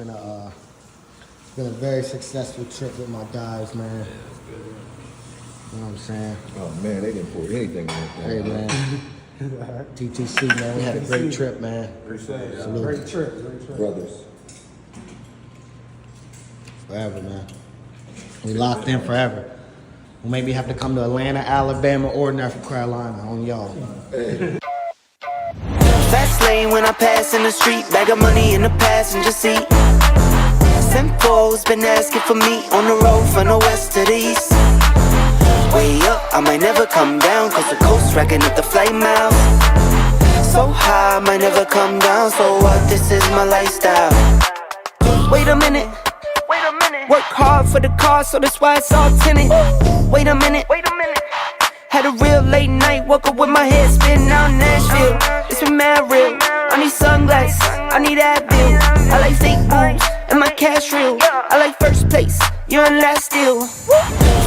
It's been a very successful trip with my guys, man. Yeah, that's good. You know what I'm saying? Oh man, they didn't pour anything in that thing. Hey, man. TTC, man. We had a great trip, man. Salute. Great trip. Brothers. Forever, man. We locked in forever. We'll maybe have to come to Atlanta, Alabama, or North Carolina on y'all. Hey. Fast lane when I pass in the street, bag of money in the passenger seat. Simpo's been asking for me on the road from the west to the east. Way up, I might never come down, cause the coast racking up the flight miles. So high, I might never come down, so what, this is my lifestyle. Wait a minute, work hard for the car, so that's why it's all tinted. Wait a minute, had a real late night, woke up with my head spinning out in Nashville. It's been mad real, I need sunglasses, I need Advil. I like fake boobs, and my cash real. I like first place, you're in last still.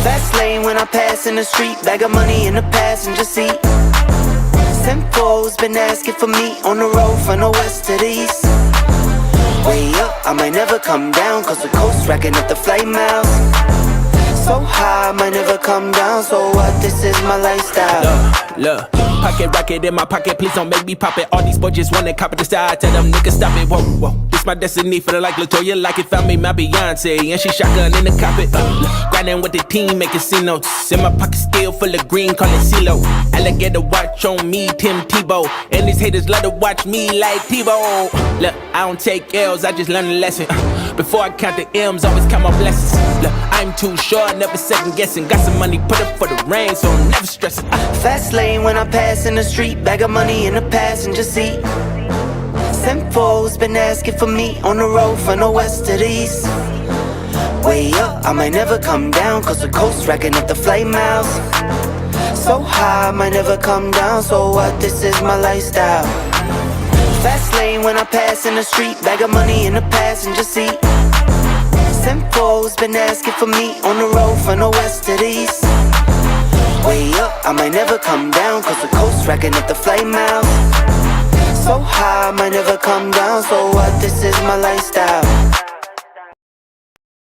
Fast lane when I pass in the street, bag of money in the passenger seat. Simpo's been asking for me on the road from the west to the east. Way up, I might never come down, cause the coast racking up the flight miles. So high, I might never come down, so what, this is my lifestyle. Look, pocket rocket in my pocket, please don't make me pop it. All these boys just wanna copy the style, tell them niggas stop it. Whoa, whoa, this my destiny, feeling like Latoya, like it found me my Beyonce, and she shotgun in the cockpit. Grinding with the team, making C notes. In my pocket still full of green, call it CeeLo. Alligator watch on me, Tim Tebow, and these haters love to watch me like Tebow. Look, I don't take L's, I just learn a lesson. Before I count the M's, always count my blessings. Look, I'm too short, never second guessing. Got some money, put up for the rain, so I'm never stressing. Fast lane when I pass in the street, bag of money in the passenger seat. Simpo's been asking for me on the road from the west to the east. Way up, I might never come down, cause the coast racking up the flight miles. So high, I might never come down, so what, this is my lifestyle. Fast lane when I pass in the street, bag of money in the passenger seat. Simpo's been asking for me on the road from the west to the east. Way up, I might never come down, cause the coast racking up the flight miles. So high, I might never come down, so what, this is my lifestyle.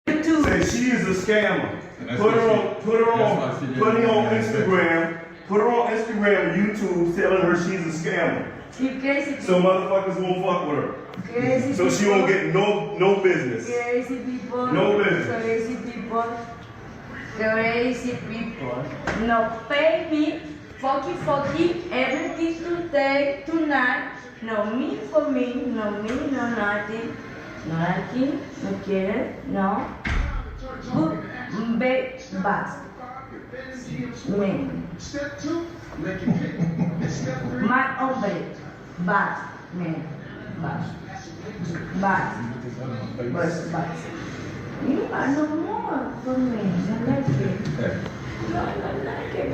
Say she is a scammer. Put her on Instagram. Put her on Instagram and YouTube telling her she's a scammer. So motherfuckers won't fuck with her. So she won't get no business. Crazy people. No business. Crazy people. Crazy people. No pay me. Fucky, everything today, tonight. No me for me, no me, no nothing. No nothing, no quiere, no. Good, bad. Me. My hombre, bad, man, bad. Bad. You are no more for me, I like it. No, I like it.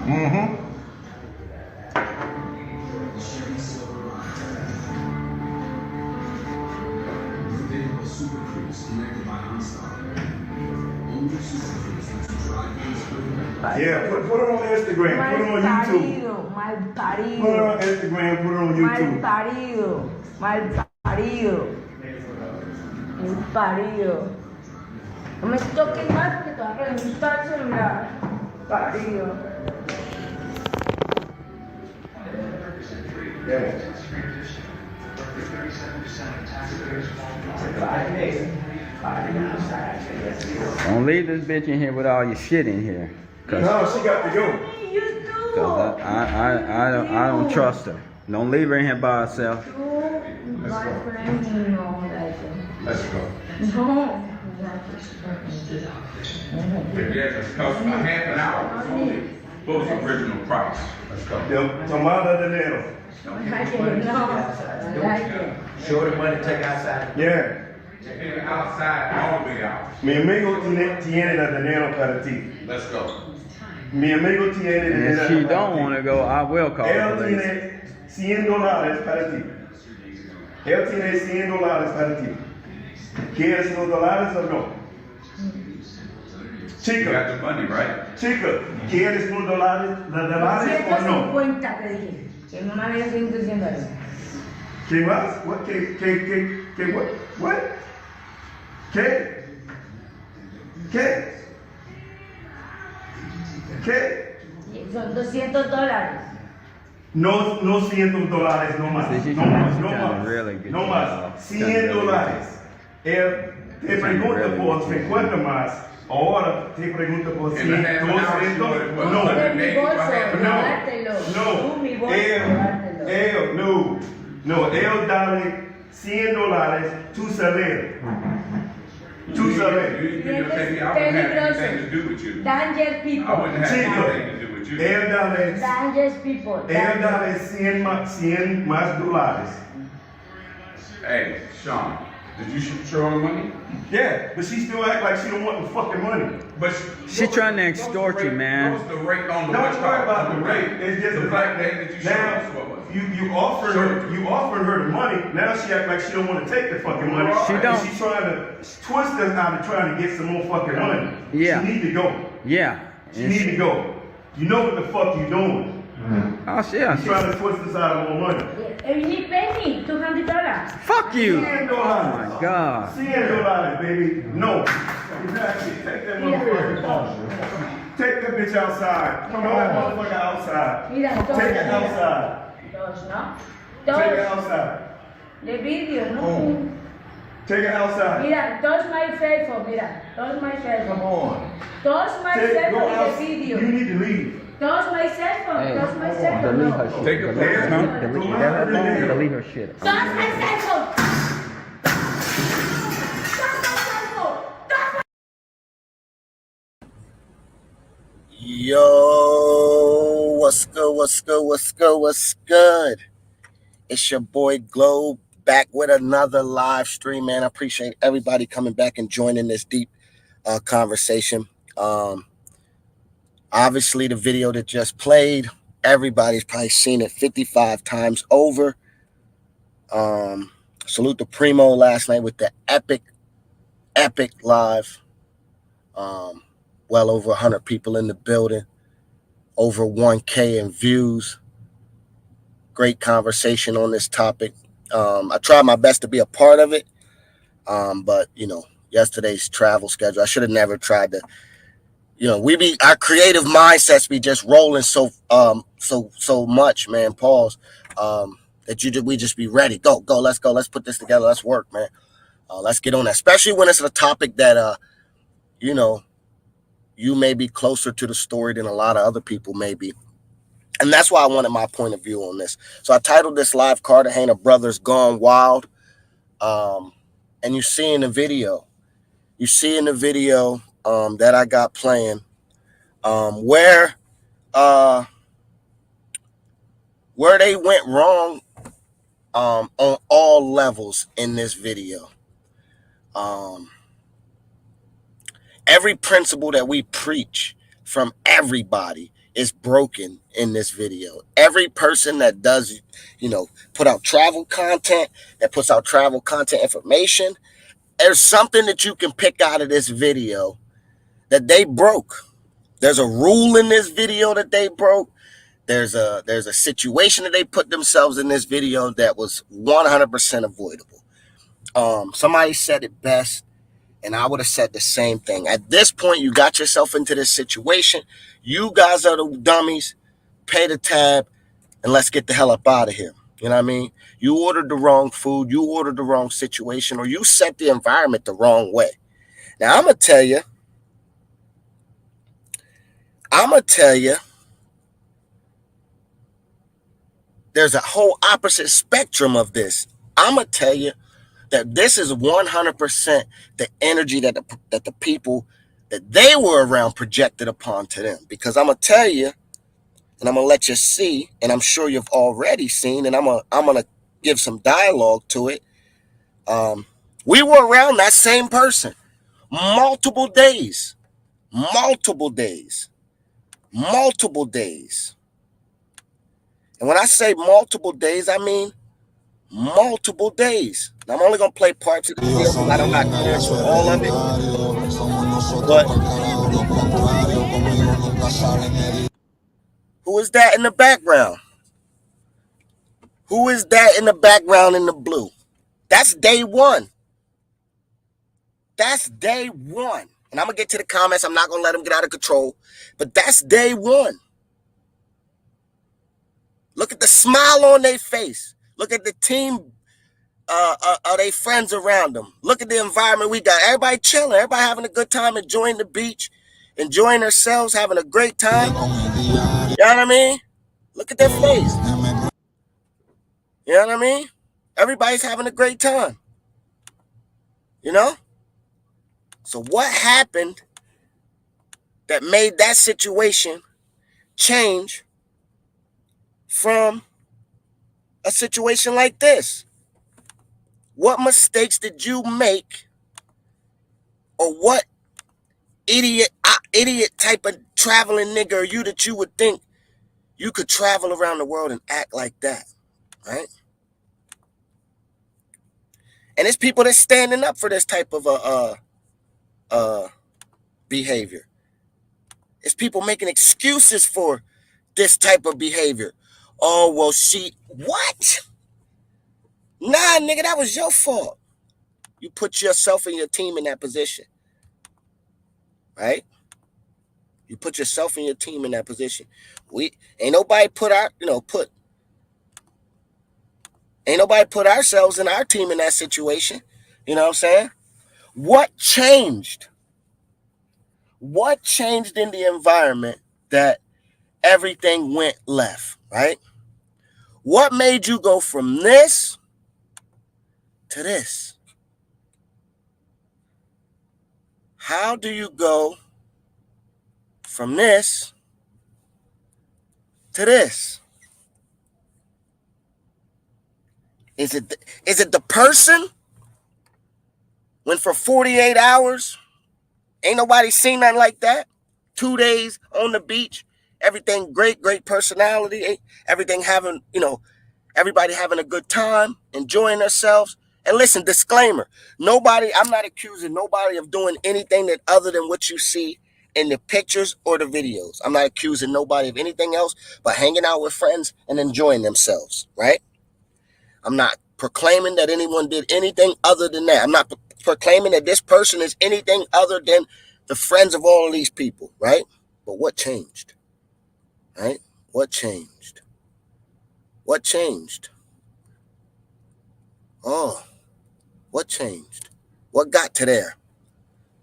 Mm-hmm. Yeah, put her on Instagram, put her on YouTube. Mal parido. Put her on Instagram, put her on YouTube. Mal parido. No me toques más que te vas a reventar el celular. Parido. Don't leave this bitch in here with all your shit in here. No, she got to go. Cause I don't trust her. Don't leave her in here by herself. Let's go. No. Yeah, it's cost a half an hour. It's only full original price. Let's go. Tomada de dinero. Show the money, take outside. Yeah. Take it outside all the way out. Mi amigo tiene el dinero para ti. Let's go. Mi amigo tiene el And dinero. if she don't want to go, I will call the Él police. tiene $100 para ti. Él tiene $100 para ti. ¿Quieres los dólares o no? You got the money, right? Chica, ¿quieres $1 dólares o no? 150 te dije. Que no me había seguido diciendo eso. ¿Qué más? What? What? ¿Qué? Son $200. No, no $100, no más. Sí, No más, no trying to más. really get No you más. off. $100. Él te pregunta really por get you 50 más. Ahora te pregunta por In 100, a half an hour, she 200. wanted, what, No. 180 Mi for bolso, half an hour? dártelo. Tú, mi bolso, dártelo. No, él dale $100 tu salario. Tu salario. You didn't take me. I wouldn't have anything to do with you. Danger people. I wouldn't have Chico, anything to do with you. él dale Dangerous people. Él dale 100 más dólares. Hey, Sean, did you show her money? Yeah, but she still act like she don't want the fucking money. But She trying to extort you, man. What was the rate on the Don't West worry Coast? about the rate. It's just the fact that you showed now us what was it? you offered her the money. Now she act like she don't want to take the fucking money. She don't. And she's trying to twist us out of trying to get some more fucking money. Yeah. She need to go. Yeah. She need to go. You know what the fuck you doing. Oh, yeah. She's trying to twist us out of more money. And you need pay me $200. Fuck you. $100. Oh my God. $100, baby. No. Exactly. Take that motherfucker. Take that bitch outside. Throw that motherfucker outside. Mira, todos. Take it outside. Todos, ¿no? Take it Todos. outside. De video, ¿no? Take it outside. Mira, todos my faithful, mira. Todos my faithful. Come on. Todos my Go faithful out. de video. You need to leave. Todos my cell phone. Todos my cell phone. delete No. her shit. Take a Delete picture. her. Delete her phone. Delete her shit. Todos my cell phone. Todos my cell phone. Todos Yo, what's good? It's your boy Globe back with another live stream, man. I appreciate everybody coming back and joining this deep conversation. Obviously, the video that just played, everybody's probably seen it 55 times over. Salute to Primo last night with the epic live. Well over 100 people in the building, over 1K in views. Great conversation on this topic. I tried my best to be a part of it, but yesterday's travel schedule, I should have never tried to. Our creative mindsets be just rolling so much, man. Pause. That we just be ready. Go. Let's put this together. Let's work, man. Let's get on that. Especially when it's a topic that you may be closer to the story than a lot of other people may be. And that's why I wanted my point of view on this. So I titled this live Cartagena Brothers Gone Wild. And you see in the video that I got playing where they went wrong on all levels in this video. Every principle that we preach from everybody is broken in this video. Every person that does, put out travel content, that puts out travel content information, there's something that you can pick out of this video that they broke. There's a rule in this video that they broke. There's a situation that they put themselves in this video that was 100% avoidable. Somebody said it best, and I would have said the same thing. At this point, you got yourself into this situation. You guys are the dummies. Pay the tab, and let's get the hell up out of here. You know what I mean? You ordered the wrong food. You ordered the wrong situation, or you set the environment the wrong way. Now, I'm going to tell you, there's a whole opposite spectrum of this. I'm going to tell you that this is 100% the energy that the people that they were around projected upon to them. Because I'm going to tell you, and I'm going to let you see, and I'm sure you've already seen, and I'm going to give some dialogue to it. We were around that same person multiple days. And when I say multiple days, I mean multiple days. Now, I'm only going to play parts of the video. I don't got time for all of it. But Who is that in the background? Who is that in the background in the blue? That's day one. That's day one. And I'm going to get to the comments. I'm not going to let them get out of control. But that's day one. Look at the smile on their face. Look at the team, their friends around them. Look at the environment we got. Everybody chilling. Everybody having a good time, enjoying the beach, enjoying themselves, having a great time. You know what I mean? Look at their face. You know what I mean? Everybody's having a great time. You know? So what happened that made that situation change from a situation like this? What mistakes did you make, or what idiot type of traveling nigga are you that you would think you could travel around the world and act like that, right? And it's people that's standing up for this type of behavior. It's people making excuses for this type of behavior. Oh, well, what? Nah, nigga, that was your fault. You put yourself and your team in that position, right? You put yourself and your team in that position. Ain't nobody put ourselves and our team in that situation. You know what I'm saying? What changed? What changed in the environment that everything went left, right? What made you go from this to this? How do you go from this to this? Is it the person when for 48 hours ain't nobody seen nothing like that? 2 days on the beach, everything great personality, everything having, everybody having a good time, enjoying themselves. And listen, disclaimer, I'm not accusing nobody of doing anything that other than what you see in the pictures or the videos. I'm not accusing nobody of anything else but hanging out with friends and enjoying themselves, right? I'm not proclaiming that anyone did anything other than that. I'm not proclaiming that this person is anything other than the friends of all of these people, right? But what changed, right? What changed? What changed? Oh, what changed? What got to there?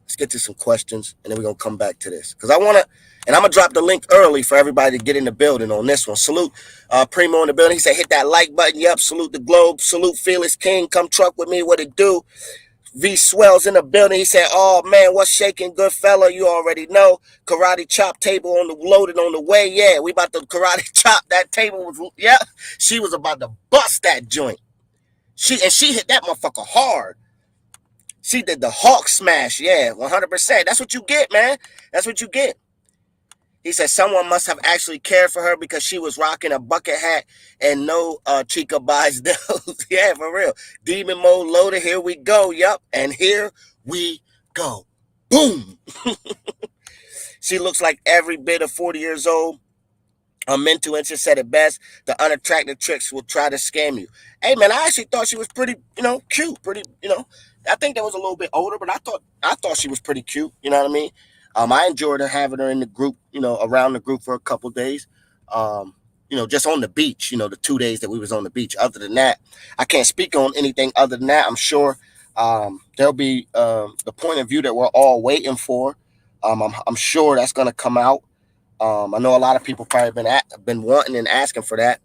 Let's get to some questions, and then we're going to come back to this. Because I'm going to drop the link early for everybody to get in the building on this one. Salute Primo in the building. He said, hit that like button. Yep, salute the globe. Salute Felix King. Come truck with me. What it do? V Swells in the building. He said, oh, man, what's shaking? Good fella. You already know. Karate chop table loaded on the way. Yeah, we about to karate chop. That table was, yeah. She was about to bust that joint. She hit that motherfucker hard. She did the Hawk smash. Yeah, 100%. That's what you get, man. That's what you get. He said someone must have actually cared for her because she was rocking a bucket hat and no Chica buys those. Yeah, for real. Demon mode loaded. Here we go. Yup. And here we go. Boom. She looks like every bit of 40 years old. Mental Inch said it best. The unattractive tricks will try to scam you. Hey, man, I actually thought she was pretty, cute. Pretty, I think that was a little bit older, but I thought she was pretty cute. You know what I mean? I enjoyed having her in the group, around the group for a couple days. Just on the beach, the 2 days that we was on the beach. Other than that, I can't speak on anything other than that. I'm sure there'll be the point of view that we're all waiting for. I'm sure that's going to come out. I know a lot of people probably been wanting and asking for that.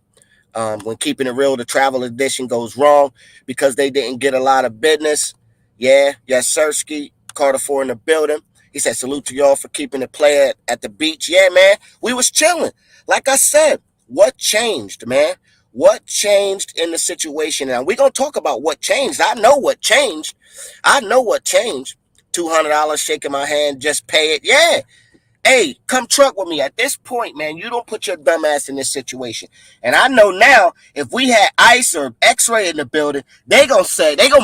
When Keeping It Real, the travel edition goes wrong because they didn't get a lot of business. Yeah, yes, Sirski, Carter 4 in the building. He said, salute to y'all for keeping it play at the beach. Yeah, man, we was chilling. Like I said, what changed, man? What changed in the situation? Now, we're going to talk about what changed. I know what changed. $200 shaking my hand, just pay it. Yeah. hey, come truck with me. At this point, man, you don't put your dumb ass in this situation. And I know now, if we had ICE or X-Ray in the building, they gonna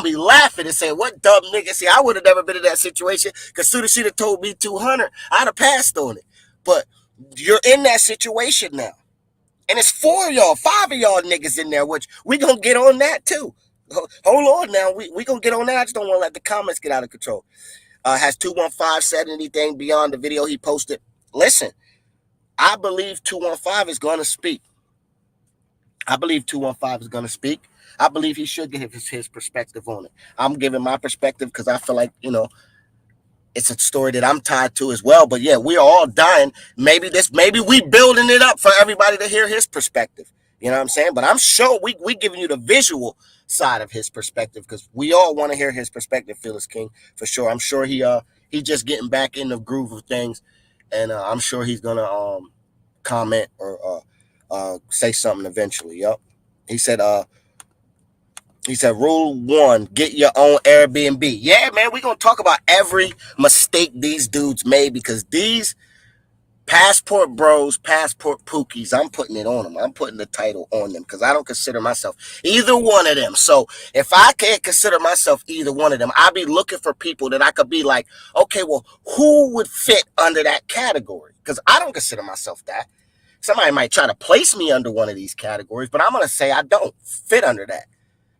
be laughing and say, what dumb nigga? See, I would have never been in that situation, because soon as she'd have told me 200, I'd have passed on it. But you're in that situation now. And it's 4 of y'all, 5 of y'all niggas in there, which we gonna get on that too. Hold on now, we gonna get on that. I just don't want to let the comments get out of control. Has 215 said anything beyond the video he posted? Listen, I believe 215 is going to speak. I believe 215 is going to speak. I believe he should give his perspective on it. I'm giving my perspective because I feel like, it's a story that I'm tied to as well. But yeah, we are all dying. Maybe we building it up for everybody to hear his perspective. You know what I'm saying? But I'm sure we giving you the visual side of his perspective, because we all want to hear his perspective, Phyllis King, for sure. I'm sure he just getting back in the groove of things, and I'm sure he's gonna comment or say something eventually. Yep. He said rule 1, get your own Airbnb. Yeah, man, we're gonna talk about every mistake these dudes made, because these passport bros, passport pookies, I'm putting it on them. I'm putting the title on them, because I don't consider myself either one of them. So if I can't consider myself either one of them, I'll be looking for people that I could be like, okay, well, who would fit under that category? Because I don't consider myself that. Somebody might try to place me under one of these categories, but I'm going to say I don't fit under that.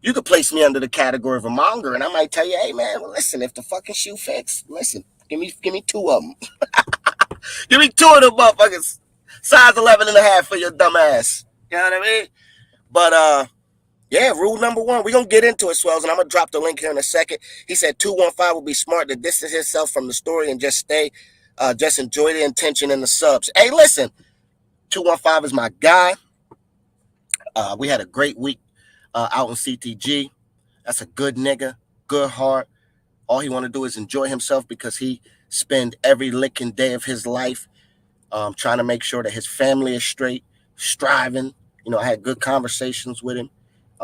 You could place me under the category of a monger, and I might tell you, hey, man, well, listen, if the fucking shoe fits, listen, give me 2 of them. Give me 2 of them motherfuckers. Size 11 and a half for your dumb ass. You know what I mean? But, yeah, rule number 1. We're going to get into it, Swells, and I'm going to drop the link here in a second. He said 215 would be smart to distance himself from the story and just enjoy the intention and the subs. Hey, listen, 215 is my guy. We had a great week out in CTG. That's a good nigga, good heart. All he want to do is enjoy himself, because he spend every licking day of his life trying to make sure that his family is straight, striving. I had good conversations with him.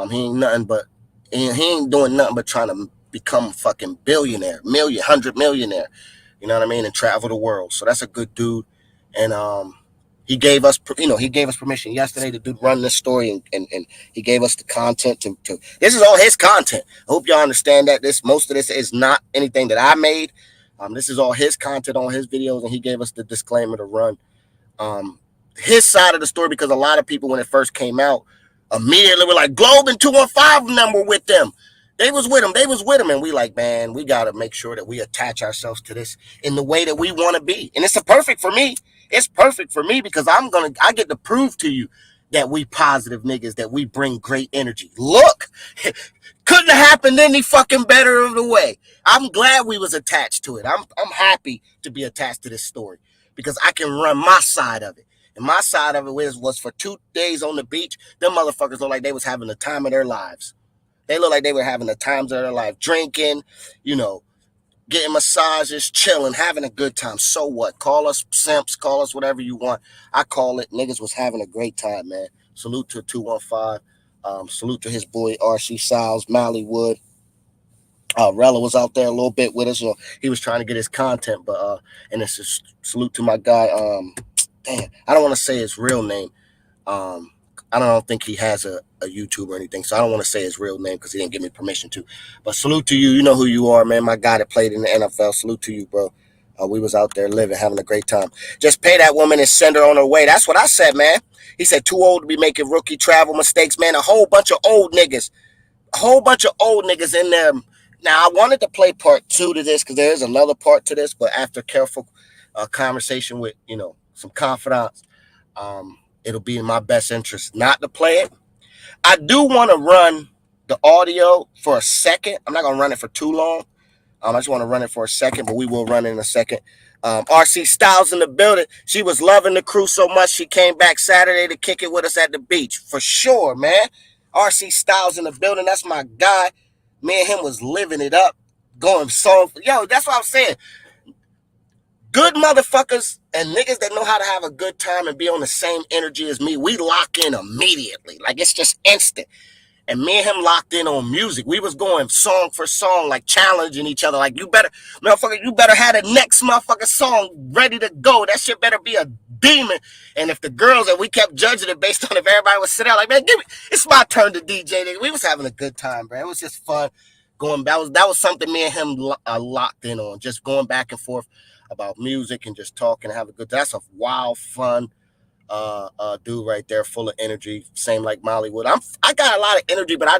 He ain't doing nothing but trying to become a fucking billionaire, 100 millionaire. You know what I mean? And travel the world. So that's a good dude. And he gave us permission yesterday to run this story, and he gave us the content to this is all his content. I hope y'all understand that most of this is not anything that I made. This is all his content on his videos, and he gave us the disclaimer to run his side of the story, because a lot of people, when it first came out, immediately were like, Globe and 215 number with them. They was with him. And we like, man, we got to make sure that we attach ourselves to this in the way that we want to be. And it's perfect for me. It's perfect for me, because I get to prove to you that we positive niggas, that we bring great energy. Look, couldn't have happened any fucking better of the way. I'm glad we was attached to it. I'm happy to be attached to this story, because I can run my side of it. And my side of it was for 2 days on the beach, them motherfuckers look like they was having the time of their lives. They look like they were having the times of their life, drinking, getting massages, chilling, having a good time. So what? Call us simps, call us whatever you want. I call it, niggas was having a great time, man. Salute to 215. Salute to his boy RC Styles, Mallywood. Rella was out there a little bit with us. He was trying to get his content, but and it's a salute to my guy. Damn, I don't want to say his real name. I don't think he has a YouTube or anything, so I don't want to say his real name because he didn't give me permission to. But salute to you. You know who you are, man. My guy that played in the NFL. Salute to you, bro. We was out there living, having a great time. Just pay that woman and send her on her way. That's what I said, man. He said, too old to be making rookie travel mistakes, man. A whole bunch of old niggas. In there. Now, I wanted to play part 2 to this, because there is another part to this, but after careful conversation with, some confidants, it'll be in my best interest not to play it. I do want to run the audio for a second. I'm not going to run it for too long. I just want to run it for a second, but we will run it in a second. RC Styles in the building. She was loving the crew so much, she came back Saturday to kick it with us at the beach. For sure, man. RC Styles in the building. That's my guy. Me and him was living it up. Going song. Yo, that's what I'm saying. Good motherfuckers and niggas that know how to have a good time and be on the same energy as me, we lock in immediately. Like, it's just instant. and me and him locked in on music. We was going song for song, like challenging each other. Like, you better, motherfucker, you better have the next motherfucking song ready to go. That shit better be a demon. And if the girls, and we kept judging it based on if everybody was sitting out, like, man, it's my turn to DJ. We was having a good time, bro. It was just fun. That was something me and him locked in on, just going back and forth about music and just talking and having a good time. That's a wild, fun dude right there, full of energy, same like Molly would. I got a lot of energy, but I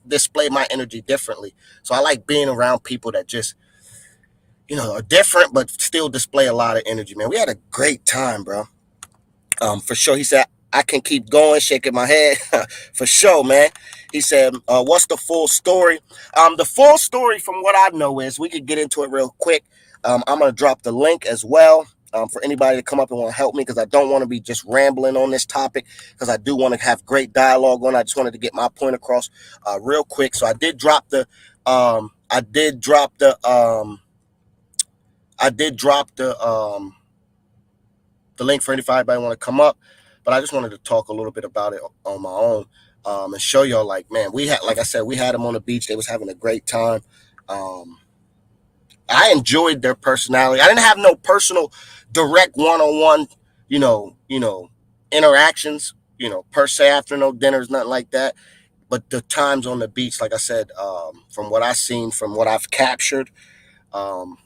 display my energy differently. So I like being around people that just, are different, but still display a lot of energy, man. We had a great time, bro. For sure. He said, I can keep going, shaking my head. For sure, man. He said, what's the full story? The full story, from what I know, is, we could get into it real quick. I'm going to drop the link as well, for anybody to come up and want to help me, because I don't want to be just rambling on this topic, because I do want to have great dialogue on it. I just wanted to get my point across real quick. So I did drop the link for anybody want to come up, but I just wanted to talk a little bit about it on my own, and show y'all, like, man, like I said, we had them on the beach. They was having a great time. I enjoyed their personality. I didn't have no personal, direct one-on-one, interactions, per se, after no dinners, nothing like that. But the times on the beach, like I said, from what I've seen, from what I've captured, and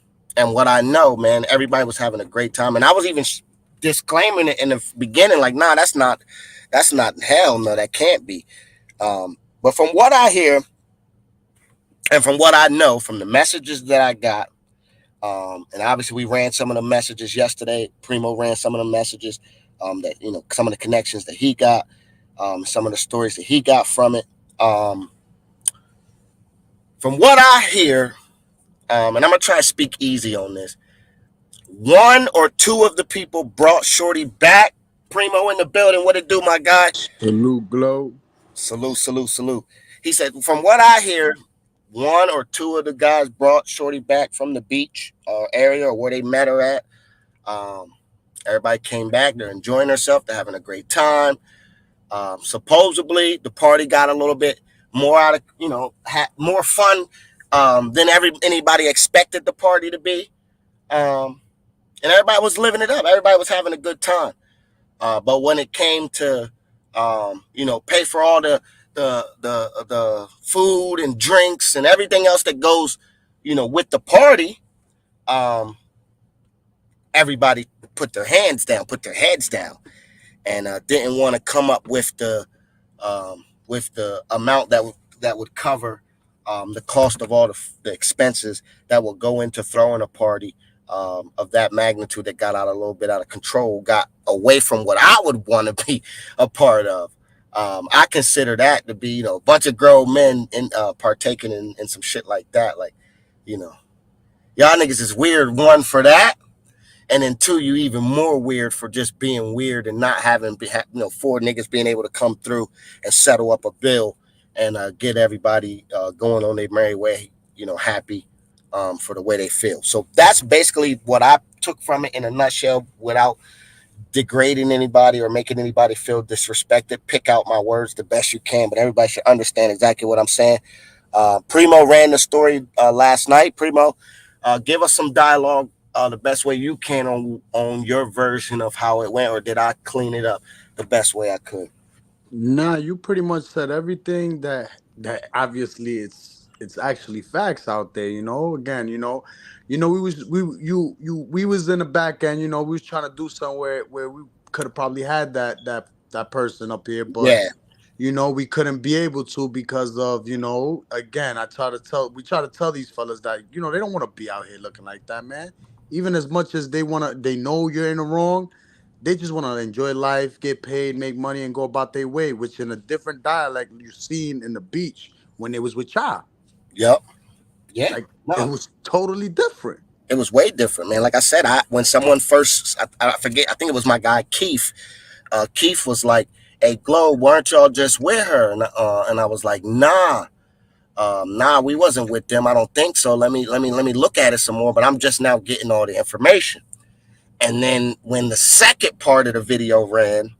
what I know, man, everybody was having a great time. And I was even disclaiming it in the beginning, like, nah, that's not hell no, that can't be. But from what I hear and from what I know, from the messages that I got, and obviously we ran some of the messages yesterday. Primo ran some of the messages, that, some of the connections that he got, some of the stories that he got from it. From what I hear, and I'm going to try to speak easy on this, one or two of the people brought Shorty back. Primo in the building. What it do, my guy? Salute, Glow. Salute. He said, from what I hear, one or two of the guys brought Shorty back from the beach area, or where they met her at. Everybody came back. They're enjoying themselves. They're having a great time. Supposedly, the party got a little bit more out of, had more fun than anybody expected the party to be. And everybody was living it up. Everybody was having a good time. But when it came to, pay for all the food and drinks and everything else that goes, with the party, everybody put their heads down, and didn't want to come up with the amount that would cover the cost of all the expenses that will go into throwing a party of that magnitude, that got a little bit out of control, got away from what I would want to be a part of. I consider that to be, a bunch of grown men partaking in some shit like that. Like, y'all niggas is weird, one, for that. And then two, you even more weird for just being weird and not having, four niggas being able to come through and settle up a bill and get everybody going on their merry way, happy for the way they feel. So that's basically what I took from it in a nutshell, without degrading anybody or making anybody feel disrespected. Pick out my words the best you can, but everybody should understand exactly what I'm saying. Primo ran the story last night. Primo, give us some dialogue the best way you can on your version of how it went, or did I clean it up the best way I could? Nah, you pretty much said everything that obviously it's actually facts out there. Again, we was in the back end. We was trying to do somewhere where we could have probably had that person up here, but Yeah. we couldn't be able to because of, again, we try to tell these fellas that, they don't want to be out here looking like that, man. Even as much as they know you're in the wrong, they just want to enjoy life, get paid, make money, and go about their way, which in a different dialect you seen in the beach when they was with y'all. Yep. Yeah. Like, No. it was totally different. It was way different, man. Like I said, when someone first, I forget, I think it was my guy Keith. Keith was like, "Hey, Glow, weren't y'all just with her?" And I was like, "Nah, we wasn't with them. I don't think so. Let me look at it some more." But I'm just now getting all the information. And then when the second part of the video ran,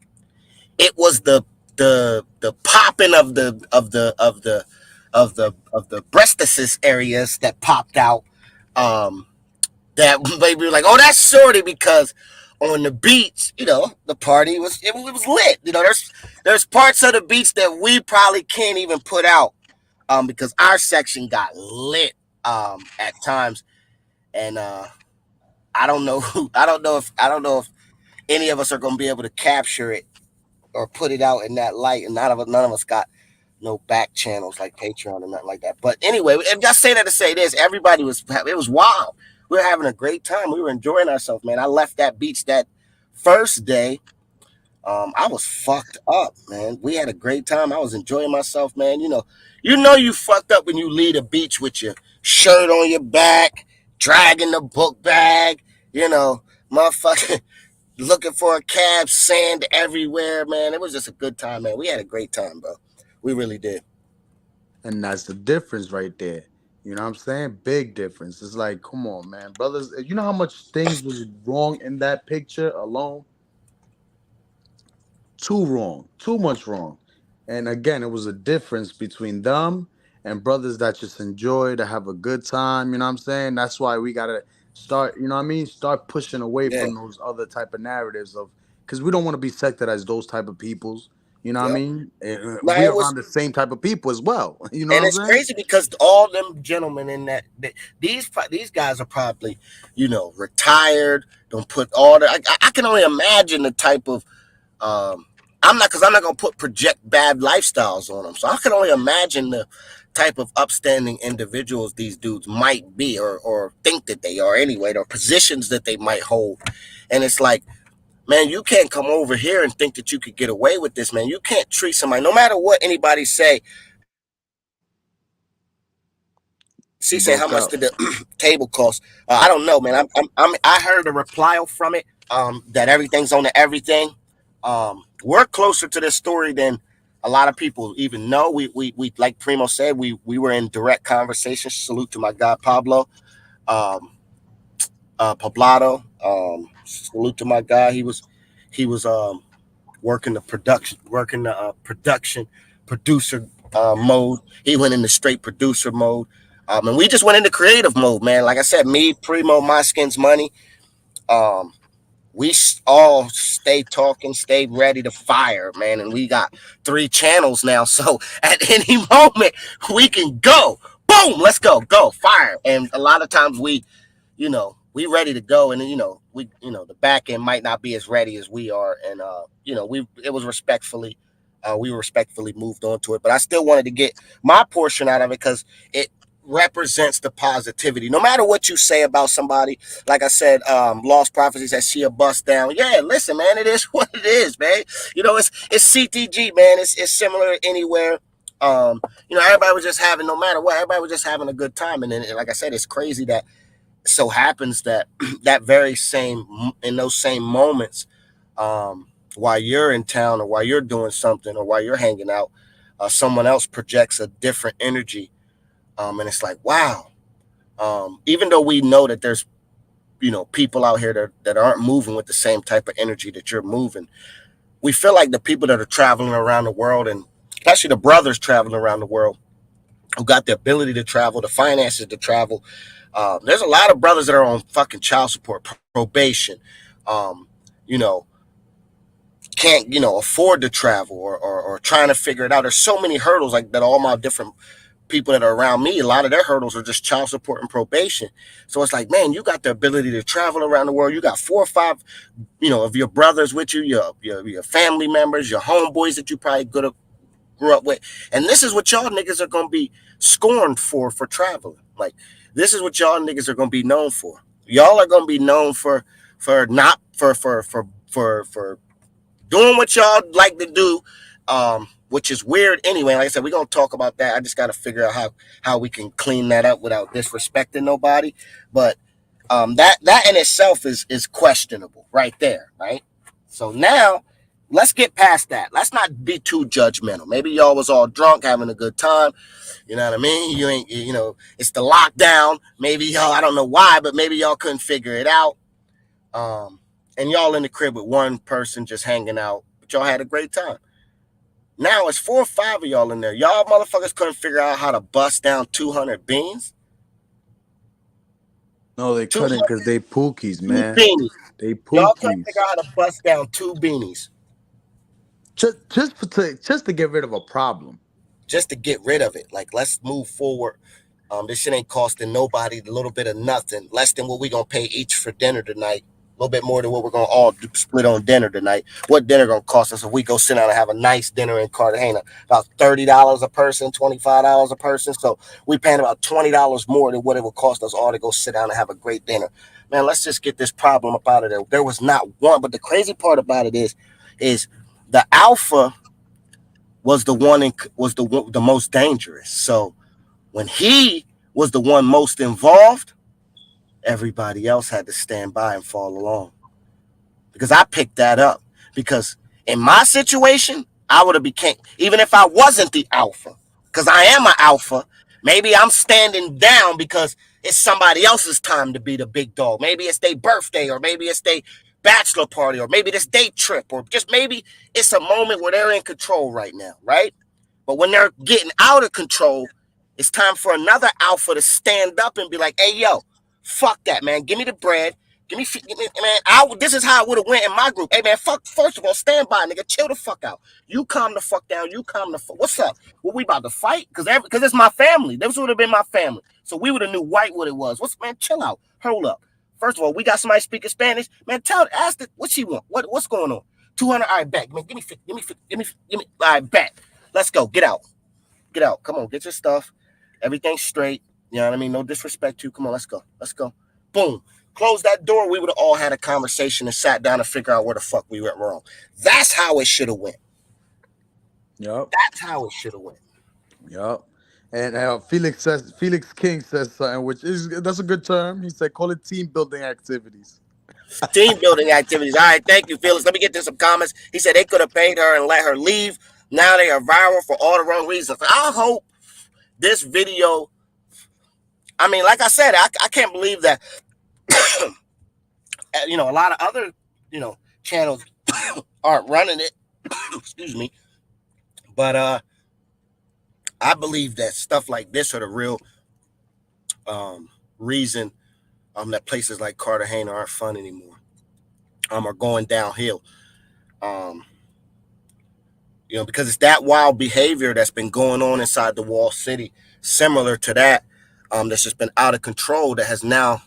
it was the the popping of the breastises areas that popped out. That made me like, oh, that's shorty, because on the beach, the party was lit. There's parts of the beach that we probably can't even put out, because our section got lit at times, and I don't know if any of us are going to be able to capture it or put it out in that light, and none of us got no back channels like Patreon and nothing like that. But anyway, just say that to say this: it was wild. We were having a great time. We were enjoying ourselves, man. I left that beach that first day. I was fucked up, man. We had a great time. I was enjoying myself, man. You fucked up when you leave the beach with your shirt on your back, dragging the book bag, motherfucker, looking for a cab, sand everywhere, man. It was just a good time, man. We had a great time, bro. We really did. And that's the difference right there. You know what I'm saying? Big difference. It's like, come on, man, brothers. You know how much things was wrong in that picture alone? Too wrong, too much wrong. And again, it was a difference between them and brothers that just enjoy to have a good time. You know what I'm saying? That's why we gotta start. You know what I mean? Start pushing away Yeah. from those other type of narratives of, because we don't want to be sected as those type of peoples. You know what I Yep. mean? No, We it around was, the same type of people as well. You know what and I'm it's saying? crazy because all them gentlemen in these guys are probably, retired. Don't put all the. I can only imagine the type of. Um, I'm not gonna project bad lifestyles on them. So I can only imagine the type of upstanding individuals these dudes might be, or think that they are anyway, or positions that they might hold. And it's like, man, you can't come over here and think that you could get away with this, man. You can't treat somebody, no matter what anybody say. She You said, "How broke much out. did the table cost?" I don't know, man. I heard a reply from it. That everything's on the everything. We're closer to this story than a lot of people even know. We like Primo said, we were in direct conversation. Salute to my guy Pablo, um, Poblado. Salute to my guy. He was working the production producer mode. He went into straight producer mode. And we just went into creative mode, man. Like I said, me, Primo, My Skins Money. Um, all stay talking, stay ready to fire, man. And we got 3 channels now. So at any moment, we can go. Boom, let's go, fire. And a lot of times we ready to go, and then the back end might not be as ready as we are, and we respectfully moved on to it, but I still wanted to get my portion out of it because it represents the positivity. No matter what you say about somebody, like I said, Lost Prophecies, that she a bust down. Yeah, listen, man, it is what it is, man. It's CTG, man. It's similar anywhere. Everybody was just having, no matter what, everybody was just having a good time. And then, like I said, it's crazy that so happens that in those same moments, while you're in town or while you're doing something or while you're hanging out, someone else projects a different energy, and it's like, wow. Even though we know that there's people out here that aren't moving with the same type of energy that you're moving, we feel like the people that are traveling around the world, and especially the brothers traveling around the world, who got the ability to travel, the finances to travel. There's a lot of brothers that are on fucking child support, probation, um, you know, can't, afford to travel, or trying to figure it out. There's so many hurdles, like that. All my different people that are around me, a lot of their hurdles are just child support and probation. So it's like, man, you got the ability to travel around the world. You got 4 or 5, of your brothers with you, your family members, your homeboys that you probably grew up with. And this is what y'all niggas are gonna be scorned for traveling. Like, this is what y'all niggas are gonna be known for. Y'all are gonna be known for not for doing what y'all like to do, which is weird anyway. Like I said, we're gonna talk about that. I just gotta figure out how we can clean that up without disrespecting nobody. But that in itself is questionable right there, right? So now let's get past that. Let's not be too judgmental. Maybe y'all was all drunk having a good time. You know what I mean? You ain't, it's the lockdown. Maybe y'all, I don't know why, but maybe y'all couldn't figure it out. And y'all in the crib with one person just hanging out, but y'all had a great time. Now it's 4 or 5 of y'all in there. Y'all motherfuckers couldn't figure out how to bust down 200 beans. No, they couldn't 200 because they pookies, man. beanies. They Y'all couldn't figure pookies. out how to bust down 2 beanies Just to get rid of a problem. just to get rid of it. Like, let's move forward. This shit ain't costing nobody a little bit of nothing, less than what we gonna pay each for dinner tonight. A little bit more than what we're gonna all split on dinner tonight. What dinner gonna cost us if we go sit down and have a nice dinner in Cartagena? About $30 a person, $25 a person. So we paying about $20 more than what it would cost us all to go sit down and have a great dinner. Man, let's just get this problem up out of there. There was not one, but the crazy part about it is the alpha was the most dangerous. So when he was the one most involved, everybody else had to stand by and follow along. Because I picked that up. Because in my situation, I would have became, even if I wasn't the alpha, because I am an alpha, maybe I'm standing down because it's somebody else's time to be the big dog. Maybe it's their birthday, or maybe it's their bachelor party, or maybe this day trip, or just maybe it's a moment where they're in control right now, right? But when they're getting out of control, it's time for another alpha to stand up and be like, "Hey, yo, fuck that, man. Give me the bread. Give me man. This is how I would have went in my group. Hey, man, fuck. First of all, stand by, nigga. Chill the fuck out. You calm the fuck down. You calm the fuck. What's up? What we about to fight? Because it's my family. This would have been my family. So we would have knew white what it was. Man? Chill out. Hold up. First of all, we got somebody speaking Spanish. Man, ask it what she want. What's going on? 200. All right, back. Man, give me 50. Give me. All right, back. Let's go. Get out. Get out. Come on. Get your stuff. Everything's straight. You know what I mean? No disrespect to you. Come on. Let's go. Let's go. Boom. Close that door. We would have all had a conversation and sat down and figure out where the fuck we went wrong. That's how it should have went. Yep. That's how it should have went. Yep. And Felix King says something, that's a good term. He said, call it team building activities. Team building activities. All right. Thank you, Felix. Let me get to some comments. He said they could have paid her and let her leave. Now they are viral for all the wrong reasons. I hope this video, I mean, like I said, I can't believe that, a lot of other, channels aren't running it. Excuse me. But I believe that stuff like this are the real reason that places like Cartagena aren't fun anymore. Are going downhill. Because it's that wild behavior that's been going on inside the wall city, similar to that, that's just been out of control, that has now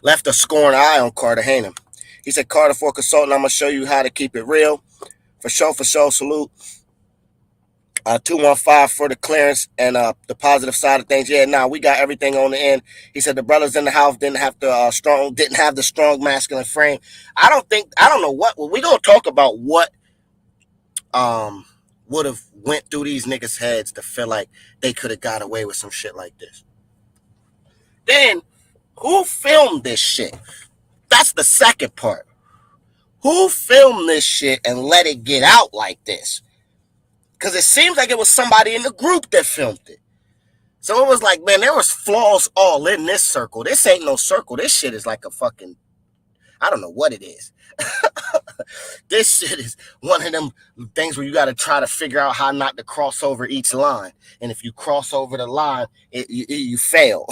left a scorned eye on Cartagena. He said, Carter for consultant, I'm gonna show you how to keep it real. For sure, salute. 215 for the clearance and the positive side of things. Yeah, we got everything on the end. He said the brothers in the house didn't have the strong masculine frame. I don't know what we gonna talk about. What would have went through these niggas' heads to feel like they could have got away with some shit like this. Then who filmed this shit? That's the second part. Who filmed this shit and let it get out like this? Because it seems like it was somebody in the group that filmed it. So it was like, man, there was flaws all in this circle. This ain't no circle. This shit is like a fucking, I don't know what it is. This shit is one of them things where you got to try to figure out how not to cross over each line. And if you cross over the line, you fail.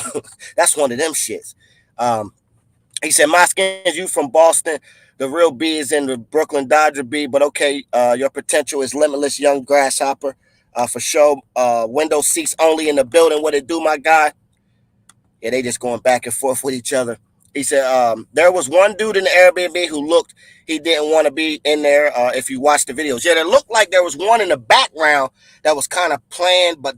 That's one of them shits. He said, my skin is you from Boston. The real B is in the Brooklyn Dodger B, but okay, your potential is limitless, young grasshopper. For sure. Window seats only in the building. What it do, my guy? Yeah, they just going back and forth with each other. He said, there was one dude in the Airbnb who looked, he didn't want to be in there if you watch the videos. Yeah, it looked like there was one in the background that was kind of planned, but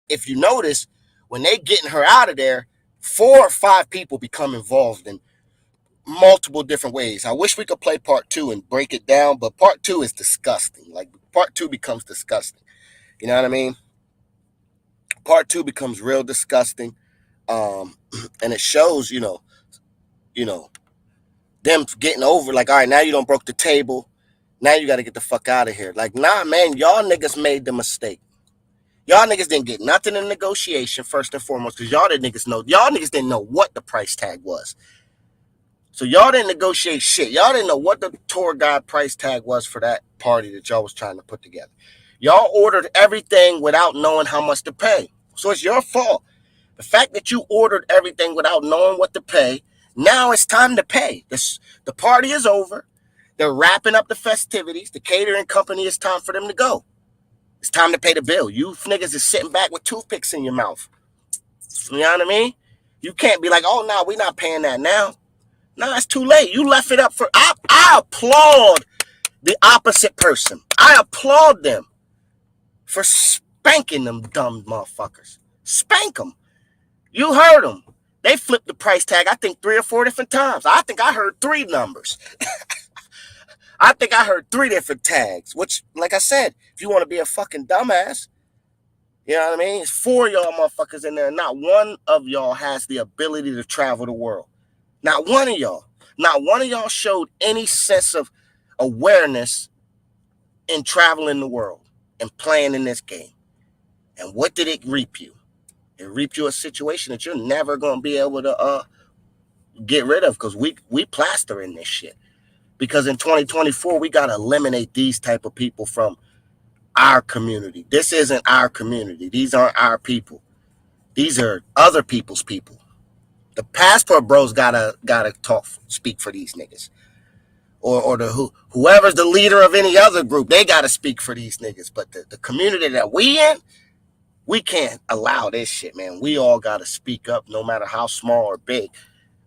if you notice, when they getting her out of there, 4 or 5 people become involved in multiple different ways. I wish we could play part 2 and break it down, but part 2 is disgusting. Like, part 2 becomes disgusting. You know what I mean? Part 2 becomes real disgusting. And it shows, them getting over, like, all right, now you don't broke the table. Now you got to get the fuck out of here. Like, nah, man, y'all niggas made the mistake. Y'all niggas didn't get nothing in negotiation, first and foremost, because y'all niggas didn't know what the price tag was. So y'all didn't negotiate shit. Y'all didn't know what the tour guide price tag was for that party that y'all was trying to put together. Y'all ordered everything without knowing how much to pay. So it's your fault. The fact that you ordered everything without knowing what to pay, now it's time to pay. The party is over. They're wrapping up the festivities. The catering company, it's time for them to go. It's time to pay the bill. You niggas is sitting back with toothpicks in your mouth. You know what I mean? You can't be like, oh, no, we're not paying that now. No, it's too late. You left it up for... I applaud the opposite person. I applaud them for spanking them dumb motherfuckers. Spank them. You heard them. They flipped the price tag, I think, 3 or 4 different times. I think I heard 3 numbers. I think I heard 3 different tags, which, like I said, if you want to be a fucking dumbass, you know what I mean? It's 4 of y'all motherfuckers in there. Not one of y'all has the ability to travel the world. Not one of y'all. Not one of y'all showed any sense of awareness in traveling the world and playing in this game. And what did it reap you? It reaped you a situation that you're never going to be able to get rid of, because we plaster in this shit. Because in 2024, we got to eliminate these type of people from our community. This isn't our community. These aren't our people. These are other people's people. The passport bros gotta speak for these niggas, or whoever's the leader of any other group, they gotta speak for these niggas. But the community that we in, we can't allow this shit, man. We all gotta speak up, no matter how small or big.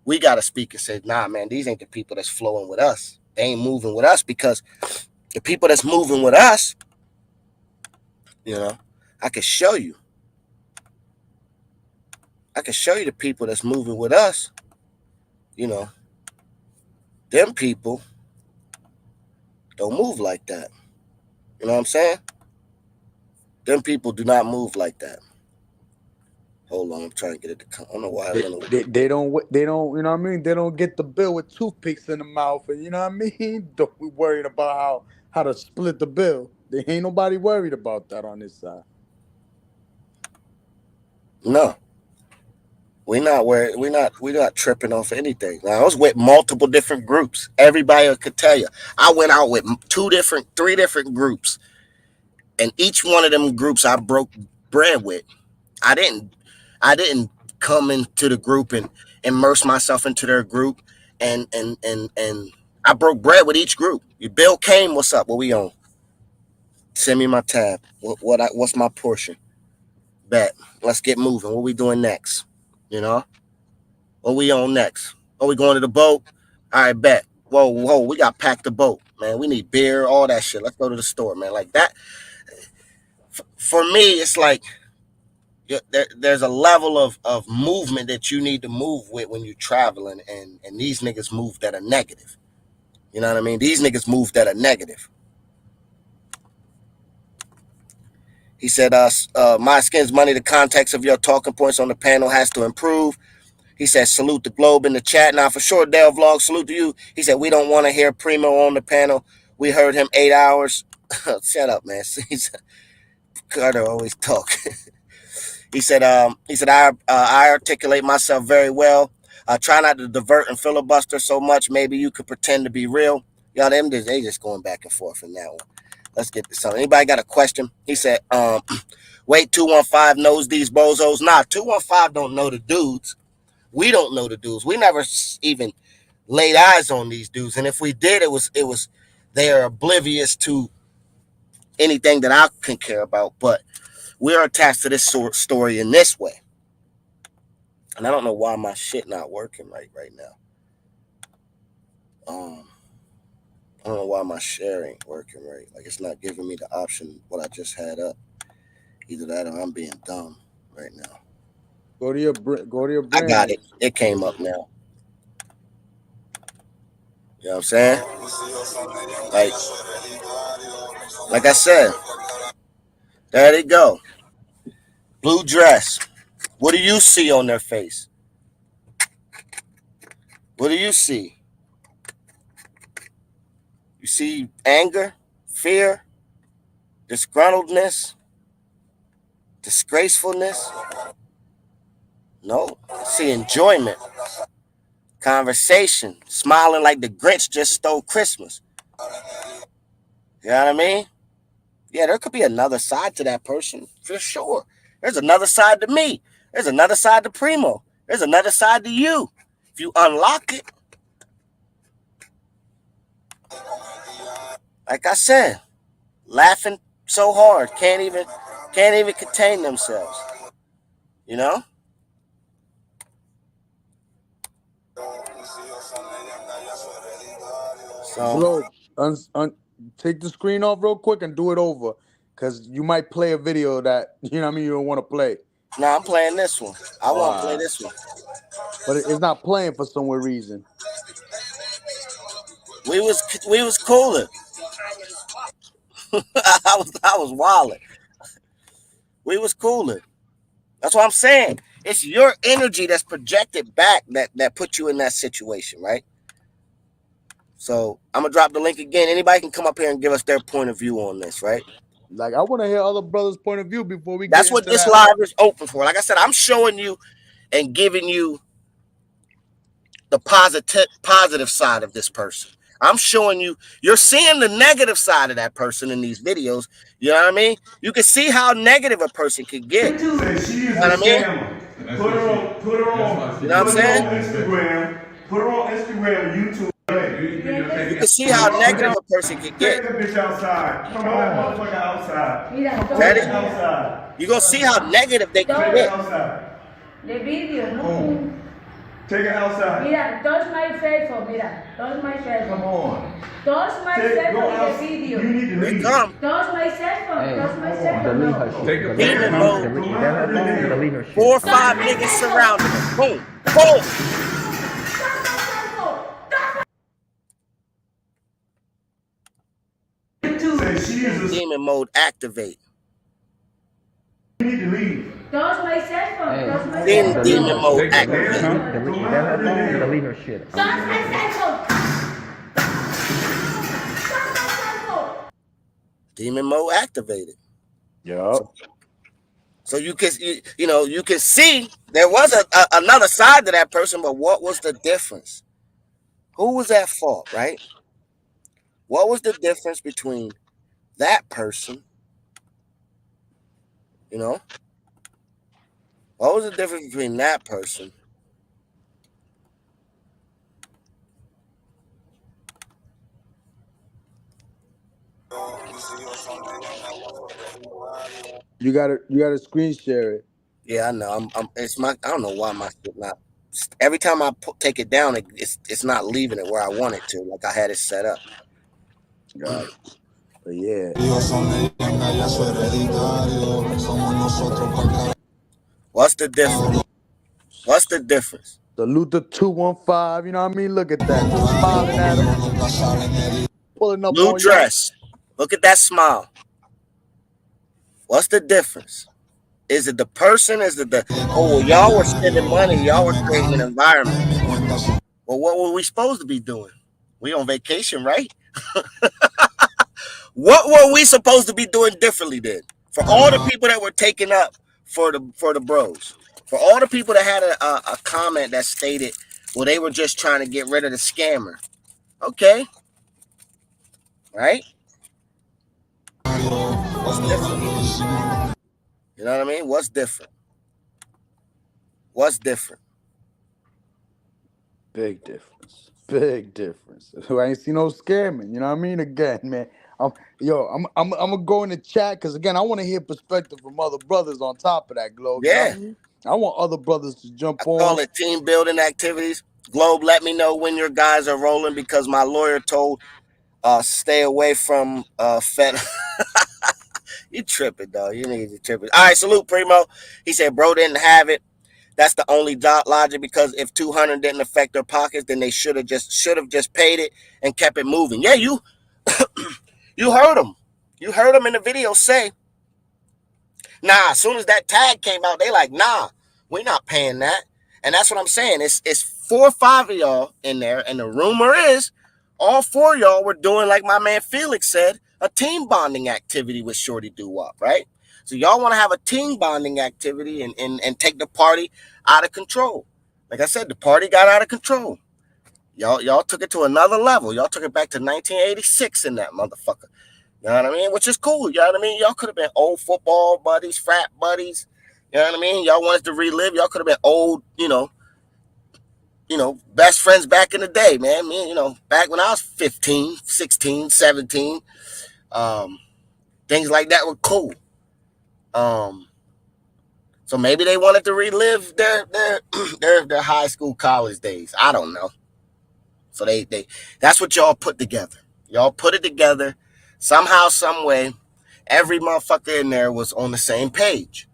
We gotta speak and say, nah, man, these ain't the people that's flowing with us. They ain't moving with us, because the people that's moving with us, you know, I can show you. I can show you the people that's moving with us. You know, them people don't move like that. You know what I'm saying? Them people do not move like that. Hold on, I'm trying to get it to come. I don't know why. They don't, you know what I mean? They don't get the bill with toothpicks in the mouth, and you know what I mean? Don't be worried about how to split the bill. There ain't nobody worried about that on this side. No. We're not tripping off anything. Now, I was with multiple different groups. Everybody could tell you. I went out with 3 different groups, and each one of them groups I broke bread with. I didn't come into the group and immerse myself into their group, and I broke bread with each group. Bill Kane, what's up? What we on? Send me my tab. What's my portion? Bet. Let's get moving. What we doing next? You know? What we on next? Oh, we going to the boat? All right, bet. Whoa, we got packed the boat, man. We need beer, all that shit. Let's go to the store, man. Like that. For me, it's like there's a level of movement that you need to move with when you're traveling, and these niggas move that are negative. You know what I mean? These niggas move that are negative. He said, my skin's money, the context of your talking points on the panel has to improve. He said, salute the globe in the chat. Now, for sure, Dale Vlog, salute to you. He said, we don't want to hear Primo on the panel. We heard him 8 hours. Shut up, man. Carter always talk. He said, I articulate myself very well. Try not to divert and filibuster so much. Maybe you could pretend to be real. Y'all, they just going back and forth in that one. Let's get to something. Anybody got a question? He said, wait, 215 knows these bozos. Nah, 215 don't know the dudes. We don't know the dudes. We never even laid eyes on these dudes. And if we did, it was they are oblivious to anything that I can care about. But we're attached to this story in this way. And I don't know why my shit not working right now. I don't know why my share ain't working right. Like, it's not giving me the option what I just had up. Either that or I'm being dumb right now. Go to your brand. I got it. It came up now. You know what I'm saying? Like I said, there they go. Blue dress. What do you see on their face? What do you see? You see anger, fear, disgruntledness, disgracefulness? No. I see enjoyment, conversation, smiling like the Grinch just stole Christmas. You know what I mean? Yeah, there could be another side to that person for sure. There's another side to me. There's another side to Primo. There's another side to you. If you unlock it, like I said, laughing so hard, can't even contain themselves. You know? So Bro, take the screen off real quick and do it over, cause you might play a video that you know what I mean you don't want to play, now I'm playing this one. I want to play uh, this one. but it's not playing for some weird reason. We was cooler. I was wilding. We was cooler. That's what I'm saying. It's your energy that's projected back that put you in that situation, right? So I'm gonna drop the link again. Anybody can come up here and give us their point of view on this, right? Like I want to hear other brothers' point of view before we get That's what into this that. live is open for. Like I said, I'm showing you and giving you the positive side of this person. I'm showing you, you're seeing the negative side of that person in these videos. You know what I mean? You can see how negative a person can get. You know Say she is what a I mean? scammer. Put her on. Put her on. You know what I'm Put her saying? on Instagram. Put her on Instagram and YouTube. You can see how negative a person can get. Take the bitch outside. Come on, that motherfucker outside. Ready? Outside. You're gonna see how negative they can Take her get. outside. The video, no. Take her outside. Mira, touch my Facebook, mira. Touch my Facebook. Come on. Touch my Go Facebook out. in the video. You need to They leave. come. Touch my cell phone. Touch my cell phone. Delete No. her shit. Take a Demon mode. Delete her shit. 4 or 5 niggas surrounding them. Boom. Boom. Say she is a. Demon mode activate. You need to leave. Touch my cell phone. Touch my Then cell demon phone. mode Take a activate. Delete her shit. Touch my cell phone. Touch my cell phone. Demon mode activated. Yup. So you can you can see there was another side to that person, but what was the difference? Who was at fault, right? What was the difference between that person? You know, what was the difference between that person? You gotta screen share it. Yeah, I know. It's my. I don't know why my shit not. Every time I take it down, it's not leaving it where I want it to. Like I had it set up. Got it. But yeah. What's the difference? What's the difference? Salute the 215. You know what I mean? Look at that. Just smiling at him, pulling up Blue on y'all. dress. Look at that smile. What's the difference? Is it the person? Is it the well, y'all were spending money, y'all were creating an environment. Well, what were we supposed to be doing? We on vacation, right? What were we supposed to be doing differently then? For all the people that were taken up for the bros, for all the people that had a comment that stated, well, they were just trying to get rid of the scammer. Okay, right? What's different? You know what I mean? What's different? What's different? Big difference. Big difference. I ain't see no scamming. You know what I mean? Again, man. I'm gonna go in the chat because again, I want to hear perspective from other brothers on top of that, Globe. You know what Yeah. I mean? I want other brothers to jump I call on. it team building activities. Globe, let me know when your guys are rolling because my lawyer told stay away from Fed. You tripping, dog. You need to trip it. All right, salute, Primo. He said, bro didn't have it. That's the only logic because if 200 didn't affect their pockets, then they should have just paid it and kept it moving. Yeah, you heard him. You heard him in the video say, nah, as soon as that tag came out, they like, nah, we're not paying that. And that's what I'm saying. It's 4 or 5 of y'all in there. And the rumor is all 4 of y'all were doing, like my man Felix said, a team bonding activity with Shorty Doo-Wop, right? So y'all want to have a team bonding activity and take the party out of control. Like I said, the party got out of control. Y'all took it to another level. Y'all took it back to 1986 in that motherfucker. You know what I mean? Which is cool. You know what I mean? Y'all could have been old football buddies, frat buddies. You know what I mean? Y'all wanted to relive. Y'all could have been old, best friends back in the day, man. Me, back when I was 15, 16, 17. Things like that were cool. So maybe they wanted to relive their high school, college days. I don't know. So they that's what y'all put together. Y'all put it together somehow, some way. Every motherfucker in there was on the same page.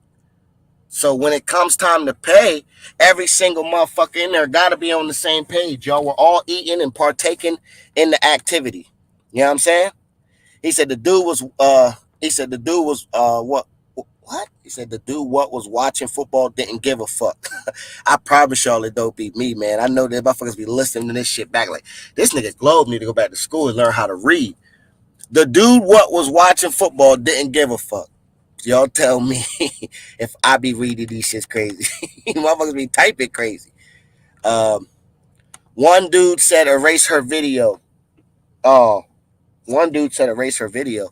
So when it comes time to pay, every single motherfucker in there got to be on the same page. Y'all were all eating and partaking in the activity. You know what I'm saying? He said the dude was what? He said the dude what was watching football didn't give a fuck. I promise y'all it don't be me, man. I know that motherfuckers be listening to this shit back like, this nigga Globe need to go back to school and learn how to read. The dude what was watching football didn't give a fuck. Y'all tell me if I be reading these shits crazy. Motherfuckers be typing crazy. One dude said erase her video. One dude said erase her video.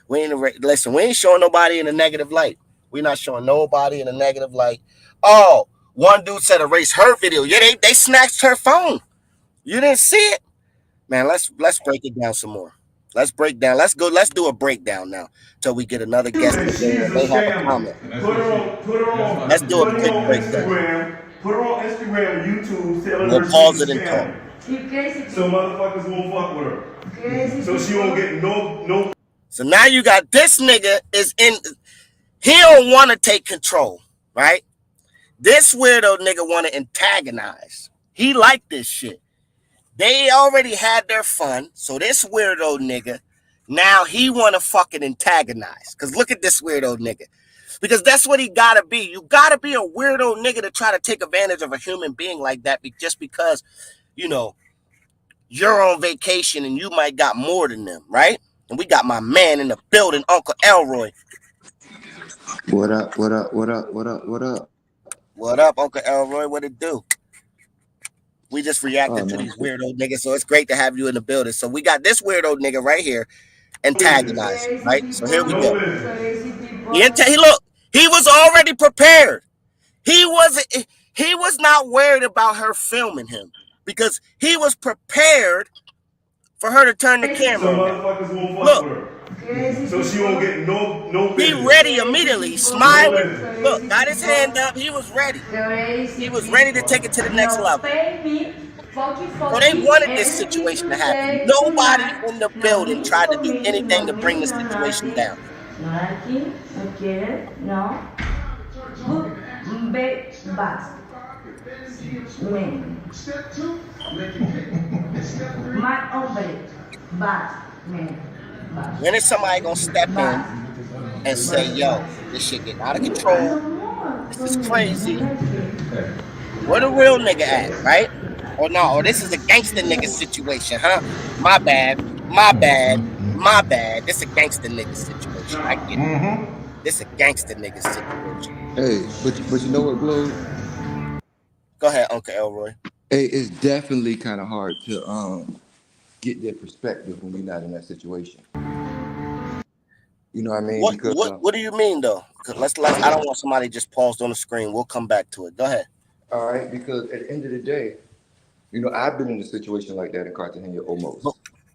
Listen, we ain't showing nobody in a negative light. We're not showing nobody in a negative light. Oh, one dude said erase her video. Yeah, they snatched her phone. You didn't see it? Man, let's break it down some more. Let's break down. Let's do a breakdown now till we get another guest And in she's there a and they have a scammer. comment. Put her on. Let's do a Put her quick on breakdown. Instagram. Put her on Instagram and YouTube telling We'll her pause she's it a and talk. scammer. So motherfuckers won't fuck with her. So she won't get no. So now you got this nigga he don't want to take control, right? This weirdo nigga want to antagonize. He like this shit. They already had their fun, so this weirdo nigga, now he want to fucking antagonize. Because look at this weirdo nigga. Because that's what he gotta be. You gotta be a weirdo nigga to try to take advantage of a human being like that just because, you're on vacation and you might got more than them, right? And we got my man in the building, Uncle Elroy. What up? What up? What up? What up? What up? What up, Uncle Elroy? What it do? We just reacted to Man. these weirdo niggas, so it's great to have you in the building. So we got this weirdo nigga right here antagonizing, right? So here we go. He was already prepared. He was not worried about her filming him because he was prepared for her to turn the camera So on. motherfuckers won't fuck with her. So she won't get no He business. ready immediately. He smiling. Look, got his hand up. He was ready. He was ready to take it to the next level. So they wanted this situation to happen. Nobody in the building tried to do anything to bring the situation down. No aquí, no quiere, no. Vas. Men. Más hombre. Vas. Men. Vas. When is somebody gonna step in and say, yo, this shit getting out of control? This is crazy. Where the real nigga at, right? Or this is a gangster nigga situation, huh? My bad. This a gangster nigga situation. I get it. This a gangster nigga situation. Hey, but you know what, Globe? Go ahead, Uncle Elroy. Hey, it's definitely kind of hard to get their perspective when you're not in that situation. You know what I mean? What do you mean though? Let's I don't want somebody just paused on the screen. We'll come back to it. Go ahead. All right, because at the end of the day, I've been in a situation like that in Cartagena almost.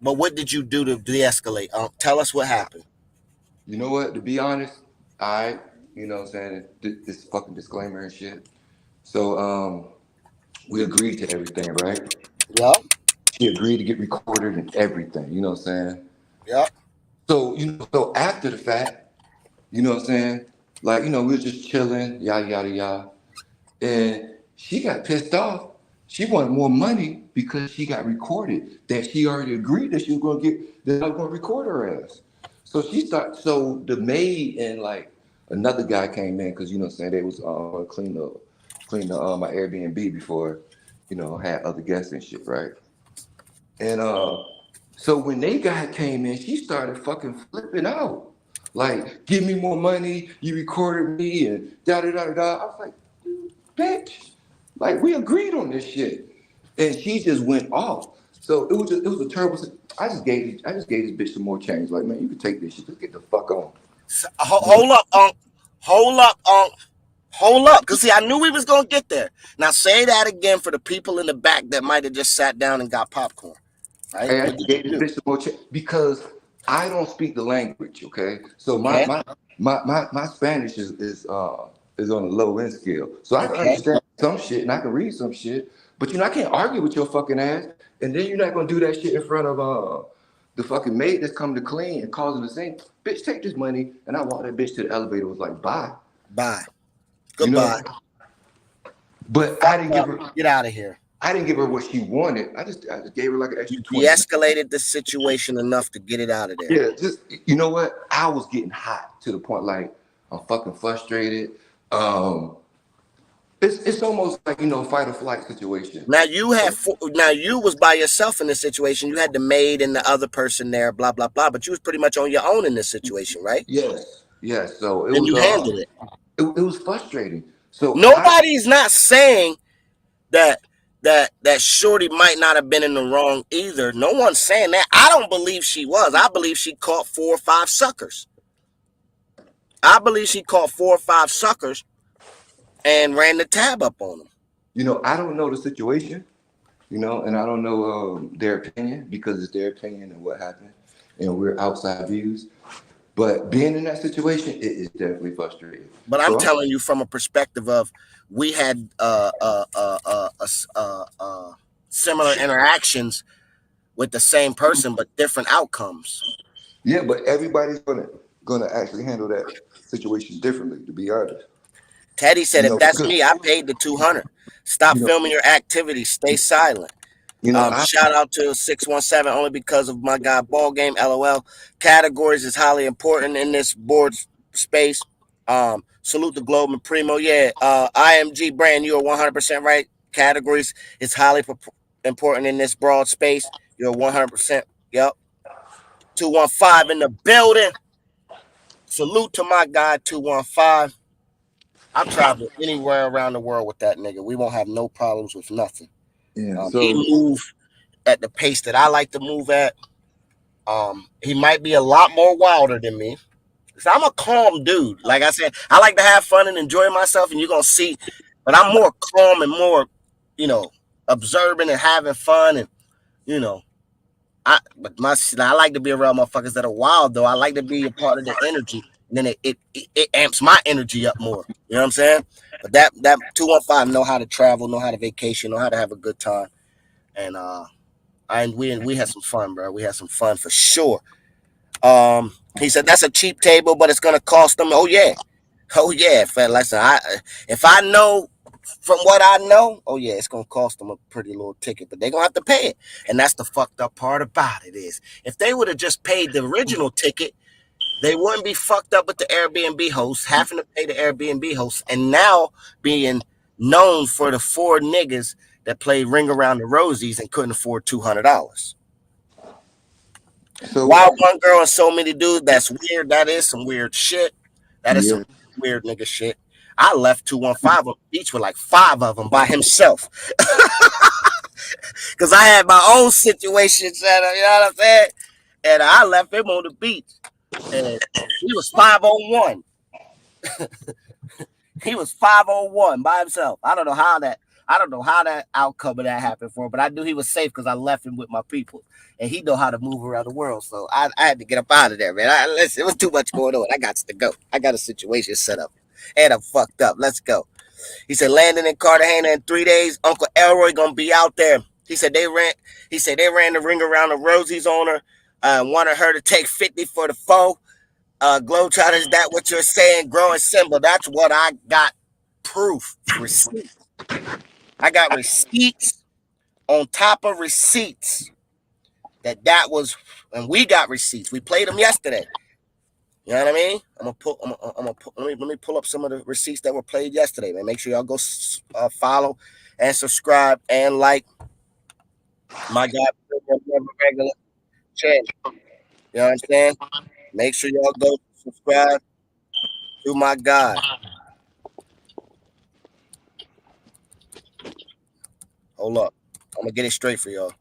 But what did you do to de-escalate? Tell us what happened. You know what? To be honest, you know what I'm saying, this fucking disclaimer and shit. So we agreed to everything, right? Yep. She agreed to get recorded and everything, you know what I'm saying? Yep. So, so after the fact, you know what I'm saying? Like, we were just chilling, yada, yada, yada. And she got pissed off. She wanted more money because she got recorded. That she already agreed that she was going to get, that I was going to record her ass. So so the maid and like another guy came in because, you know what I'm saying, they was clean my Airbnb before, had other guests and shit, right? And so when they came in, she started fucking flipping out. Like, give me more money, you recorded me, and da-da-da-da-da. I was like, bitch, like, we agreed on this shit. And she just went off. So it was a terrible. I just gave this bitch some more change. Like, man, you can take this shit. Just get the fuck on. Hold up, Unc. Hold up, Unc. Hold up. Because, see, I knew we was going to get there. Now, say that again for the people in the back that might have just sat down and got popcorn. Right? Hey, I What just did you gave this do? bitch some more change because I don't speak the language. Okay, so Okay? my Spanish is on a low end scale, so I can Okay? understand some shit and I can read some shit. But I can't argue with your fucking ass, and then you're not gonna do that shit in front of the fucking maid that's coming to clean and causing the same. Bitch, take this money, and I walked that bitch to the elevator. Was like, bye. Bye. You know. Goodbye. But I Fuck didn't give up. her. Get out of here. I didn't give her what she wanted. I just gave her like an You extra 20. de-escalated the situation enough to get it out of there. Yeah, just you know what? I was getting hot to the point like I'm fucking frustrated. Um, it's almost like fight or flight situation. Now you was by yourself in this situation. You had the maid and the other person there, blah blah blah. But you was pretty much on your own in this situation, right? Yes, yes. So it And was you handled it. it was frustrating. So Nobody's not saying that Shorty might not have been in the wrong either. No one's saying that. I don't believe she was. I believe she caught 4 or 5 suckers. I believe she caught 4 or 5 suckers and ran the tab up on them. I don't know the situation, and I don't know their opinion because it's their opinion and what happened, and we're outside views. But being in that situation, it is definitely frustrating. But I'm So telling you from a perspective of we had similar interactions with the same person, but different outcomes. yeah, but everybody's gonna actually handle that situation differently. To be honest, Teddy said, "If that's because me, I paid the 200. Stop you know, filming your activities. Stay silent." I Shout out to 617 only because of my guy ball game. LOL. Categories is highly important in this board space. Salute the Globe and Primo. Yeah. IMG brand, you are 100% right. Categories is highly important in this broad space. You're 100%. Yep. 215 in the building. Salute to my guy 215. I'll travel anywhere around the world with that nigga. We won't have no problems with nothing. yeah. He So moved at the pace that I like to move at. He might be a lot more wilder than me. So I'm a calm dude. Like I said, I like to have fun and enjoy myself, and you're gonna see. But I'm more calm and more, observing and having fun, and you know, I like to be around motherfuckers that are wild though. I like to be a part of the energy, and then it amps my energy up more. You know what I'm saying? But that 215 know how to travel, know how to vacation, know how to have a good time, and we had some fun, bro. We had some fun for sure. He said that's a cheap table, but it's gonna cost them. Oh yeah, fat. Listen, if I know from what I know, oh yeah, it's gonna cost them a pretty little ticket, but they're gonna have to pay it. And that's the fucked up part about it is if they would have just paid the original ticket, they wouldn't be fucked up with the Airbnb host, having to pay the Airbnb host, and now being known for the 4 niggas that played Ring Around the Rosies and couldn't afford $200. so Why one girl and so many dudes? That's weird. That is some weird shit. That is some yeah. weird nigga shit. I left 215 on the beach with like 5 of them by himself. Because I had my own situation set up, you know what I'm saying? And I left him on the beach. And he was 501. He was 501 by himself. I don't know how that outcome of that happened for him, but I knew he was safe because I left him with my people. And he know how to move around the world. So I had to get up out of there, man. Listen, it was too much going on. I got to go. I got a situation set up. And I'm fucked up. Let's go. He said landing in Cartagena in 3 days. Uncle Elroy gonna be out there. He said they ran the Ring Around the Rosies on her. Wanted her to take 50 for the foe. Globetrotters, is that what you're saying? Growing symbol. That's what I got. Proof. Receipts. I got receipts on top of receipts. That was, and we got receipts. We played them yesterday. You know what I mean? Let me pull up some of the receipts that were played yesterday, man. Make sure y'all go follow and subscribe and like my guy regular channel. You know what I'm saying? Make sure y'all go subscribe to my guy. Hold up. I'm gonna get it straight for y'all.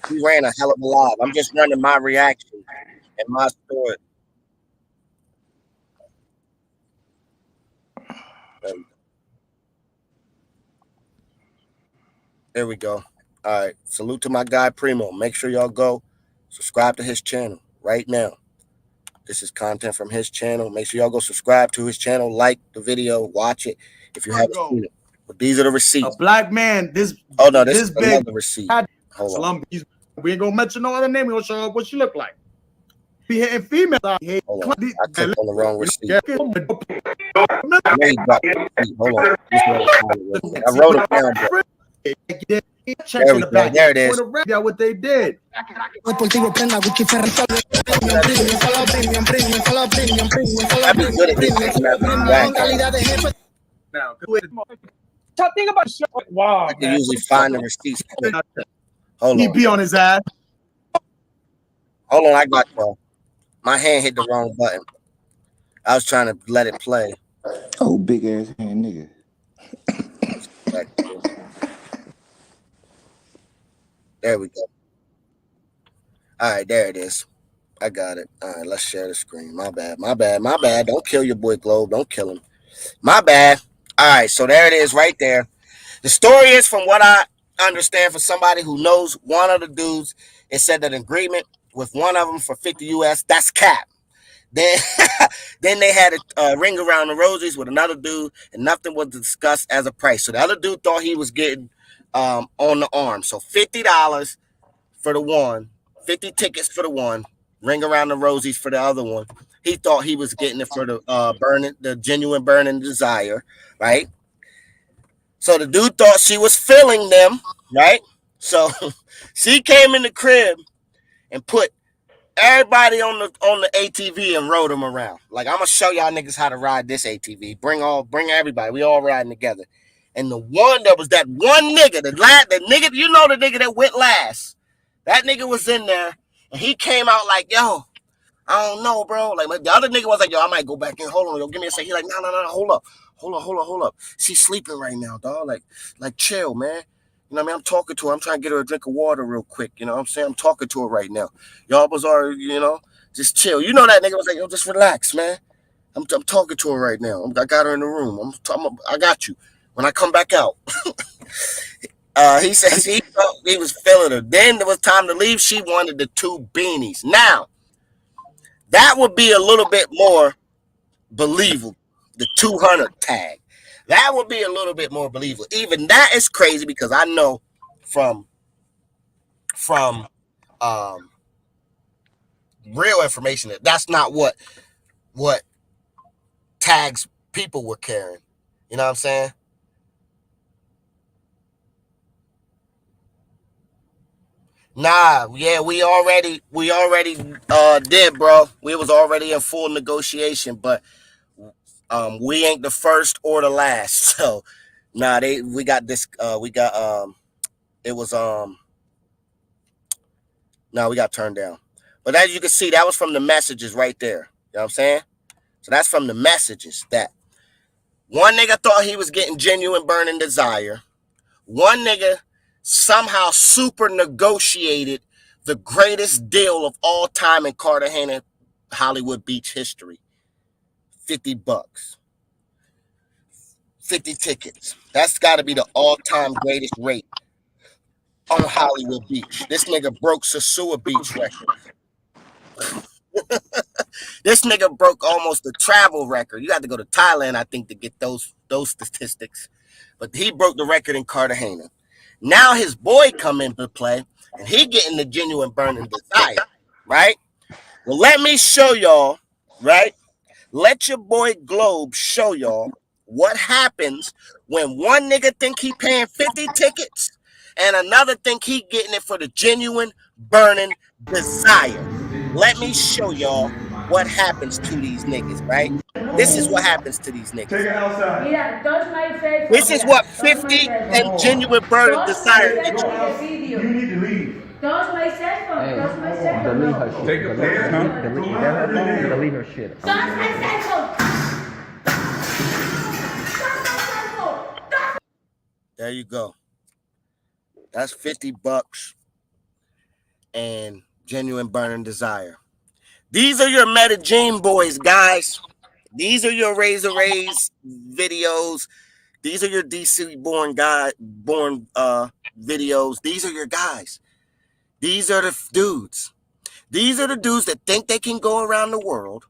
He ran a hell of a live. I'm just running my reaction and my story. There we go. All right. Salute to my guy Primo. Make sure y'all go subscribe to his channel right now. This is content from his channel. Make sure y'all go subscribe to his channel, like the video, watch it if you haven't seen it. But these are the receipts. A black man, this is big, another receipt. Hold on. Colombia. We ain't gonna mention no other name. We gonna show up what she look like. Be hitting female. Hold on. I clicked on the wrong receipt. Hold on. I wrote it down, bro. There we go. There it is. What they did. Think about wow. I can usually find the receipts. Hold on. He be on his ass. Hold on, I got y'all. My hand hit the wrong button. I was trying to let it play. Oh, big ass hand nigga. There we go. All right, there it is. I got it. All right, let's share the screen. My bad. Don't kill your boy Globe. Don't kill him. My bad. All right, so there it is right there. The story is, from what I understand, for somebody who knows one of the dudes, it said that an agreement with one of them for 50 US, that's cap. Then they had a ring around the rosies with another dude, and nothing was discussed as a price. So the other dude thought he was getting on the arm. So $50 for the one, 50 tickets for the one, ring around the rosies for the other one. He thought he was getting it for the genuine burning desire, right? So the dude thought she was filling them, right? So she came in the crib and put everybody on the ATV and rode them around. Like, I'm gonna show y'all niggas how to ride this ATV. Bring everybody. We all riding together. And the one that was that one nigga, the nigga, you know, the nigga that went last. That nigga was in there, and he came out like, yo, I don't know, bro. Like, the other nigga was like, yo, I might go back in. Hold on, yo, give me a second. He like, no, hold up. She's sleeping right now, dog. Like, chill, man. You know what I mean? I'm talking to her. I'm trying to get her a drink of water real quick. You know what I'm saying? I'm talking to her right now. Y'all was already, you know, just chill. You know that nigga was like, yo, just relax, man. I'm talking to her right now. I got her in the room. I got you. When I come back out. He says he was feeling her. Then it was time to leave. She wanted the 2 beanies. Now, that would be a little bit more believable. The 200 tag. That would be a little bit more believable. Even that is crazy, because I know from real information that that's not what tags people were carrying. You know what I'm saying? Nah, yeah, we already did, bro. We was already in full negotiation, but we ain't the first or the last. So nah, we got this it was no, we got turned down. But as you can see, that was from the messages right there. You know what I'm saying? So that's from the messages that one nigga thought he was getting genuine burning desire. One nigga somehow super negotiated the greatest deal of all time in Cartagena, Hollywood Beach history. $50. 50 tickets. That's got to be the all-time greatest rate on Hollywood Beach. This nigga broke Sasua Beach record. This nigga broke almost the travel record. You got to go to Thailand, I think, to get those statistics. But he broke the record in Cartagena. Now his boy come into play, and he getting the genuine burning desire, right? Well, let me show y'all, right? Let your boy Globe show y'all what happens when one nigga think he paying 50 tickets and another think he getting it for the genuine burning desire. Let me show y'all what happens to these niggas, right? This is what happens to these niggas. Take it outside. This is what 50 and genuine burning desire get you. You need to leave. Todos my cell phone. Todos my cell phone. Delete her shit. Take a picture, huh? Delete her shit. Todos my cell phone. Todos my cell phone. There you go. That's $50. and Genuine Burning Desire. These are your Medellin boys, guys. These are your Razor Rays videos. These are your DC born videos. These are your guys. These are the dudes. These are the dudes that think they can go around the world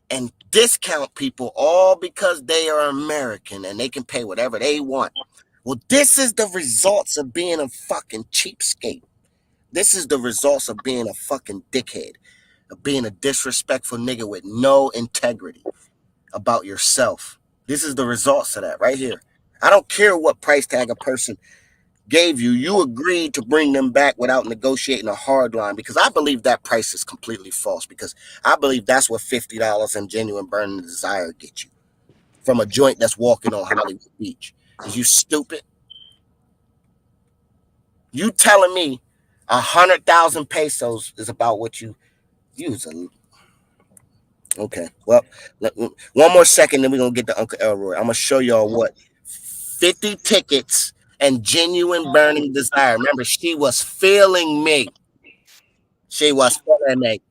and discount people all because they are American and they can pay whatever they want. Well, this is the results of being a fucking cheapskate. This is the results of being a fucking dickhead, of being a disrespectful nigga with no integrity about yourself. This is the results of that right here. I don't care what price tag a person gave you. You agreed to bring them back without negotiating a hard line, because I believe that price is completely false, because I believe that's what $50 in Genuine Burning Desire get you from a joint that's walking on Hollywood Beach. Is you stupid? You telling me 100,000 pesos is about what you use? Okay, well, one more second, then we're gonna get to Uncle Elroy. I'm gonna show y'all what 50 tickets and Genuine Burning Desire. Remember, she was feeling me. She was feeling me.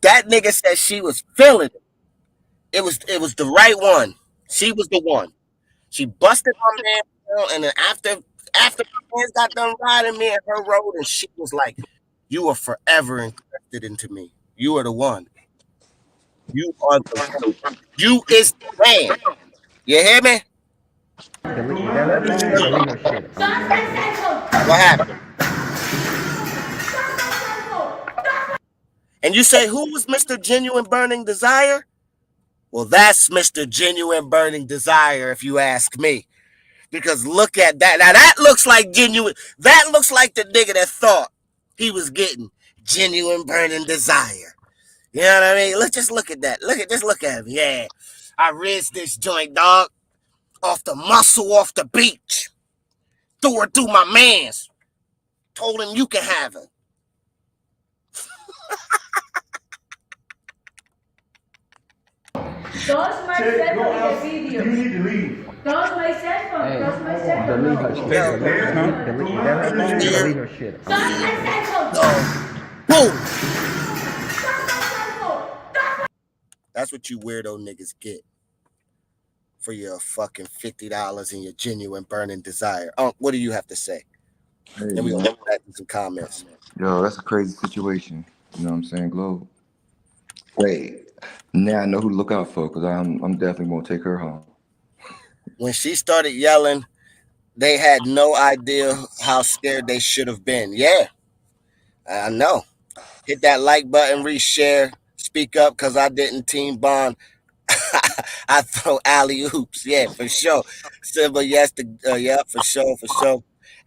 That nigga said she was feeling it. It was the right one. She was the one. She busted my man, and then after my man got done riding me at her road, and she was like, "You are forever invested into me. You are the one. You are the one. You is the man. You hear me?" What happened? And you say, who was Mr. Genuine Burning Desire? Well, that's Mr. Genuine Burning Desire, if you ask me. Because look at that. Now, that looks like genuine. That looks like the nigga that thought he was getting Genuine Burning Desire. You know what I mean? Let's just look at that. Just look at him. Yeah. I rinsed this joint, dog. Off the muscle, off the beach. Threw her through my mans. Told him you can have her. Todos my cell phone the video. You need to leave. Todos my cell phone. Todos my cell phone. Delete her shit. Delete her shit. Todos my cell phone. Boom. That's what you weirdo niggas get for your fucking $50 and your Genuine Burning Desire. What do you have to say? Hey, Then we gonna go back to some comments. yo, that's a crazy situation. You know what I'm saying, Globe? Wait, now I know who to look out for, because I'm definitely gonna take her home. When she started yelling, they had no idea how scared they should have been. Yeah, I know. Hit that like button, reshare, speak up, because I didn't team bond. I throw alley oops. Yeah, for sure. Simba, yes, yeah, for sure.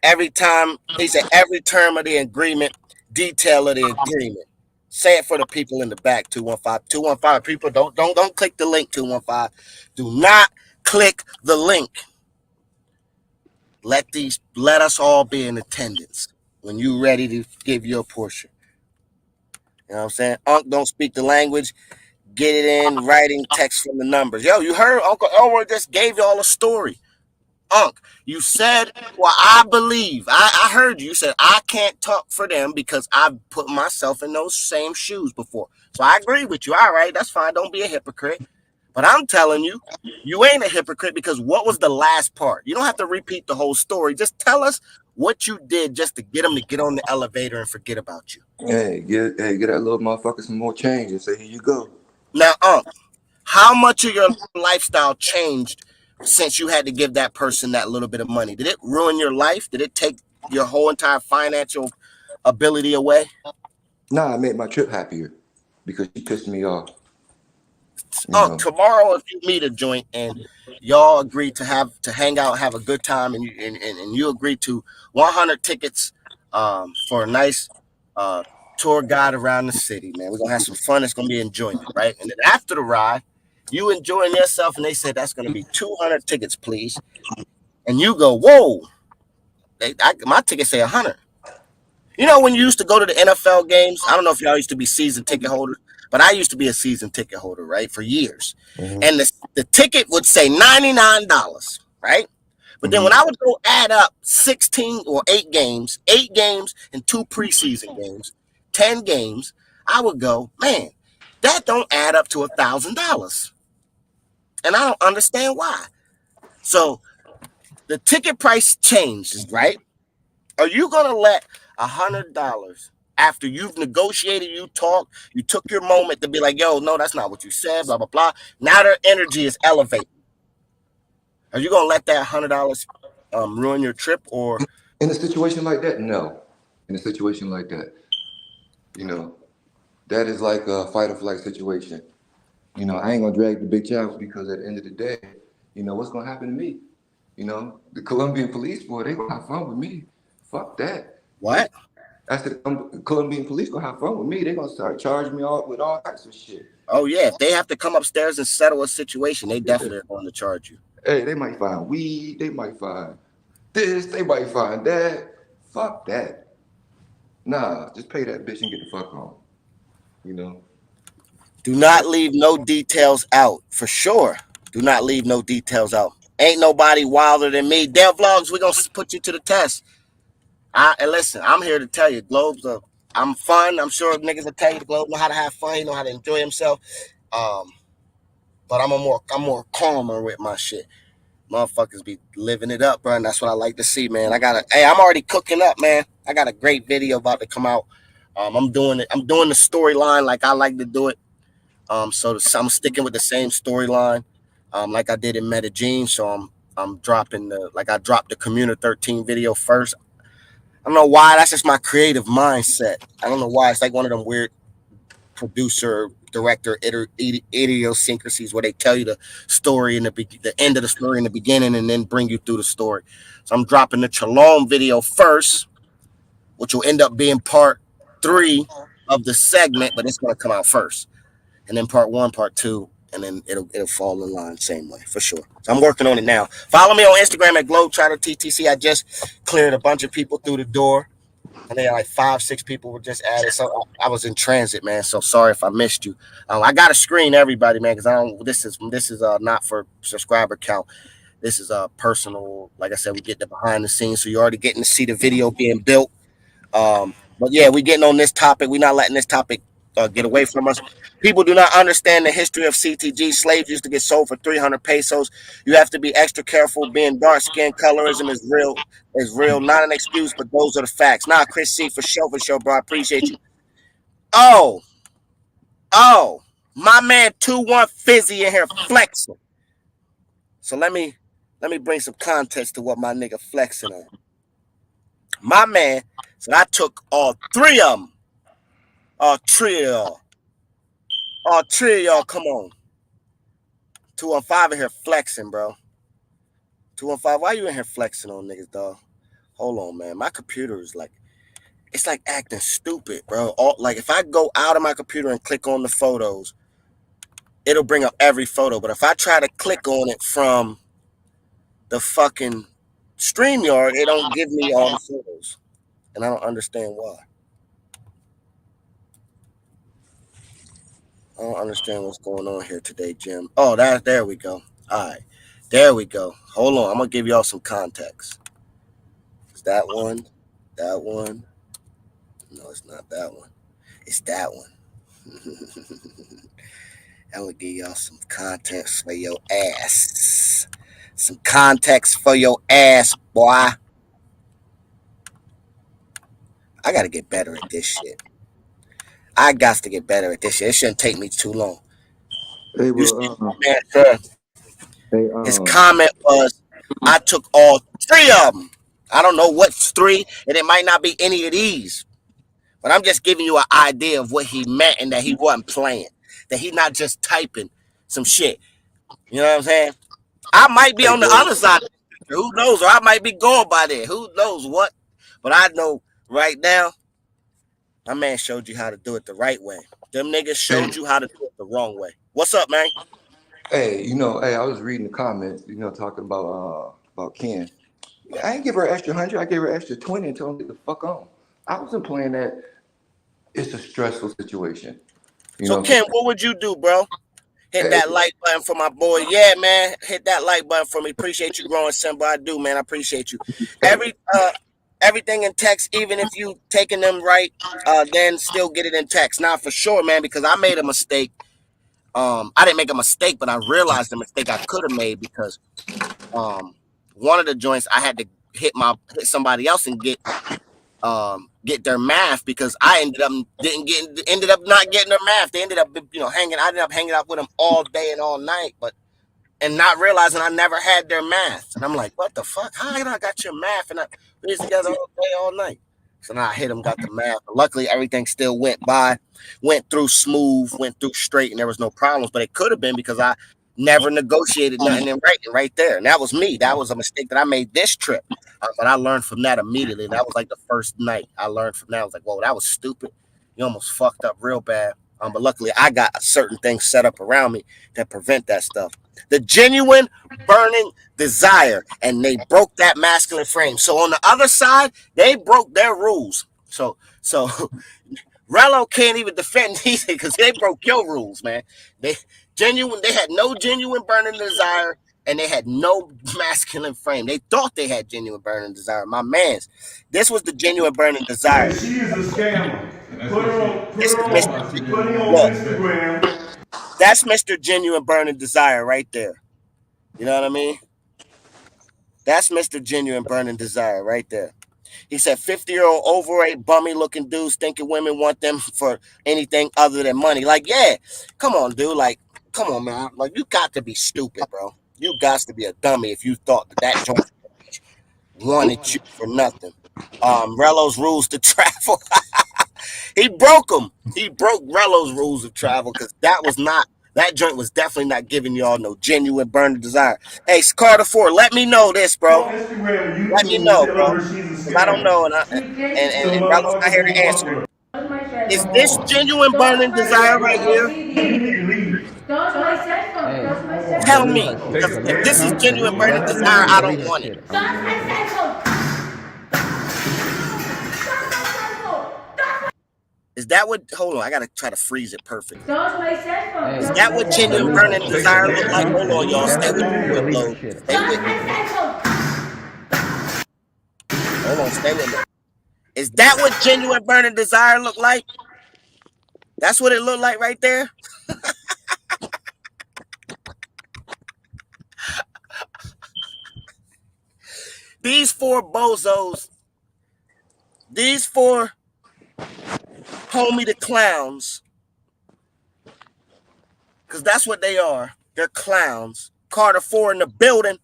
Every time, he said, every term of the agreement, detail of the agreement. Say it for the people in the back, 215. 215 people, don't click the link, 215. Do not click the link. Let us all be in attendance when you ready to give your portion. You know what I'm saying? Unc don't speak the language. Get it in writing, text from the numbers. Yo, you heard Uncle Elroy just gave y'all a story. Unc, you said, well, I believe. I heard you. You said, I can't talk for them because I've put myself in those same shoes before. So I agree with you. All right, that's fine. Don't be a hypocrite. But I'm telling you, you ain't a hypocrite, because what was the last part? You don't have to repeat the whole story. Just tell us what you did just to get them to get on the elevator and forget about you. Hey, get that little motherfucker some more change and say, here you go. Now, how much of your lifestyle changed since you had to give that person that little bit of money? Did it ruin your life? Did it take your whole entire financial ability away? Nah, I made my trip happier because she pissed me off. Tomorrow, if you meet a joint and y'all agree to hang out, have a good time, and you agree to 100 tickets for a nice tour guide around the city, man. We're gonna have some fun. It's gonna be enjoyment, right? And then after the ride, you enjoying yourself, and they said that's gonna be 200 tickets, please. And you go, whoa, my tickets say 100. You know, when you used to go to the NFL games, I don't know if y'all used to be season ticket holders, but I used to be a season ticket holder, right, for years. Mm-hmm. And the ticket would say $99, right? But then when I would go add up 16 or 8 games and 2 preseason games, 10 games, I would go, man, that don't add up to $1,000. And I don't understand why. So the ticket price changes, right? Are you gonna let $100 after you've negotiated, you talked, you took your moment to be like, yo, no, that's not what you said, blah, blah, blah. Now their energy is elevated. Are you gonna let that $100 ruin your trip? Or In a situation like that, no. In a situation like that, you know, that is like a fight or flight situation. You know, I ain't gonna drag the big child because at the end of the day, you know, what's gonna happen to me? You know, the Colombian police, boy, they gonna have fun with me. Fuck that. what? I said, Colombian police gonna have fun with me. They gonna start charging me with all types of shit. Oh yeah, if they have to come upstairs and settle a situation, they definitely are going to charge you. Hey, they might find weed. They might find this. They might find that. Fuck that. Nah, just pay that bitch and get the fuck on. You know. Do not leave no details out, for sure. Do not leave no details out. Ain't nobody wilder than me. Dev Vlogs, we gonna put you to the test. And listen, I'm here to tell you, Globes. I'm fun. I'm sure niggas will tell you the Globe know how to have fun. He know how to enjoy himself. But I'm more calmer with my shit. Motherfuckers be living it up, bro, and that's what I like to see, man. I'm already cooking up, man. I got a great video about to come out. I'm doing it. I'm doing the storyline like I like to do it. So I'm sticking with the same storyline, like I did in Medellin. So I'm dropping I dropped the Communer 13 video first. I don't know why. That's just my creative mindset. I don't know why. It's like one of them weird producer, director idiosyncrasies where they tell you the story in the end of the story in the beginning and then bring you through the story. So I'm dropping the Chalom video first, which will end up being part 3 of the segment, but it's going to come out first. And then part 1, part 2, and then it'll fall in line same way for sure. So I'm working on it now. Follow me on Instagram at GlobeTrotterTTC. I just cleared a bunch of people through the door. And then like 5-6 people were just added. So I was in transit, man. So sorry if I missed you. I got to screen everybody, man, because I don't. This is not for subscriber count. This is personal. Like I said, we get the behind the scenes, so you're already getting to see the video being built. But yeah, we getting on this topic. We're not letting this topic get away from us. People do not understand the history of CTG. Slaves used to get sold for 300 pesos. You have to be extra careful. Being dark skin colorism is real. Not an excuse, but those are the facts. Nah, Chris C, for sure, bro. I appreciate you. Oh, my man 2-1 Fizzy in here flexing. So let me bring some context to what my nigga flexing on. My man said I took all 3 of them. All 3 of y'all. All 3 of y'all, come on. 215 in here flexing, bro. 215, why you in here flexing on niggas, dog? Hold on, man. My computer is it's like acting stupid, bro. Like if I go out of my computer and click on the photos, it'll bring up every photo. But if I try to click on it from the fucking StreamYard, it don't give me all the photos. And I don't understand why. I don't understand what's going on here today, Jim. Oh, there we go. All right. There we go. Hold on. I'm going to give y'all some context. Is that one? That one? No, it's not that one. It's that one. I'm going to give y'all some context for your ass. Some context for your ass, boy. I got to get better at this shit. I got to get better at this shit. It shouldn't take me too long. Hey, His comment was, I took all 3 of them. I don't know what's 3, and it might not be any of these. But I'm just giving you an idea of what he meant and that he wasn't playing. That he not just typing some shit. You know what I'm saying? I might be on the other side of the picture. Who knows? Or I might be going by there. Who knows what? But I know right now, my man showed you how to do it the right way. Them niggas showed you how to do it the wrong way. What's up, man? Hey, I was reading the comments, talking about Ken. I ain't give her extra 100. I gave her extra 20 and told her to get the fuck on. I wasn't playing that. It's a stressful situation. So, Ken, what would you do, bro? Hit that like button for my boy. Yeah, man. Hit that like button for me. Appreciate you growing, Simba. I do, man. I appreciate you. Everything in text, even if you taking them right, then still get it in text. Now for sure, man, because I made a mistake. I didn't make a mistake, but I realized the mistake I could have made because one of the joints I had to hit somebody else and get their math because I ended up not getting their math. They ended up I ended up hanging out with them all day and all night, and not realizing I never had their math. And I'm like, what the fuck? How did I got your math? And we was together all day, all night. So now I hit them, got the math. But luckily, everything still went through smooth, went through straight, and there was no problems. But it could have been because I never negotiated nothing in writing right there. And that was me. That was a mistake that I made this trip. But I learned from that immediately. That was like the first night I learned from that. I was like, whoa, that was stupid. You almost fucked up real bad. But luckily, I got certain things set up around me that prevent that stuff. The genuine burning desire, and they broke that masculine frame. So on the other side, they broke their rules. So Rello can't even defend these because they broke your rules, man. They had no genuine burning desire, and they had no masculine frame. They thought they had genuine burning desire. My man's, this was the genuine burning desire. And she is a scammer. Put her on Look, Instagram. that's Mr. Genuine Burning Desire right there. You know what I mean? That's Mr. Genuine Burning Desire right there. He said 50-year-old overweight, bummy looking dudes thinking women want them for anything other than money. Like, yeah, come on, dude. Like, come on, man. Like, you got to be stupid, bro. You got to be a dummy if you thought that joint wanted you for nothing. Rello's rules to travel. He broke them. He broke Rello's rules of travel because that joint was definitely not giving y'all no genuine burning desire. Hey, Carter 4, let me know this, bro. Let me know, bro. Because I don't know, and Rello's not here to answer. Is this genuine burning desire right here? Tell me. Because if this is genuine burning desire, I don't want it. Is that what? Hold on, I gotta try to freeze it perfect. Is that what genuine burning desire look like? Hold on, y'all. Stay with me. Stay with me. Hold on, stay with me. Is that what genuine burning desire look like? That's what it looked like right there. These four bozos, these four homie the clowns, because that's what they are. They're clowns. Carter 4 in the building.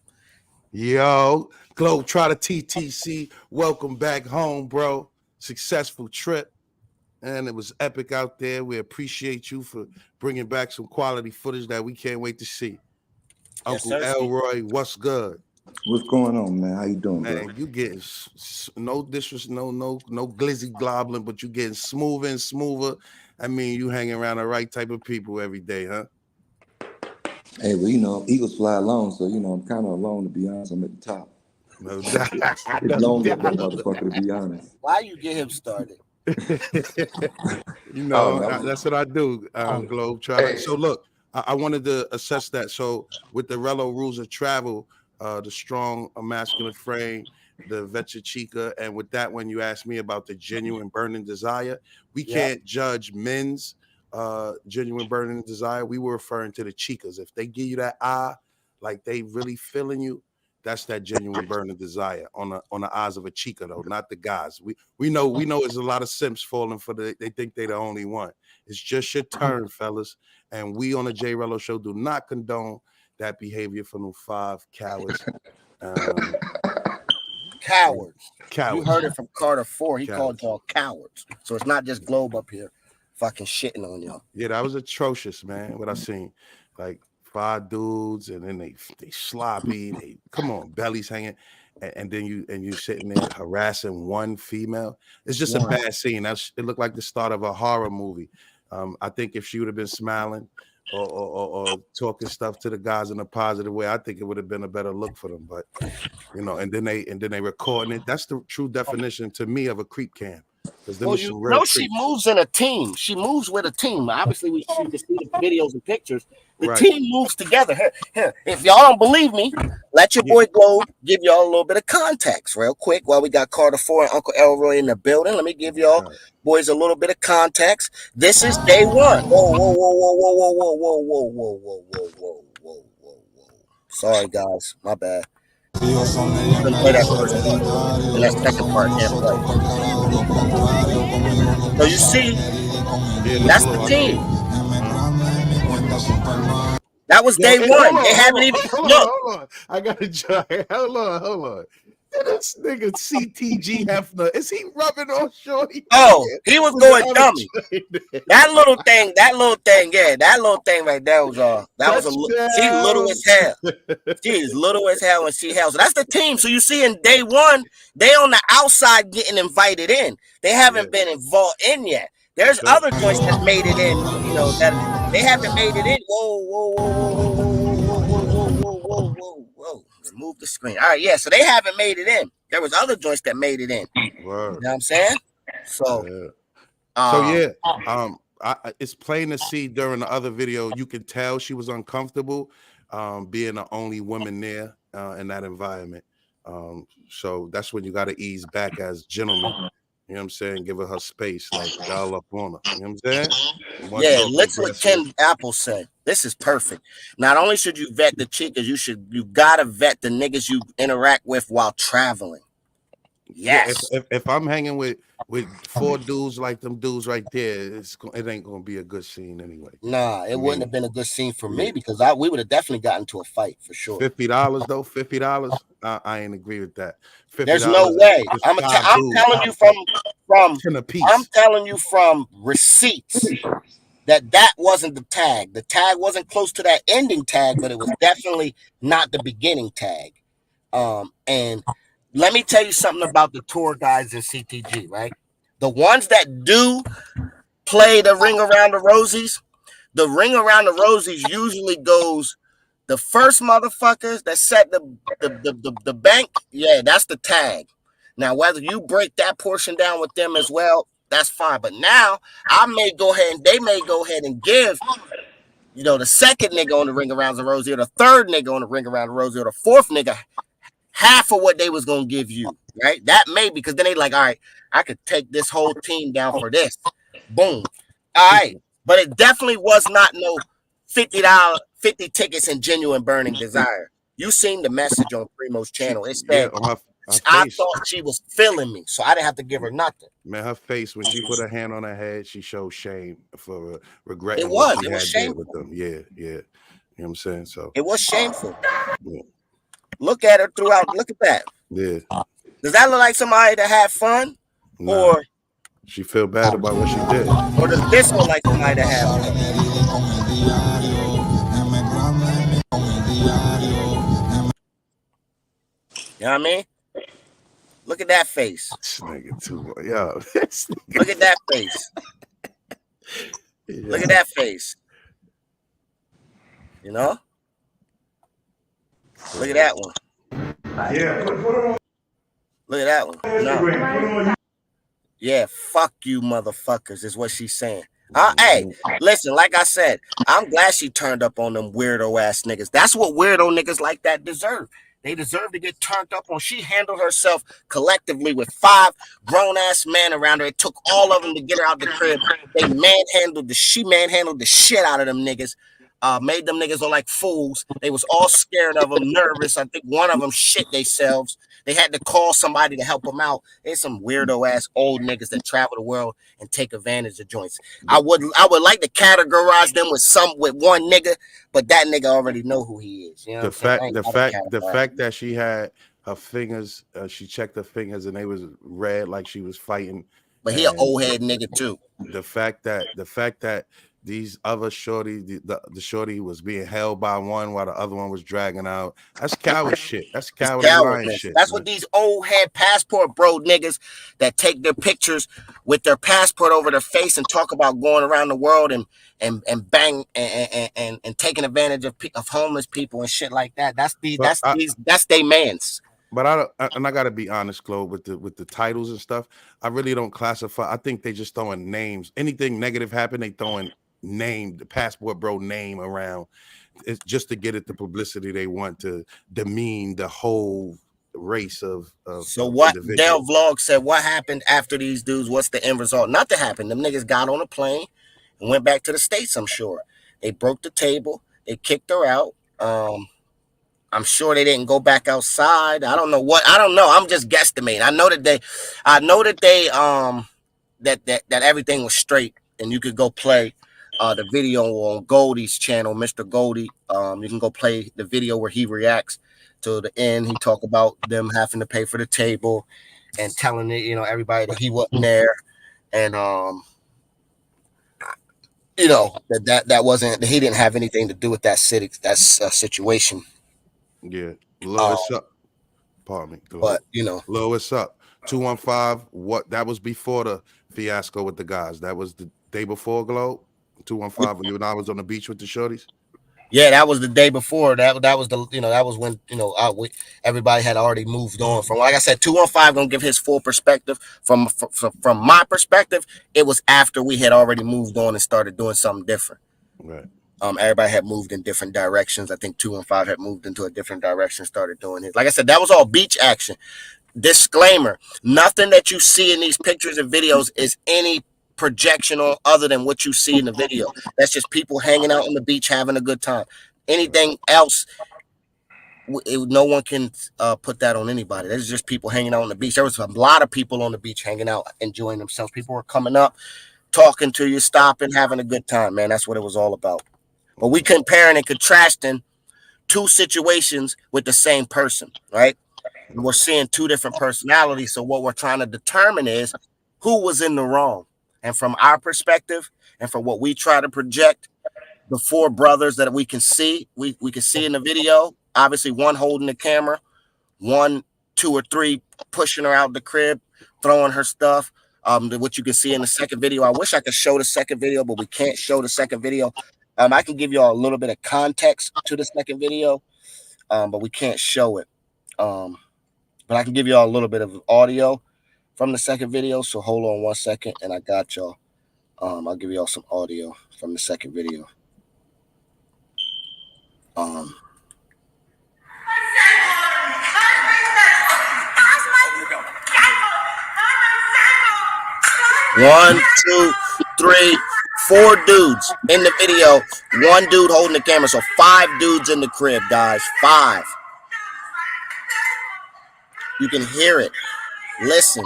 Yo, Globetrotter TTC, welcome back home, bro. Successful trip, and it was epic out there. We appreciate you for bringing back some quality footage that we can't wait to see. Yes, Uncle Elroy, what's good? What's going on, man? How you doing, man? Bro? You getting no disrespect, no glizzy globbling, but you getting smoother and smoother. I mean, you hanging around the right type of people every day, huh? Hey, well, you know, eagles fly alone, so you know I'm kind of alone to be honest. I'm at the top. No doubt. It's lonely up that motherfucker, to be honest. Why you get him started? You know, that's what I do, Globetrotter. So look, I wanted to assess that. So with the Rello rules of travel, the strong masculine frame, the Vecha Chica, and with that one, you asked me about the genuine burning desire. We can't judge men's genuine burning desire. We were referring to the chicas. If they give you that eye, like they really feeling you, that's that genuine burning desire on the eyes of a chica, though, not the guys. We know there's a lot of simps falling for they think they the only one. It's just your turn, fellas. And we on the J Rello Show do not condone that behavior from them 5 cowards. Cowards. Cowards. You heard it from Carter 4. He called y'all cowards. So it's not just Globe up here fucking shitting on y'all. Yeah, that was atrocious, man. What I seen, like 5 dudes, and then they sloppy. They come on, bellies hanging, and then you sitting there harassing one female. It's just a bad scene. It looked like the start of a horror movie. I think if she would have been smiling or talking stuff to the guys in a positive way, I think it would have been a better look for them. But you know, and then they recording it. That's the true definition to me of a creep cam. Because them Well, is you some real know she creeps. moves in a team. She moves with a team. Obviously, we can see the videos and pictures. The Right. team moves together. Here. If y'all don't believe me, let your boy Globe give y'all a little bit of context real quick while we got Carter 4 and Uncle Elroy in the building. Let me give y'all boys a little bit of context. This is day one. Whoa. Sorry, guys. My bad. Couldn't play that first part. And that second part can't play. So you see, that's the team. That was Yo, day one. They haven't even look. hold on. I gotta try. Hold on. This nigga CTG Hefner, is he rubbing on Shorty? Oh, he was going dummy. That little thing, yeah, that little thing right there was she little as hell. She is little as hell and she hell. So that's the team. So you see in day one, they on the outside getting invited in. They haven't been involved in yet. There's other joints that made it in, you know, that they haven't made it in. Whoa. Remove the screen. All right, yeah. So they haven't made it in. There was other joints that made it in. Word. You know what I'm saying? So it's plain to see during the other video, you could tell she was uncomfortable being the only woman there in that environment. So that's when you got to ease back as gentlemen. You know what I'm saying? Give her space, like y'all up on her. You know what I'm saying? Yeah, let's what Ken Apple said. This is perfect. Not only should you vet the chicas, you gotta vet the niggas you interact with while traveling. Yes. Yeah, if I'm hanging with 4 dudes like them dudes right there, it ain't gonna be a good scene anyway. Nah, it wouldn't have been a good scene for me because we would have definitely gotten into a fight for sure. $50 though, $50. I ain't agree with that. There's no way. I'm telling you from receipts that wasn't the tag. The tag wasn't close to that ending tag, but it was definitely not the beginning tag. And let me tell you something about the tour guides in CTG, right? The ones that do play the ring around the rosies, the ring around the rosies usually goes the first motherfuckers that set the bank, yeah, that's the tag. Now, whether you break that portion down with them as well, that's fine. But now they may go ahead and give, you know, the second nigga on the ring around the rosy, or the third nigga on the ring around the rosy, or the fourth nigga half of what they was gonna give you, right? That may, because then they like, all right, I could take this whole team down for this. Boom. All right. But it definitely was not no $50 tickets and genuine burning desire. You seen the message on Primo's channel. It said I thought she was feeling me, so I didn't have to give her nothing. Man, her face when she put her hand on her head, she showed shame for regretting it was shameful with them. Yeah. You know what I'm saying? So it was shameful. Yeah. Look at her throughout. Look at that. Yeah. Does that look like somebody that had fun? Nah. Or she feel bad about what she did? Or does this look like somebody that had fun? You know what I mean? Look at that face. This nigga too, yo. Look at that face. Look at that face. You know? Look at that one. Yeah, put it on. Look at that one. No. Yeah, fuck you, motherfuckers, is what she's saying. Hey, listen, like I said, I'm glad she turned up on them weirdo ass niggas. That's what weirdo niggas like that deserve. They deserve to get turned up on. She handled herself collectively with 5 grown-ass men around her. It took all of them to get her out the crib. She manhandled the shit out of them niggas. Made them niggas look like fools. They was all scared of them, nervous. I think one of them shit themselves. They had to call somebody to help them out. There's some weirdo ass old niggas that travel the world and take advantage of joints. I would like to categorize them with one nigga, but that nigga already know who he is. You know the fact that she had her fingers, she checked her fingers and they was red like she was fighting. But he an old head nigga too. The fact that these other shorty, the shorty was being held by one while the other one was dragging out. That's coward shit. That's coward shit. That's what these old head passport bro niggas that take their pictures with their passport over their face and talk about going around the world and bang and taking advantage of homeless people and shit like that. That's they mans. But I gotta be honest, Chloe, with the titles and stuff. I really don't classify. I think they just throwing names. Anything negative happen, they throwing the passport bro name around. It's just to get it the publicity they want to demean the whole race of So what Dell individuals. Vlog said, what happened after these dudes? What's the end result? Nothing happened. Them niggas got on a plane and went back to the States, I'm sure. They broke the table. They kicked her out. I'm sure they didn't go back outside. I don't know what. I don't know. I'm just guesstimating. I know that that everything was straight, and you could go play the video on Goldie's channel, Mr. Goldie. You can go play the video where he reacts to the end. He talk about them having to pay for the table and telling it, everybody that he wasn't there, and that wasn't, he didn't have anything to do with that situation. Yeah, low it's up. Pardon me. But low it's up. 215. What that was before the fiasco with the guys. That was the day before Globe. 215. You and I was on the beach with the shorties. Yeah, that was the day before. That was that was when everybody had already moved on from. Like I said, 215 gonna give his full perspective. From my perspective, it was after we had already moved on and started doing something different. Right. Everybody had moved in different directions. I think 215 had moved into a different direction, started doing it. Like I said, that was all beach action. Disclaimer: nothing that you see in these pictures and videos is any projection on other than what you see in the video. That's just people hanging out on the beach having a good time. Anything else, no one can put that on anybody. There's just people hanging out on the beach. There was a lot of people on the beach hanging out, enjoying themselves. People were coming up, talking to you, stopping, having a good time, man. That's what it was all about. But we comparing and contrasting two situations with the same person, right? And we're seeing two different personalities. So what we're trying to determine is who was in the wrong. And from our perspective, and from what we try to project, the four brothers that we can see, we can see in the video, obviously one holding the camera, one, two, or three pushing her out the crib, throwing her stuff. What you can see in the second video. I wish I could show the second video, but we can't show the second video. I can give you all a little bit of context to the second video, but we can't show it. But I can give you all a little bit of audio from the second video. So hold on 1 second, and I got y'all. I'll give y'all some audio from the second video. One, two, three, four dudes in the video. One dude holding the camera. So 5 dudes in the crib, guys. 5. You can hear it. Listen.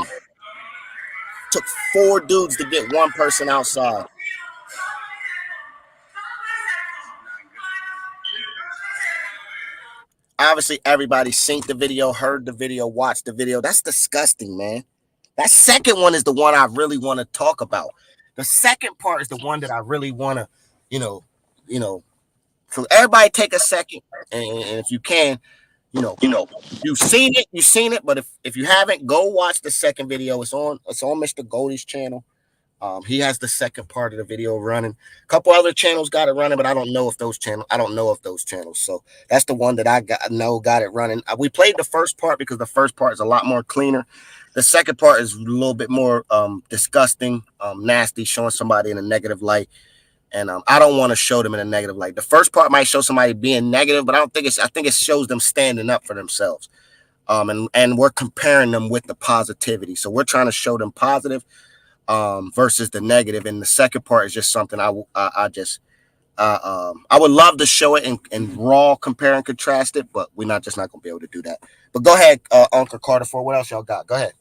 Took 4 dudes to get one person outside. Obviously, everybody synced the video, heard the video, watched the video. That's disgusting, man. That second one is the one I really want to talk about. The second part is the one that I really want to, So everybody take a second, and if you can, you've seen it. But if you haven't, go watch the second video. It's on Mr. Goldie's channel. He has the second part of the video running. A couple other channels got it running, but I don't know if those channels. So that's the one that I got it running. We played the first part because the first part is a lot more cleaner. The second part is a little bit more disgusting, nasty, showing somebody in a negative light. And I don't want to show them in a negative light. The first part might show somebody being negative, but I think it shows them standing up for themselves. And we're comparing them with the positivity. So we're trying to show them positive versus the negative. And the second part is just something I would love to show it and raw compare and contrast it, but we're not going to be able to do that. But go ahead, Uncle Carter. For what else y'all got? Go ahead.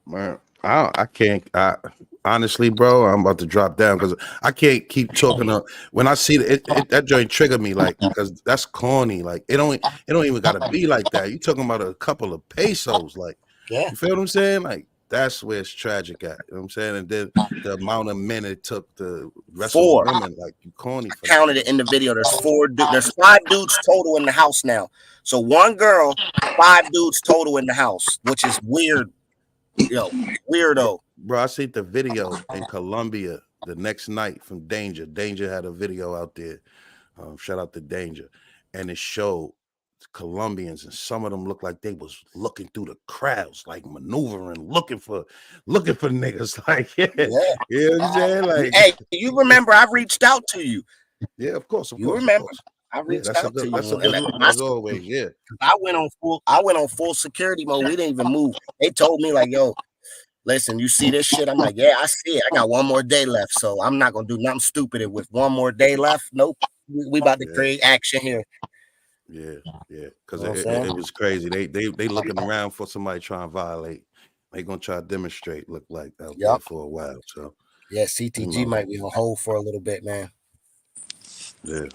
Man, I can't. Honestly, bro, I'm about to drop down because I can't keep talking. When I see that joint trigger me, like, because that's corny. Like, it don't even gotta be like that. You talking about a couple of pesos, like, yeah. You feel what I'm saying? Like, that's where it's tragic at. You know what I'm saying? And then the amount of men it took to wrestle women, like, you corny. I counted it in the video. There's 5 dudes total in the house now. So 1 girl, 5 dudes total in the house, which is weird. Weirdo. Bro, I seen the video in Colombia the next night from Danger. Danger had a video out there. Shout out to Danger. And it showed Colombians, and some of them looked like they was looking through the crowds, like maneuvering, looking for niggas. Like, yeah, you know what I'm saying? Like, hey, you remember I reached out to you. Yeah, of course, you remember. I reached out to you. That's a good look as always. Yeah, I went on full security mode. We didn't even move. They told me like, yo, listen, you see this shit? I'm like, yeah, I see it. I got one more day left, so I'm not gonna do nothing stupid with one more day left. Nope, we about to create action here. Yeah, because it was crazy. They looking around for somebody trying to violate. They gonna try to demonstrate. Look like out there for a while. So yeah, CTG might be on hold for a little bit, man. Yeah.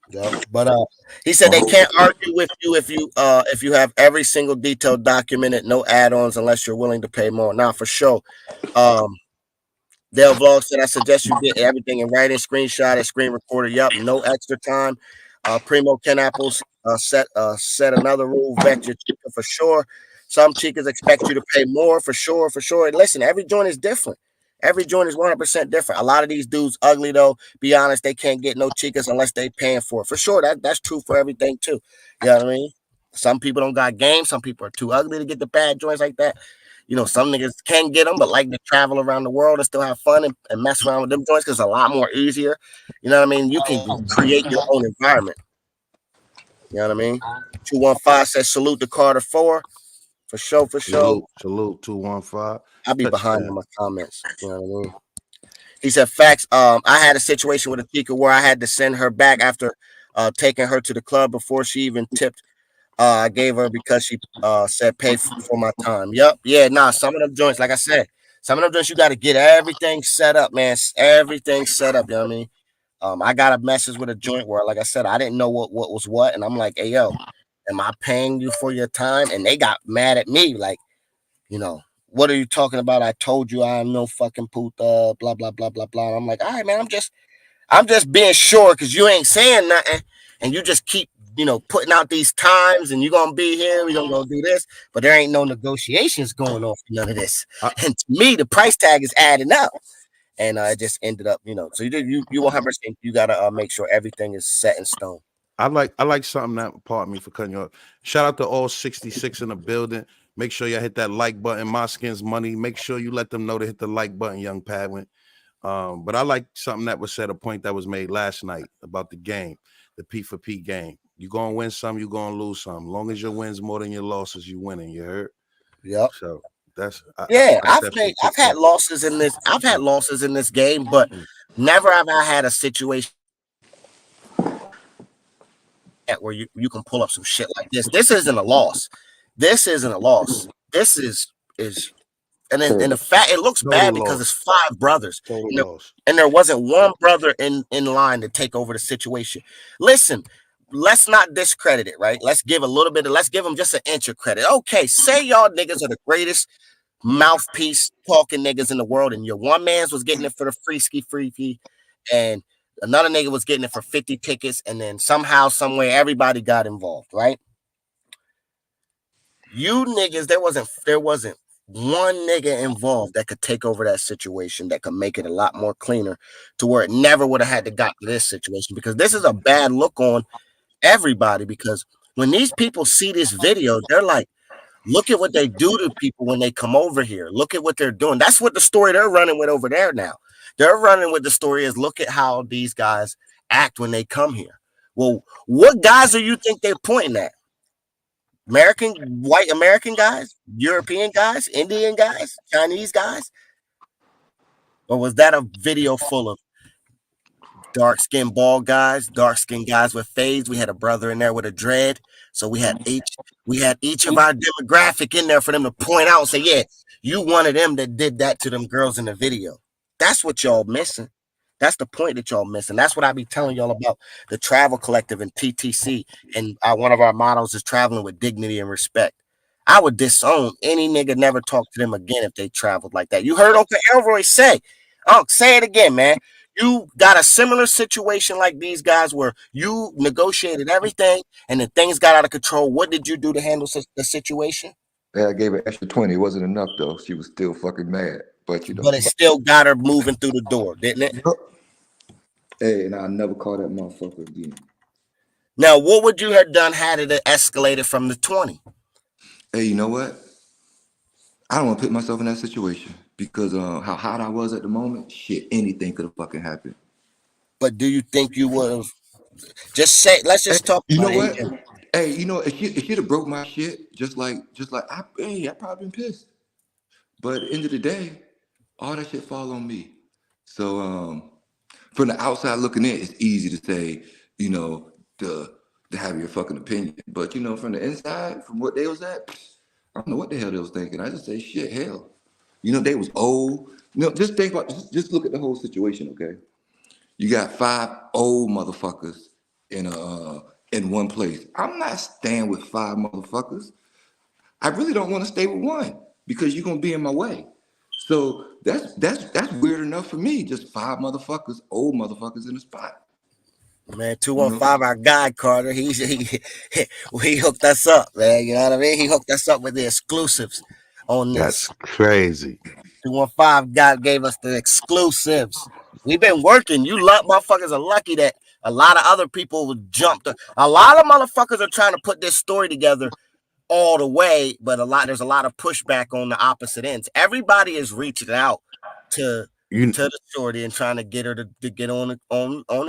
Yep. But he said they can't argue with you if you have every single detail documented, no add-ons unless you're willing to pay more. Now for sure. Dale Vlog said I suggest you get everything in writing, screenshot it, screen recorder. Yep, no extra time. Primo Ken Apples set another rule, vet your chica for sure. Some chicas expect you to pay more for sure. And listen, every joint is different. Every joint is 100% different. A lot of these dudes ugly though. Be honest, they can't get no chicas unless they paying for it. For sure, that's true for everything too. You know what I mean? Some people don't got game. Some people are too ugly to get the bad joints like that. You know, some niggas can get them, but like to travel around the world and still have fun and mess around with them joints because it's a lot more easier. You know what I mean? You can create your own environment. You know what I mean? 215 says salute to Carter 4. For sure. Salute 215. I'll be behind in my comments. You know what I mean? He said, facts. I had a situation with a chica where I had to send her back after taking her to the club before she even tipped. I gave her because she said pay for my time. Yep. Yeah, nah, some of them joints, like I said, some of them joints you got to get everything set up, man. Everything set up, you know what I mean? I got a message with a joint where, like I said, I didn't know what was what. And I'm like, hey, yo, am I paying you for your time? And they got mad at me, like, you know, what are you talking about? I told you I'm no fucking puta, blah, blah, blah, blah, blah. And I'm like, all right, man, I'm just being sure because you ain't saying nothing and you just keep, you know, putting out these times and you're going to be here, we're going to go do this, but there ain't no negotiations going on for none of this. And to me, the price tag is adding up. And it just ended up, you know, so you 100%, you got to make sure everything is set in stone. I like something that, pardon me for cutting you off. Shout out to all 66 in the building. Make sure y'all hit that like button. My Skin's Money. Make sure you let them know to hit the like button, young Padwin. But I like something that was said, a point that was made last night about the game, the P for P game. You're going to win some, you're going to lose some. As long as your wins more than your losses, you winning. You heard? Yep. So that's I've had losses in this. I've had losses in this game, but never have I had a situation where you can pull up some shit like this. This isn't a loss. This isn't a loss. This is and in the fact it looks bad because it's 5 brothers. And there wasn't one brother in line to take over the situation. Listen, let's not discredit it, right? Let's give them just an inch of credit. Okay, say y'all niggas are the greatest mouthpiece talking niggas in the world, and your one man's was getting it for the free, and another nigga was getting it for 50 tickets, and then somehow, somewhere, everybody got involved, right? You niggas, there wasn't one nigga involved that could take over that situation, that could make it a lot more cleaner to where it never would have had to got to this situation, because this is a bad look on everybody, because when these people see this video, they're like, look at what they do to people when they come over here. Look at what they're doing. That's what the story they're running with over there now. They're running with the story is look at how these guys act when they come here. Well, what guys do you think they're pointing at? White American guys, European guys, Indian guys, Chinese guys? Or was that a video full of dark-skinned bald guys, dark-skinned guys with fades? We had a brother in there with a dread. So we had each of our demographic in there for them to point out and say, yeah, you one of them that did that to them girls in the video. That's what y'all missing. That's the point that y'all missing. That's what I be telling y'all about the Travel Collective and TTC. And one of our mottos is traveling with dignity and respect. I would disown any nigga, never talk to them again if they traveled like that. You heard Uncle Elroy say, say it again, man. You got a similar situation like these guys where you negotiated everything and then things got out of control. What did you do to handle the situation? Yeah, I gave her extra 20. It wasn't enough though. She was still fucking mad. But you know, but it still got her moving through the door, didn't it? Hey, and I'll never call that motherfucker again. Now, what would you have done had it escalated from the 20? Hey, you know what? I don't want to put myself in that situation because how hot I was at the moment, shit, anything could have fucking happened. But do you think you would have just say? Let's Hey, just talk you about know it. what? Hey, you know, if she'd have broke my shit, just like I probably been pissed. But at the end of the day, all that shit fall on me. So from the outside looking in, it's easy to say, you know, to have your fucking opinion. But you know, from the inside, from what they was at, I don't know what the hell they was thinking. I just say shit, hell. You know, they was old. You know, just think about just look at the whole situation, okay? You got 5 old motherfuckers in one place. I'm not staying with 5 motherfuckers. I really don't want to stay with one because you're gonna be in my way. So that's weird enough for me. Just 5 motherfuckers, old motherfuckers in the spot. Man, You know? 215, our guy Carter, he hooked us up, man. You know what I mean? He hooked us up with the exclusives on That's this. crazy. 215 God gave us the exclusives. We've been working. You motherfuckers are lucky that a lot of other people jumped. A lot of motherfuckers are trying to put this story together all the way, but there's a lot of pushback on the opposite ends. Everybody is reaching out to You the shorty and trying to get her to get on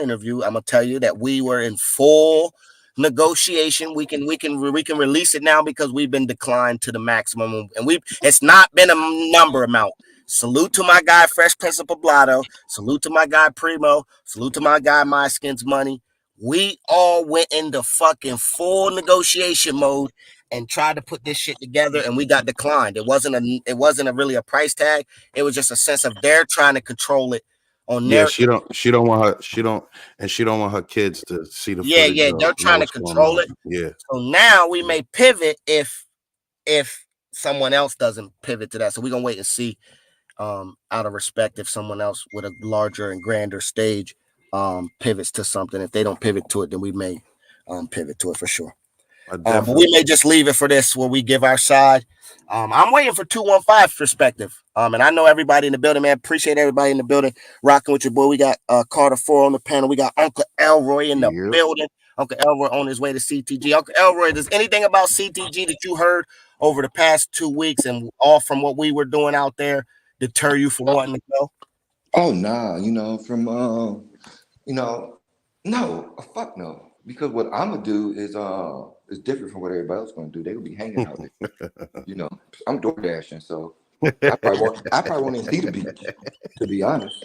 interview. I'm gonna tell you that we were in full negotiation. We can release it now because we've been declined to the maximum, and it's not been a number amount. Salute to my guy Fresh Prince of Poblado. Salute to my guy Primo. Salute to my guy My Skins Money. We all went into fucking full negotiation mode and tried to put this shit together, and we got declined. It wasn't a really a price tag. It was just a sense of they're trying to control it on Yeah, their. she don't want her she don't want her kids to see the footage Yeah, or they're know trying to what's going control on. it. Yeah. So now we may pivot if someone else doesn't pivot to that. So we're gonna wait and see, out of respect, if someone else with a larger and grander stage pivots to something. If they don't pivot to it, then we may pivot to it for sure. But we may just leave it for this where we give our side. I'm waiting for 215's perspective. And I know everybody in the building, man. Appreciate everybody in the building rocking with your boy. We got Carter 4 on the panel. We got Uncle Elroy in the building. Uncle Elroy on his way to CTG. Uncle Elroy, does anything about CTG that you heard over the past 2 weeks and all from what we were doing out there deter you from wanting to go? Oh nah, you know, from you know, no, fuck no. Because what I'm gonna do is different from what everybody else gonna do. They will be hanging out there. You know, I'm door dashing, so I probably won't even see the beach, to be honest.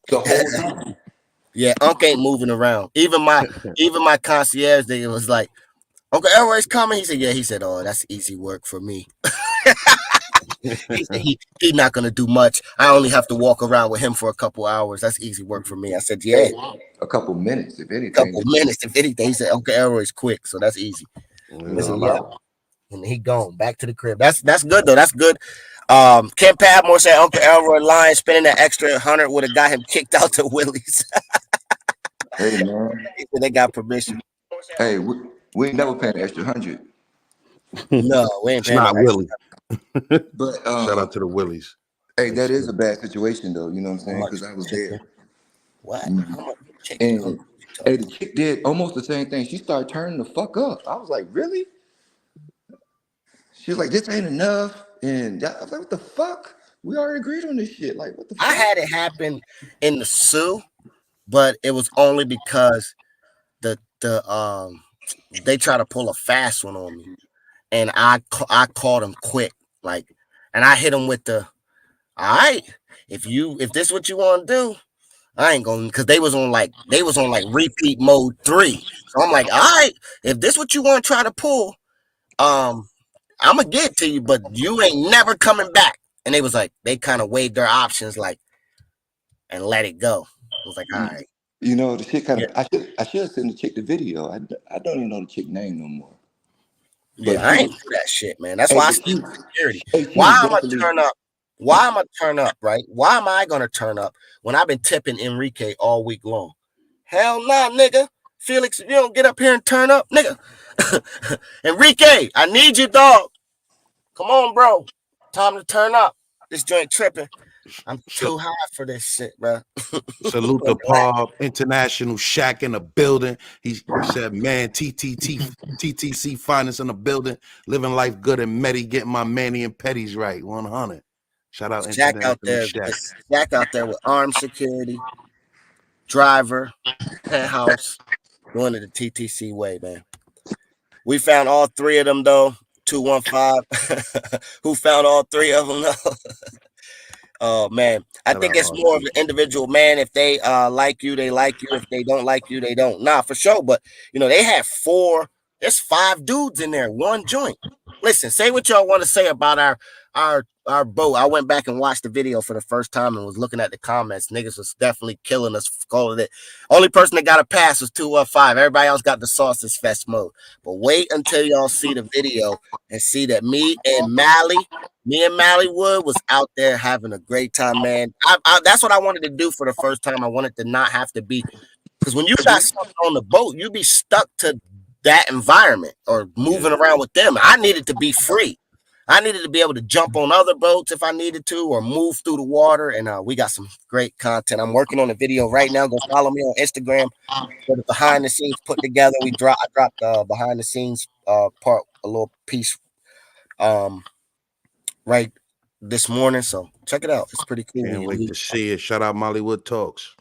The whole time. Yeah, Unc ain't moving around. Even my concierge thing was like, Uncle Elroy's coming. He said, yeah. He said, oh, that's easy work for me. He said he's not gonna do much. I only have to walk around with him for a couple hours. That's easy work for me. I said, yeah. Hey, a couple minutes, if A anything. couple minutes, if anything. He said, Uncle Elroy's quick, so that's easy. You know, Yeah. And he gone back to the crib. That's good though. That's good. Ken Padmore said Uncle Elroy lying, spending that extra 100 would have got him kicked out to Willie's. hey man. He said they got permission. Hey, we ain't never paying an extra 100. No, we ain't It's paying no not extra. Willie. But Shout out to the Willies. hey, that is a bad situation though, you know what I'm saying? Because I was there. What? And hey, the chick did almost the same thing. She started turning the fuck up. I was like, really? She was like, this ain't enough. And I was like, what the fuck? We already agreed on this shit. Like, what the fuck? I had it happen in the Sioux, but it was only because they try to pull a fast one on me, and I caught him quick, like, and I hit him with the, all right, if this is what you want to do, I ain't going, because they was on like repeat mode 3. So I'm like, all right, if this what you want to try to pull, I'm gonna get it to you, but you ain't never coming back. And they was like, they kind of weighed their options, like, and let it go. I was like, all right. You know, the shit kind of, I should have sent the chick the video. I don't even know the chick name no more. Yeah, But I ain't do that shit, man. That's why I stay with security. Why am I turn up? Why am I turn up, right? Why am I gonna turn up when I've been tipping Enrique all week long? Hell nah, nigga. Felix, if you don't get up here and turn up, nigga. Enrique, I need you, dog. Come on, bro. Time to turn up. This joint tripping. I'm too high for this shit, bro. Salute the Paul International Shack in the building. He said, man, TTC finest in the building. Living life good and Medi, getting my Manny and Petties right. 100. Shout out Jack out International there. Shack. Jack out there with armed security, driver, penthouse, doing it the TTC way, man. We found all three of them though. 215. Who found all three of them though? Oh man, I think it's more of an individual, man. If they like you, they like you. If they don't like you, they don't. Nah, for sure. But they had there's 5 dudes in there, one joint. Listen, say what y'all want to say about our boat. I went back and watched the video for the first time and was looking at the comments. Niggas was definitely killing us for calling it. Only person that got a pass was 215. Everybody else got the sausage fest mode. But wait until y'all see the video and see that me and Mally Wood was out there having a great time, man. That's what I wanted to do for the first time. I wanted to not have to be, because when you got something on the boat, you be stuck to that environment or moving around with them. I needed to be free. I needed to be able to jump on other boats if I needed to, or move through the water. And we got some great content. I'm working on a video right now. Go follow me on Instagram for the behind the scenes put together. I dropped behind the scenes part, a little piece right this morning. So check it out. It's pretty cool. Can't wait to see it. Shout out Mollywood Talks.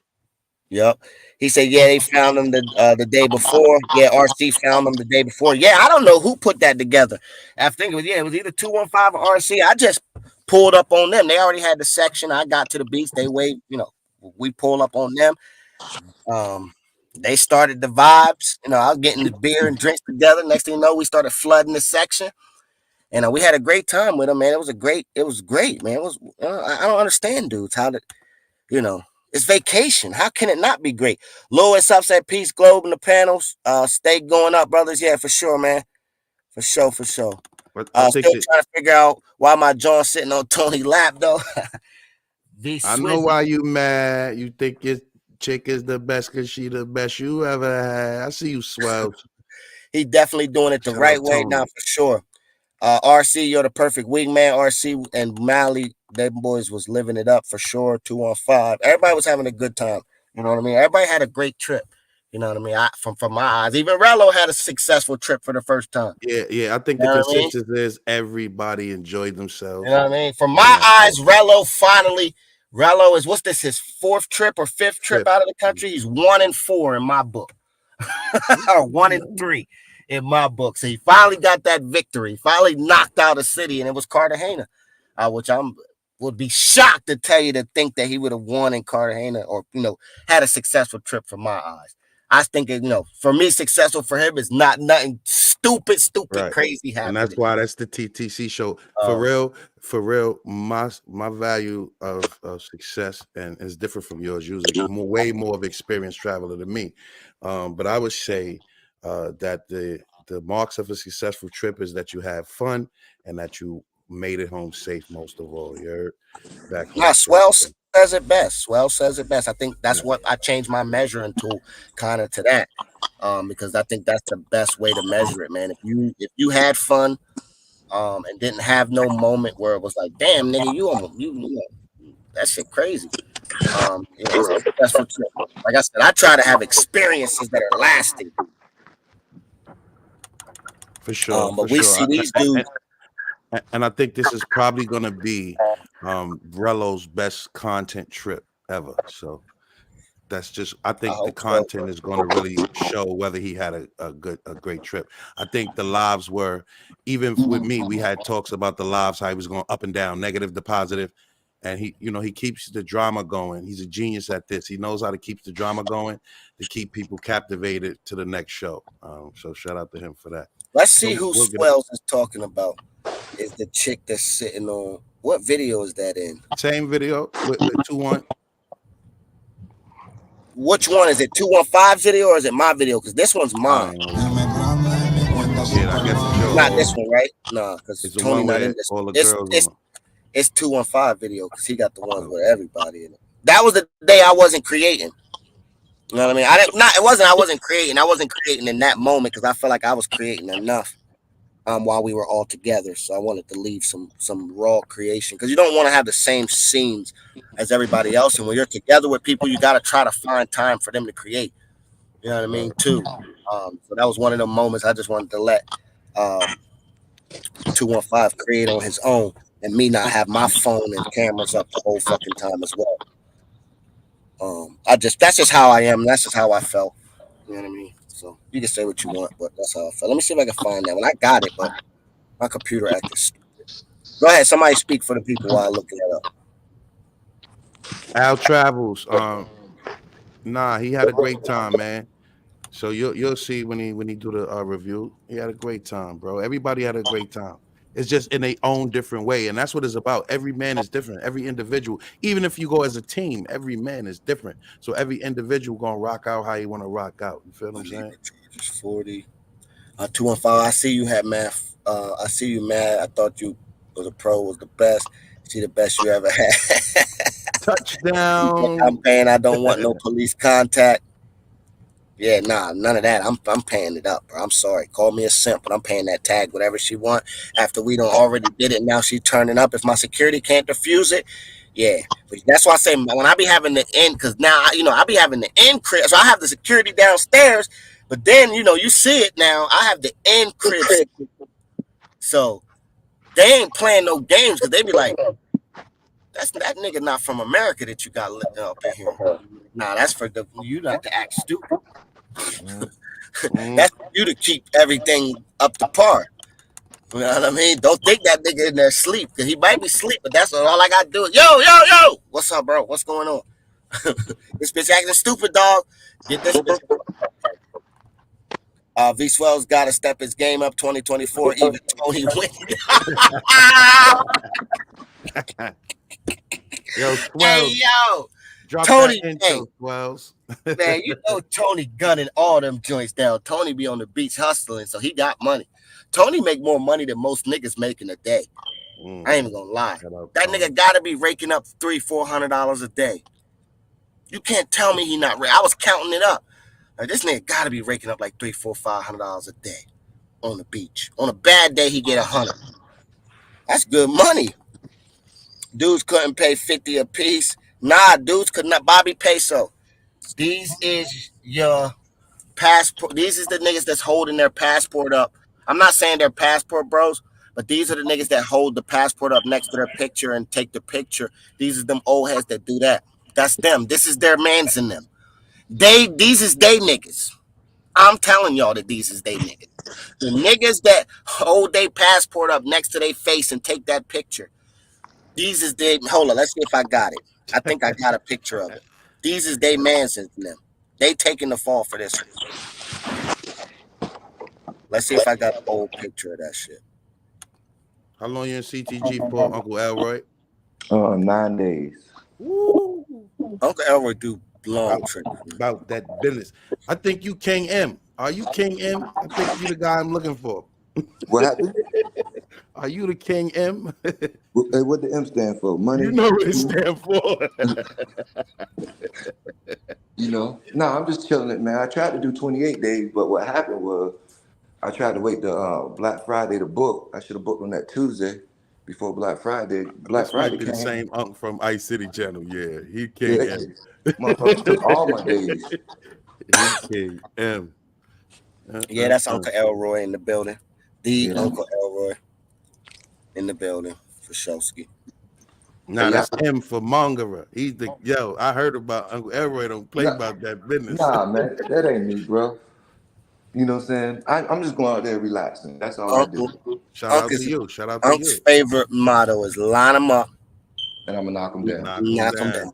Yep. He said, yeah, they found him the day before. Yeah, RC found him the day before. Yeah, I don't know who put that together. I think it was either 215 or RC. I just pulled up on them. They already had the section. I got to the beach. They wait, we pull up on them. They started the vibes. I was getting the beer and drinks together. Next thing you know, we started flooding the section. And we had a great time with them, man. It was great, man. It was I don't understand, dudes, how it's vacation. How can it not be great? Lewis up said peace, Globe in the panels. Stay going up, brothers. Yeah, for sure, man. For sure. Still trying to figure out why my John sitting on Tony's lap, though. I know why you mad. You think your chick is the best because she the best you ever had. I see you, Swells. He definitely doing it the right way now, for sure. RC, you're the perfect wingman. RC and Mally, them boys was living it up for sure. 215. Everybody was having a good time. You know what I mean? Everybody had a great trip. You know what I mean? From my eyes, even Rello had a successful trip for the first time. Yeah. I think the consensus is everybody enjoyed themselves. You know what I mean? From my eyes, Rello is what's this? His 4th trip or 5th trip out of the country. He's 1-4 in my book, or 1-3. In my book. So he finally got that victory, finally knocked out a city, and it was Cartagena, which would be shocked to tell you to think that he would have won in Cartagena or, had a successful trip from my eyes. I think, for me, successful for him is not nothing stupid, right. Crazy happening. And that's why that's the TTC show. For real, my value of success and is different from yours. You're way more of experienced traveler than me. But I would say that the marks of a successful trip is that you have fun and that you made it home safe most of all. You're back. Swell says it best. I think that's what I changed my measuring tool kind of to that, because I think that's the best way to measure it, man. If you had fun, and didn't have no moment where it was like, damn, nigga, you that shit crazy. It's a successful trip. Like I said, I try to have experiences that are lasting. For sure. But we see these dudes. And I think this is probably going to be Rello's best content trip ever. So that's just, I think the content is going to really show whether he had a great trip. I think the lives were, even with me, we had talks about the lives, how he was going up and down, negative to positive. And he keeps the drama going. He's a genius at this. He knows how to keep the drama going to keep people captivated to the next show. So shout out to him for that. Let's see who Swells is talking about. Is the chick that's sitting on, what video is that in? Same video with 2-1. Which one is it? 215's video or is it my video? Because this one's mine. Yeah, I guess not this one, right? No, because Tony not in this one. It's 215 video because he got the ones with everybody in it. That was the day I wasn't creating. You know what I mean? I wasn't creating. I wasn't creating in that moment because I felt like I was creating enough. while we were all together. So I wanted to leave some raw creation because you don't want to have the same scenes as everybody else. And when you're together with people, you got to try to find time for them to create. You know what I mean? Too. So that was one of the moments I just wanted to let 215 create on his own and me not have my phone and cameras up the whole fucking time as well. That's just how I am. That's just how I felt. You know what I mean? So you can say what you want, but that's how I felt. Let me see if I can find that one. I got it, but my computer acted stupid. Go ahead, somebody speak for the people while I look it up. Al Travels. Nah, he had a great time, man. So you'll see when he do the review. He had a great time, bro. Everybody had a great time. It's just in their own different way, and that's what it's about. Every man is different. Every individual, even if you go as a team, every man is different. So every individual gonna rock out how you want to rock out. You feel what I'm saying? 40. 215. I see you had math. I see you mad. I thought you was a pro, was the best. See the best you ever had. Touchdown. I'm paying. I don't want no police contact. Yeah, nah, none of that. I'm paying it up, bro. I'm sorry. Call me a simp, but I'm paying that tag, whatever she want. After we don't already did it, now she turning up. If my security can't defuse it, yeah. But that's why I say when I be having the end, because now I be having the end crib. So I have the security downstairs, but then you see it now. I have the end crib. So they ain't playing no games because they be like, that nigga not from America that you got lit up in here. Nah, that's for you not to act stupid. That's for you to keep everything up to par. You know what I mean? Don't think that nigga in there sleep because he might be asleep, but that's all I got to do. Yo, what's up, bro? What's going on? This bitch acting stupid, dog. Get this bitch. V Swell's got to step his game up 2024. Even Tony win. Yo, Hey, yo. Drop Tony, that intro, Swells. Man, Tony gunning all them joints down. Tony be on the beach hustling, so he got money. Tony make more money than most niggas make in a day. I ain't even gonna lie. That nigga gotta be raking up $300-400 a day. You can't tell me he not. I was counting it up. Like, this nigga gotta be raking up like $300-400 a day on the beach. On a bad day, he get 100. That's good money. Dudes couldn't pay 50 a piece. Nah, dudes could not. Bobby Peso. These is your passport. These is the niggas that's holding their passport up. I'm not saying they're passport bros, but these are the niggas that hold the passport up next to their picture and take the picture. These are them old heads that do that. That's them. This is their mans in them. These is they niggas. I'm telling y'all that these is they niggas. The niggas that hold their passport up next to their face and take that picture. These is they. Hold on, let's see if I got it. I think I got a picture of it. These is they mans in them. They taking the fall for this one. Let's see if I got an old picture of that shit. How long you in CTG for, Uncle Elroy? 9 days. Woo. Uncle Elroy do long trips. About that business. I think you King M. Are you King M? I think you the guy I'm looking for. What happened? Are you the King M? What the M stand for? Money? You know what it stand for. Nah, I'm just chilling it, man. I tried to do 28 days, but what happened was I tried to wait the Black Friday to book. I should have booked on that Tuesday before Black Friday. Black This Friday might be the came. same Unc from Ice City Channel. Yeah, he King M. Motherfucker took all my days. He King M. Yeah, that's Uncle Elroy in the building. Uncle Elroy in the building for Showski. Nah, that's M for Mongerer. He's the I heard about Uncle Elroy. Don't play about that business. Nah, man, that ain't me, bro. You know what I'm saying? I'm just going out there relaxing. That's all I do. Shout out to you. Shout out to Unc's you. favorite motto is line them up. And I'm going to knock them down. Knock them down.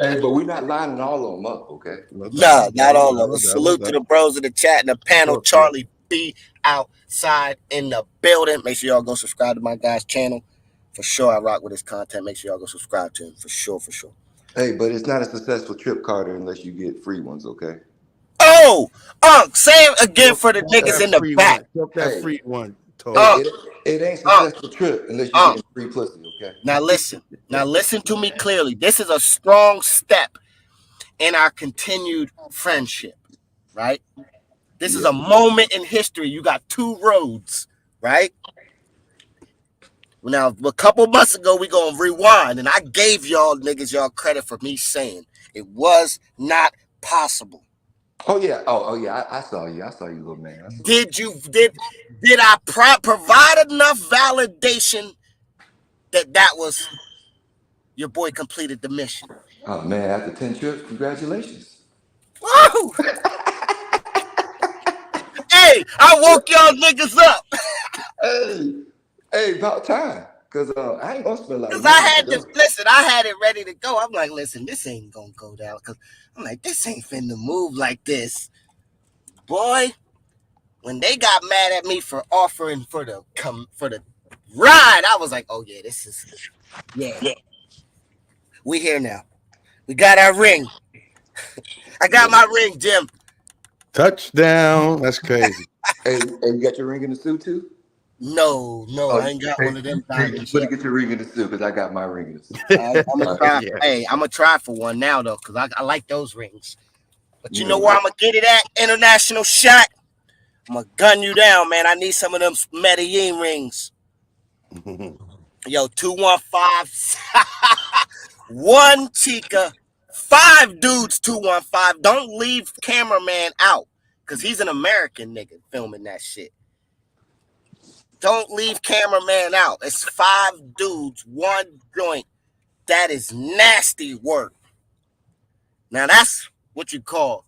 Hey, but we're not lining all of them up, okay? No, not all of them. Salute to the bros in the chat and the panel. Charlie B outside in the building. Make sure y'all go subscribe to my guy's channel. For sure, I rock with his content. Make sure y'all go subscribe to him. For sure. Hey, but it's not a successful trip, Carter, unless you get free ones, okay? Oh, say it again for the niggas in the back. That free one. It ain't successful trip unless you get free pussy, okay? Now listen to me clearly. This is a strong step in our continued friendship, right? This is a moment in history. You got two roads, right? Now, a couple months ago, we gonna rewind, and I gave y'all niggas y'all credit for me saying it was not possible. Oh yeah. Oh yeah. I saw you. I saw you, little man. Did I provide enough validation that was your boy completed the mission? Oh man, after 10 trips, congratulations. Woo! Hey, I woke y'all niggas up. Hey, about time. Cause I ain't gonna spend a lot of Cause I money. had to listen. I had it ready to go. I'm like, listen, this ain't gonna go down. Cause I'm like, this ain't finna move like this, boy. When they got mad at me for offering for the ride, I was like, oh yeah, this is we here now. We got our ring. I got my ring, Jim. Touchdown. That's crazy. Hey, you got your ring in the suit too? No, I ain't got one of them diamonds You yet. get your ring in the suit because I got my ring in the suit. I'm gonna try. Hey, I'm gonna try for one now though, cause I like those rings. But you know where I'm gonna get it at? International shot. I'm gonna gun you down, man. I need some of them Medellin rings. Yo, 215. One chica, 5 dudes, 215. Don't leave cameraman out, cause he's an American nigga filming that shit. Don't leave cameraman out. It's 5 dudes, 1 joint. That is nasty work. Now that's what you call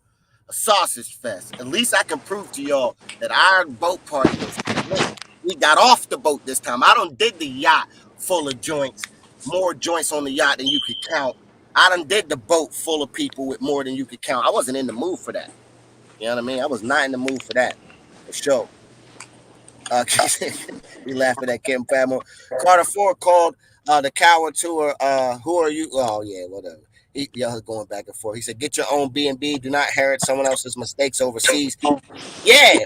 a sausage fest. At least I can prove to y'all that our boat party was lit. We got off the boat this time. I done did the yacht full of joints, more joints on the yacht than you could count. I done did the boat full of people with more than you could count. I wasn't in the mood for that. You know what I mean? I was not in the mood for that. For sure. We laughing at Kim Family. Carter Ford called the coward tour. Who are you? Oh yeah, whatever. Y'all going back and forth. He said, "Get your own B&B. Do not inherit someone else's mistakes overseas." Yeah,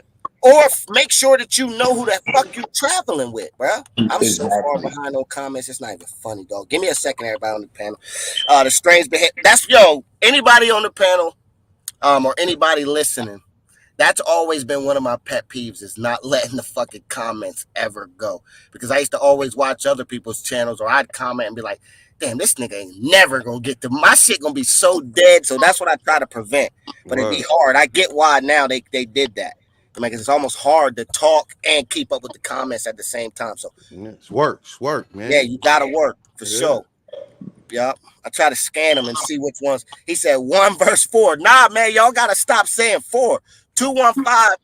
or make sure that you know who the fuck you traveling with, bro. I'm so far behind on comments. It's not even funny, dog. Give me a second, everybody on the panel. The strange behavior. That's anybody on the panel, or anybody listening. That's always been one of my pet peeves, is not letting the fucking comments ever go. Because I used to always watch other people's channels, or I'd comment and be like, damn, this nigga ain't never gonna get to my shit gonna be so dead. So that's what I try to prevent. But it'd be hard. I get why now they did that. Like, it's almost hard to talk and keep up with the comments at the same time. So it's work, man. Yeah, you gotta work for sure. Yep. I try to scan them and see which ones. He said 1 verse 4. Nah, man, y'all gotta stop saying 4. 215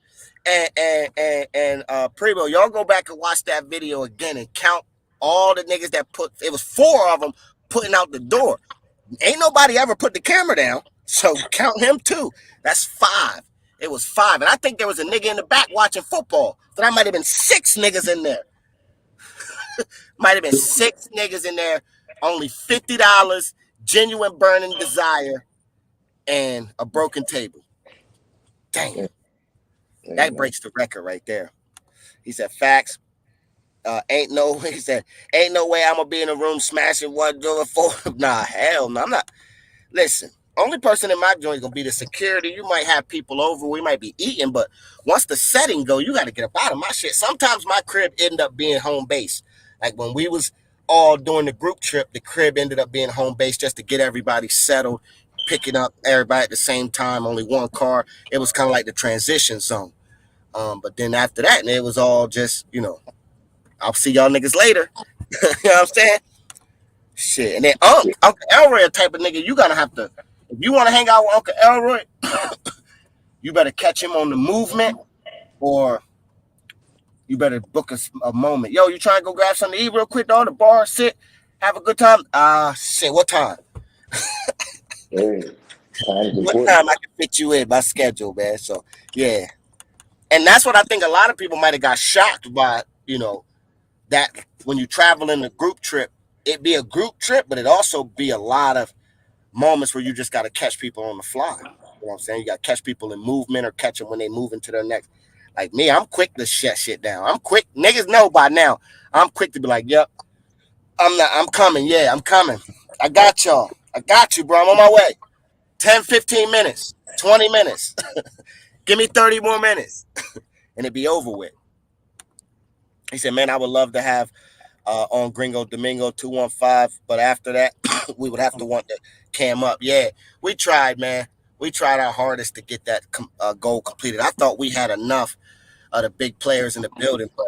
and Primo, y'all go back and watch that video again and count all the niggas that it was 4 of them putting out the door. Ain't nobody ever put the camera down, so count him too. That's 5. It was 5, and I think there was a nigga in the back watching football. So that might have been 6 niggas in there. Might have been 6 niggas in there. Only $50, genuine burning desire, and a broken table. Damn. That breaks the record right there. He said, facts. Ain't no way I'm gonna be in a room smashing one door 4. Nah, hell no. I'm not. Listen, only person in my joint is gonna be the security. You might have people over, we might be eating, but once the setting go, you gotta get up out of my shit. Sometimes my crib ended up being home base. Like when we was all doing the group trip, the crib ended up being home base just to get everybody settled, picking up everybody at the same time, only one car. It was kind of like the transition zone. But then after that, it was all just, I'll see y'all niggas later. You know what I'm saying? Shit. And then Uncle Elroy type of nigga, you gotta have to, if you want to hang out with Uncle Elroy, you better catch him on the movement, or you better book a moment. Yo, you trying to go grab something to eat real quick, though? The bar, sit, have a good time. Shit, what time? What time I can fit you in my schedule, man? So, yeah. And that's what I think a lot of people might have got shocked by, that when you travel in a group trip, it be a group trip, but it also be a lot of moments where you just got to catch people on the fly. You know what I'm saying? You got to catch people in movement, or catch them when they move into their next. Like me, I'm quick to shut shit down. I'm quick. Niggas know by now. I'm quick to be like, yep, I'm coming. Yeah, I'm coming. I got y'all. I got you, bro. I'm on my way. 10, 15 minutes, 20 minutes. Give me 30 more minutes and it'd be over with. He said, man, I would love to have on Gringo Domingo 215, but after that, we would have to want the cam up. Yeah, we tried, man. We tried our hardest to get that goal completed. I thought we had enough of the big players in the building, but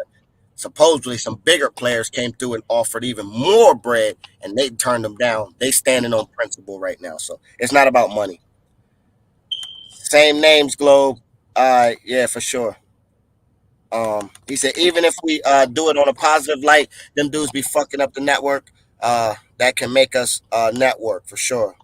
supposedly some bigger players came through and offered even more bread, and they turned them down. They standing on principle right now, so it's not about money. Same names, Globe. Yeah, for sure. He said even if we do it on a positive light, them dudes be fucking up the network. That can make us network for sure.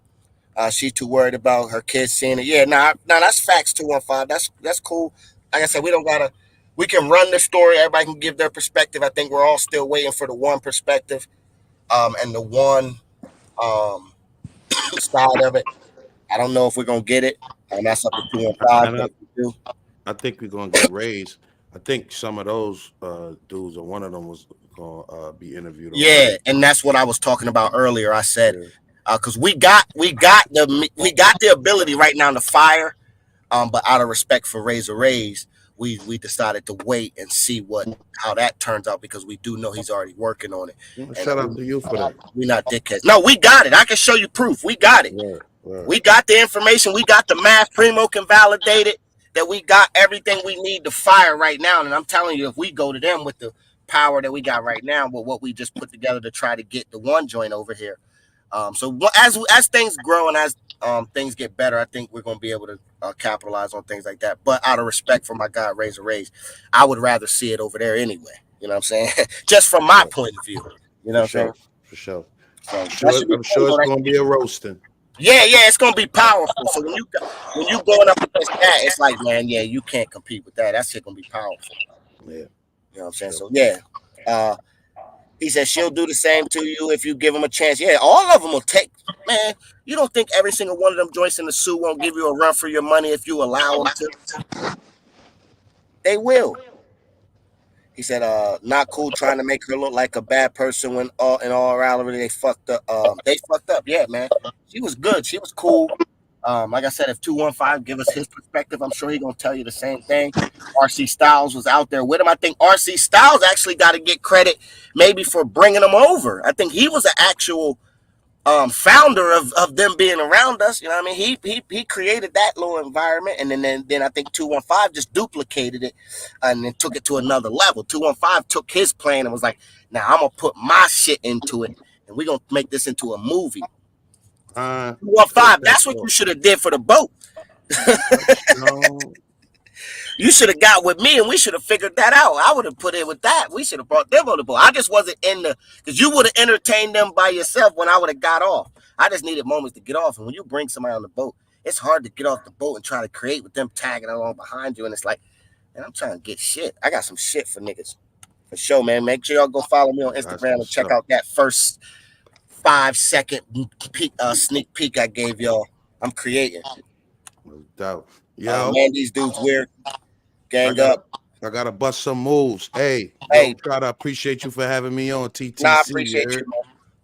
She too worried about her kids seeing it. Yeah, that's facts. 215. That's cool. Like I said, we don't gotta. We can run the story. Everybody can give their perspective. I think we're all still waiting for the one perspective, and the one um side of it. I don't know if we're gonna get it, and that's up to 215. And But if we do, I think we're gonna get raised. I think some of those dudes, or one of them, was gonna be interviewed on yeah, race. and that's what I was talking about earlier. I said Yeah. because we got the ability right now to fire, but out of respect for Razor Rays, we decided to wait and see how that turns out because we do know he's already working on it. And Shout out to you for that. we're not dickheads. No, we got it. I can show you proof. We got it. Right. We got the information. We got the math. Primo can validate it that we got everything we need to fire right now. And I'm telling you, if we go to them with the power that we got right now, with what we just put together to try to get the one joint over here. So as things grow and as things get better, I think we're going to be able to capitalize on things like that. But out of respect for my guy Razor Rays, I would rather see it over there anyway. You know what I'm saying? Just from my point of view. You know what I'm saying? For sure. So I'm sure it's going to be a roasting. Yeah, it's gonna be powerful. So when you going up against that, it's like, man, yeah, you can't compete with that. That shit gonna be powerful. Yeah. You know what I'm saying? So yeah. He said she'll do the same to you if you give them a chance. Yeah, all of them will take. Man, you don't think every single one of them joints in the suit won't give you a run for your money if you allow them to? They will. He said, not cool trying to make her look like a bad person when in all reality they fucked up. They fucked up. Yeah, man. She was good. She was cool. Like I said, if 215 give us his perspective, I'm sure he's gonna tell you the same thing. RC Styles was out there with him. I think RC Styles actually got to get credit maybe for bringing him over. I think he was an actual founder of them being around us. You know what I mean? He created that little environment, and then I think 215 just duplicated it and then took it to another level. 215 took his plan and was like, now I'm gonna put my shit into it, and we're gonna make this into a movie. 215, that's what you should have did for the boat. You should have got with me and we should have figured that out. I would have put in with that. We should have brought them on the boat. I just wasn't in because you would have entertained them by yourself when I would have got off. I just needed moments to get off. And when you bring somebody on the boat, it's hard to get off the boat and try to create with them tagging along behind you. And it's like, man, I'm trying to get shit. I got some shit for niggas. For sure, man. Make sure y'all go follow me on Instagram and check out that first 5-second sneak peek I gave y'all. I'm creating. No doubt. Yo, man, these dudes weird. Gang up. I gotta bust some moves. Hey, try to appreciate you for having me on TTC. Nah, I appreciate you, man.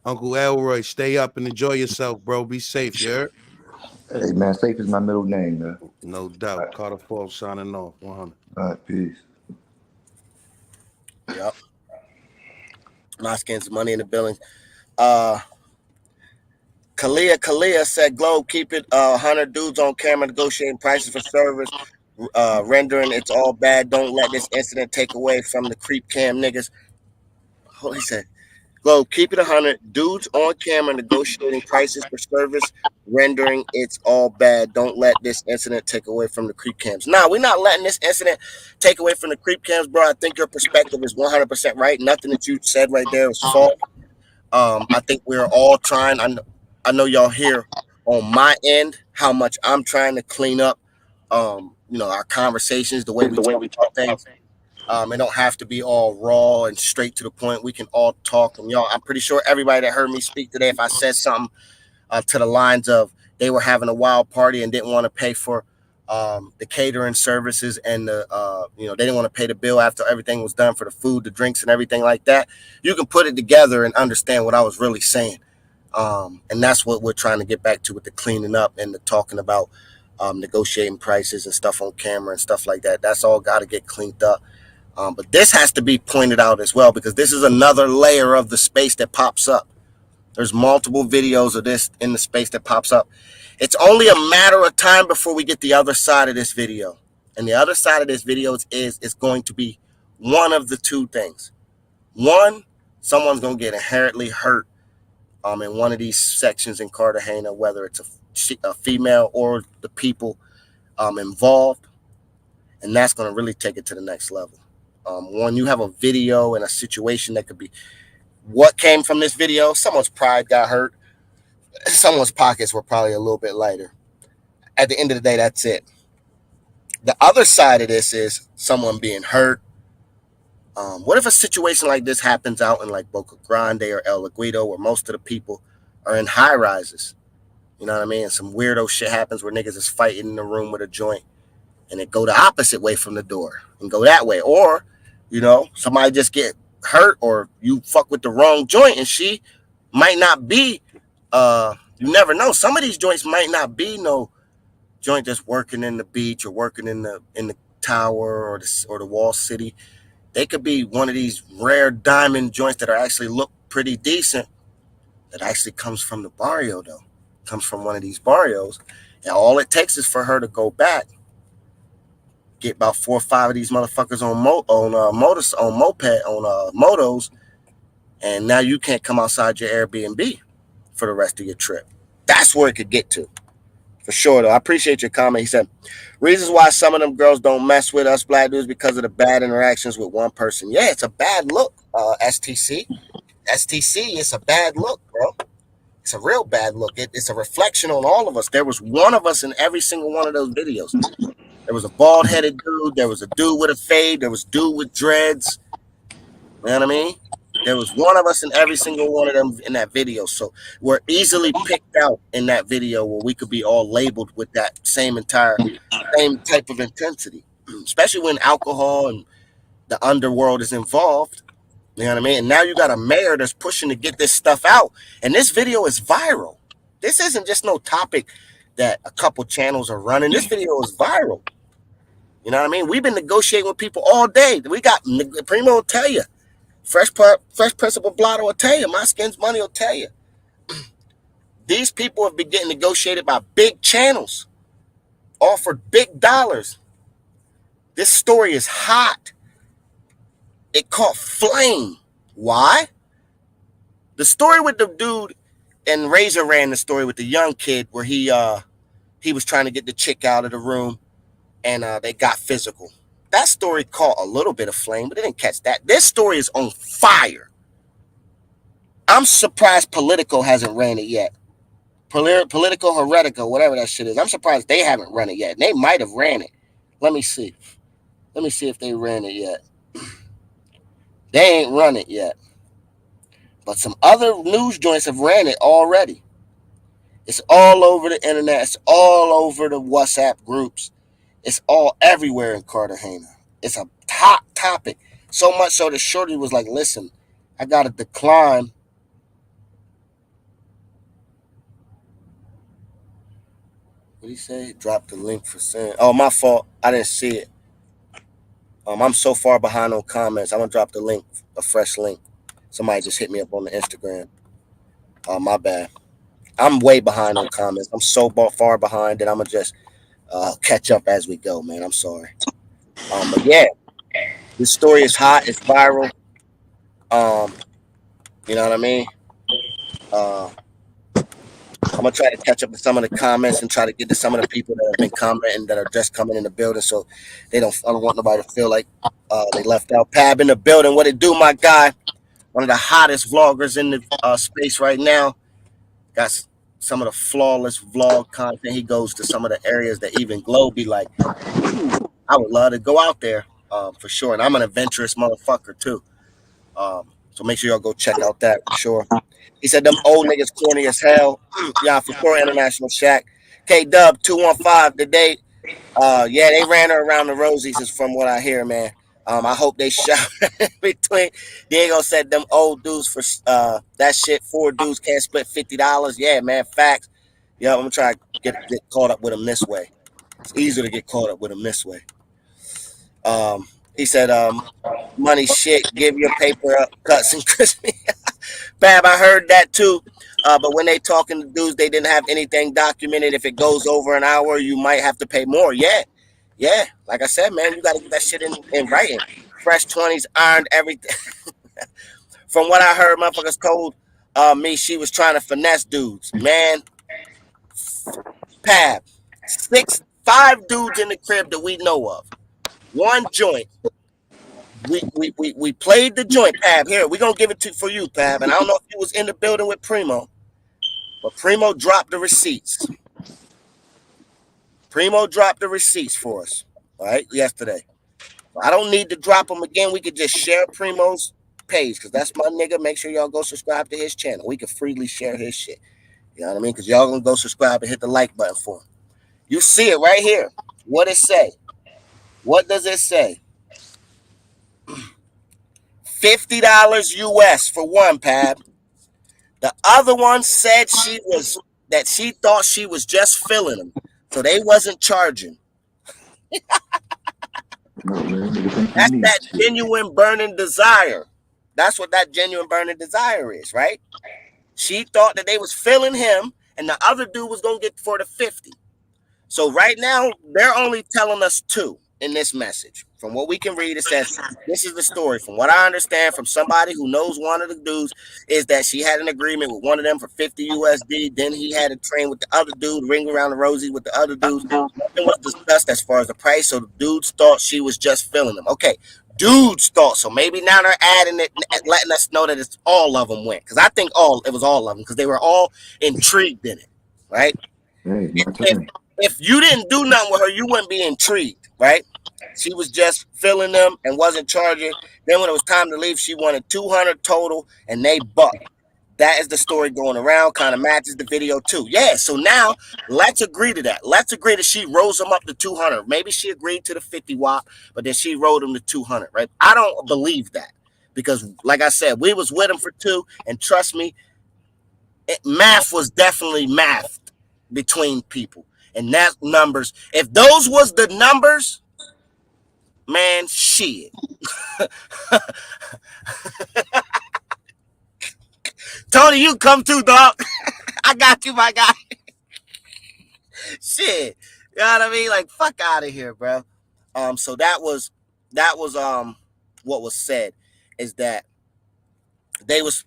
Uncle Elroy, stay up and enjoy yourself, bro. Be safe, yeah. Hey man, safe is my middle name, man. No doubt. Right. Carter Falls signing off. 100. All right, peace. Yep. Moskins, money in the building. Kalia said, Globe, keep it 100 dudes on camera negotiating prices for service, rendering it's all bad. Don't let this incident take away from the creep cam niggas. Oh, he said, Globe, keep it 100 dudes on camera negotiating prices for service, rendering it's all bad. Don't let this incident take away from the creep cams. Nah, we're not letting this incident take away from the creep cams, bro. I think your perspective is 100% right. Nothing that you said right there was false. I think we're all trying. I know y'all hear on my end how much I'm trying to clean up, our conversations, the way we talk about things. It don't have to be all raw and straight to the point. We can all talk. And y'all, I'm pretty sure everybody that heard me speak today, if I said something to the lines of they were having a wild party and didn't want to pay for the catering services and they didn't want to pay the bill after everything was done for the food, the drinks, and everything like that. You can put it together and understand what I was really saying. And that's what we're trying to get back to with the cleaning up and the talking about negotiating prices and stuff on camera and stuff like that. That's all got to get cleaned up. But this has to be pointed out as well, because this is another layer of the space that pops up. There's multiple videos of this in the space that pops up. It's only a matter of time before we get the other side of this video. And the other side of this video is going to be one of the two things. One, someone's going to get inherently hurt in one of these sections in Cartagena, whether it's a female or the people involved. And that's going to really take it to the next level. When you have a video and a situation that could be, what came from this video? Someone's pride got hurt. Someone's pockets were probably a little bit lighter. At the end of the day, that's it. The other side of this is someone being hurt. What if a situation like this happens out in like Boca Grande or El Aguido, where most of the people are in high rises? You know what I mean? And some weirdo shit happens where niggas is fighting in the room with a joint, and it go the opposite way from the door and go that way. Or, you know, somebody just get hurt, or you fuck with the wrong joint and she might not be, you never know. Some of these joints might not be no joint that's working in the beach or working in the tower or the wall city. They could be one of these rare diamond joints that are actually look pretty decent, that actually comes from the barrio though. Comes from one of these barrios. And all it takes is for her to go back, get about 4 or 5 of these motherfuckers on motos, and now you can't come outside your Airbnb for the rest of your trip. That's where it could get to. For sure, though. I appreciate your comment. He said, reasons why some of them girls don't mess with us black dudes because of the bad interactions with one person. Yeah, it's a bad look, STC. STC, it's a bad look, bro. It's a real bad look. It's a reflection on all of us. There was one of us in every single one of those videos. There was a bald-headed dude. There was a dude with a fade. There was a dude with dreads. You know what I mean? There was one of us in every single one of them in that video. So we're easily picked out in that video where we could be all labeled with that same type of intensity, especially when alcohol and the underworld is involved. You know what I mean? And now you got a mayor that's pushing to get this stuff out. And this video is viral. This isn't just no topic that a couple channels are running. This video is viral. You know what I mean? We've been negotiating with people all day. We got Primo will tell you. Fresh Principal Blotto will tell you. My Skin's Money will tell you. These people have been getting negotiated by big channels, offered big dollars. This story is hot. It caught flame. Why? The story with the dude, and Razor ran the story with the young kid where he was trying to get the chick out of the room, and they got physical. That story caught a little bit of flame, but it didn't catch that. This story is on fire. I'm surprised Politico hasn't ran it yet. Politico Heretico, whatever that shit is. I'm surprised they haven't run it yet. They might have ran it. Let me see. Let me see if they ran it yet. They ain't run it yet. But some other news joints have ran it already. It's all over the internet. It's all over the WhatsApp groups. It's all everywhere in Cartagena. It's a hot topic. So much so that Shorty was like, listen, I got to decline. What did he say? Drop the link for send. Oh, my fault. I didn't see it. I'm so far behind on comments. I'm going to drop the link, a fresh link. Somebody just hit me up on the Instagram. My bad. I'm way behind on comments. I'm so far behind that I'm going to just catch up as we go, man. I'm sorry. But yeah, this story is hot. It's viral. You know what I mean? I'm going to try to catch up with some of the comments and try to get to some of the people that have been commenting that are just coming in the building, so I don't want nobody to feel like they left out. Pab in the building. What it do, my guy? One of the hottest vloggers in the space right now. Got some of the flawless vlog content. He goes to some of the areas that even Glow be like, I would love to go out there for sure. And I'm an adventurous motherfucker too. So make sure y'all go check out that for sure. He said them old niggas corny as hell. Yeah, for sure. International Shack. K-Dub 215 today. Yeah, they ran her around the rosies is from what I hear, man. I hope they shot between. Diego said them old dudes for that shit. 4 dudes can't split $50. Yeah, man, facts. Yeah, I'm gonna try to get caught up with them this way. It's easier to get caught up with him this way. He said, money shit, give your paper up, cuts and crispy. Fab, I heard that too. But when they talking to dudes, they didn't have anything documented. If it goes over an hour, you might have to pay more. Yeah. Like I said, man, you got to get that shit in writing. Fresh 20s, ironed everything. From what I heard, motherfuckers told me she was trying to finesse dudes. Man, Pab, 5 dudes in the crib that we know of. One joint. We played the joint, Pab. Here, we're gonna give it for you, Pab. And I don't know if you was in the building with Primo, but Primo dropped the receipts. Primo dropped the receipts for us, right, yesterday. I don't need to drop them again. We could just share Primo's page because that's my nigga. Make sure y'all go subscribe to his channel. We can freely share his shit. You know what I mean? Because y'all gonna go subscribe and hit the like button for him. You see it right here. What it say? What does it say? $50 US for one, Pab. The other one said she thought she was just filling them, so they wasn't charging. That's that genuine burning desire. That's what that genuine burning desire is, right? She thought that they was filling him, and the other dude was gonna get for the 50. So right now, they're only telling us 2 in this message. From what we can read, it says, this is the story. From what I understand from somebody who knows one of the dudes, is that she had an agreement with one of them for 50 USD. Then he had a train with the other dude, ring around the rosy with the other dudes. Nothing was discussed as far as the price, so the dudes thought she was just filling them. Okay, dudes thought so. Maybe now they're adding it, letting us know that it's all of them went. Because I think it was all of them, because they were all intrigued in it, right? Hey, if you didn't do nothing with her, you wouldn't be intrigued, right? She was just filling them and wasn't charging. Then when it was time to leave, she wanted 200 total, and they bucked. That is the story going around. Kind of matches the video too. Yeah. So now let's agree to that. Let's agree that she rose them up to 200. Maybe she agreed to the 50 WAP, but then she rode them to 200. Right? I don't believe that because, like I said, we was with them for 2, and trust me, math was definitely math between people. And that numbers, if those was the numbers, man, shit. Tony, you come too, dog. I got you, my guy. Shit. You know what I mean? Like, fuck out of here, bro. So that was what was said is that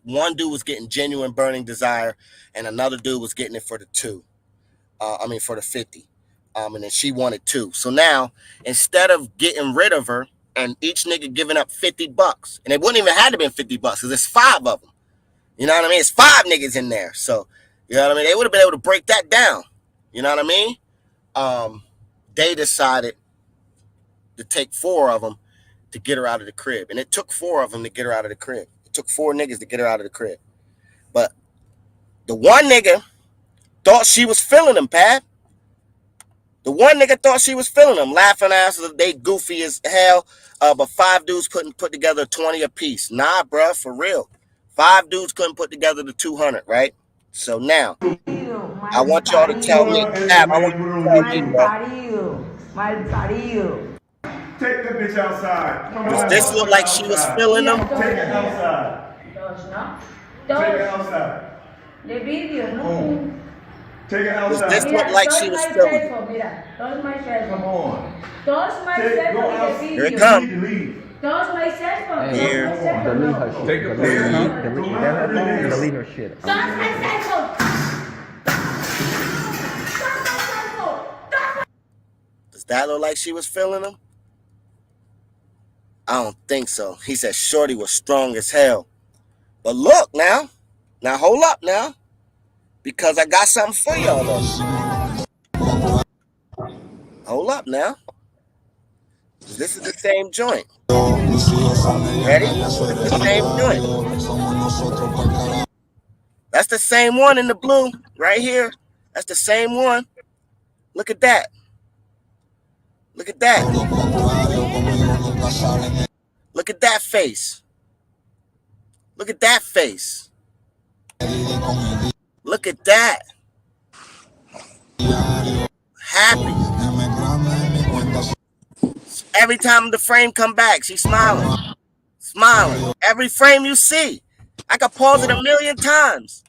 one dude was getting genuine burning desire, and another dude was getting it for the 2. For the 50. And then she wanted 2. So now, instead of getting rid of her and each nigga giving up $50, and it wouldn't even have to been $50 because there's 5 of them. You know what I mean? It's 5 niggas in there. So, you know what I mean? They would have been able to break that down. You know what I mean? They decided to take 4 of them to get her out of the crib. And it took 4 of them to get her out of the crib. It took 4 niggas to get her out of the crib. But the one nigga thought she was filling them, Pat. The one nigga thought she was filling them, laughing asses. They goofy as hell. But 5 dudes couldn't put together 20 apiece. Nah, bruh, for real. 5 dudes couldn't put together the 200, right? So now, I want y'all to tell me, Pat, I want you to tell me, bro. Take that bitch outside. Does this look like she was filling them? Take it outside. Take it outside. The video, no. Take it Does outside. this look like she was filling them? Todos my cell phone. Come on. Todos my cell Go phone out. in the Here it video. comes. Leave. Todos my cell phone. Here. Todos my cell phone. Delete No. her shit. Take a Delete picture. her phone. Delete her shit. Todos my cell phone. Todos my cell phone. Does that look like she was filling them? I don't think so. He said Shorty was strong as hell. But look now. Now hold up now. Because I got something for y'all though. Hold up now. This is the same joint. Ready? This is the same joint. That's the same one in the blue right here. That's the same one. Look at that. Look at that. Look at that face. Look at that face. Look at that. Happy. Every time the frame come back, she's smiling. Smiling. Every frame you see. I could pause it a million times.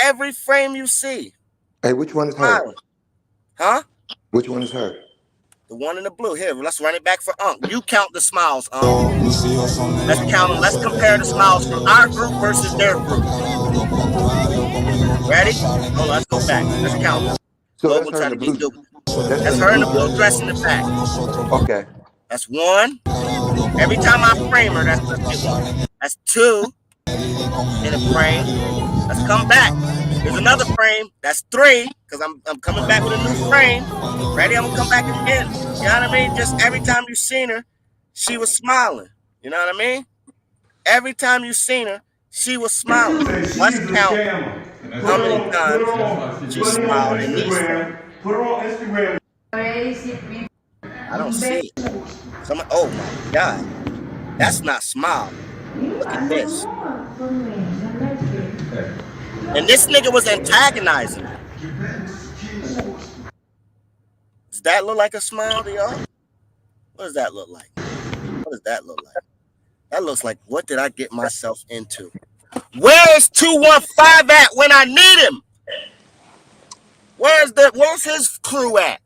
Every frame you see. Hey, which one is her? Smiling. Huh? Which one is her? The one in the blue. Here, let's run it back for Unc. You count the smiles, Unc. Let's count them. Let's compare the smiles from our group versus their group. Ready? Hold on, let's go back. Let's count them. So Globe that's will her try in to the be blue. stupid. That's her in the blue dress in the back. Okay. That's one. Every time I frame her, let's get one. That's two in a frame. Let's come back. Here's another frame. That's three, because I'm coming back with a new frame. Ready? I'm gonna come back again. You know what I mean? Just every time you seen her, she was smiling. You know what I mean? Every time you seen her, she was smiling. Let's count how many times she smiled in these frames. Put her on Instagram. I don't see it. Oh my God. That's not smile. Look at this. And this nigga was antagonizing her. Does that look like a smile to y'all? What does that look like? What does that look like? That looks like, what did I get myself into? Where's 215 at when I need him? Where's his crew at?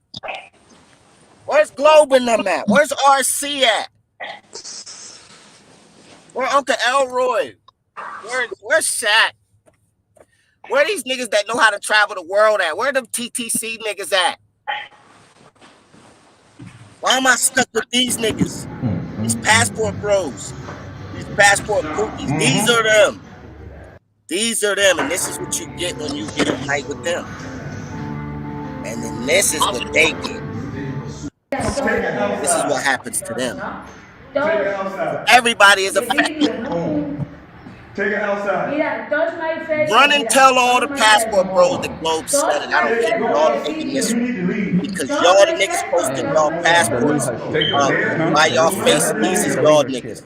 Where's Globe and them at? Where's RC at? Where Uncle Elroy? Where's Shaq? Where are these niggas that know how to travel the world at? Where them TTC niggas at? Why am I stuck with these niggas? These passport bros. These passport pookies. These are them. These are them. And this is what you get when you get a night with them. And then this is what they get. This is what happens to them. Everybody is affected. Take it outside. Run and tell all the passport bros that Globe said it. I don't care. Y'all taking this one. Because y'all the niggas posting y'all passports by y'all face. These is y'all niggas.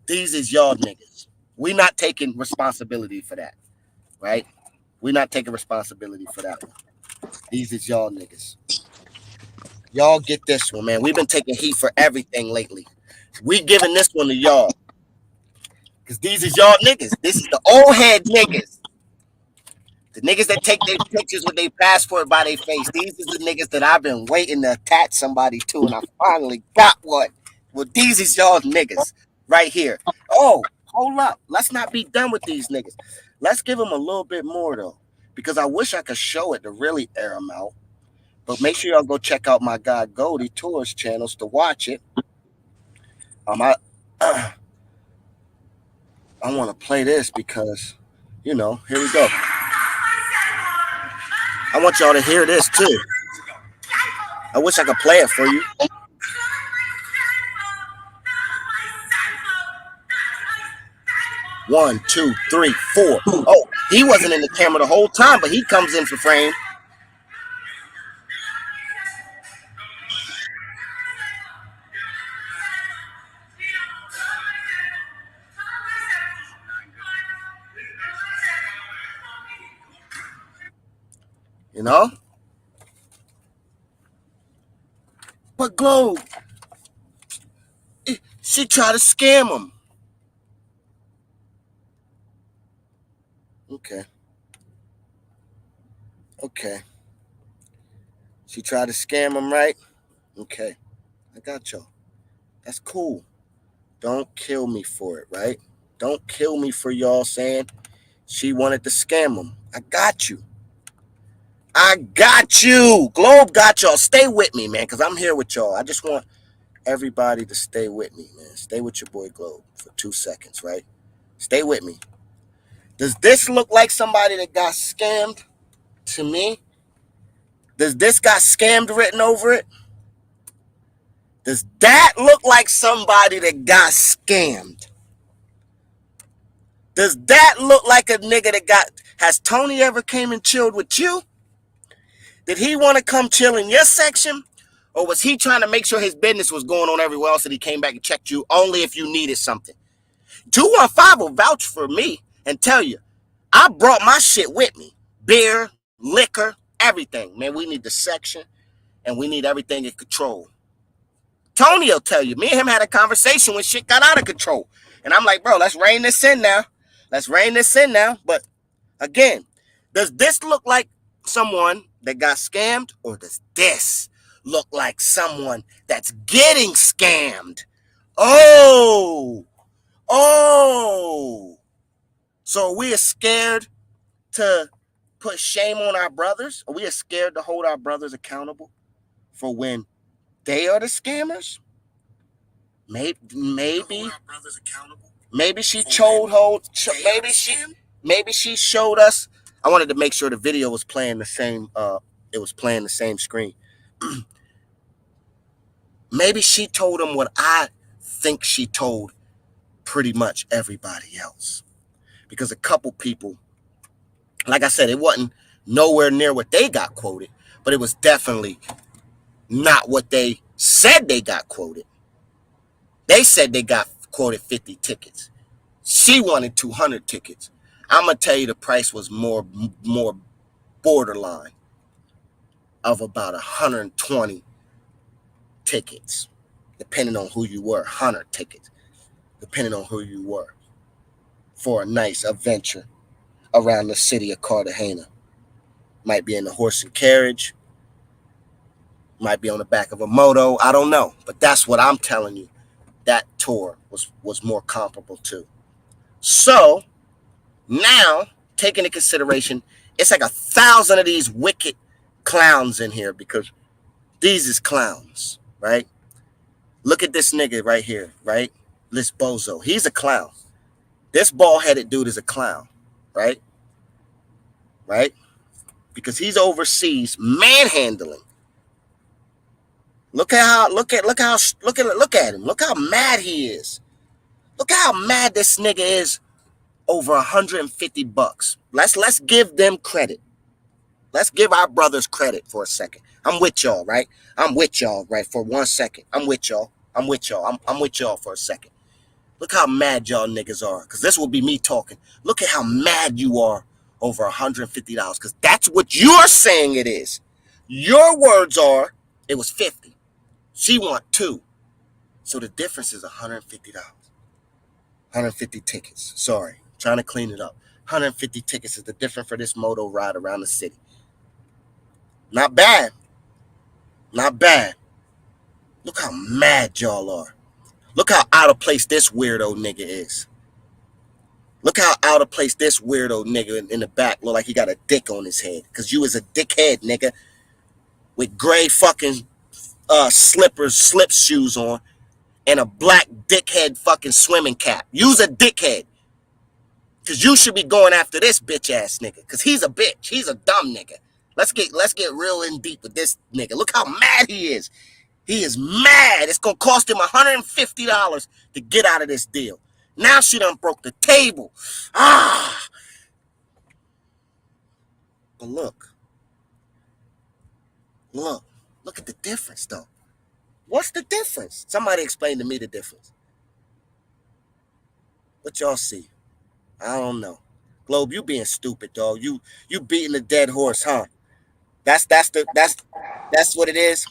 These is y'all niggas. We not taking responsibility for that. Right? We not taking responsibility for that one. These is y'all niggas. Y'all get this one, man. We've been taking heat for everything lately. We giving this one to y'all. Because these is y'all niggas. This is the old head niggas. The niggas that take their pictures with their passport by their face. These is the niggas that I've been waiting to attach somebody to, and I finally got one. Well, these is y'all niggas right here. Oh, hold up. Let's not be done with these niggas. Let's give them a little bit more, though. Because I wish I could show it to really air them out. But make sure y'all go check out my guy Goldie Tours channels to watch it. I want to play this because, you know, here we go. I want y'all to hear this too. I wish I could play it for you. One, two, three, four. Oh, he wasn't in the camera the whole time, but he comes in for frame. You know? But Globe, she tried to scam him. Okay. Okay. She tried to scam him, right? Okay. I got y'all. That's cool. Don't kill me for it, right? Don't kill me for y'all saying she wanted to scam him. I got you. I got you. Globe got y'all. Stay with me, man, because I'm here with y'all. I just want everybody to stay with me, man. Stay with your boy Globe for 2 seconds, right? Stay with me. Does this look like somebody that got scammed to me? Does this got scammed written over it? Does that look like somebody that got scammed? Does that look like a nigga that got... Has Tony ever came and chilled with you? Did he want to come chill in your section? Or was he trying to make sure his business was going on everywhere else and he came back and checked you only if you needed something? 215 will vouch for me and tell you, I brought my shit with me. Beer, liquor, everything. Man, we need the section and we need everything in control. Tony will tell you, me and him had a conversation when shit got out of control. And I'm like, bro, let's rein this in now. Let's rein this in now. But again, does this look like someone that got scammed, or does this look like someone that's getting scammed? Oh, so we are scared to put shame on our brothers? Or we are scared to hold our brothers accountable for when they are the scammers? Maybe she maybe she showed us. I wanted to make sure the video was playing the same. It was playing the same screen. Maybe she told him what I think she told pretty much everybody else, because a couple people, like I said, it wasn't nowhere near what they got quoted, but it was definitely not what they said they got quoted. They said they got quoted 50 tickets. She wanted 200 tickets. I'm going to tell you the price was more borderline of about 120 tickets, depending on who you were. 100 tickets, depending on who you were, for a nice adventure around the city of Cartagena. Might be in the horse and carriage, might be on the back of a moto, I don't know. But that's what I'm telling you. That tour was more comparable to. So now, taking into consideration, it's like 1,000 of these wicked clowns in here, because these is clowns, right? Look at this nigga right here, right? This bozo. He's a clown. This bald-headed dude is a clown, right? Right? Because he's overseas manhandling. Look at him. Look how mad he is. Look how mad this nigga is over $150. Let's give them credit. Let's give our brothers credit for a second. I'm with y'all, right? I'm with y'all, right? For 1 second. I'm with y'all for a second. Look how mad y'all niggas are, because this will be me talking. Look at how mad you are over $150, because that's what you're saying it is. Your words are, it was 50. She want 2. So the difference is $150. 150 tickets. Sorry, trying to clean it up. 150 tickets is the difference for this moto ride around the city. Not bad. Not bad. Look how mad y'all are. Look how out of place this weirdo nigga is. Look how out of place this weirdo nigga in the back look like he got a dick on his head. Because you is a dickhead, nigga. With gray fucking slip shoes on. And a black dickhead fucking swimming cap. You's a dickhead. Because you should be going after this bitch ass nigga. Because he's a bitch. He's a dumb nigga. Let's get real in deep with this nigga. Look how mad he is. He is mad. It's going to cost him $150 to get out of this deal. Now she done broke the table. But look at the difference, though. What's the difference? Somebody explain to me the difference. What y'all see? I don't know. Globe, you being stupid, dog. You beating a dead horse, huh? That's what it is.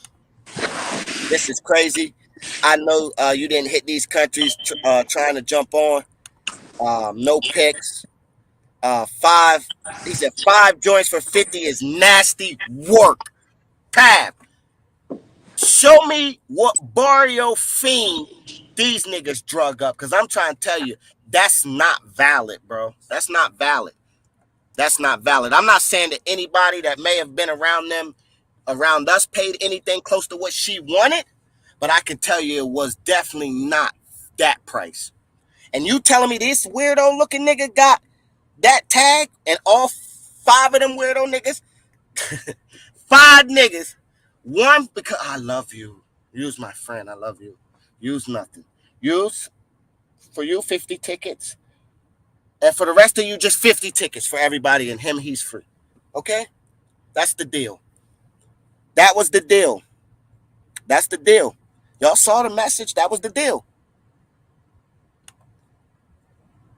This is crazy. I know you didn't hit these countries trying to jump on. No picks. 5. He said 5 joints for 50 is nasty work. Pab, show me what Barrio Fiend these niggas drug up, because I'm trying to tell you, that's not valid, bro. That's not valid. That's not valid. I'm not saying that anybody that may have been around us paid anything close to what she wanted, but I can tell you it was definitely not that price. And you telling me this weirdo looking nigga got that tag, and all 5 of them weirdo niggas, 5 niggas, one because I love you. You's my friend. I love you. You's nothing. You's, for you, 50 tickets. And for the rest of you, just 50 tickets for everybody, and him, he's free. Okay? That's the deal. That was the deal. That's the deal. Y'all saw the message. That was the deal.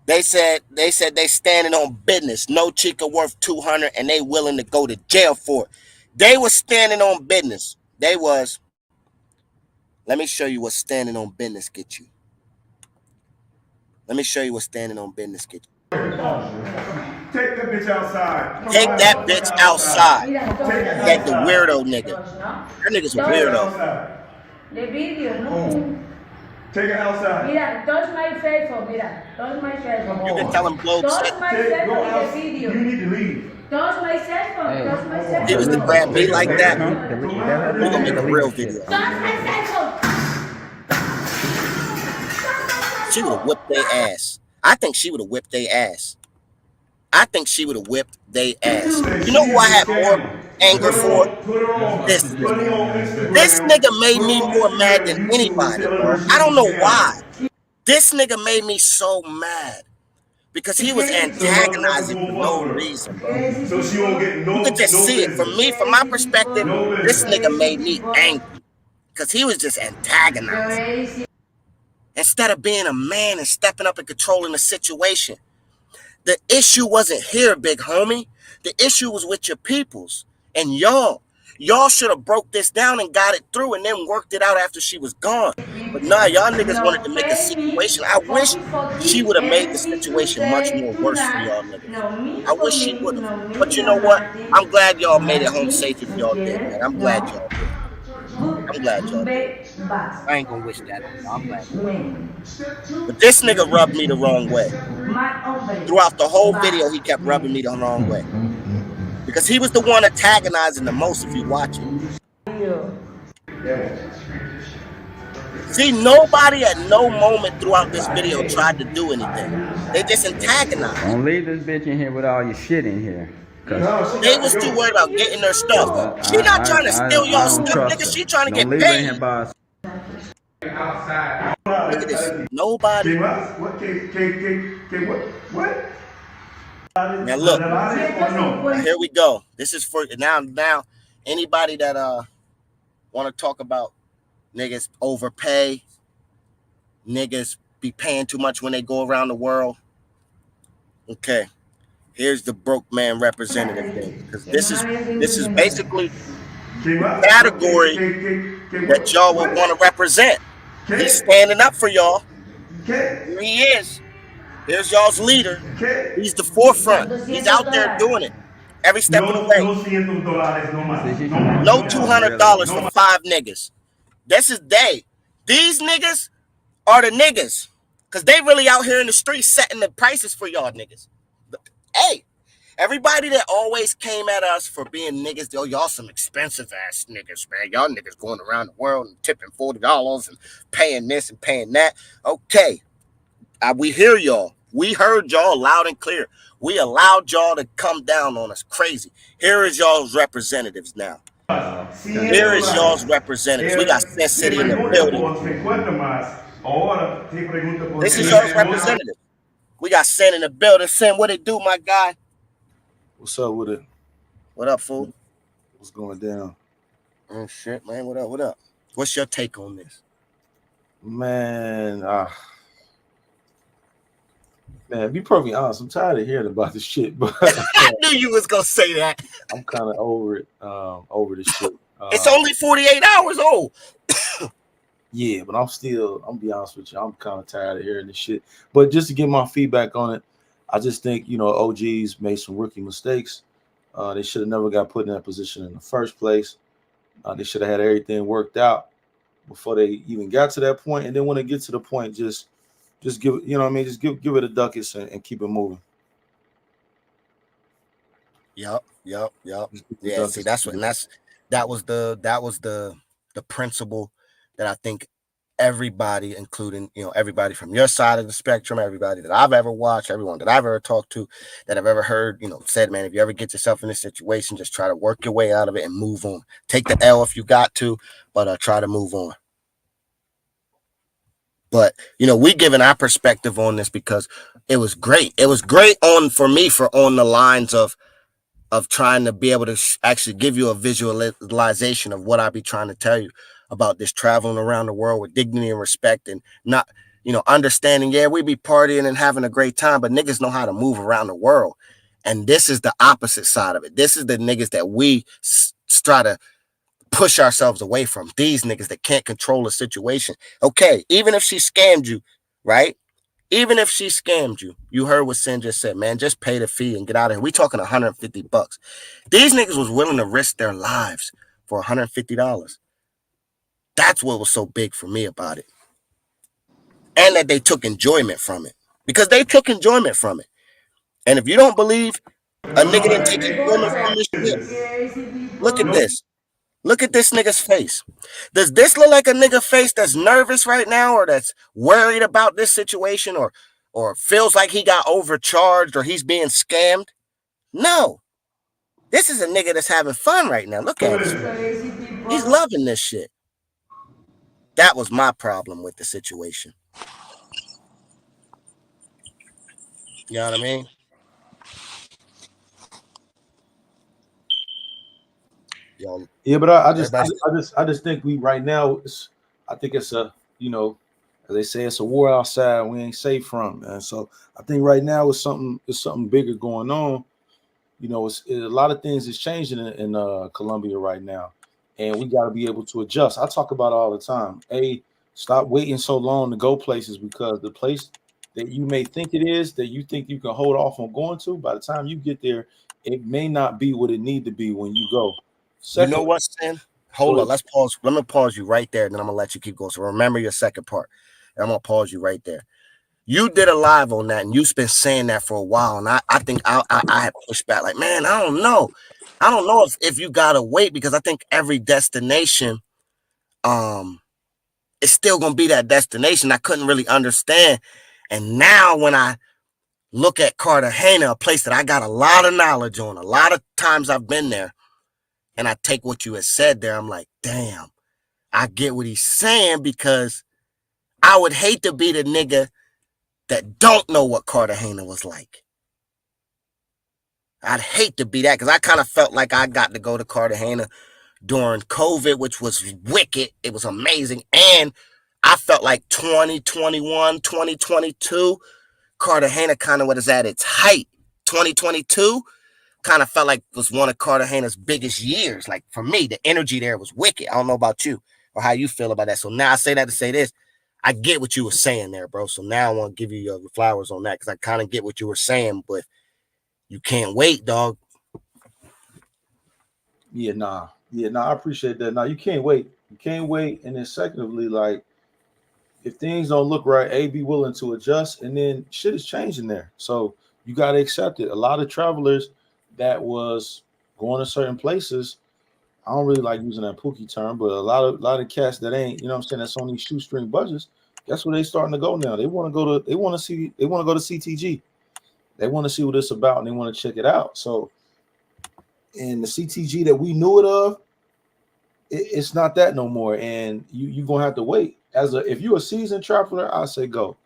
They said they standing on business. No chica worth 200, and they willing to go to jail for it. They was standing on business. They was. Let me show you what standing on business get you. Let me show you what standing on business get you. Take that bitch outside. Take that bitch outside. That the outside. weirdo nigga. That nigga's a weirdo. The video, no. Take it outside. Mira, touch my Facebook, mira. Touch my Facebook. You can tell him Globe Touch said my cell phone in the video. You need to leave. Touch my cell phone. Touch my cell phone. he was to grab me like that. We're gonna make a real video. Touch my cell phone. She would have whipped their ass. I think she would have whipped their ass. I think she would have whipped their ass. You know who I had more anger for? This nigga. This nigga made me more mad than anybody, bro. I don't know why. This nigga made me so mad. Because he was antagonizing for no reason, bro. So she won't get no. You could just see it. From me, from my perspective, this nigga made me angry. Because he was just antagonizing. Instead of being a man and stepping up and controlling the situation. The issue wasn't here, big homie. The issue was with your peoples. And y'all should have broke this down and got it through and then worked it out after she was gone. But nah, y'all niggas wanted to make a situation. I wish she would have made the situation much more worse for y'all niggas. I wish she would have. But you know what? I'm glad y'all made it home safe if y'all did, man. I'm glad y'all did. I'm glad y'all did. I ain't gonna wish that on y'all. I'm glad. But this nigga rubbed me the wrong way. Throughout the whole video, he kept rubbing me the wrong way. Because he was the one antagonizing the most if you watch it. See, nobody at no moment throughout this video tried to do anything. They just antagonized. Don't leave this bitch in here with all your shit in here. They was too worried about getting their stuff. She not trying to steal y'all stuff, nigga. She trying to get paid. Look at this. Nobody. What? Now look. Now here we go. This is for now. Anybody that want to talk about niggas overpay, niggas be paying too much when they go around the world. Okay. Here's the broke man representative thing. Because this is basically the category that y'all would want to represent. He's standing up for y'all. Here he is. There's y'all's leader. He's the forefront. He's out there doing it. Every step of the way. No $200 for 5 niggas. This is they. These niggas are the niggas. Because they really out here in the streets setting the prices for y'all niggas. Hey, everybody that always came at us for being niggas, yo, y'all some expensive ass niggas, man. Y'all niggas going around the world and tipping $40 and paying this and paying that. Okay, we hear y'all. We heard y'all loud and clear. We allowed y'all to come down on us crazy. Here is y'all's representatives now. Here is y'all's representatives. We got Sin City in the building. This is y'all's representative. We got Sin in the building. Sin, what it do, my guy? What's up with it? What up, fool? What's going down? Oh shit, man. What up? What up? What's your take on this? Man, be perfectly honest, I'm tired of hearing about this shit, but I knew you was gonna say that. I'm kind of over it, over this shit. It's only 48 hours old. Yeah, but I'm be honest with you, I'm kind of tired of hearing this shit. But just to get my feedback on it, I just think, OGs made some rookie mistakes. They should have never got put in that position in the first place. They should have had everything worked out before they even got to that point. And then when they get to the point, just give it, just give it a ducats and keep it moving. Yup. Yeah, see, that was the principle that I think everybody, including, everybody from your side of the spectrum, everybody that I've ever watched, everyone that I've ever talked to, that I've ever heard, said, man, if you ever get yourself in this situation, just try to work your way out of it and move on. Take the L if you got to, but try to move on. But, we giving our perspective on this because it was great. It was great on the lines of trying to be able to actually give you a visualization of what I be trying to tell you about this traveling around the world with dignity and respect and not, understanding, yeah, we be partying and having a great time, but niggas know how to move around the world. And this is the opposite side of it. This is the niggas that we try to push ourselves away from. These niggas that can't control a situation. Okay, even if she scammed you, right? Even if she scammed you, you heard what Sin just said, man, just pay the fee and get out of here. We talking $150. These niggas was willing to risk their lives for $150. That's what was so big for me about it. And that they took enjoyment from it. Because they took enjoyment from it. And if you don't believe a nigga didn't take enjoyment from this shit, look at this. Look at this nigga's face. Does this look like a nigga face that's nervous right now, or that's worried about this situation, or feels like he got overcharged or he's being scammed? No. This is a nigga that's having fun right now. Look at him. He's loving this shit. That was my problem with the situation. You know what I mean? Yo, yeah, but I just think we right now. I think it's a as they say, it's a war outside we ain't safe from, and so I think right now it's something bigger going on. It's a lot of things is changing in Colombia right now, and we got to be able to adjust. I talk about it all the time. Stop waiting so long to go places, because the place that you may think it is, that you think you can hold off on going to, by the time you get there, it may not be what it need to be when you go. Second, you know what, Stan? Hold on. Let's pause. Let me pause you right there, and then I'm going to let you keep going. So remember your second part. And I'm going to pause you right there. You did a live on that, and you've been saying that for a while. And I think I had pushed back, like, man, I don't know. I don't know if you got to wait, because I think every destination is still going to be that destination. I couldn't really understand. And now when I look at Cartagena, a place that I got a lot of knowledge on, a lot of times I've been there, and I take what you had said there, I'm like, damn, I get what he's saying, because I would hate to be the nigga that don't know what Cartagena was like. I'd hate to be that, because I kind of felt like I got to go to Cartagena during COVID, which was wicked. It was amazing. And I felt like 2021, 2022, Cartagena kind of was at its height. 2022 kind of felt like it was one of Cartagena's biggest years. Like, for me, the energy there was wicked. I don't know about you or how you feel about that. So now I say that to say this. I get what you were saying there, bro. So now I want to give you your flowers on that, because I kind of get what you were saying, but you can't wait, dog. Yeah, I appreciate that. Nah, you can't wait. You can't wait. And then secondly, like, if things don't look right, be willing to adjust, and then shit is changing there. So you got to accept it. A lot of travelers that was going to certain places, I don't really like using that Pookie term, but a lot of cats that ain't, you know what I'm saying, that's on these shoestring budgets, that's where they starting to go now. They want to go to CTG. They want to see what it's about, and they want to check it out. So, and the CTG that we knew it of, it's not that no more. And you're gonna have to wait. If you're a seasoned traveler, I say go.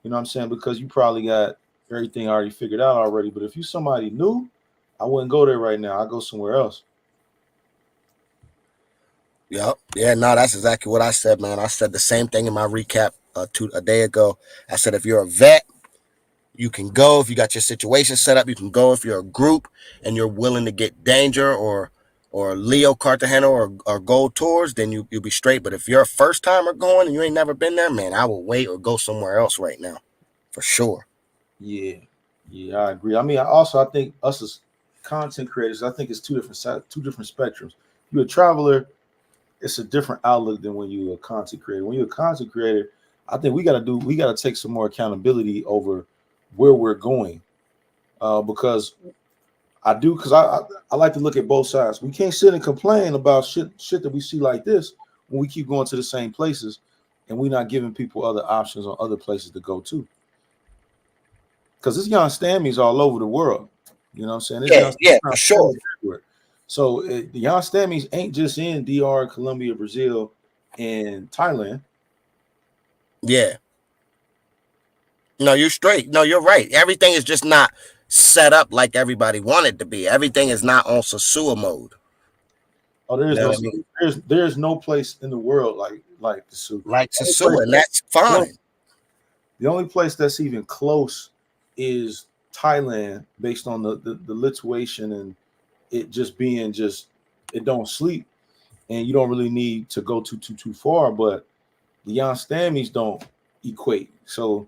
You know what I'm saying? Because you probably got everything already figured out already. But if you're somebody new, I wouldn't go there right now. I'd go somewhere else. Yep. Yeah, no, that's exactly what I said, man. I said the same thing in my recap a day ago. I said, if you're a vet, you can go. If you got your situation set up, you can go. If you're a group and you're willing to get danger or Leo Cartagena or Gold Tours, then you'll be straight. But if you're a first timer going and you ain't never been there, man, I will wait or go somewhere else right now, for sure. Yeah, I agree. I mean, I think us as content creators, I think it's two different spectrums. You're a traveler, it's a different outlook than when you're a content creator. When you're a content creator, I think we got to take some more accountability over where we're going, because I like to look at both sides. We can't sit and complain about shit that we see like this when we keep going to the same places and we're not giving people other options on other places to go to. Because this young stammies all over the world. You know what I'm saying? Yeah, for sure. Everywhere. So the young stammies ain't just in DR, Colombia, Brazil, and Thailand. Yeah. No, you're straight. No, you're right. Everything is just not set up like everybody wanted to be. Everything is not on Sasua mode. Oh, there's no place in the world like Sasua. Like Sasua, and that's fine. The only place that's even close is Thailand, based on the lituation and it just being just it don't sleep, and you don't really need to go too far. But the Jan Stammies don't equate, so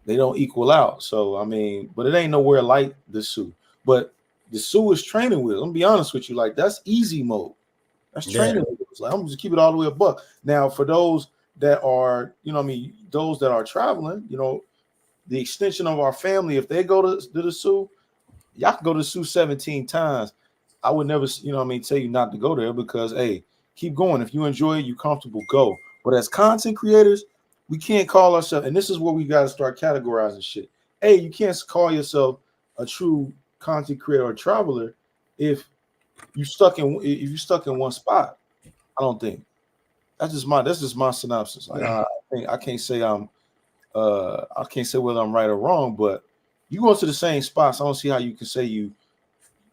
they don't equal out. So I mean, but it ain't nowhere like the Sioux. But the Sioux is training wheels. I'm gonna be honest with you, like that's easy mode. That's training wheels. Like I'm just keep it all the way a buck. Now, for those that are, what I mean, those that are traveling, the extension of our family, if they go to the Sioux, y'all can go to the Sioux 17 times. I would never, tell you not to go there because, hey, keep going. If you enjoy it, you're comfortable, go. But as content creators, we can't call ourselves, and this is where we got to start categorizing shit. Hey, you can't call yourself a true content creator or traveler if you're stuck in one spot. I don't think that's just my synopsis. Like, I can't say I can't say whether I'm right or wrong, but you go to the same spots. I don't see how you can say you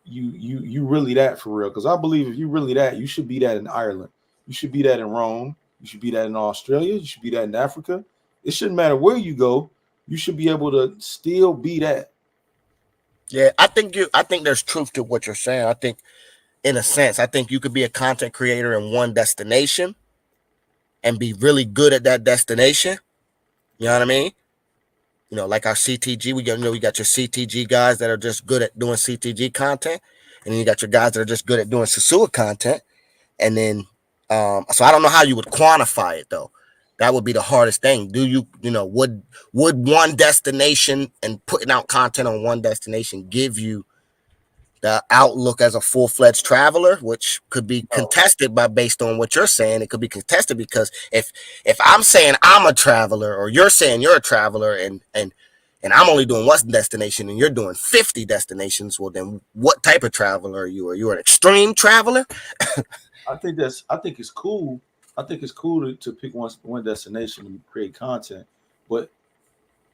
really that for real. Because I believe if you really that, you should be that in Ireland. You should be that in Rome. You should be that in Australia. You should be that in Africa. It shouldn't matter where you go. You should be able to still be that. Yeah, I think there's truth to what you're saying. I think, in a sense, I think you could be a content creator in one destination and be really good at that destination. You know what I mean? Like our CTG, we got your CTG guys that are just good at doing CTG content, and then you got your guys that are just good at doing Sasua content. And then, so I don't know how you would quantify it though. That would be the hardest thing. Would one destination and putting out content on one destination give you the outlook as a full-fledged traveler, which could be contested based on what you're saying. It could be contested because if I'm saying I'm a traveler, or you're saying you're a traveler, and I'm only doing one destination and you're doing 50 destinations, well then what type of traveler are you? Are you an extreme traveler? I think it's cool. I think it's cool to pick one destination and create content, but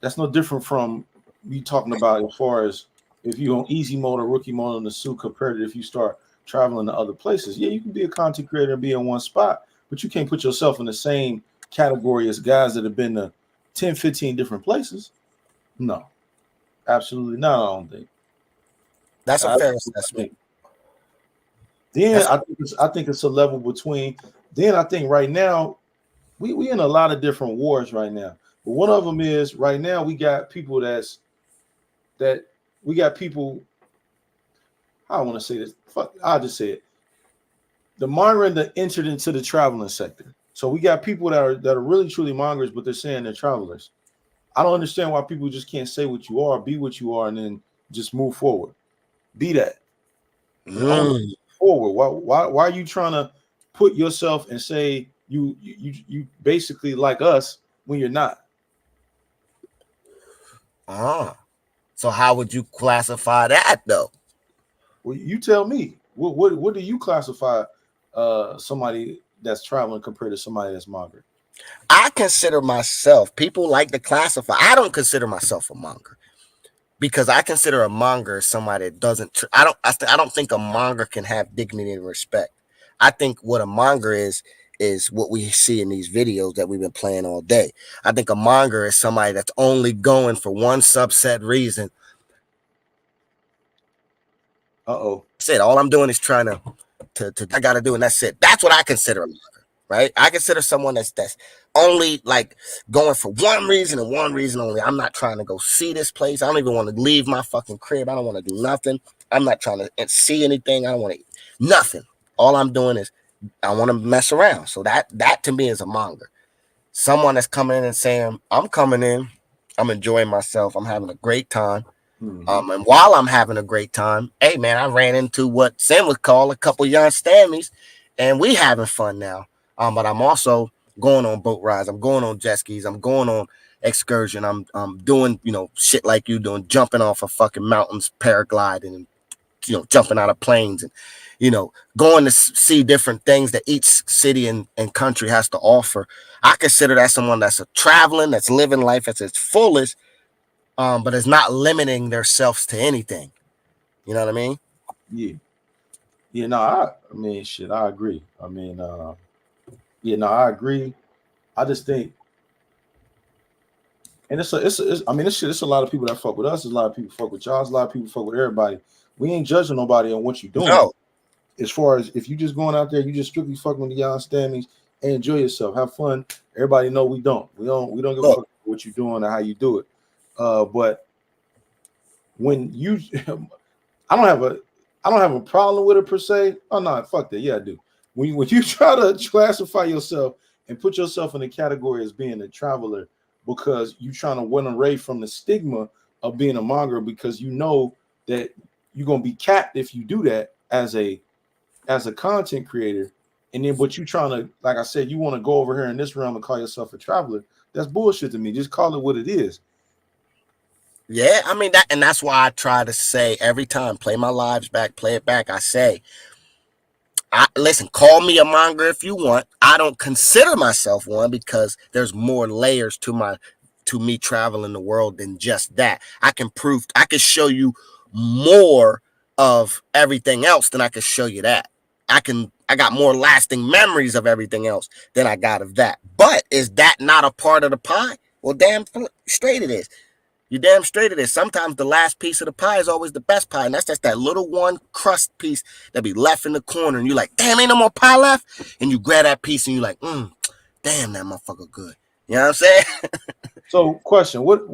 that's no different from me talking about as far as if you're on easy mode or rookie mode on the suit compared to if you start traveling to other places. Yeah, you can be a content creator and be in one spot, but you can't put yourself in the same category as guys that have been to 10, 15 different places. No, absolutely not. I don't think. That's a fair assessment. Then I think it's a level between. Then I think right now we in a lot of different wars right now. But one of them is right now we got people we got people. I don't want to say this. Fuck, I'll just say it. The mongering that entered into the traveling sector. So we got people that are really truly mongers, but they're saying they're travelers. I don't understand why people just can't say what you are, be what you are, and then just move forward. Be that. Forward. Why are you trying to put yourself and say you basically like us when you're not? So how would you classify that though? Well, you tell me. What do you classify somebody that's traveling compared to somebody that's monger? I consider myself, people like to classify. I don't consider myself a monger because I consider a monger as somebody that doesn't. I don't think a monger can have dignity and respect. I think what a monger is what we see in these videos that we've been playing all day. I think a monger is somebody that's only going for one subset reason. Said all I'm doing is trying to I gotta do, and that's it. That's what I consider a monger, right? I consider someone that's only like going for one reason and one reason only. I'm not trying to go see this place. I don't even want to leave my fucking crib. I don't want to do nothing. I'm not trying to see anything. I don't want to nothing. All I'm doing is I want to mess around. So that to me is a monger. Someone that's coming in and saying, I'm coming in, I'm enjoying myself, I'm having a great time. And while I'm having a great time, hey man, I ran into what Sam would call a couple young stammies, and we having fun now. But I'm also going on boat rides, I'm going on jet skis, I'm going on excursion, I'm doing shit like you doing, jumping off of fucking mountains, paragliding, and jumping out of planes, and going to see different things that each city and country has to offer. I consider that someone that's traveling, that's living life at its fullest. But it's not limiting themselves to anything. You know what I mean? Yeah. Yeah, no, I mean, shit, I agree. I mean, I agree. I just think And it's I mean, it's a lot of people that fuck with us. There's a lot of people fuck with y'all. There's a lot of people fuck with everybody. We ain't judging nobody on what you're doing. No. As far as if you just going out there, you just strictly fucking with the y'all standings and enjoy yourself, have fun. Everybody know we don't give a fuck what you're doing or how you do it. But when you, I don't have a problem with it per se. Oh no, fuck that. Yeah, I do. When you try to classify yourself and put yourself in a category as being a traveler because you're trying to run away from the stigma of being a monger because you know that you're gonna be capped if you do that as a content creator, and then but you trying to, like I said, you want to go over here in this realm and call yourself a traveler. That's bullshit to me. Just call it what it is. Yeah, I mean that's why I try to say every time, play my lives back, play it back. I say, listen, call me a monger if you want. I don't consider myself one because there's more layers to me traveling the world than just that. I can show you more of everything else than I can show you that. I got more lasting memories of everything else than I got of that. But is that not a part of the pie? Well, damn straight it is. You damn straight it is. Sometimes the last piece of the pie is always the best pie, and that's just that little one crust piece that be left in the corner, and you're like, damn, ain't no more pie left? And you grab that piece, and you're like, damn, that motherfucker good. You know what I'm saying? So, question: what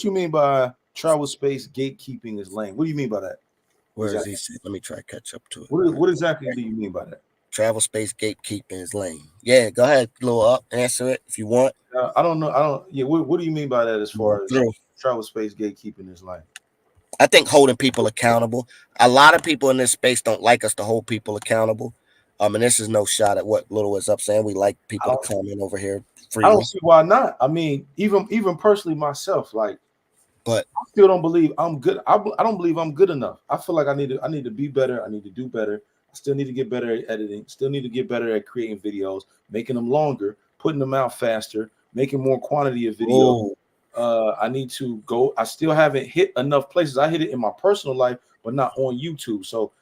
you mean by travel space gatekeeping is lame? What do you mean by that? Where is he? Let me try to catch up to it. What exactly do you mean by that? Travel space gatekeeping is lame. Yeah, go ahead, blow up, answer it if you want. I don't know. Yeah, what do you mean by that as far as travel space gatekeeping is lame? I think holding people accountable. A lot of people in this space don't like us to hold people accountable. And this is no shot at what Little is up saying. We like people to comment over here freely. I don't see why not. I mean, even personally myself, like, but I still don't believe I'm good. I don't believe I'm good enough. I feel like I need to be better. I need to do better. I still need to get better at editing. Still need to get better at creating videos, making them longer, putting them out faster, making more quantity of videos. I need to go. I still haven't hit enough places. I hit it in my personal life, but not on YouTube. So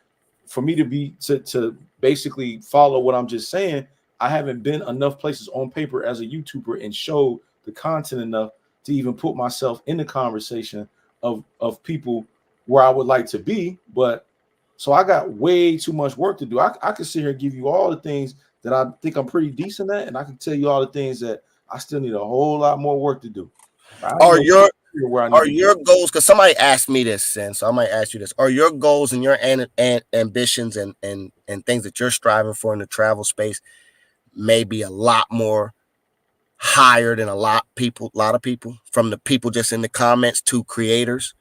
for me to basically follow what I'm just saying, I haven't been enough places on paper as a YouTuber and showed the content enough to even put myself in the conversation of people where I would like to be. But so I got way too much work to do. I could sit here and give you all the things that I think I'm pretty decent at, and I can tell you all the things that I still need a whole lot more work to do. Are your goals, because somebody asked me this, and so I might ask you this, are your goals and your ambitions and things that you're striving for in the travel space maybe a lot more higher than a lot of people, from the people just in the comments to creators?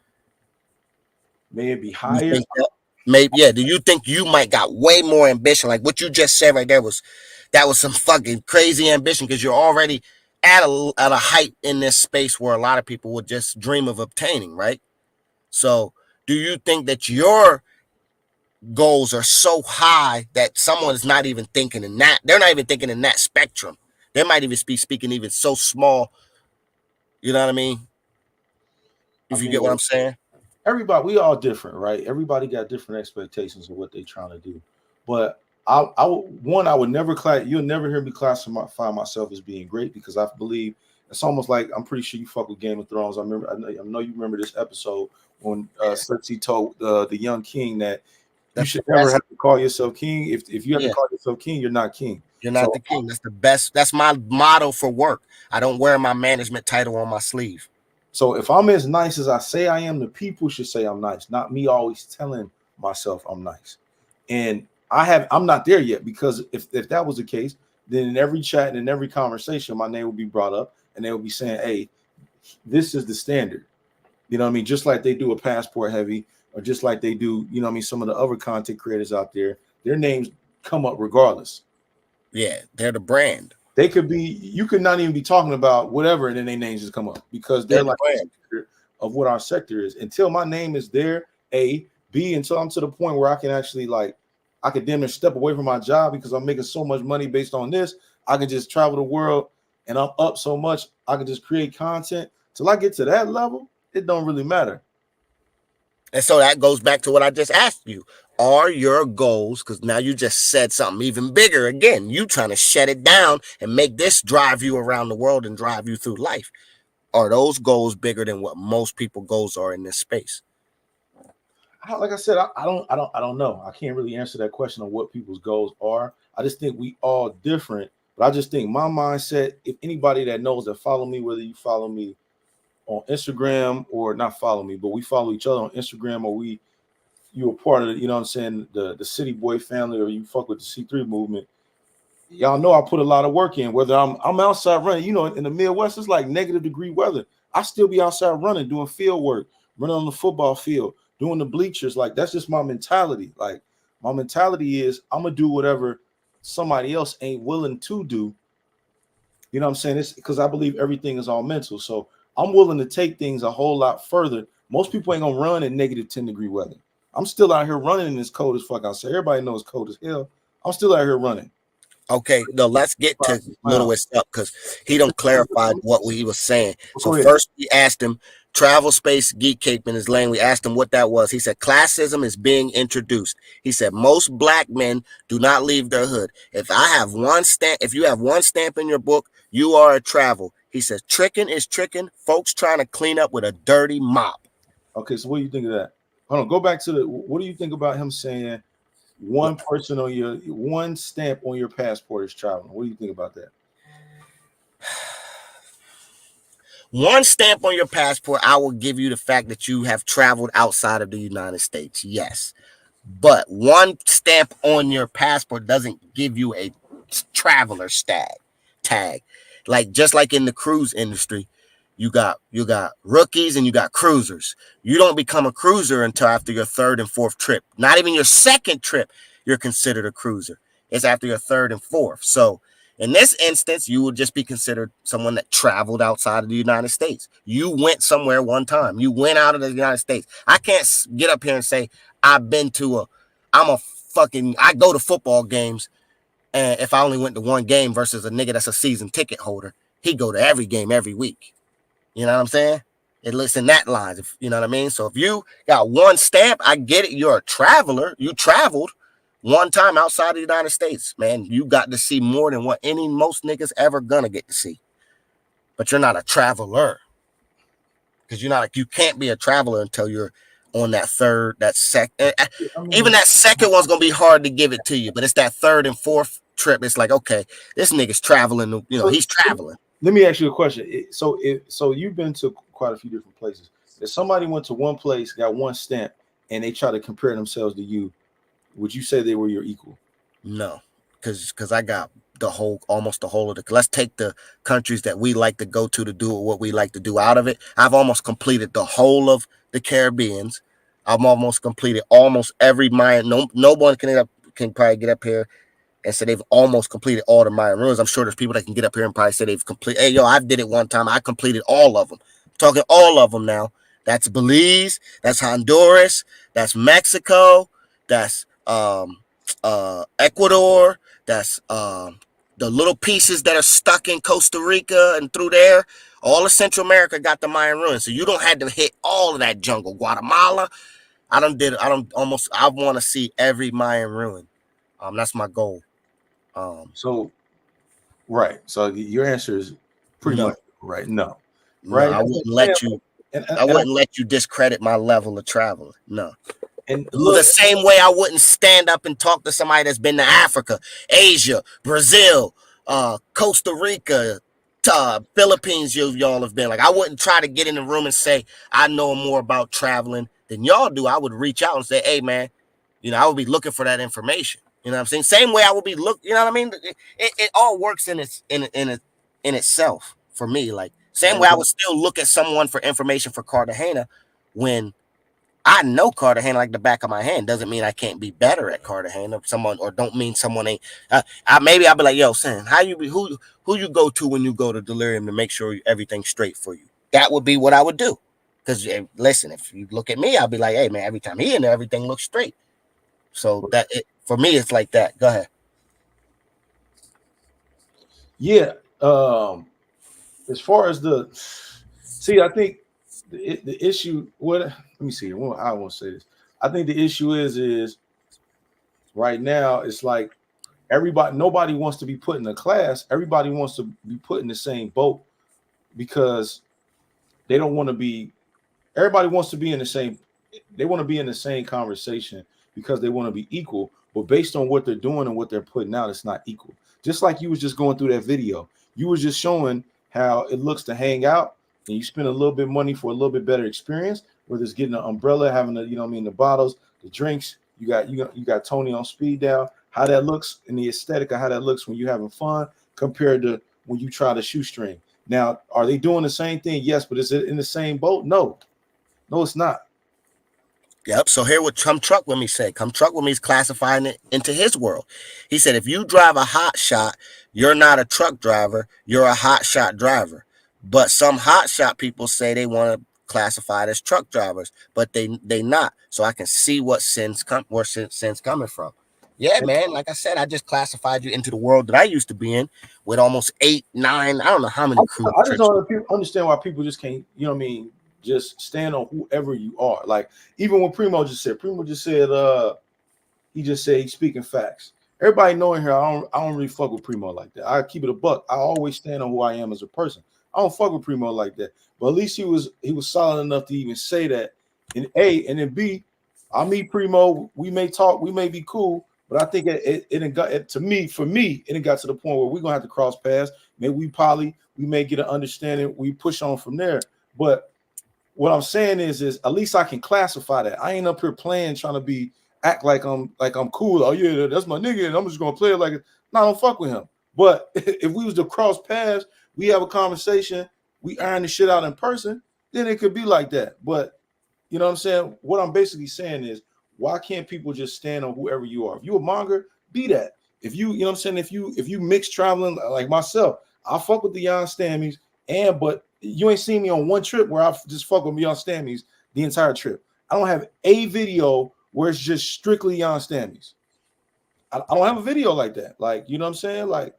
May it be higher? Maybe, yeah. Do you think you might got way more ambition? Like what you just said right there was some fucking crazy ambition because you're already at a height in this space where a lot of people would just dream of obtaining, right? So do you think that your goals are so high that someone is not even thinking in that? They're not even thinking in that spectrum. They might even be speaking even so small. You know what I mean? If you get what I'm saying? Everybody, we all different, right? Everybody got different expectations of what they're trying to do. But I would never you'll never hear me classify myself as being great because I believe it's almost like, I'm pretty sure you fuck with Game of Thrones. I know you remember this episode when Cersei told the young king that you should never have to call yourself king. If you have to call yourself king, you're not king. You're not the king. That's the best. That's my motto for work. I don't wear my management title on my sleeve. So if I'm as nice as I say I am, the people should say I'm nice, not me always telling myself I'm nice. And I'm not there yet, because if that was the case, then in every chat and in every conversation, my name will be brought up and they will be saying, hey, this is the standard. You know what I mean? Just like they do a Passport Heavy, or just like they do, you know what I mean, some of the other content creators out there, their names come up regardless. Yeah, they're the brand. They could be, you could not even be talking about whatever, and then their names just come up because they're like the of what our sector is. Until my name is there, A, B, until I'm to the point where I can actually, like, I could damn near step away from my job because I'm making so much money based on this. I can just travel the world and I'm up so much, I can just create content. Till I get to that level, it don't really matter. And so that goes back to what I just asked you. Are your goals, because now you just said something even bigger again, you trying to shut it down and make this drive you around the world and drive you through life. Are those goals bigger than what most people goals are in this space? Like I said, I don't know. I can't really answer that question on what people's goals are. I just think we all different. But I just think my mindset, if anybody that knows that follow me, whether you follow me on Instagram or not follow me, but we follow each other on Instagram, or you're a part of it, you know what I'm saying, the City Boy family, or you fuck with the C3 movement. Y'all know I put a lot of work in. Whether I'm outside running, you know, in the Midwest, it's like -degree weather. I still be outside running, doing field work, running on the football field, doing the bleachers. Like, that's just my mentality. Like, my mentality is I'm gonna do whatever somebody else ain't willing to do. You know what I'm saying? It's because I believe everything is all mental. So I'm willing to take things a whole lot further. Most people ain't gonna run in -10-degree weather. I'm still out here running in this cold as fuck outside. Everybody knows it's cold as hell. I'm still out here running. Okay, no, let's get to Little West up because he don't clarify what he was saying. So first we asked him, travel space geek cape in his lane. We asked him what that was. He said classism is being introduced. He said most black men do not leave their hood. If you have one stamp in your book, you are a travel. He says tricking is tricking. Folks trying to clean up with a dirty mop. Okay, so what do you think of that? Hold on, go back to what do you think about him saying one person on one stamp on your passport is traveling? What do you think about that? One stamp on your passport, I will give you the fact that you have traveled outside of the United States. Yes. But one stamp on your passport doesn't give you a traveler tag. Like just like in the cruise industry, you got rookies and you got cruisers. You don't become a cruiser until after your third and fourth trip. Not even your second trip, you're considered a cruiser. It's after your third and fourth. So in this instance, you would just be considered someone that traveled outside of the United States. You went somewhere one time. You went out of the United States. I can't get up here and say I go to football games, and if I only went to one game versus a nigga that's a season ticket holder, he go to every game every week. You know what I'm saying? It looks in that line, you know what I mean? So if you got one stamp, I get it. You're a traveler. You traveled one time outside of the United States, man. You got to see more than what most niggas ever gonna get to see. But you're not a traveler. Because you can't be a traveler until you're on that second. Even that second one's gonna be hard to give it to you, but it's that third and fourth trip. It's like, okay, this nigga's traveling. He's traveling. Let me ask you a question. So you've been to quite a few different places. If somebody went to one place, got one stamp, and they try to compare themselves to you, would you say they were your equal? No, because I got almost the whole of the. Let's take the countries that we like to go to do what we like to do out of it. I've almost completed the whole of the Caribbeans. I've almost completed almost every Mayan. No one can probably get up here and say they've almost completed all the Mayan ruins. I'm sure there's people that can get up here and probably say they've completed. Hey, yo, I did it one time. I completed all of them. I'm talking all of them now. That's Belize. That's Honduras. That's Mexico. That's Ecuador. That's the little pieces that are stuck in Costa Rica and through there. All of Central America got the Mayan ruins, so you don't have to hit all of that jungle. Guatemala, I want to see every Mayan ruin. That's my goal. So your answer is pretty much right. No, right. No, I wouldn't let you. I wouldn't let you discredit my level of travel. No. And look, the same way I wouldn't stand up and talk to somebody that's been to Africa, Asia, Brazil, Costa Rica, Philippines. Y'all have been. Like, I wouldn't try to get in the room and say I know more about traveling than y'all do. I would reach out and say, hey man, I would be looking for that information. You know what I'm saying? Same way I would be you know what I mean? It all works in itself for me. Like, same way I would still look at someone for information for Cartagena when I know Cartagena like the back of my hand. Doesn't mean I can't be better at Cartagena. Or don't mean someone ain't. Maybe I'll be like, yo, son, who you go to when you go to Delirium to make sure everything's straight for you? That would be what I would do. Because listen, if you look at me, I'll be like, hey man, every time he in there, everything looks straight. So for me, it's like that. Go ahead. Yeah. As far as I think the issue. What? Let me see. I want to say this. I think the issue is right now it's like nobody wants to be put in a class. Everybody wants to be put in the same boat because they don't want to be. Everybody wants to be in the same. They want to be in the same conversation because they want to be equal. But based on what they're doing and what they're putting out, it's not equal. Just like you was just going through that video, you were just showing how it looks to hang out, and you spend a little bit of money for a little bit better experience. Whether it's getting an umbrella, having the bottles, the drinks. You got Tony on speed dial. How that looks and the aesthetic of how that looks when you're having fun compared to when you try to shoestring. Now, are they doing the same thing? Yes, but is it in the same boat? No, it's not. Yep. So here what Come Truck With Me said. Come Truck With Me is classifying it into his world. He said, if you drive a hot shot, you're not a truck driver. You're a hot shot driver. But some hot shot people say they want to classify it as truck drivers, but they not. So I can see where sense coming from. Yeah, man. Like I said, I just classified you into the world that I used to be in with almost 8, 9. I don't know how many crew. I just don't understand why people just can't, just stand on whoever you are. Like even when Primo just said he's speaking facts. Everybody knowing here, I don't really fuck with Primo like that. I keep it a buck. I always stand on who I am as a person. I don't fuck with Primo like that. But at least he was solid enough to even say that. In A, and then B, I meet Primo. We may talk. We may be cool. But I think it got to me. For me, it got to the point where we're gonna have to cross paths. Maybe we may get an understanding. We push on from there. But what I'm saying is at least I can classify that. I ain't up here playing, trying to act like I'm cool. Oh yeah, that's my nigga, and I'm just gonna play it like it. No, I don't fuck with him. But if we was to cross paths, we have a conversation, we iron the shit out in person, then it could be like that. But you know what I'm saying? What I'm basically saying is, why can't people just stand on whoever you are? If you a monger, be that. If you know what I'm saying, if you mix traveling like myself, I fuck with the Jan Stammies, but you ain't seen me on one trip where I just fuck with Jan Stammies the entire trip. I don't have a video where it's just strictly Jan Stammies. I don't have a video like that. Like, you know what I'm saying? Like,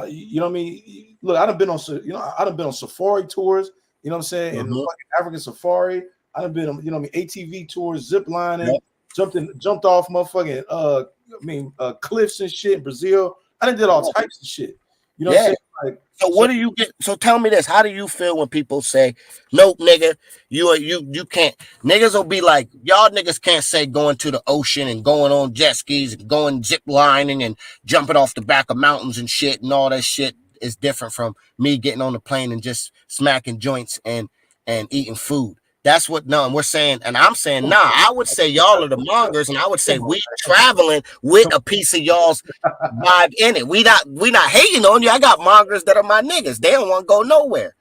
you know what I mean? Look, I done been on safari tours, you know what I'm saying? In the fucking African safari. I done been on, ATV tours, zip lining, jumped off motherfucking cliffs and shit in Brazil. I done did all types of shit. You know what I'm saying? Like, so what do you get? So tell me this: how do you feel when people say, "Nope, nigga, you can't"? Niggas will be like, "Y'all niggas can't say going to the ocean and going on jet skis and going zip lining and jumping off the back of mountains and shit and all that shit is different from me getting on the plane and just smacking joints and eating food." That's what we're saying, and I'm saying I would say y'all are the mongers, and I would say we traveling with a piece of y'all's vibe in it. We not hating on you. I got mongers that are my niggas. They don't want to go nowhere.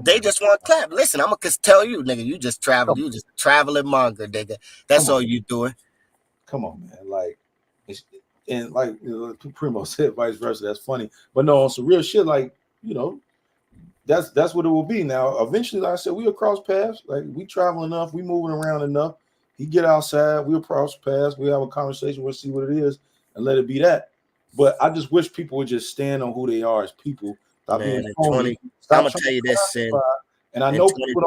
They just want to clap. Listen, I'm gonna tell you, nigga, you just travel. You just traveling monger, nigga. That's all you doing. Come on, man. Like, Primo said, vice versa. That's funny, but no, on some real shit. Like, that's what it will be. Now, eventually, like I said, we'll cross paths. Like, we travel enough, we moving around enough. He get outside, we'll cross paths, we have a conversation, we'll see what it is, and let it be that. But I just wish people would just stand on who they are as people. Stop being phony. I'm gonna tell you this, Sin. And I know people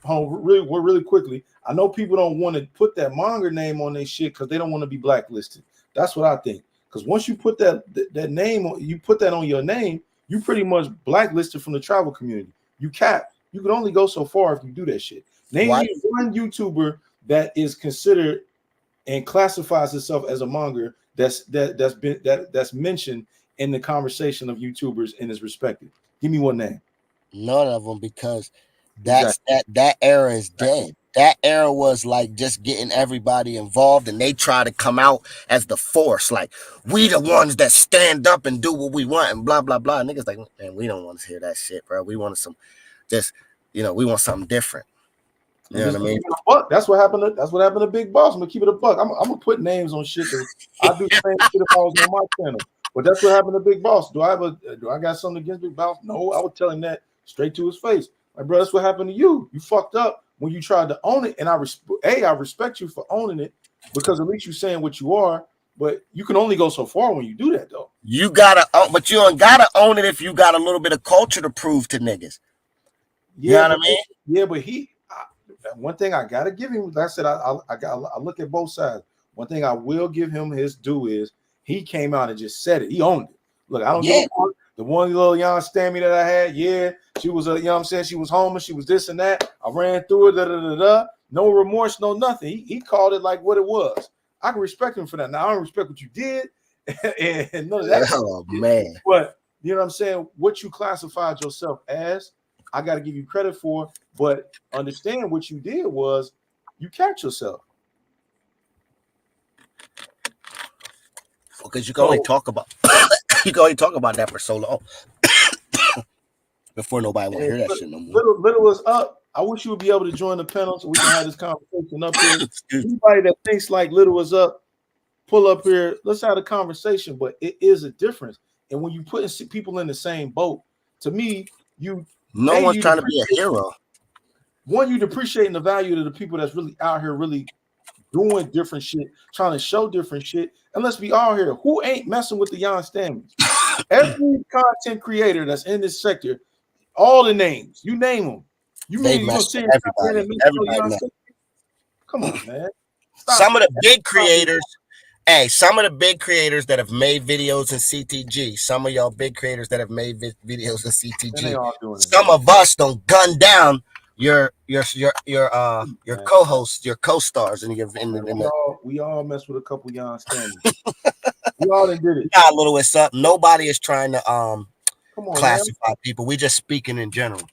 don't really quickly. I know people don't want to put that monger name on their shit because they don't want to be blacklisted. That's what I think. Because once you put that name on, you put that on your name, you pretty much blacklisted from the travel community. You cap. You can only go so far if you do that shit. Name me one YouTuber that is considered and classifies itself as a monger that's mentioned in the conversation of YouTubers and is respected. Give me one name. None of them, because that era is dead. That era was like just getting everybody involved, and they try to come out as the force, like we the ones that stand up and do what we want and blah blah blah. Niggas like, man, we don't want to hear that shit, bro. We want we want something different. You know what I mean? That's what happened. That's what happened to Big Boss. I'm gonna keep it a buck. I'm gonna put names on shit. I do the same shit if I was on my channel. But that's what happened to Big Boss. Do I got something against Big Boss? No, I would tell him that straight to his face. Like, bro, that's what happened to you. You fucked up when you tried to own it, and I respect you for owning it, because at least you're saying what you are. But you can only go so far when you do that, though. You gotta, but you don't gotta own it if you got a little bit of culture to prove to niggas. Yeah, you know what I mean? Yeah, but one thing I gotta give him, like I said, I look at both sides. One thing I will give him his due is he came out and just said it. He owned it. Look, I don't give a fuck. The one little young Stammy that I had, she was a, you know what I'm saying, she was homeless, she was this and that. I ran through it, no remorse, no nothing. He called it like what it was. I can respect him for that. Now I don't respect what you did and none of that. Oh man. But you know what I'm saying? What you classified yourself as, I got to give you credit for. But understand what you did was you catch yourself. Because you can only talk about that for so long before nobody want to hear that shit no more. Little is up. I wish you would be able to join the panel so we can have this conversation up here. Anybody that thinks like Little is up, pull up here. Let's have a conversation. But it is a difference. And when you put people in the same boat, to me, no one's trying to be a hero. One, you depreciating the value to the people that's really out here, really doing different shit, trying to show different shit. And let's be all here. Who ain't messing with the Jan Stammies? Every content creator that's in this sector, all the names, you name them. You mean you see everybody? Come on, man. Some of the big creators. Hey, some of the big creators that have made videos in CTG, some of y'all big creators that have made videos in CTG, some of us don't gun down your co-hosts, your co-stars, and we all mess with a couple Jan Stammies. We all did it. Nah, Little, it's up. Nobody is trying to classify people. We just speaking in general.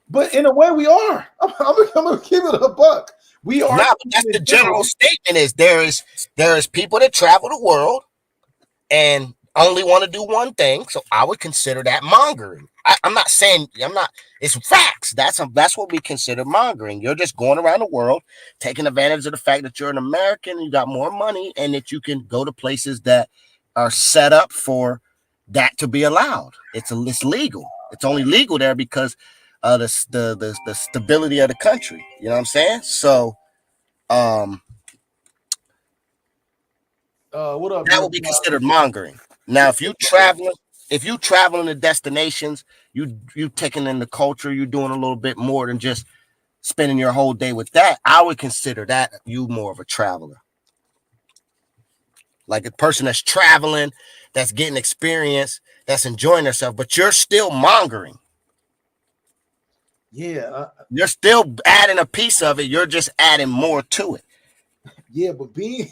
But in a way, we are. I'm gonna give it a buck. We are. Nah, but that's the general statement. Is there is people that travel the world and only want to do one thing. So I would consider that mongering. I'm not saying it's facts. That's what we consider mongering. You're just going around the world, taking advantage of the fact that you're an American and you got more money and that you can go to places that are set up for that to be allowed. It's legal. It's only legal there because the stability of the country. You know what I'm saying? So what up? That would be considered mongering. Now, if you traveling to destinations, you taking in the culture, you doing a little bit more than just spending your whole day with that. I would consider that you more of a traveler, like a person that's traveling, that's getting experience, that's enjoying themselves. But you're still mongering. Yeah, you're still adding a piece of it. You're just adding more to it. Yeah, but being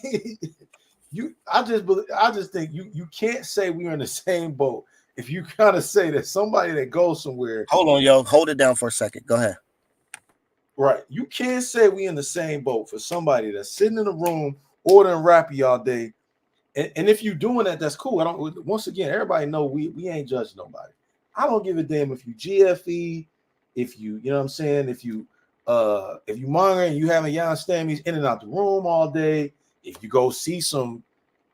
I just think you can't say we're in the same boat if you kind of say that somebody that goes somewhere. Hold on, yo, hold it down for a second. Go ahead. Right, you can't say we in the same boat for somebody that's sitting in a room ordering rappy all day, and if you're doing that, that's cool. I don't. Once again, everybody know we ain't judging nobody. I don't give a damn if you GFE, if you know what I'm saying, if you mongering and you having Jan Stammies in and out the room all day. If you go see some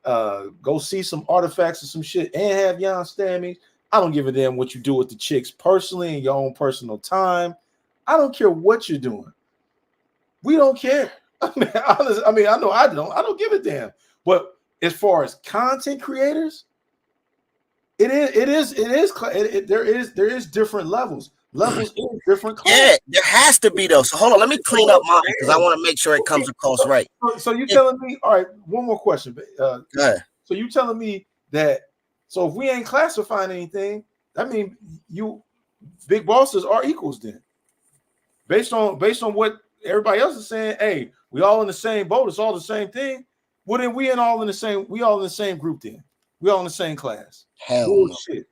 artifacts or some shit and have Jan Stammies, I don't give a damn what you do with the chicks personally in your own personal time. I don't care what you're doing. We don't care. I know I don't give a damn. But as far as content creators, there is different levels. Levels in different classes. Yeah, there has to be though. So hold on, let me clean up mine because I want to make sure it comes across right. So you telling me? All right, one more question. Go ahead. So you telling me that? So if we ain't classifying anything, I mean, you big bosses are equals then, based on what everybody else is saying. Hey, we all in the same boat. It's all the same thing. Well, then we all in the same group. Then we all in the same class. Hell bullshit. No.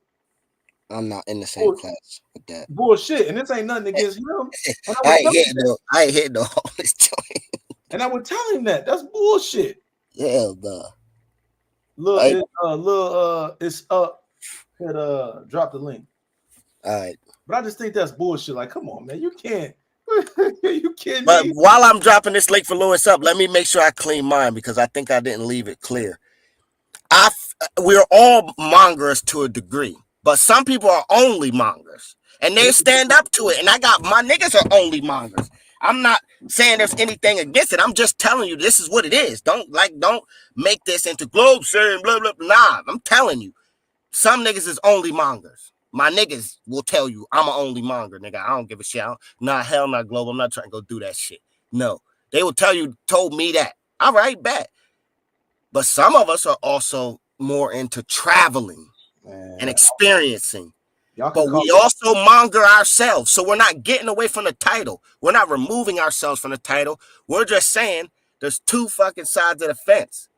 I'm not in the same class with that. Bullshit. And this ain't nothing against him. I ain't hitting no homeless joint. And I would tell him that. That's bullshit. Yeah, no. It's up. Drop the link. All right. But I just think that's bullshit. Like, come on, man. You can't. You can't. But while I'm dropping this link for Lewis up, let me make sure I clean mine because I think I didn't leave it clear. We're all mongers to a degree. But some people are only mongers and they stand up to it. And I got my niggas are only mongers. I'm not saying there's anything against it. I'm just telling you this is what it is. Don't make this into globe saying blah, blah, blah. Nah, I'm telling you, some niggas is only mongers. My niggas will tell you I'm an only monger, nigga. I don't give a shit. Nah, hell not global. I'm not trying to go do that shit. No, they will told me that. All right, bet. But some of us are also more into traveling and experiencing. But we also monger ourselves. So we're not getting away from the title. We're not removing ourselves from the title. We're just saying there's two fucking sides of the fence.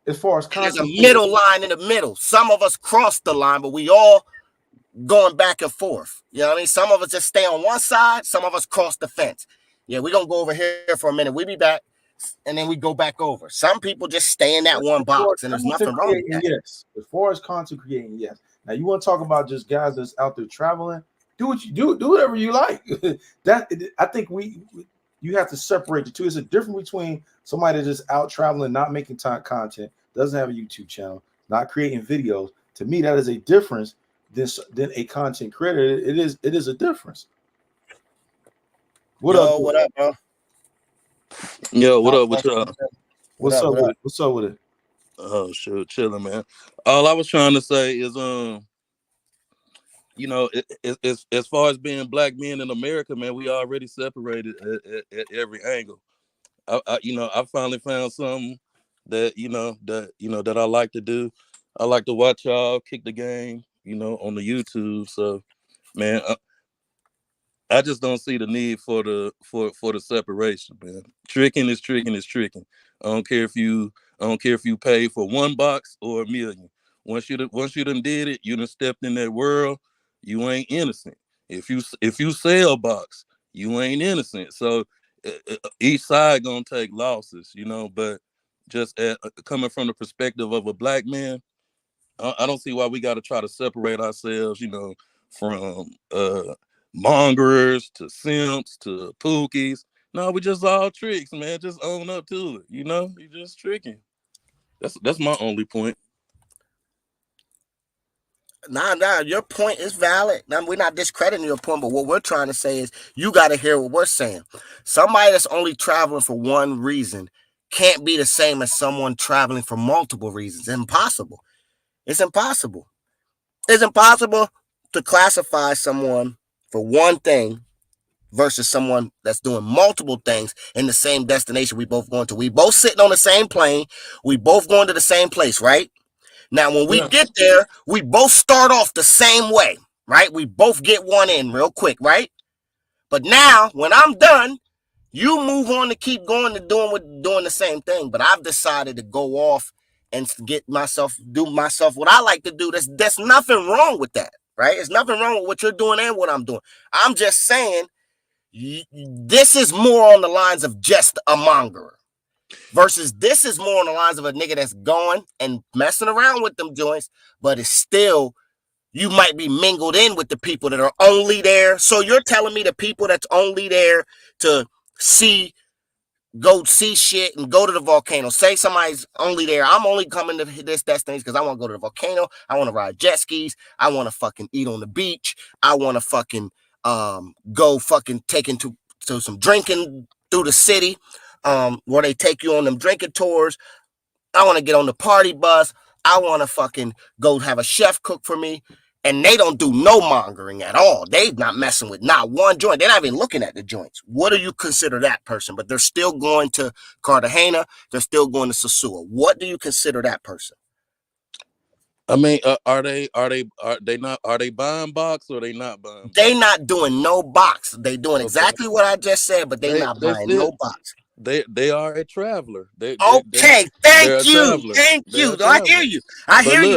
As far as there's a middle line in the middle. Some of us cross the line, but we all going back and forth. You know what I mean? Some of us just stay on one side. Some of us cross the fence. Yeah, we're going to go over here for a minute. We'll be back. And then we go back over. Some people just stay in that one box, and there's nothing wrong with that. Yes. As far as content creating, yes. Now you want to talk about just guys that's out there traveling? Do what you do whatever you like. I think you have to separate the two. It's a difference between somebody that's just out traveling, not making content, doesn't have a YouTube channel, not creating videos. To me, that is a difference than a content creator. It is a difference. What up, bro? Yo, what up with y'all? What's up with it? What's up with it? Oh shit, chilling, man. All I was trying to say is, you know, as far as being black men in America, man, we already separated at every angle. I finally found something that I like to do. I like to watch y'all kick the game, on the YouTube. So, man, I just don't see the need for the separation, man. Tricking is tricking is tricking. I don't care if you pay for one box or a million. Once you done did it, you done stepped in that world. You ain't innocent. If you sell box, you ain't innocent. So each side gonna take losses, But just coming from the perspective of a black man, I don't see why we got to try to separate ourselves, from mongerers to simps to pookies. No, we just all tricks, man. Just own up to it. You just tricking. That's my only point. Nah, your point is valid. Now, we're not discrediting your point, but what we're trying to say is you got to hear what we're saying. Somebody that's only traveling for one reason can't be the same as someone traveling for multiple reasons. Impossible. It's impossible. It's impossible to classify someone for one thing versus someone that's doing multiple things in the same destination we both going to. We both sitting on the same plane. We both going to the same place, right? Now, when we get there, we both start off the same way, right? We both get one in real quick, right? But now, when I'm done, you move on to keep going to doing the same thing. But I've decided to go off and do myself what I like to do. There's nothing wrong with that, right? There's nothing wrong with what you're doing and what I'm doing. I'm just saying this is more on the lines of just a mongerer. Versus this is more on the lines of a nigga that's going and messing around with them joints, but it's still, you might be mingled in with the people that are only there. So you're telling me the people that's only there to go see shit and go to the volcano. Say somebody's only there. I'm only coming to this destination because I want to go to the volcano. I want to ride jet skis. I want to fucking eat on the beach. I want to fucking go fucking take into some drinking through the city. Where they take you on them drinking tours. I want to get on the party bus. I want to fucking go have a chef cook for me. And they don't do no mongering at all. They not messing with not one joint. They're not even looking at the joints. What do you consider that person? But they're still going to Cartagena. They're still going to Sosua. What do you consider that person? I mean, are they buying box or are they not buying box? They not doing no box. They doing exactly what I just said, but they not buying no box. They are a traveler. Thank you. I hear you.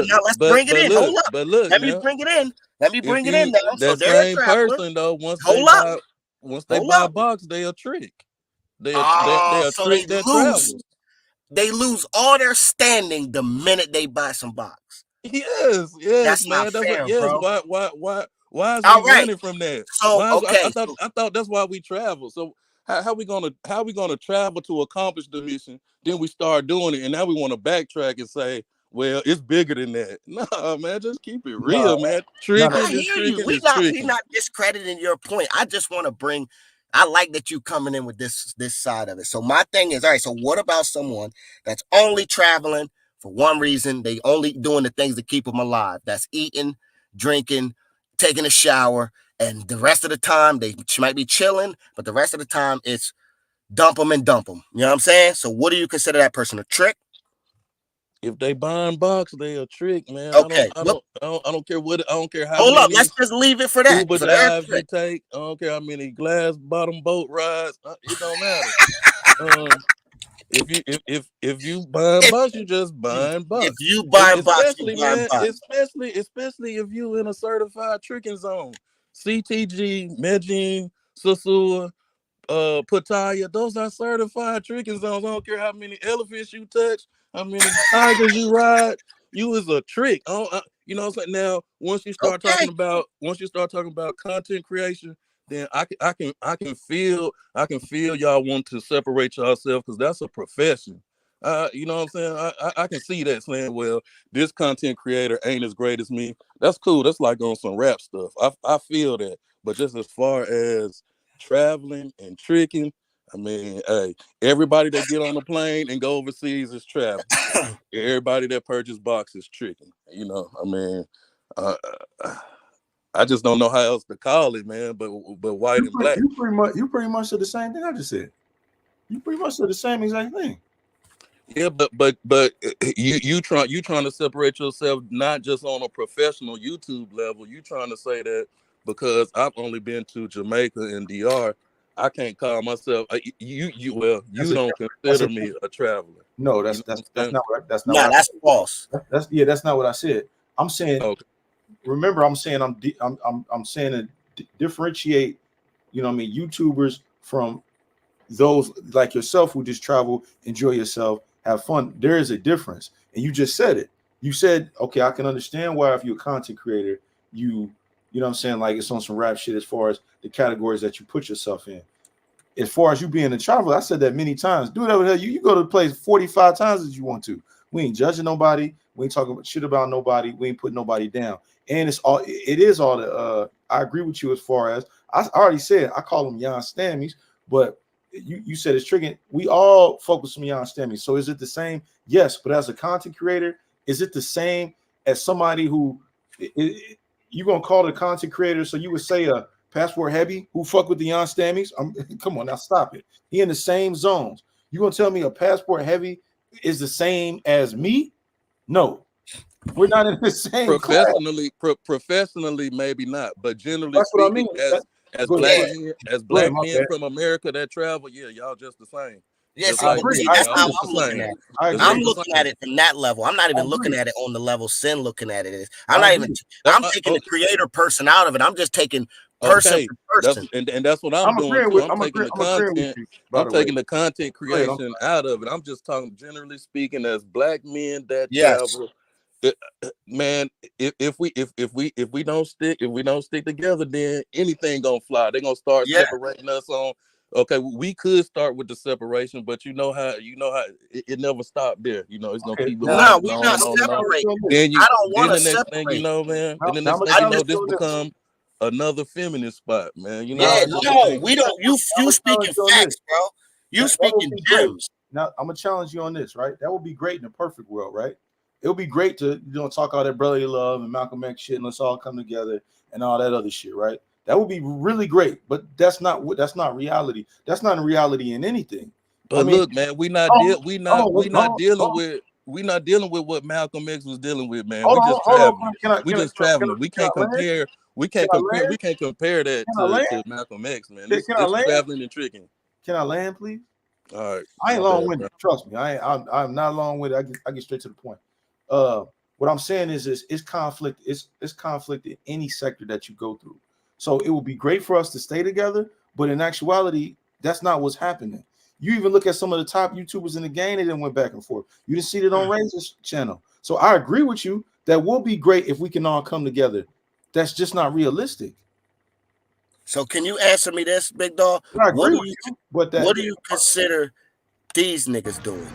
Now let's bring it in. Hold up. Let me bring it in. Now. So they're a traveler. Person though, once they buy a box, they a trick. They a trick that travels. They lose all their standing the minute they buy some box. Yes, that's man. Not fair, bro. Why is he running from that? So I thought that's why we travel. So how we gonna travel to accomplish the mission? Then we start doing it, and now we want to backtrack and say, well, it's bigger than that. Nah, man, just keep it real, man. I hear you. We're not discrediting your point. I just want to bring. I like that you coming in with this side of it. So my thing is, all right. So what about someone that's only traveling for one reason? They only doing the things that keep them alive. That's eating, drinking, taking a shower, and the rest of the time she might be chilling, but the rest of the time it's dump them and dump them. You know what I'm saying? So what do you consider that person, a trick? If they buying box, they a trick, man. Okay. I don't care what. I don't care how Hold up. many Let's just leave it for that. scuba For that dives you trick. take. I don't care how many glass bottom boat rides. It don't matter. If you buying box, you just buying box. If you buying box, you Especially, buying man, box. especially if you in a certified tricking zone. CTG, Medellin, Sosua, Pattaya, those are certified tricking zones. I don't care how many elephants you touch, how many tigers you ride. You is a trick. You know what I'm saying? Now, once you start talking about content creation, then I can feel y'all want to separate yourself because that's a profession. You know what I'm saying? I can see that saying, well, this content creator ain't as great as me. That's cool. That's like on some rap stuff. I feel that. But just as far as traveling and tricking, I mean, hey, everybody that get on a plane and go overseas is traveling. Everybody that purchase box is tricking. You know, I mean, I just don't know how else to call it, man. But white and black. You pretty much said the same thing I just said. You pretty much said the same exact thing. Yeah, but you trying to separate yourself not just on a professional YouTube level. You trying to say that because I've only been to Jamaica and DR, I can't call myself you don't consider me a traveler. No, that's false. That's not what I said. I'm saying. Okay. Remember, I'm saying I'm saying to differentiate. You know what I mean? YouTubers from those like yourself who just travel, enjoy yourself, have fun. There is a difference, and you just said it. You said, okay, I can understand why if you're a content creator, you know what I'm saying, like it's on some rap shit as far as the categories that you put yourself in. As far as you being a traveler, I said that many times. Do whatever the hell you go to the place 45 times as you want to. We ain't judging nobody. We ain't talking about shit about nobody. We ain't putting nobody down. And it is all the I agree with you as far as I already said I call them Jan Stammies, but you said it's tricking. We all focus on Jan Stammies. So is it the same? Yes, but as a content creator, is it the same as somebody who you gonna call the content creator? So you would say a Passport Heavy who fuck with the Jan Stammies? Come on now, stop it. He in the same zones. You gonna tell me a Passport Heavy is the same as me? No. We're not in the same professionally, maybe not, but generally That's what I speaking, mean. as black men from America that travel, yeah, y'all just the same. Yeah, see, like that's how I'm looking at it. I'm looking at it from that level. I'm not even looking at it on the level Sin looking at it is. I'm taking the creator person out of it. I'm just taking person for person. And that's what I'm doing too. I'm taking the content. I'm taking the content creation out of it. I'm just talking generally speaking as black men that travel. Man, if we don't stick together, then anything gonna fly. They're gonna start separating us on. Okay, we could start with the separation, but you know how it never stopped there. You know, it's gonna keep going. No, we're not separating. I don't want to separate. Thing you know, man. And the next thing you know, this become another feminist spot, man. You know, we don't. You speaking facts, bro. You speaking gems. Now I'm gonna challenge you on this, right? That would be great in a perfect world, right? It would be great to talk all that brotherly love and Malcolm X shit, and let's all come together and all that other shit, right? That would be really great, but that's not reality. That's not a reality in anything. But look, man, we not dealing with what Malcolm X was dealing with, man. We just traveling. We can't compare. We can't compare that to Malcolm X, man. This traveling and tricking. Can I land, please? All right. I ain't long-winded. Trust me. I'm not long-winded. I get straight to the point. What I'm saying is it's conflict. It's conflict in any sector that you go through. So it would be great for us to stay together, but in actuality, that's not what's happening. You even look at some of the top YouTubers in the game, they didn't went back and forth. You didn't see it on Razor's channel. So I agree with you. That will be great if we can all come together. That's just not realistic. So can you answer me this, big dog? What do you consider these niggas doing?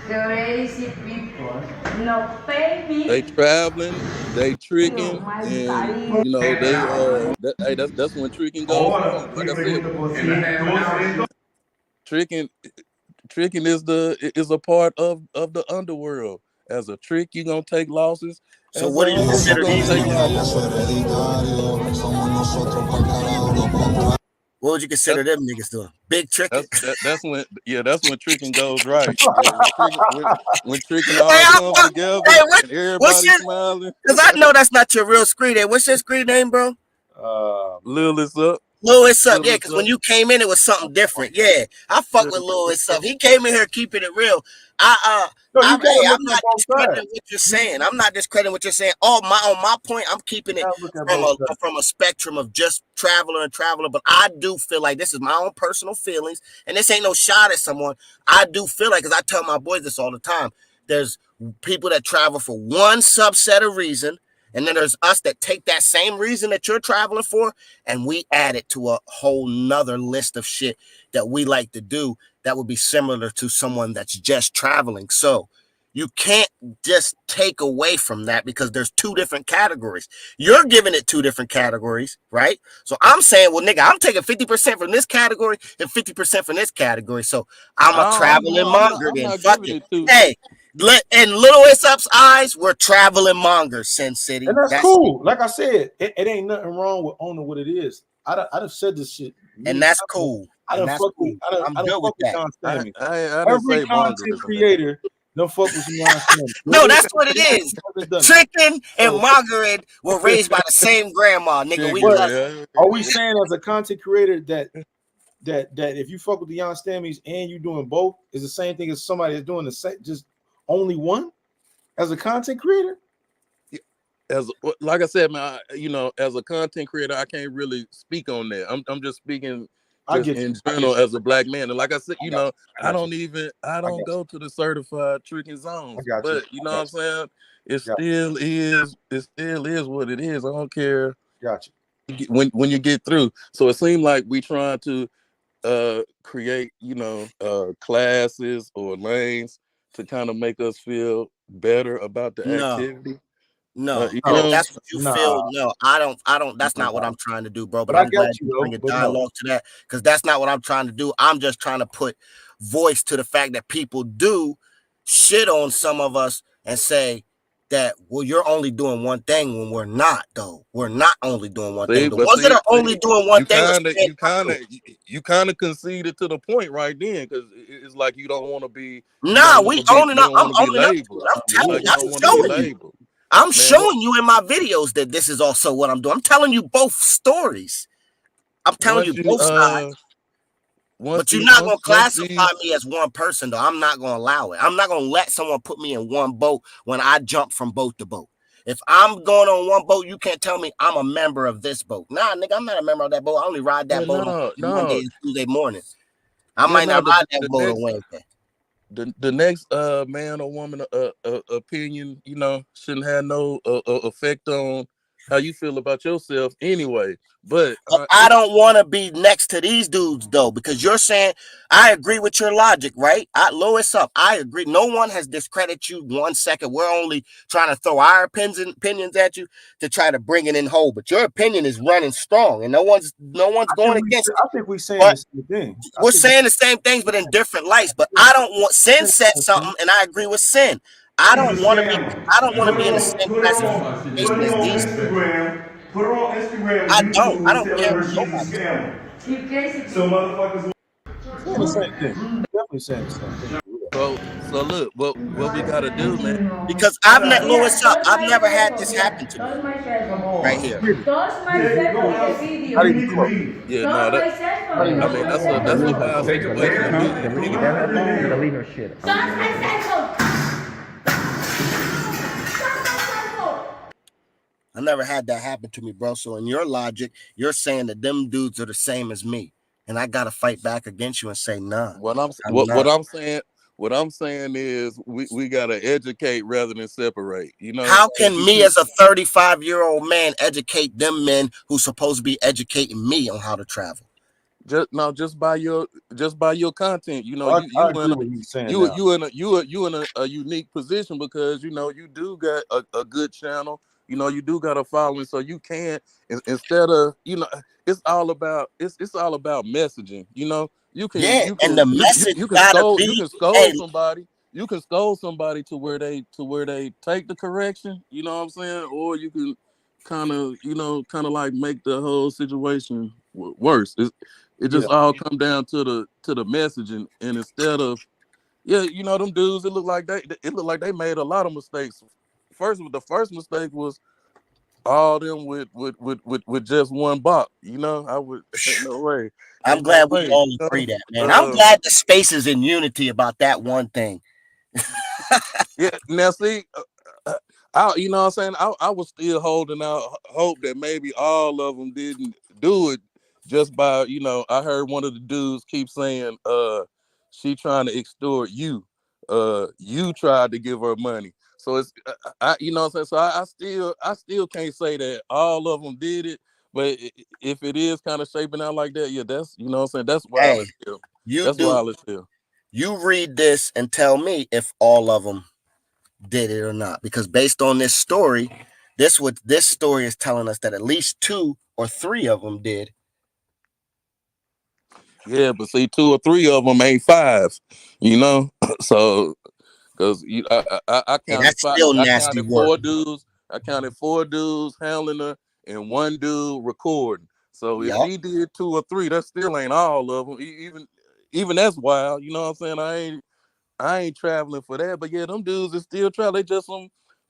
Crazy people. No baby. They traveling, they tricking, and you know that's when tricking goes wrong. Like I said, tricking is a part of the underworld. As a trick, you're gonna take losses. So what do you consider these niggas? What would you consider them niggas doing? Big tricking? That's when tricking goes right. When tricking all Hey, comes together and what's everybody's your? smiling. Because I know that's not your real screen name. What's your screen name, bro? Lil is up. Lewis up, yeah, because when you came in, it was something different. Yeah, I fuck with Lewis up. He came in here keeping it real. I'm not discrediting what you're saying. I'm not discrediting what you're saying. On my point, I'm keeping it from a spectrum of just traveler, but I do feel like this is my own personal feelings, and this ain't no shot at someone. I do feel like, because I tell my boys this all the time, there's people that travel for one subset of reason. And then there's us that take that same reason that you're traveling for, and we add it to a whole nother list of shit that we like to do that would be similar to someone that's just traveling. So you can't just take away from that, because there's two different categories. You're giving it two different categories, right? So I'm saying, well, nigga, I'm taking 50% from this category and 50% from this category. So I'm a traveling monger then. Fuck it. Hey. In Little Aesop's eyes, we're traveling mongers, Sin City. And that's cool. Like I said, it ain't nothing wrong with owning what it is. I've said this shit. And that's cool. I don't fuck with John Stammy. I didn't Every say content creator don't fuck with John Stammy. No, that's what it is. Chicken and Margaret were raised by the same grandma, nigga. Are we saying as a content creator that if you fuck with the John Stammies and you doing both is the same thing as somebody that's doing the same, just only one as a content creator? Like I said, man, as a content creator, I can't really speak on that. I'm just speaking in general as a black man. And like I said, I don't go to the certified tricking zones. But you know what I'm saying? It still is what it is. I don't care. Gotcha. When you get through. So it seemed like we trying to create, classes or lanes to kind of make us feel better about the activity. No, that's what you feel. No, I don't. That's not what I'm trying to do, bro. But I'm glad you bring a dialogue to that, because that's not what I'm trying to do. I'm just trying to put voice to the fact that people do shit on some of us and say that, well, you're only doing one thing when we're not, though. We're not only doing one thing. The ones that are only doing one thing, you kind of conceded to the point right then, because it's like you don't want to be. Nah, we owning up. I'm owning up. I'm telling you. I'm showing you in my videos that this is also what I'm doing. I'm telling you both stories. I'm telling you both sides. But you're not going to classify me as one person, though. I'm not going to allow it. I'm not going to let someone put me in one boat when I jump from boat to boat. If I'm going on one boat, you can't tell me I'm a member of this boat. Nah, nigga, I'm not a member of that boat. I only ride that boat on Monday and Tuesday morning. I might not ride that boat on Wednesday. The next man or woman opinion, shouldn't have no effect on how you feel about yourself anyway. But I don't want to be next to these dudes, though, because you're saying, I agree with your logic, right? Lois up. I agree. No one has discredited you 1 second. We're only trying to throw our opinions at you to try to bring it in whole. But your opinion is running strong, and no one's going against it. I think we're saying the same thing. We're saying the same things, but in different lights. But I don't want Sin said something, and I agree with Sin. I don't want to be in the same classification as these. Put her on Instagram. I don't care. She's a scammer. So motherfuckers. The same thing. Definitely saying the same thing. So look, what we gotta do, man. Because I've never had this happen to me. Right here. Yeah, no, that's a bad situation. I never had that happen to me, bro. So in your logic, you're saying that them dudes are the same as me, and I gotta fight back against you and say, nah. What I'm saying is we gotta educate rather than separate. How can me as a 35-year-old man educate them men who's supposed to be educating me on how to travel? Just by your content, you in a unique position, because you do got a good channel. You do got a following, so you can, instead of, it's all about messaging. You can the message you can scold somebody. you can scold somebody to where they take the correction, you know what I'm saying, or you can kind of like make the whole situation worse. It Yeah. just all come down to the messaging, and instead of them dudes, it looked like they made a lot of mistakes. The first mistake was all them with just one bop. I would no way. I'm Ain't no glad we way. all agree that, man. I'm glad the space is in unity about that one thing. Yeah. Now see, you know what I'm saying? I was still holding out hope that maybe all of them didn't do it just by, I heard one of the dudes keep saying, she trying to extort you. You tried to give her money. So it's, you know what I'm saying? So I still can't say that all of them did it, but if it is kind of shaping out like that, yeah, that's, you know what I'm saying? That's wild as hell. That's wild as hell. You read this and tell me if all of them did it or not, because based on this story, this story is telling us that at least 2 or 3 of them did. Yeah, but see, 2 or 3 of them ain't 5, so because I counted that's still nasty work. 4 dudes. I counted 4 dudes handling her and 1 dude recording. So if he did 2 or 3, that still ain't all of them. Even that's wild. You know what I'm saying? I ain't traveling for that. But yeah, them dudes is still traveling.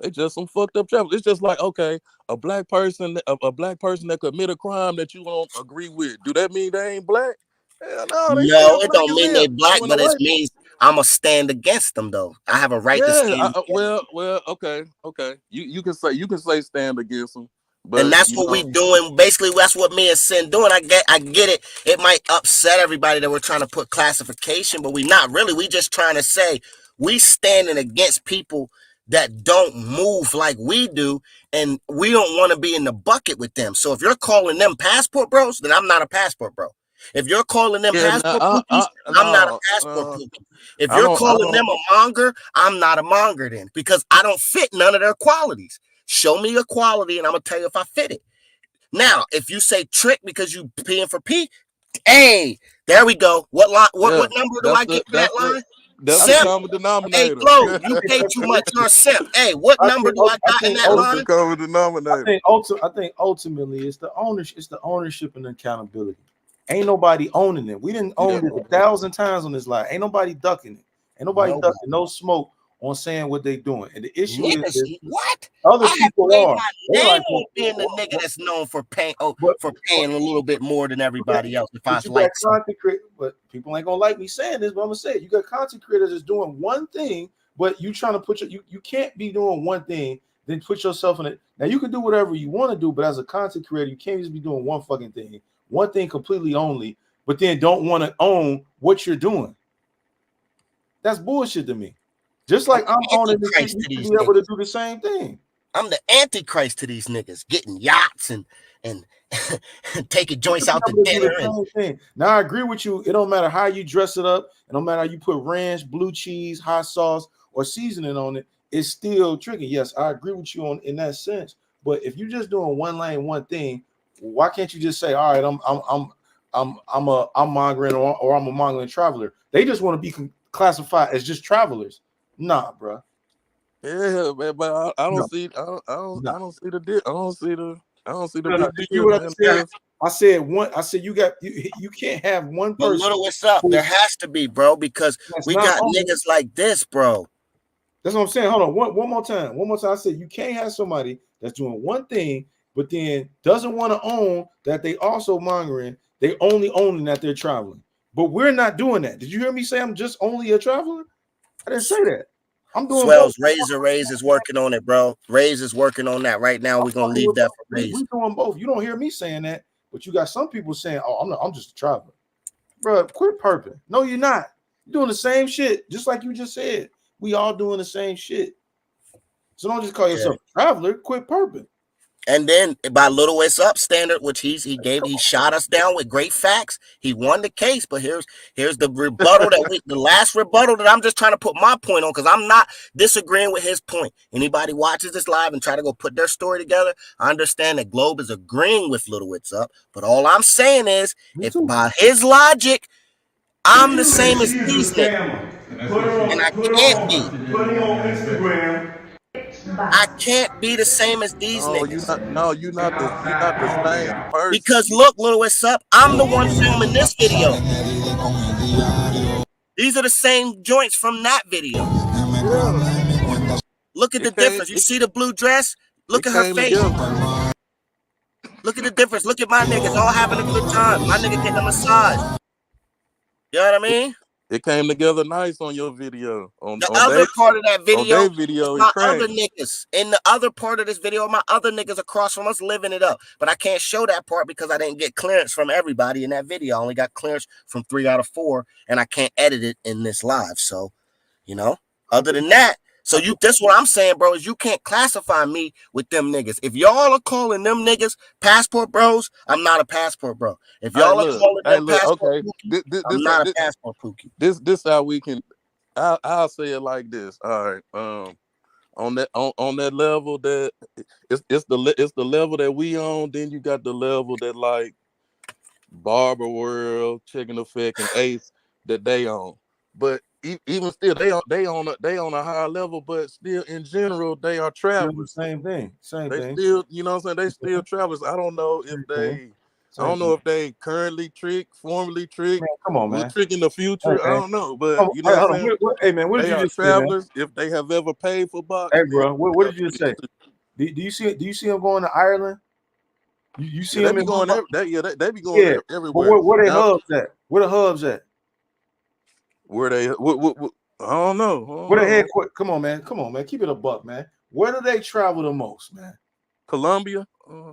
They just some fucked up travelers. It's just like, okay, a black person that commit a crime that you don't agree with. Do that mean they ain't black? Hell no, they No, still it black don't as mean hell. they black, When the but it white means I'm gonna stand against them though. I have a right to stand against them. well, okay. You can say stand against them, And but that's what we doing. Basically, that's what me and Sin doing. I get it. It might upset everybody that we're trying to put classification, but we not really. We just trying to say we standing against people that don't move like we do, and we don't want to be in the bucket with them. So if you're calling them passport bros, then I'm not a passport bro. If you're calling them passport pookies, I'm not a passport pookie. If I you're don't. calling them a monger, I'm not a monger then, because I don't fit none of their qualities. Show me a quality and I'm gonna tell you if I fit it. Now, if you say trick because you peeing for pee, hey, there we go. What line? What number do I get for that line? That's the Simp. common Hey, denominator. Globe, you pay too much. You're a simp. Hey, what number do I got in that That's line? the common denominator. I think ultimately it's the ownership and accountability. Ain't nobody owning it. We didn't own it 1,000 times on this line. Ain't nobody ducking it. Ain't nobody ducking no smoke on saying what they doing. And the issue Niggas, is what? other I have people made are. my They name like, on being the nigga that's known for paying but a little bit more than everybody else. If I you like got something. content creators, but people ain't gonna like me saying this, but I'm gonna say it. You got content creators that's doing one thing, but you trying to put you can't be doing one thing, then put yourself in it. Now you can do whatever you want to do, but as a content creator, you can't just be doing one fucking thing, one thing completely only, but then don't want to own what you're doing. That's bullshit to me. Just like I'm owning this shit, you should be able to do the same thing. I'm the antichrist to these niggas, getting yachts and taking joints out to dinner. Thing. Now I agree with you. It don't matter how you dress it up. It don't matter how you put ranch, blue cheese, hot sauce, or seasoning on it. It's still tricky. Yes, I agree with you in that sense. But if you're just doing one lane, one thing, why can't you just say, all right, I'm mongering or I'm a mongering traveler? They just want to be classified as just travelers. Nah, bro. Yeah, man, but I don't see. I don't see the big deal, man. I said you can't have one person. But little, what's up? There has to be, bro, because we got niggas like this, bro. That's what I'm saying. Hold on, one more time. One more time. I said you can't have somebody that's doing one thing, but then doesn't want to own that they also mongering. They only owning that they're traveling. But we're not doing that. Did you hear me say I'm just only a traveler? I didn't say that. I'm doing Swells. both. Raise is working on it, bro. Raise is working on that right now. We're gonna leave that for Raise. We're doing both. You don't hear me saying that, but you got some people saying, "Oh, I'm just a traveler." Bro, quit perping. No, you're not. You're doing the same shit, just like you just said. We all doing the same shit. So don't just call yourself a traveler. Quit perping. And then by Little It's Up standard, which he shot us down with great facts. He won the case, but here's the rebuttal the last rebuttal that I'm just trying to put my point on, because I'm not disagreeing with his point. Anybody watches this live and try to go put their story together, I understand that Globe is agreeing with Little It's Up, but all I'm saying is, if by his logic, I'm the same as these niggas. And I can't be. Put it on Instagram. I can't be the same as these No, you niggas. not. No, you're not the same person. Because look, little what's up? I'm the one filming this video. These are the same joints from that video. Yeah. Look at the difference. You see the blue dress? Look at her face. Together. Look at the difference. Look at my niggas all having a good time. My nigga getting a massage. You know what I mean? It came together nice on your video. The other part of that video, video my other niggas. In the other part of this video, my other niggas across from us living it up. But I can't show that part because I didn't get clearance from everybody in that video. I only got clearance from 3 out of 4, and I can't edit it in this live. So, you know, other than that, so that's what I'm saying, bro, is you can't classify me with them niggas. If y'all are calling them niggas passport bros, I'm not a passport bro. If y'all are calling them passport pookie, I'm not a passport pookie. This how we can. I'll say it like this. All right. On that level that it's the level that we on. Then you got the level that like Barber World, Chicken Effect, and Ace that they on. But even still, they on a higher level. But still, in general, they are travelers. Same thing. They still, you know what I'm saying? They still travelers. I don't know if they. I don't know if they currently formerly trick. Man, come on, man. Trick in the future. Okay. I don't know, but you know what I'm saying? Hey, man, what did you just travelers, say, man? if they have ever paid for box. Hey, bro, what did you just say? Do you see them going to Ireland? You see them be going they be going everywhere. But where they hubs at? Where the hubs at? Where they? What, I don't know. Where the headquarters? Come on, man. Keep it a buck, man. Where do they travel the most, man? Colombia.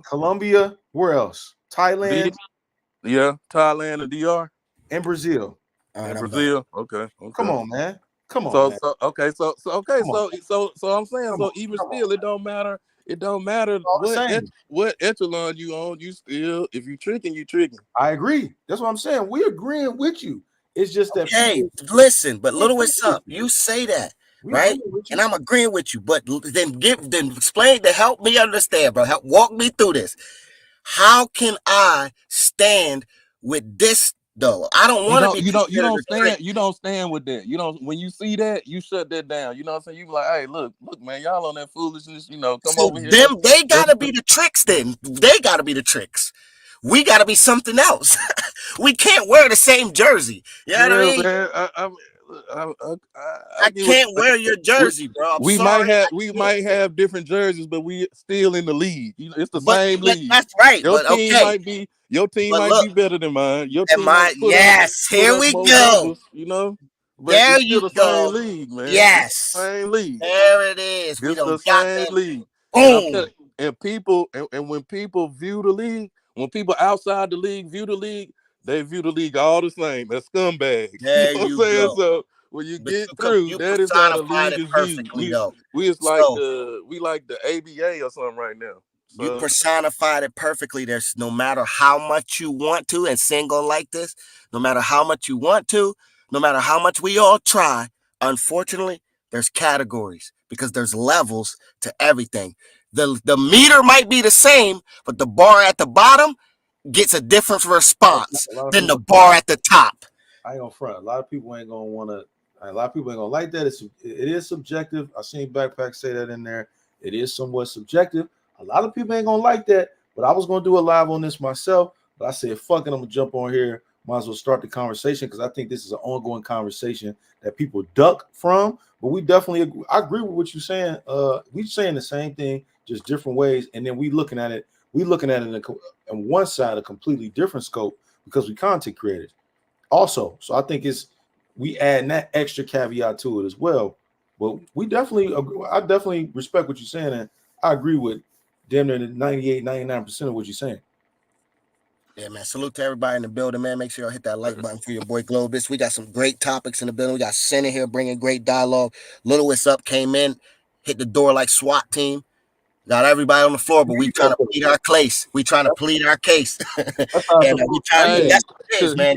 Colombia. Where else? Thailand. Yeah, Thailand and DR. And Brazil. And Brazil. Okay. Come on, man. Come on. Man. So I'm saying, so even still, it don't matter. It don't matter what echelon you on. You still, if you tricking, you tricking. I agree. That's what I'm saying. We agreeing with you. It's just that. Hey, listen, but little what's up? You say that, right? And I'm agreeing with you, but then explain to help me understand, bro. Walk me through this. How can I stand with this though? I don't want to be. You don't stand with that. You don't. When you see that, you shut that down. You know what I'm saying? You be like, hey, look, man, y'all on that foolishness. You know, come over here. They gotta be the tricks. Then they gotta be the tricks. We gotta be something else. We can't wear the same jersey. You know what I mean? I can't wear your jersey, bro. We might have different jerseys, but we still in the league. You know, it's the same league. That's right. Your team might be better than mine. Your team here we go. Numbers, you know, but there it's you the go. Same league, man. Yes, same league. There it is. We don't got the same league. Boom. And people, and when people view the league, when people outside the league view the league, they view the league all the same. They're scumbags. There you know what I'm saying? So when you get through, that is how the league is viewed. We is like the ABA or something right now. So, you personified it perfectly. There's no matter how much you want to, and single like this, no matter how much you want to, no matter how much we all try, unfortunately, there's categories because there's levels to everything. The meter might be the same, but the bar at the bottom gets a different response than the bar at the top. I ain't gonna front. A lot of people ain't gonna like that. It is subjective. I seen Backpack say that in there. It is somewhat subjective. A lot of people ain't gonna like that, but I was gonna do a live on this myself. But I said, fuck it, I'm gonna jump on here. Might as well start the conversation because I think this is an ongoing conversation that people duck from. But we definitely agree. I agree with what you're saying. We saying the same thing, just different ways, and then we looking at it on one side a completely different scope because we content creators also. So I think we add that extra caveat to it as well. But I definitely respect what you're saying, and I agree with damn near 99% of what you're saying. Yeah, man. Salute to everybody in the building, man. Make sure y'all hit that like button for your boy Globus. We got some great topics in the building. We got Sen in here bringing great dialogue. Little What's Up came in, hit the door like SWAT team. Got everybody on the floor, but we trying to plead our case. We trying to plead our case. And we trying to, that's what it is, man.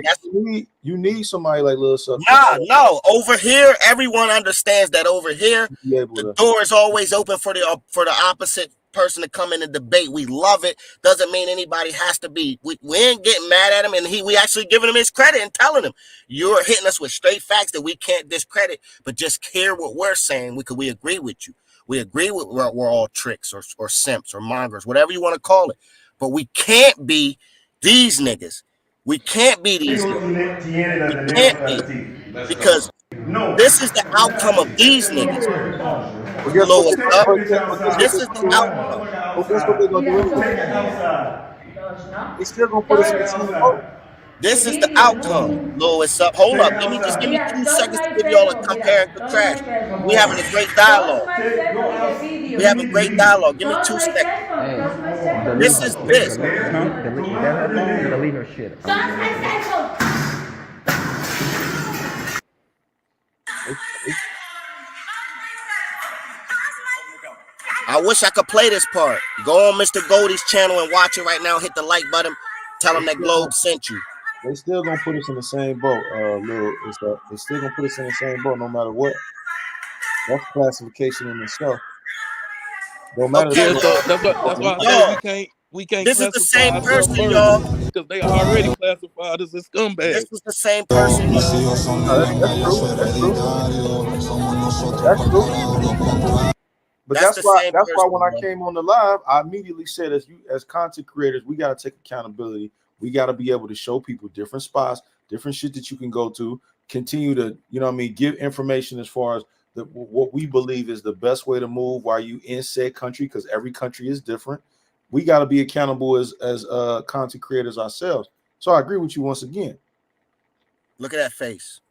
You need somebody like Lil Sup. No. Over here, everyone understands that over here, the door is always open for the opposite person to come in and debate. We love it. Doesn't mean anybody has to be. We ain't getting mad at him, and we actually giving him his credit and telling him, you're hitting us with straight facts that we can't discredit, but just hear what we're saying because we agree with you. We agree with we're all tricks or simps or mongers, whatever you want to call it. But we can't be these niggas. We can't be these niggas. We can't be. Because this is the outcome of these niggas. But guess what? Blow us up. But guess what This they're is gonna the do? outcome. But guess what they're gonna do anyway? They still gonna put us in the same boat. This is the outcome. Blow us up. Hold up. Give me 2 seconds to give y'all a compare and contrast. We having a great dialogue. We having great dialogue. Give me 2 seconds. This is this. Delete her shit. I wish I could play this part. Go on Mr. Goldie's channel and watch it right now. Hit the like button. Tell him that Globe sent you. They still gonna put us in the same boat, Lil. They still gonna put us in the same boat no matter what. That's classification in itself. Don't matter. Okay, so that's why I say we can't this is the classify same ourselves person, first y'all. because they already classified us as scumbags. This is the same person, y'all. That's true. That's true. But that's why when I came on the live, I immediately said, as content creators, we got to take accountability. We got to be able to show people different spots, different shit that you can go to, continue to, give information as far as what we believe is the best way to move while you in said country, because every country is different. We got to be accountable as content creators ourselves. So I agree with you once again. Look at that face.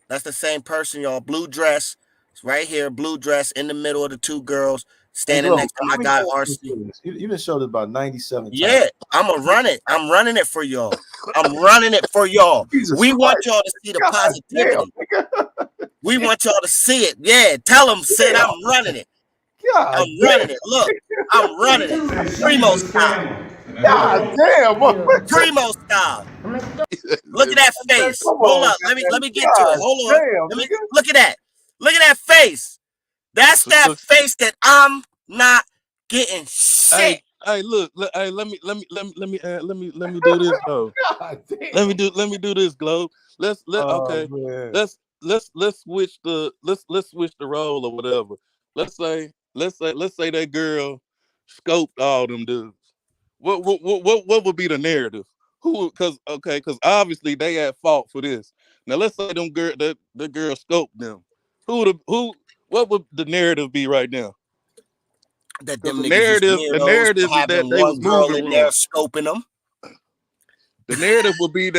That's the same person, y'all. Blue dress. It's right here. Blue dress in the middle of the two girls standing next to my guy RC. You been showed it about 97 times. Yeah, I'm gonna run it. I'm running it for y'all. I'm running it for y'all. We want y'all to see the positivity. We want y'all to see it. Yeah, tell them, Sid, I'm running it. I'm running it. Look, I'm running it. Primo style. God damn. Primo style. Look at that face. Hold up. Let me get to it. Hold on. Look at that. Look at that face. That's that face that I'm not getting shit. Hey, look. Hey, let me do this though. Let me do this, Globe. Let's switch the role or whatever. Let's say that girl scoped all them dudes. What would be the narrative? Because obviously they at fault for this. Now let's say the girl scoped them. What would the narrative be right now? That them the niggas narrative is that they was moving in there scoping them. The narrative would be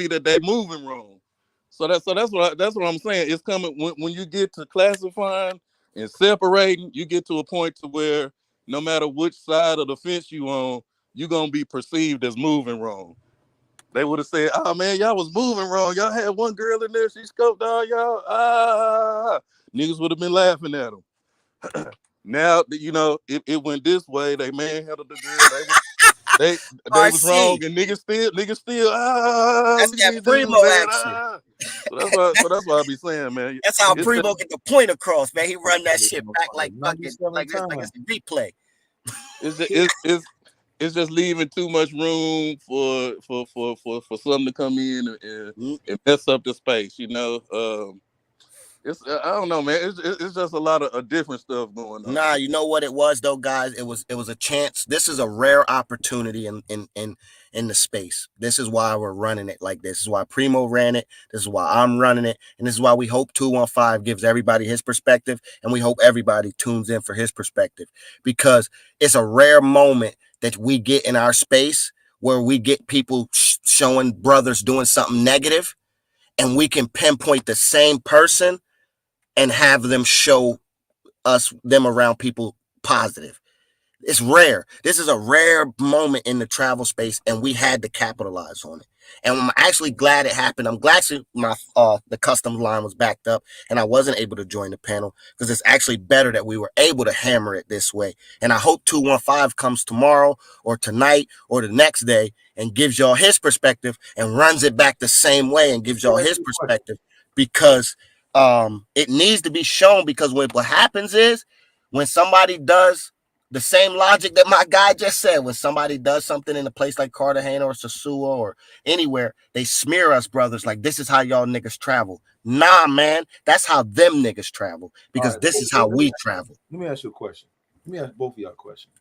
that they moving wrong. So that's what I'm saying. It's coming when you get to classifying and separating, you get to a point to where no matter which side of the fence you on, you're gonna be perceived as moving wrong. They would have said, "Oh man, y'all was moving wrong. Y'all had one girl in there, she scoped all y'all." Niggas would have been laughing at them. Now it went this way. They manhandled the girl. They was wrong, and niggas still. That's that Primo action. So that's why I be saying, man. That's how Primo get the point across, man. He run that shit back like fucking like it's a replay. It's just leaving too much room for something to come in and mess up the space. It's I don't know, man. It's just a lot of different stuff going on. Nah, you know what it was though, guys. It was a chance. This is a rare opportunity in the space. This is why we're running it like this. This is why Primo ran it. This is why I'm running it, and this is why we hope 215 gives everybody his perspective, and we hope everybody tunes in for his perspective, because it's a rare moment that we get in our space where we get people showing brothers doing something negative, and we can pinpoint the same person and have them show them around people positive. It's rare. This is a rare moment in the travel space, and we had to capitalize on it. And I'm actually glad it happened. I'm glad the customs line was backed up and I wasn't able to join the panel, because it's actually better that we were able to hammer it this way. And I hope 215 comes tomorrow or tonight or the next day and gives y'all his perspective and runs it back the same way and gives y'all his perspective, because it needs to be shown. Because what happens is when somebody does The same logic that my guy just said. When somebody does something in a place like Cartagena or Sosua or anywhere, they smear us brothers like this is how y'all niggas travel. Nah, man, that's how them niggas travel because right, this is how we travel. Let me ask you a question. Let me ask both of y'all a question.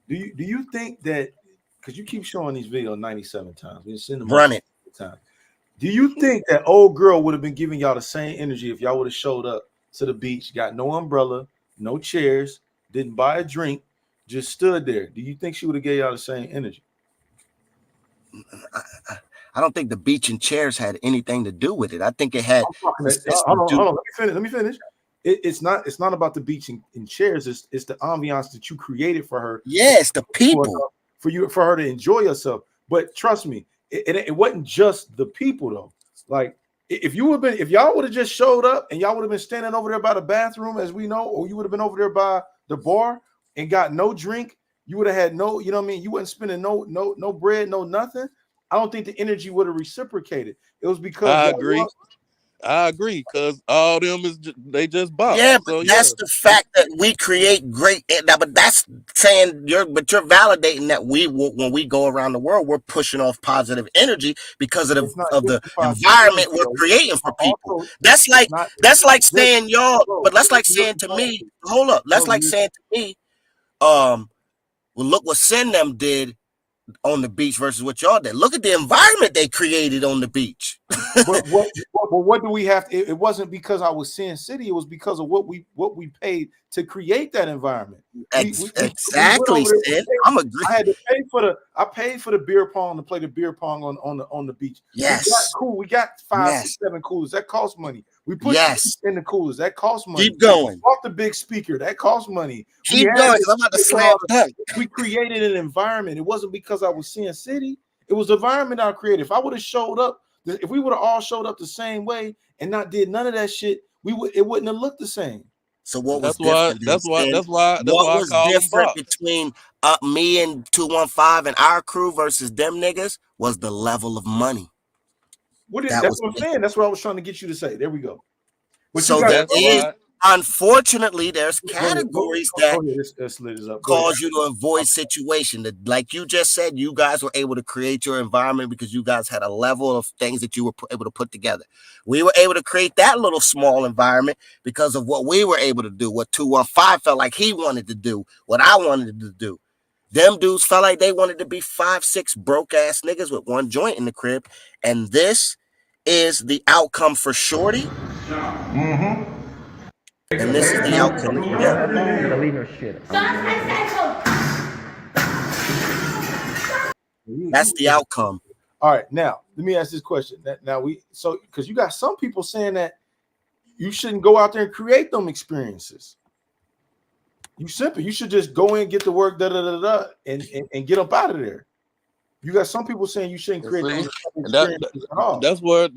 Do you think that because you keep showing these videos 97 times, we send them Run it. Time. Do you think that old girl would have been giving y'all the same energy if y'all would have showed up to the beach, got no umbrella, no chairs, didn't buy a drink, just stood there? Do you think she would have gave y'all the same energy? I don't think the beach and chairs had anything to do with it. I think it had. Hold on. Let me finish. It's not about the beach and chairs. It's the ambiance that you created for her. Yes, the people for her to enjoy herself. But trust me, it wasn't just the people though. Like if y'all would have just showed up and y'all would have been standing over there by the bathroom, as we know, or you would have been over there by the bar and got no drink, you would have had no, you know what I mean? You wasn't spending no bread, no nothing. I don't think the energy would have reciprocated. It was because I agree, because all them they just bought. Yeah, but that's the fact that we create great. But that's saying you're validating that when we go around the world, we're pushing off positive energy because of the environment we're creating for people. That's like saying y'all. But that's like saying to me, hold up. That's like saying to me, well, look what Sin them did on the beach versus what y'all did. Look at the environment they created on the beach. but what do we have to, it wasn't because I was Sin City, it was because of what we paid to create that environment. Exactly. I'm agree. I paid for the beer pong to play the beer pong on the beach. Yes. We got 5, 6, 7 coolers. That costs money. We put in the coolers. That costs money. Keep going. Off the big speaker. That costs money. Keep going. I'm about to slam dunk. We created an environment. It wasn't because I was Sin City. It was the environment I created. If I would have showed up, if we would have all showed up the same way and not did none of that shit, it wouldn't have looked the same. So what was different? That's why what was different between me and 215 and our crew versus them niggas was the level of money. That's what I'm saying. That's what I was trying to get you to say. There we go. But so there is, unfortunately, there's categories that cause you to avoid situation. That, like you just said, you guys were able to create your environment because you guys had a level of things that you were able to put together. We were able to create that little small environment because of what we were able to do, what 215 felt like he wanted to do, what I wanted to do. Them dudes felt like they wanted to be 5, 6 broke ass niggas with one joint in the crib. And this is the outcome for Shorty. Mm-hmm. And this is the outcome. That's the outcome. All right, now let me ask this question. Because you got some people saying that you shouldn't go out there and create them experiences. You should just go in, get the work, and get up out of there. You got some people saying you shouldn't create experiences at all. That's where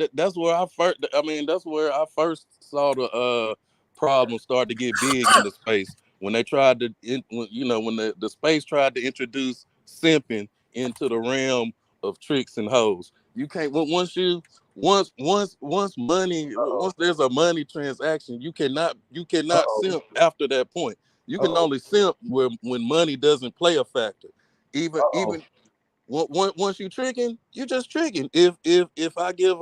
I first saw the problem start to get big in the space when they tried to, when the space tried to introduce simping into the realm of tricks and hoes. You can't once there's a money transaction, you cannot simp after that point. You can only simp when money doesn't play a factor. Even once you tricking, you just tricking. If I tip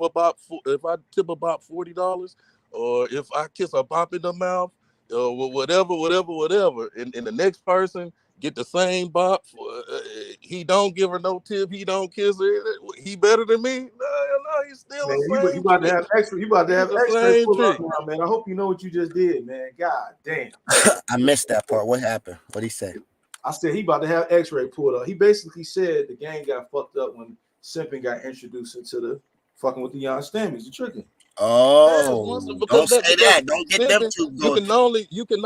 about $40, or if I kiss a bop in the mouth, or whatever, and the next person get the same bop, he don't give her no tip, he don't kiss her, he better than me? No, he's still the same. You about to have extra. You about to have extra pull up now, man. I hope you know what you just did, man. God damn. I missed that part. What happened? What'd he say? I said he about to have X-ray pulled up. He basically said the game got fucked up when Simping got introduced into the fucking with the young stammies, the tricking. Oh, don't say that. Don't get them too good. You can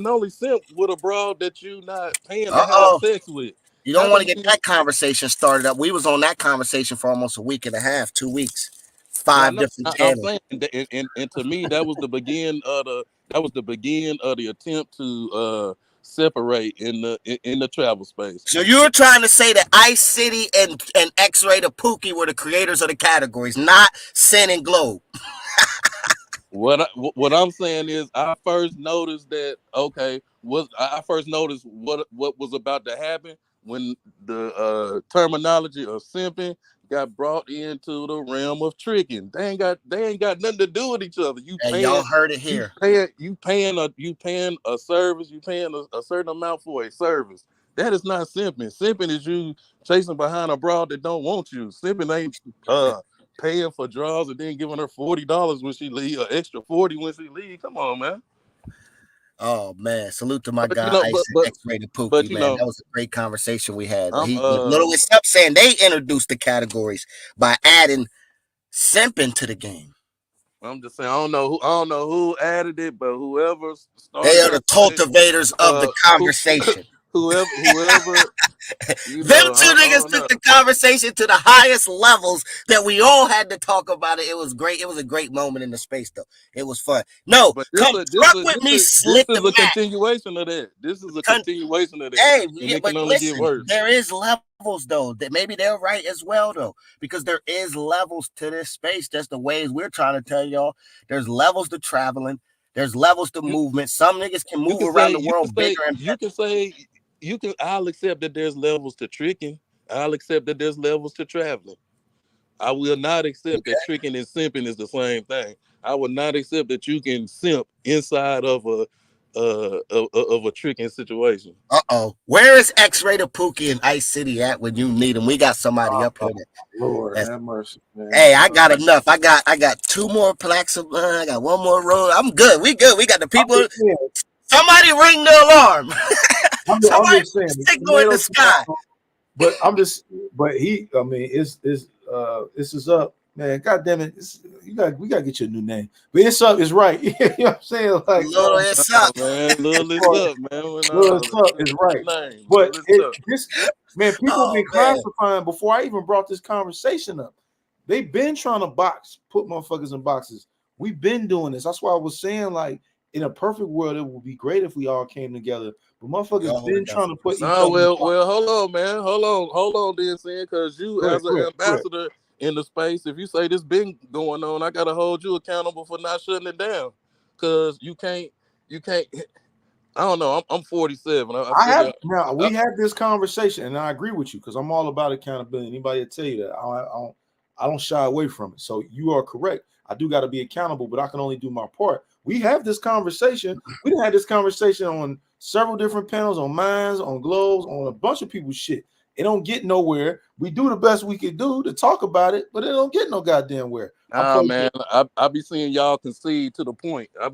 only simp with a broad that you not paying to have sex with. You don't want to get that conversation started up. We was on that conversation for almost a week and a half, 2 weeks, 5 different channels. I'm saying, and to me, that was the beginning of the attempt to separate in the travel space. So you're trying to say that Ice City and X-Ray the Pookie were the creators of the categories, not Sin and Globe. What I'm saying is, I first noticed that. Okay, I first noticed what was about to happen when the terminology of simping got brought into the realm of tricking. They ain't got nothing to do with each other. And y'all heard it here. You paying a service. You paying a certain amount for a service. That is not simping. Simping is you chasing behind a broad that don't want you. Simping ain't paying for draws and then giving her $40 when she leave, or extra 40 when she leave. Come on, man. Oh man, salute to my But guy Ice and X-Rated Pookie, man. That was a great conversation we had. But Little is up saying they introduced the categories by adding simping to the game. I'm just saying, I don't know who added it, but whoever started, they are the cultivators of the conversation. Whoever you Them know, two niggas took the conversation to the highest levels that we all had to talk about it. It was great. It was a great moment in the space, though. It was fun. No, but come truck with me, slick this is the a Mac. continuation of that. This is a continuation of that. Hey, and yeah, it but can only get listen, worse. there is levels, though. That maybe they're right as well, though, because there is levels to this space. That's the ways we're trying to tell y'all. There's levels to traveling. There's levels to movement. Some niggas can move around the world bigger and better. I'll accept that there's levels to tricking. I'll accept that there's levels to traveling. I will not accept that tricking and simping is the same thing. I will not accept that you can simp inside of a tricking situation. Where is X-Rated Pookie and Ice City at when you need them? We got somebody up here. Lord have mercy, man. Hey, I got enough. I got 2 more plaques of I got 1 more road. I'm good. We good. We got the people. Somebody ring the alarm. I'm just saying, signal in the sky. But I mean, this is up, man. God damn it, we gotta get you a new name. But it's up is right. You know what I'm saying? Like, Little it's up, man. Little it's up, man. Little it's up is right. But man, people been classifying before I even brought this conversation up. They've been trying to put motherfuckers in boxes. We've been doing this. That's why I was saying, like, in a perfect world, it would be great if we all came together. But motherfuckers been trying to put each other. Well, hold on, man. Hold on, then, saying, because you as an ambassador in the space, if you say this been going on, I gotta hold you accountable for not shutting it down. Because you can't. I don't know. I'm 47. We had this conversation, and I agree with you because I'm all about accountability. Anybody will tell you that I don't shy away from it. So you are correct. I do got to be accountable, but I can only do my part. We have this conversation. We done had this conversation on several different panels, on Minds, on Globes, on a bunch of people's shit. It don't get nowhere. We do the best we can do to talk about it, but it don't get no goddamn where. Man, I be seeing y'all concede to the point. I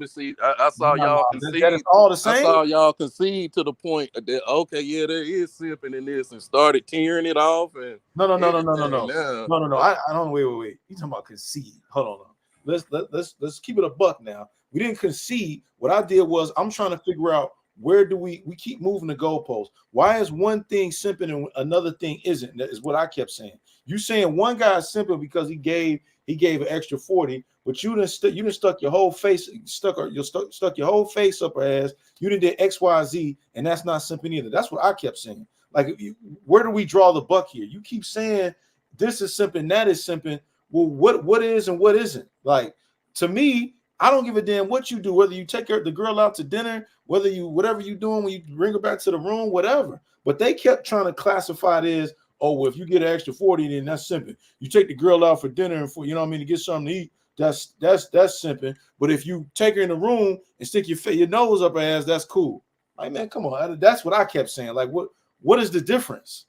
saw y'all concede. That is all the same. I saw y'all concede to the point that there is simping in this, and started tearing it off. And no. I don't. Wait. You talking about concede? Hold on. Let's keep it a buck now. We didn't concede. What I did was I'm trying to figure out where do we keep moving the goalposts. Why is one thing simping and another thing isn't? That is what I kept saying. You saying one guy is simping because he gave an extra 40, but you done stuck your whole face, stuck your whole face up her ass. You done did XYZ, and that's not simping either. That's what I kept saying. Like, where do we draw the buck here? You keep saying this is simping, that is simping. Well, what is and what isn't? Like, to me, I don't give a damn what you do, whether you take the girl out to dinner, whatever you doing when you bring her back to the room, whatever. But they kept trying to classify it as, oh, well, if you get an extra 40, then that's simping. You take the girl out for dinner and to get something to eat, that's simping. But if you take her in the room and stick your nose up her ass, that's cool. Like, man, come on. That's what I kept saying. Like, what is the difference?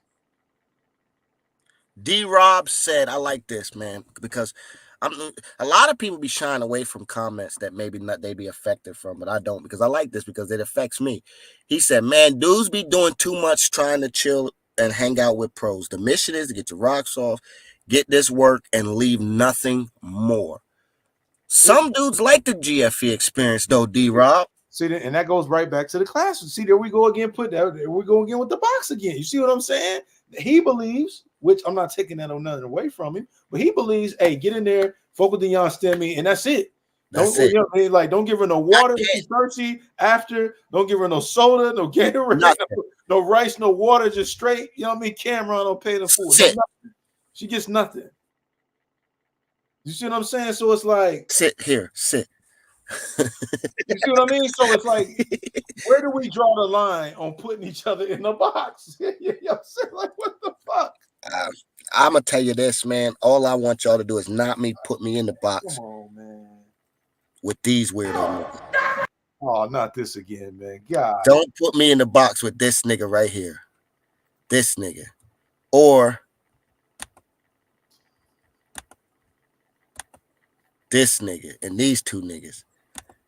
D-Rob said, I like this, man, because a lot of people be shying away from comments that maybe not they be affected from, but I don't, because I like this because it affects me. He said, man, dudes be doing too much trying to chill and hang out with pros. The mission is to get your rocks off, get this work, and leave nothing more. Some dudes like the GFE experience, though, D-Rob. See, and that goes right back to the classroom. See, there we go again. There we go again with the box again. You see what I'm saying? He believes, which I'm not taking that or nothing away from him, but he believes, hey, get in there, fuck with the young STEMI, and that's it. Don't give her no water if she's thirsty after. Don't give her no soda, no Gatorade, no rice, no water, just straight. You know what I mean? Cameron don't pay the food. She gets nothing. You see what I'm saying? So it's like, sit. You see what I mean? So it's like, where do we draw the line on putting each other in the box? You know what I'm saying? Like, what the fuck? I'm gonna tell you this, man. All I want y'all to do is not put me in the box. Come on, man. With these weirdo niggas. Oh, not this again, man. God. Don't put me in the box with this nigga right here. This nigga. Or this nigga and these two niggas.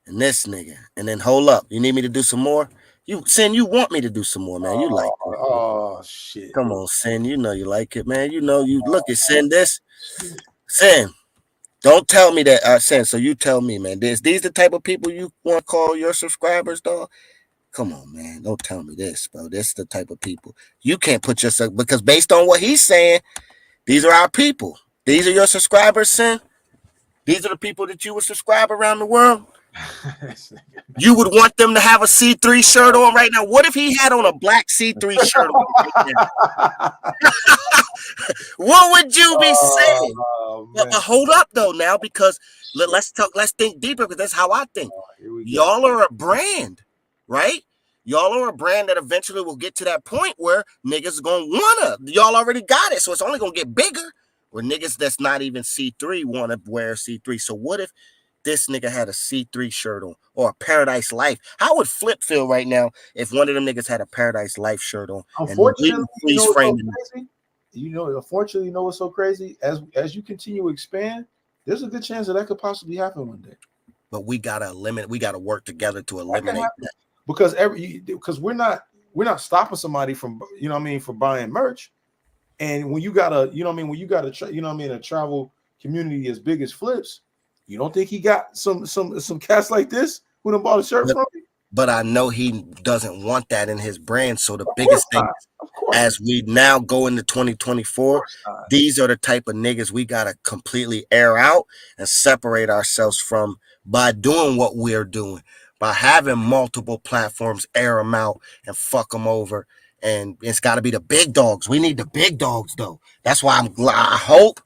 And this nigga. And then hold up. You need me to do some more? You want me to do some more, man. You like it. Oh shit. Come on, Sin. You know you like it, man. You know you look at Sin this. Sin. Don't tell me that Sin. So you tell me, man. These the type of people you want to call your subscribers, dog? Come on, man. Don't tell me this, bro. This is the type of people. You can't put yourself, because based on what he's saying, these are our people. These are your subscribers, Sin. These are the people that you would subscribe around the world. You would want them to have a C3 shirt on right now. What if he had on a black C3 shirt on right now? What would you be saying? But hold up though now, because let's think deeper, because that's how I think. Y'all are a brand, right? Y'all are a brand that eventually will get to that point where niggas gonna wanna. Y'all already got it, so it's only gonna get bigger. Where niggas that's not even C3 wanna wear C3. So what if this nigga had a C3 shirt on, or a Paradise Life? How would Flip feel right now if one of them niggas had a Paradise Life shirt on? Unfortunately, unfortunately, you know what's so crazy? As you continue to expand, there's a good chance that could possibly happen one day. But we gotta work together to eliminate that. Because we're not stopping somebody from, you know what I mean, from buying merch. And when you got a, you know what I mean, when you got a, you know what I mean, a travel community as big as Flip's, you don't think he got some cats like this who done bought a shirt from me? But I know he doesn't want that in his brand. So the biggest thing, as we now go into 2024, these are the type of niggas we gotta completely air out and separate ourselves from by doing what we're doing, by having multiple platforms, air them out and fuck them over. And it's got to be the big dogs. We need the big dogs, though. That's why I hope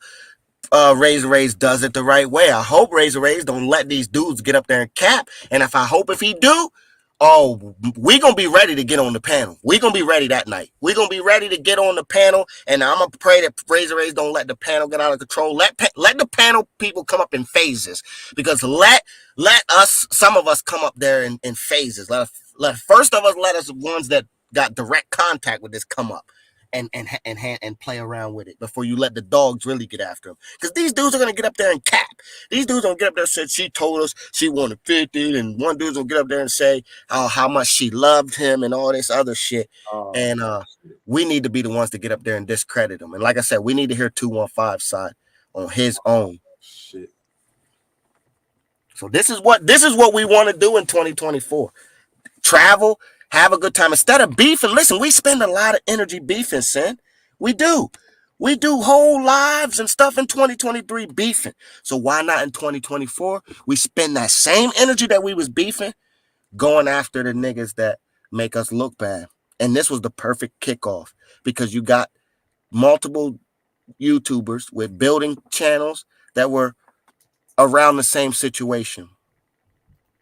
Razor Rays does it the right way. I hope Razor Rays don't let these dudes get up there and cap. And if he do, oh, we gonna be ready to get on the panel. We gonna be ready that night. We gonna be ready to get on the panel, and I'm gonna pray that Razor Rays don't let the panel get out of control. Let the panel people come up in phases, because let us, some of us, come up there in phases. Let first of us, let us ones that got direct contact with this come up and play around with it before you let the dogs really get after him. Because these dudes are gonna get up there and cap. These dudes gonna get up there and say she told us she wanted 50, and one dude's gonna get up there and say how much she loved him and all this other shit. And we need to be the ones to get up there and discredit him. And like I said, we need to hear 215's side on his own. Shit. So this is what we want to do in 2024. Travel, have a good time. Instead of beefing, listen, we spend a lot of energy beefing, son. We do. We do whole lives and stuff in 2023 beefing. So why not in 2024? We spend that same energy that we was beefing going after the niggas that make us look bad. And this was the perfect kickoff, because you got multiple YouTubers with building channels that were around the same situation.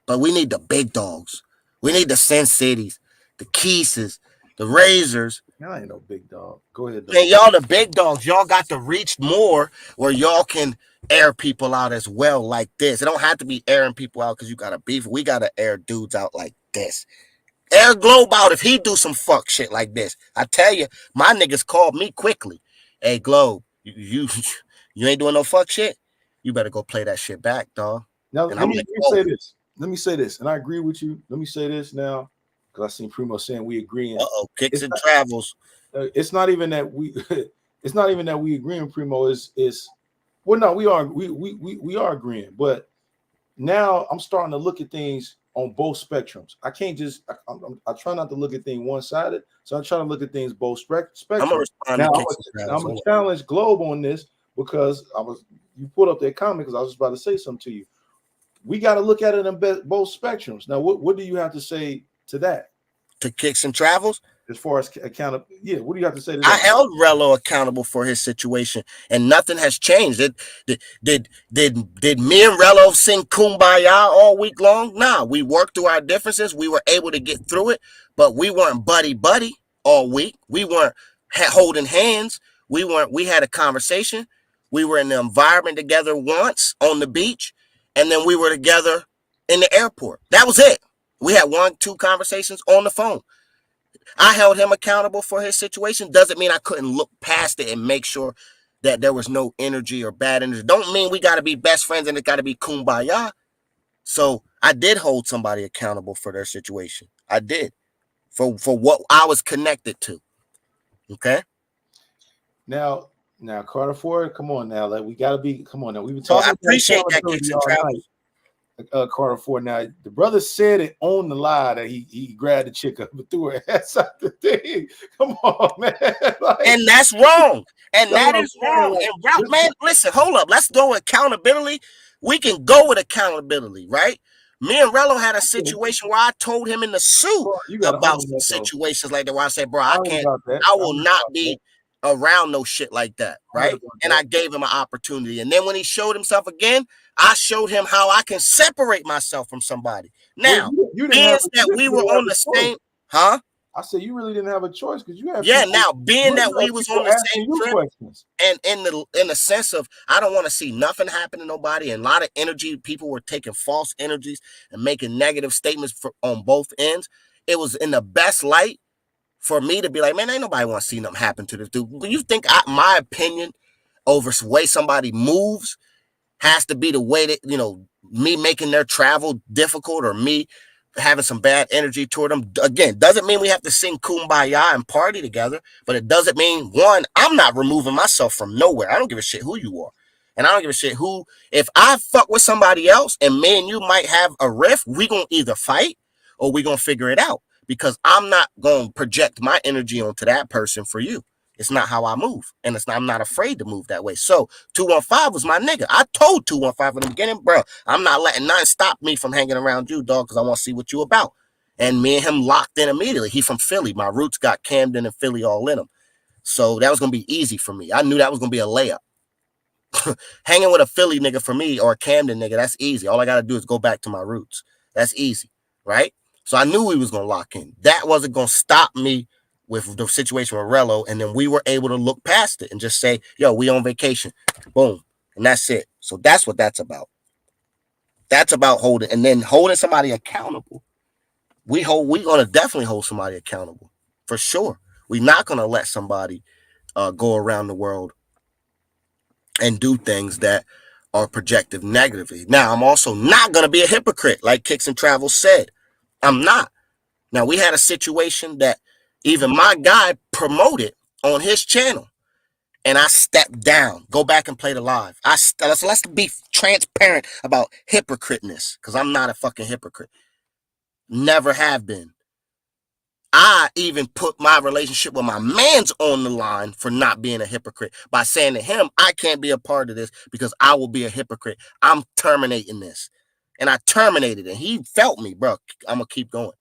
But we need the big dogs. We need the Sin Cities, the Keeses, the Razors. Y'all ain't no big dog. Go ahead. Man, y'all the big dogs. Y'all got to reach more where y'all can air people out as well like this. It don't have to be airing people out because you got to beef. We got to air dudes out like this. Air Globe out if he do some fuck shit like this. I tell you, my niggas called me quickly. Hey, Globe, you ain't doing no fuck shit? You better go play that shit back, dog. Now, let me say this. Let me say this, and I agree with you. Let me say this now, because I seen Primo saying we agreeing. Kicks and travels. It's not even that we. It's not even that we agreeing. Primo is. Well, no, we are. We are agreeing, but now I'm starting to look at things on both spectrums. I can't just. I try not to look at things one sided, so I try to look at things both spectrums. I'm gonna challenge Globe on this, because you put up that comment because I was about to say something to you. We got to look at it in both spectrums. Now, what do you have to say to that? To Kicks and Travels? as far as accountability. Yeah, what do you have to say to I that? held Rello accountable for his situation, and nothing has changed. Did me and Rello sing Kumbaya all week long? Nah, we worked through our differences. We were able to get through it, but we weren't buddy all week. We weren't holding hands. We had a conversation. We were in the environment together once on the beach, and then we were together in the airport. That was it. We had 1-2 conversations on the phone. I held him accountable for his situation. Doesn't mean I couldn't look past it and make sure that there was no energy or bad energy. Don't mean we got to be best friends and it got to be kumbaya. So I did hold somebody accountable for their situation. I did for what I was connected to. Okay. Now, Carter Ford, come on now. Like we gotta be, come on now. We've been So talking I about appreciate that, accountability Kicks and all Travels. night. Carter Ford. Now the brother said it on the lie that he grabbed the chick up and threw her ass out the thing. Come on, man. Like, and that's wrong. And that is wrong. Like, And man, listen, hold up. Let's go with accountability. We can go with accountability, right? Me and Rello had a situation where I told him in the suit about situations like that, where I said, bro, I will not be around no shit like that, right? And I gave him an opportunity. And then when he showed himself again, I showed him how I can separate myself from somebody. Now, being that we were on the same, huh? I said you really didn't have a choice because you had now being that we was on the same trip, questions. and in the sense of I don't want to see nothing happen to nobody, and a lot of energy, people were taking false energies and making negative statements on both ends. It was in the best light for me to be like, man, ain't nobody want to see nothing happen to this dude. Do you think my opinion over the way somebody moves has to be the way that, me making their travel difficult or me having some bad energy toward them? Again, doesn't mean we have to sing Kumbaya and party together, but it doesn't mean, one, I'm not removing myself from nowhere. I don't give a shit who you are. And I don't give a shit who, if I fuck with somebody else and me and you might have a rift, we gonna either fight or we gonna figure it out, because I'm not gonna project my energy onto that person for you. It's not how I move, and I'm not afraid to move that way. So 215 was my nigga. I told 215 in the beginning, bro, I'm not letting nothing stop me from hanging around you, dog, because I want to see what you about. And me and him locked in immediately. He from Philly. My roots got Camden and Philly all in them. So that was going to be easy for me. I knew that was going to be a layup. Hanging with a Philly nigga for me or a Camden nigga, that's easy. All I got to do is go back to my roots. That's easy, right? So I knew we was going to lock in. That wasn't going to stop me with the situation with Rello, and then we were able to look past it and just say, yo, we on vacation. Boom. And that's it. So that's what that's about. That's about holding, and then holding somebody accountable. We're gonna definitely hold somebody accountable for sure. We're not gonna let somebody go around the world and do things that are projected negatively. Now, I'm also not gonna be a hypocrite, like Kicks and Travel said. I'm not. Now, we had a situation that even my guy promoted on his channel, and I stepped down. Go back and play the live. Let's be transparent about hypocriteness, because I'm not a fucking hypocrite. Never have been. I even put my relationship with my man's on the line for not being a hypocrite by saying to him, I can't be a part of this because I will be a hypocrite. I'm terminating this. And I terminated it. He felt me, bro. I'm going to keep going.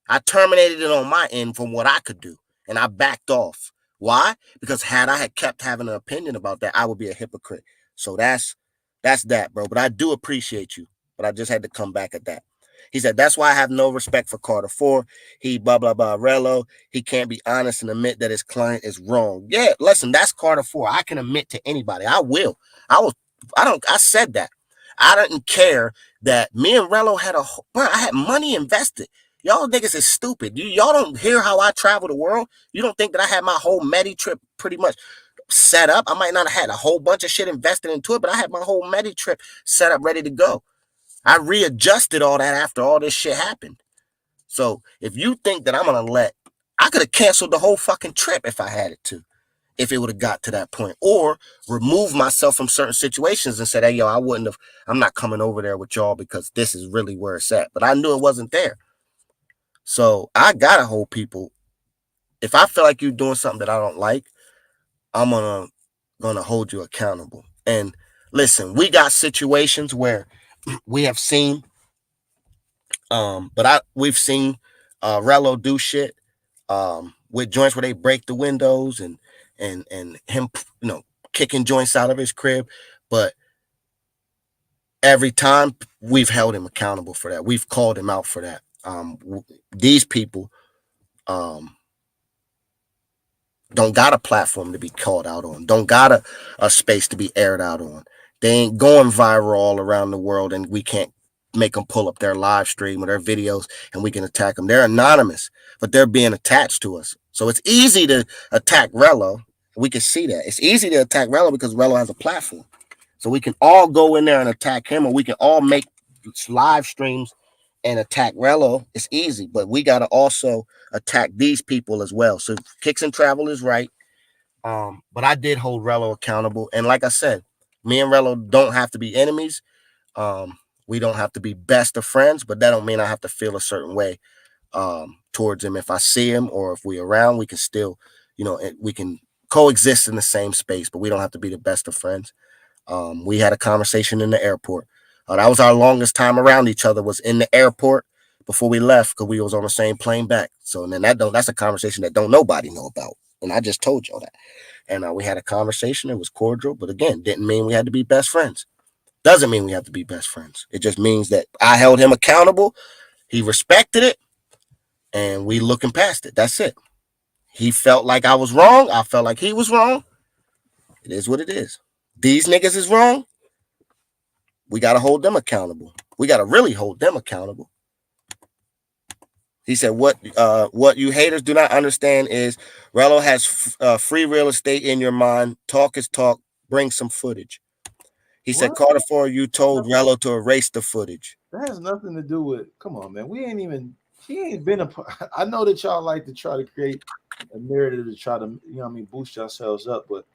I terminated it on my end from what I could do, and I backed off. Why? Because had I kept having an opinion about that, I would be a hypocrite. So that's that, bro. But I do appreciate you. But I just had to come back at that. He said, that's why I have no respect for Carter 4. He blah, blah, blah, Rello. He can't be honest and admit that his client is wrong. Yeah, listen, that's Carter 4. I can admit to anybody. I will. I said that. I didn't care that me and Rello I had money invested. Y'all niggas is stupid. Y'all don't hear how I travel the world. You don't think that I had my whole Medi trip pretty much set up. I might not have had a whole bunch of shit invested into it, but I had my whole Medi trip set up, ready to go. I readjusted all that after all this shit happened. So if you think that I'm going to I could have canceled the whole fucking trip if I had it to, if it would have got to that point, or remove myself from certain situations and said, hey, yo, I'm not coming over there with y'all because this is really where it's at. But I knew it wasn't there. So I gotta hold people. If I feel like you're doing something that I don't like, I'm gonna hold you accountable. And listen, we got situations where we have seen, we've seen Rello do shit with joints where they break the windows and him, kicking joints out of his crib. But every time we've held him accountable for that. We've called him out for that. These people don't got a platform to be called out on. Don't got a space to be aired out on. They ain't going viral all around the world, and we can't make them pull up their live stream or their videos and we can attack them. They're anonymous, but they're being attached to us. So it's easy to attack Rello. We can see that. It's easy to attack Rello because Rello has a platform. So we can all go in there and attack him, or we can all make live streams and attack Rello. It's easy, but we got to also attack these people as well. So Kicks and Travel is right. But I did hold Rello accountable. And like I said, me and Rello don't have to be enemies. We don't have to be best of friends, but that don't mean I have to feel a certain way towards him. If I see him or if we're around, we can still, we can coexist in the same space, but we don't have to be the best of friends. We had a conversation in the airport. That was our longest time around each other, was in the airport before we left, because we was on the same plane back. So and then that's a conversation that don't nobody know about. And I just told y'all that. And we had a conversation. It was cordial, but again, didn't mean we had to be best friends. Doesn't mean we have to be best friends. It just means that I held him accountable. He respected it, and we looking past it. That's it. He felt like I was wrong. I felt like he was wrong. It is what it is. These niggas is wrong. We got to hold them accountable. We got to really hold them accountable. He said, what you haters do not understand is Rello has free real estate in your mind. Talk is talk. Bring some footage. He said, Carter 4, you told Rello to erase the footage. That has nothing to do with, come on, man. He ain't been a, I know that y'all like to try to create a narrative to try to, boost yourselves up, but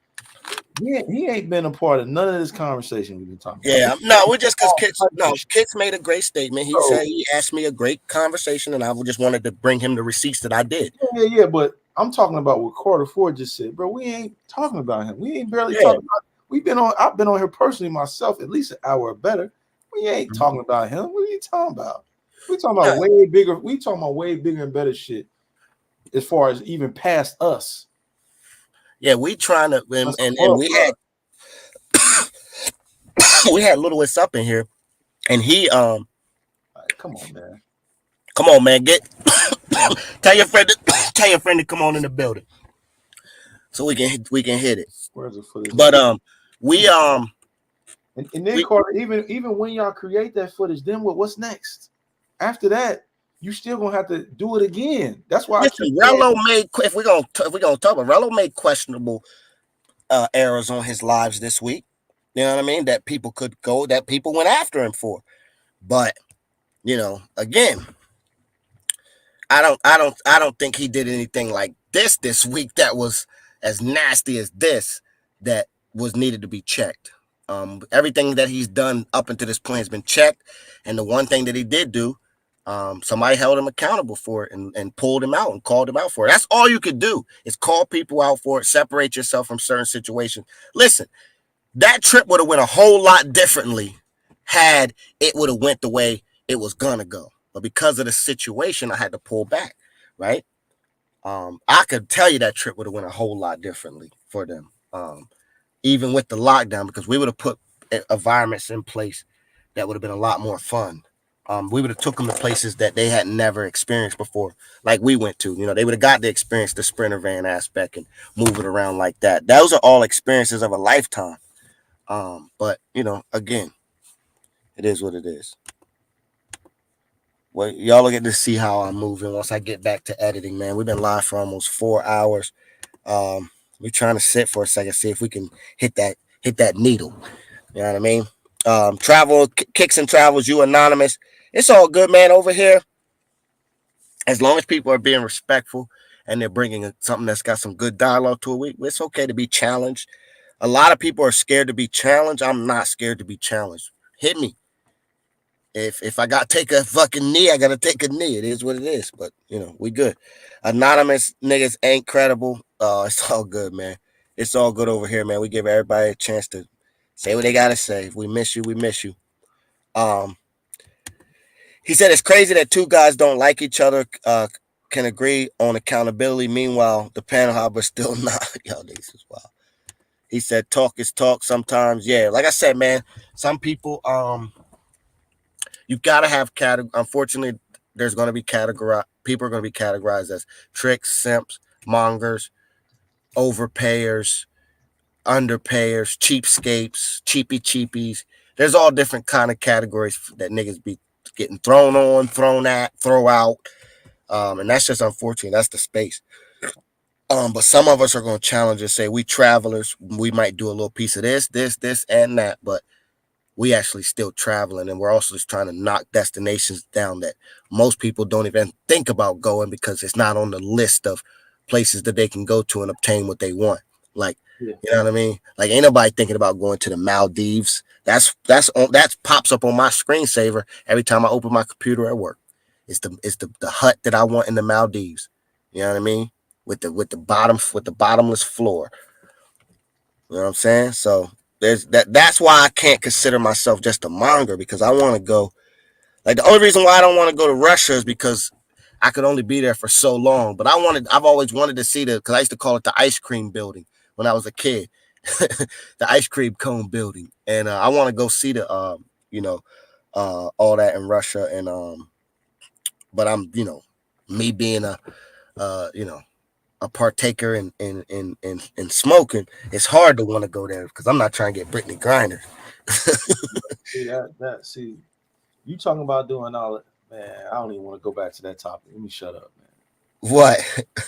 he ain't been a part of none of this conversation we've been talking about. Yeah, no, we're just because Kits made a great statement. He said he asked me a great conversation, and I just wanted to bring him the receipts that I did. Yeah, but I'm talking about what Carter Ford just said, bro. We ain't talking about him. We ain't barely talking about. I've been on here personally myself at least an hour or better. We ain't talking about him. What are you talking about? We talking about way bigger. We talking about way bigger and better shit, as far as even past us. Yeah, we trying to, and we had we had Little What's Up in here, and he come on, man, get tell your friend to come on in the building, so we can hit it. Where's the footage? But we and then Carter, even when y'all create that footage, then what's next? After that, you still gonna have to do it again. That's why Rello made, if we're gonna talk about Rello, made questionable errors on his lives this week. You know what I mean? That people went after him for. But again, I don't think he did anything like this week that was as nasty as this that was needed to be checked. Everything that he's done up until this point has been checked, and the one thing that he did do, somebody held him accountable for it and pulled him out and called him out for it. That's all you could do, is call people out for it, separate yourself from certain situations. Listen, that trip would have went a whole lot differently had it would have went the way it was gonna go. But because of the situation, I had to pull back, right? I could tell you that trip would have went a whole lot differently for them, even with the lockdown, because we would have put environments in place that would have been a lot more fun. We would have took them to places that they had never experienced before, like we went to. They would have got to experience the Sprinter van aspect and move it around like that. Those are all experiences of a lifetime. But again, it is what it is. Well, y'all will get to see how I'm moving once I get back to editing, man. We've been live for almost 4 hours. We're trying to sit for a second, see if we can hit that needle. You know what I mean? Travel, Kicks and Travels, you anonymous. It's all good, man, over here. As long as people are being respectful and they're bringing something that's got some good dialogue to it, it's okay to be challenged. A lot of people are scared to be challenged. I'm not scared to be challenged. Hit me. If I got to take a fucking knee, I got to take a knee. It is what it is. But, we good. Anonymous niggas ain't credible. It's all good, man. It's all good over here, man. We give everybody a chance to say what they got to say. If we miss you, we miss you. He said it's crazy that two guys don't like each other. can agree on accountability. Meanwhile, the panel hopper still not. Yo, this is wild. He said, "Talk is talk." Sometimes, yeah. Like I said, man, some people, you gotta have category. Unfortunately, there's gonna be categorized. People are gonna be categorized as tricks, simps, mongers, overpayers, underpayers, cheapskates, cheapies. There's all different kind of categories that niggas be getting thrown on, thrown at, throw out. And that's just unfortunate. That's the space. But some of us are going to challenge and say we travelers, we might do a little piece of this, and that, but we actually still traveling, and we're also just trying to knock destinations down that most people don't even think about going because it's not on the list of places that they can go to and obtain what they want. Like, Yeah. you know what I mean? Like, ain't nobody thinking about going to the Maldives. That pops up on my screensaver every time I open my computer at work. It's the hut that I want in the Maldives. You know what I mean? With the bottomless floor. You know what I'm saying? So that's why I can't consider myself just a monger, because I want to go. Like, the only reason why I don't want to go to Russia is because I could only be there for so long. But I've always wanted to see because I used to call it the ice cream building when I was a kid, the ice cream cone building, and I want to go see the all that in Russia, and but I'm me being a partaker in smoking, it's hard to want to go there because I'm not trying to get Brittany Griner. See, you talking about doing all it, man. I don't even want to go back to that topic. Let me shut up, man. What?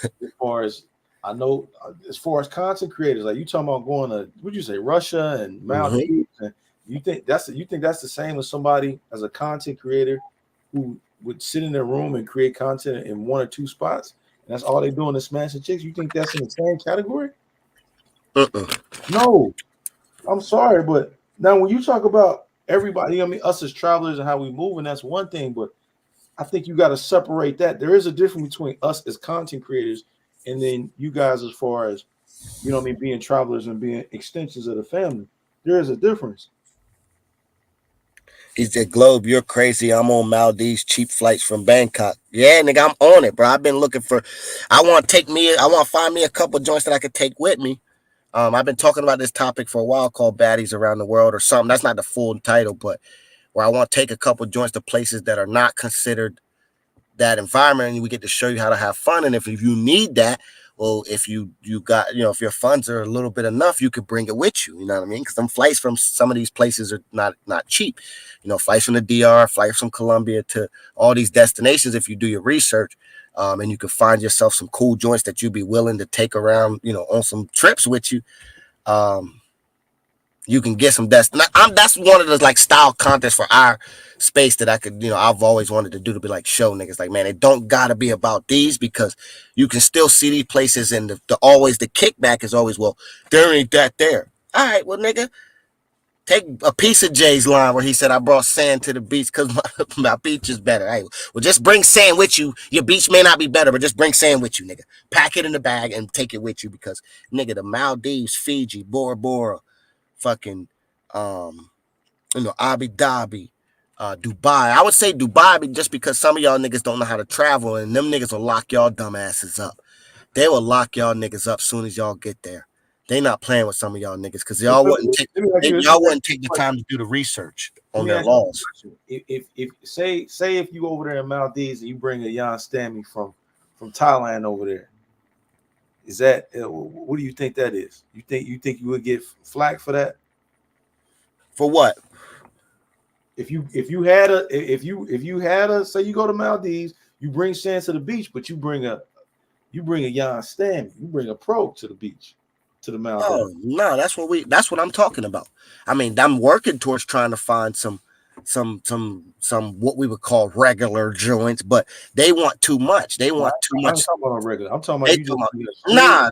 As far as I know, as far as content creators, like you talking about going to, what'd you say, Russia and Maldives, and you think that's the same as somebody as a content creator who would sit in their room and create content in one or two spots, and that's all they doing is smashing chicks? You think that's in the same category? No, I'm sorry, but now when you talk about everybody, I mean, us as travelers and how we move, and that's one thing, but I think you got to separate that. There is a difference between us as content creators and then you guys as far as, you know what I mean, being travelers and being extensions of the family. There is a difference. He said, Globe, you're crazy. I'm on Maldives, cheap flights from Bangkok. Yeah, nigga, I'm on it, bro. I've been looking for, I want to find me a couple joints that I could take with me. I've been talking about this topic for a while called Baddies Around the World or something. That's not the full title, but where I want to take a couple joints to places that are not considered that environment, and we get to show you how to have fun. And if you need that, well, if you got, if your funds are a little bit enough, you could bring it with you. You know what I mean? Because some flights from some of these places are not cheap. Flights from the DR, flights from Colombia to all these destinations. If you do your research, and you can find yourself some cool joints that you'd be willing to take around, on some trips with you. You can get some that's one of the like style contests for our space that I could, I've always wanted to do, to be like, show niggas like, man, it don't gotta be about these, because you can still see these places, and the kickback is always, well, there ain't that there. All right, well, nigga, take a piece of Jay's line where he said, I brought sand to the beach because my beach is better. Hey, well, just bring sand with you. Your beach may not be better, but just bring sand with you, nigga. Pack it in the bag and take it with you, because, nigga, the Maldives, Fiji, Bora Bora, fucking Abu Dhabi, Dubai. I would say Dubai just because some of y'all niggas don't know how to travel, and them niggas will lock y'all dumb asses up. They will lock y'all niggas up soon as y'all get there. They not playing with some of y'all niggas because y'all wouldn't take the time to do the research on their laws. If if you over there in Maldives and you bring a Jan Stammy from Thailand over there, is that what do you think that is? You think you would get flack for that? For what? If you had a say you go to Maldives, you bring sand to the beach, but you bring a Jan Stammy, you bring a pro to the beach, to the Maldives. Oh no, that's what I'm talking about. I mean, I'm working towards trying to find some what we would call regular joints, but they want too much. They want too much. I'm talking about regular. I'm talking about you just nah.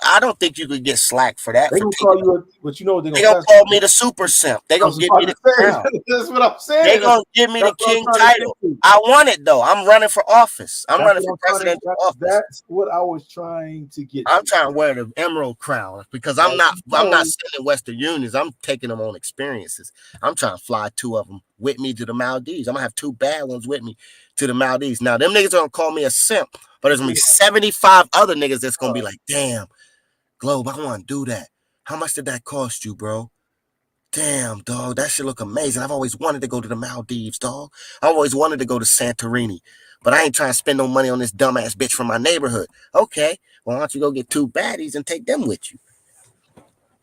I don't think you could get slack for that. They gonna call you, but you know they gonna call me the super simp. They gonna give me the crown. That's what I'm saying. They gonna give me the king title. I want it though. I'm running for office. I'm running for presidential office. That's what I was trying to get. I'm trying to wear the emerald crown because I'm not sending Western Unions. I'm taking them on experiences. I'm trying to fly 2 of them with me to the Maldives. I'm gonna have 2 bad ones with me to the Maldives. Now, them niggas are gonna call me a simp, but there's gonna be 75 other niggas that's gonna be like, damn, Globe, I wanna do that. How much did that cost you, bro? Damn, dog, that shit look amazing. I've always wanted to go to the Maldives, dog. I always wanted to go to Santorini, but I ain't trying to spend no money on this dumbass bitch from my neighborhood. Okay, well, why don't you go get 2 baddies and take them with you?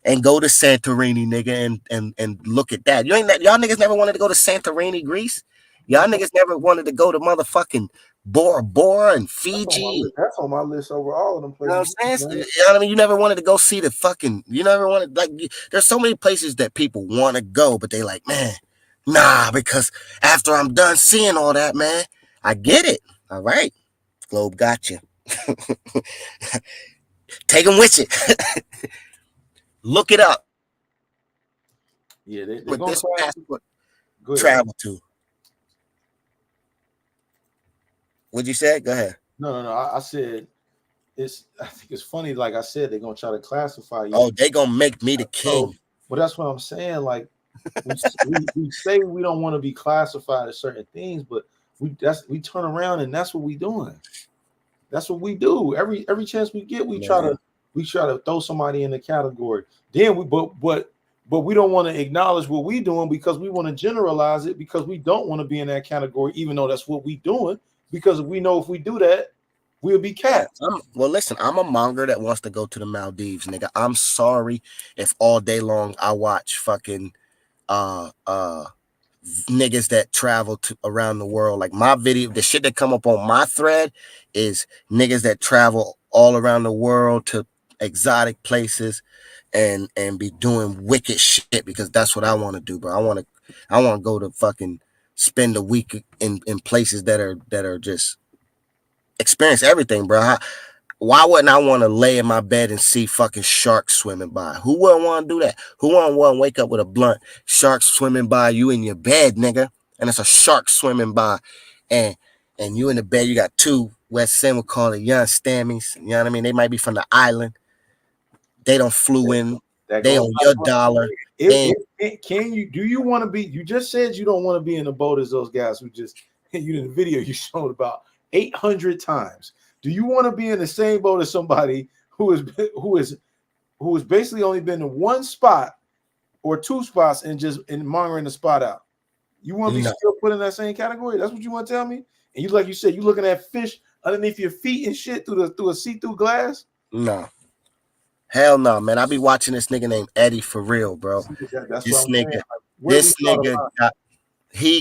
And go to Santorini, nigga, and look at that. Y'all niggas never wanted to go to Santorini, Greece? Y'all niggas never wanted to go to motherfucking Bora Bora and Fiji? That's on my list over all of them You know places. what I'm saying? You know what I mean? You never wanted to go see the fucking, you never wanted, like, there's so many places that people want to go, but they like, man, nah, because after I'm done seeing all that, man, I get it. All right. Globe got you. Take them with you. Look it up. Yeah, they're With going this to passport, travel to. What'd you say? Go ahead. No. I said I think it's funny. Like I said, they're gonna try to classify you. Oh, they gonna make me the king. But that's what I'm saying. Like we say we don't want to be classified as certain things, but we turn around and that's what we doing. That's what we do. Every chance we get, we try to throw somebody in the category. Then but we don't want to acknowledge what we doing because we want to generalize it because we don't want to be in that category, even though that's what we doing. Because we know if we do that, we'll be cats. Well, listen, I'm a monger that wants to go to the Maldives, nigga. I'm sorry if all day long I watch fucking niggas that travel to around the world. Like my video, the shit that come up on my thread is niggas that travel all around the world to exotic places and be doing wicked shit because that's what I want to do, bro. I want to go to fucking spend a week in places that are just experience everything, bro. Why wouldn't I want to lay in my bed and see fucking sharks swimming by? Who wouldn't want to do that? Who wouldn't want to wake up with a blunt, sharks swimming by you in your bed, nigga, and it's a shark swimming by, and you in the bed, you got 2 West End would call it young stammies. You know what I mean? They might be from the island. They don't flew in. They on your dollar. Can you? Do you want to be? You just said you don't want to be in the boat as those guys who just you in the video you showed about 800 times. Do you want to be in the same boat as somebody who is basically only been in one spot or 2 spots and mongering the spot out? You want to be still put in that same category? That's what you want to tell me? And you, like you said, you looking at fish underneath your feet and shit through a see-through glass? No. Hell no, man. I be watching this nigga named Eddie for real, bro. This nigga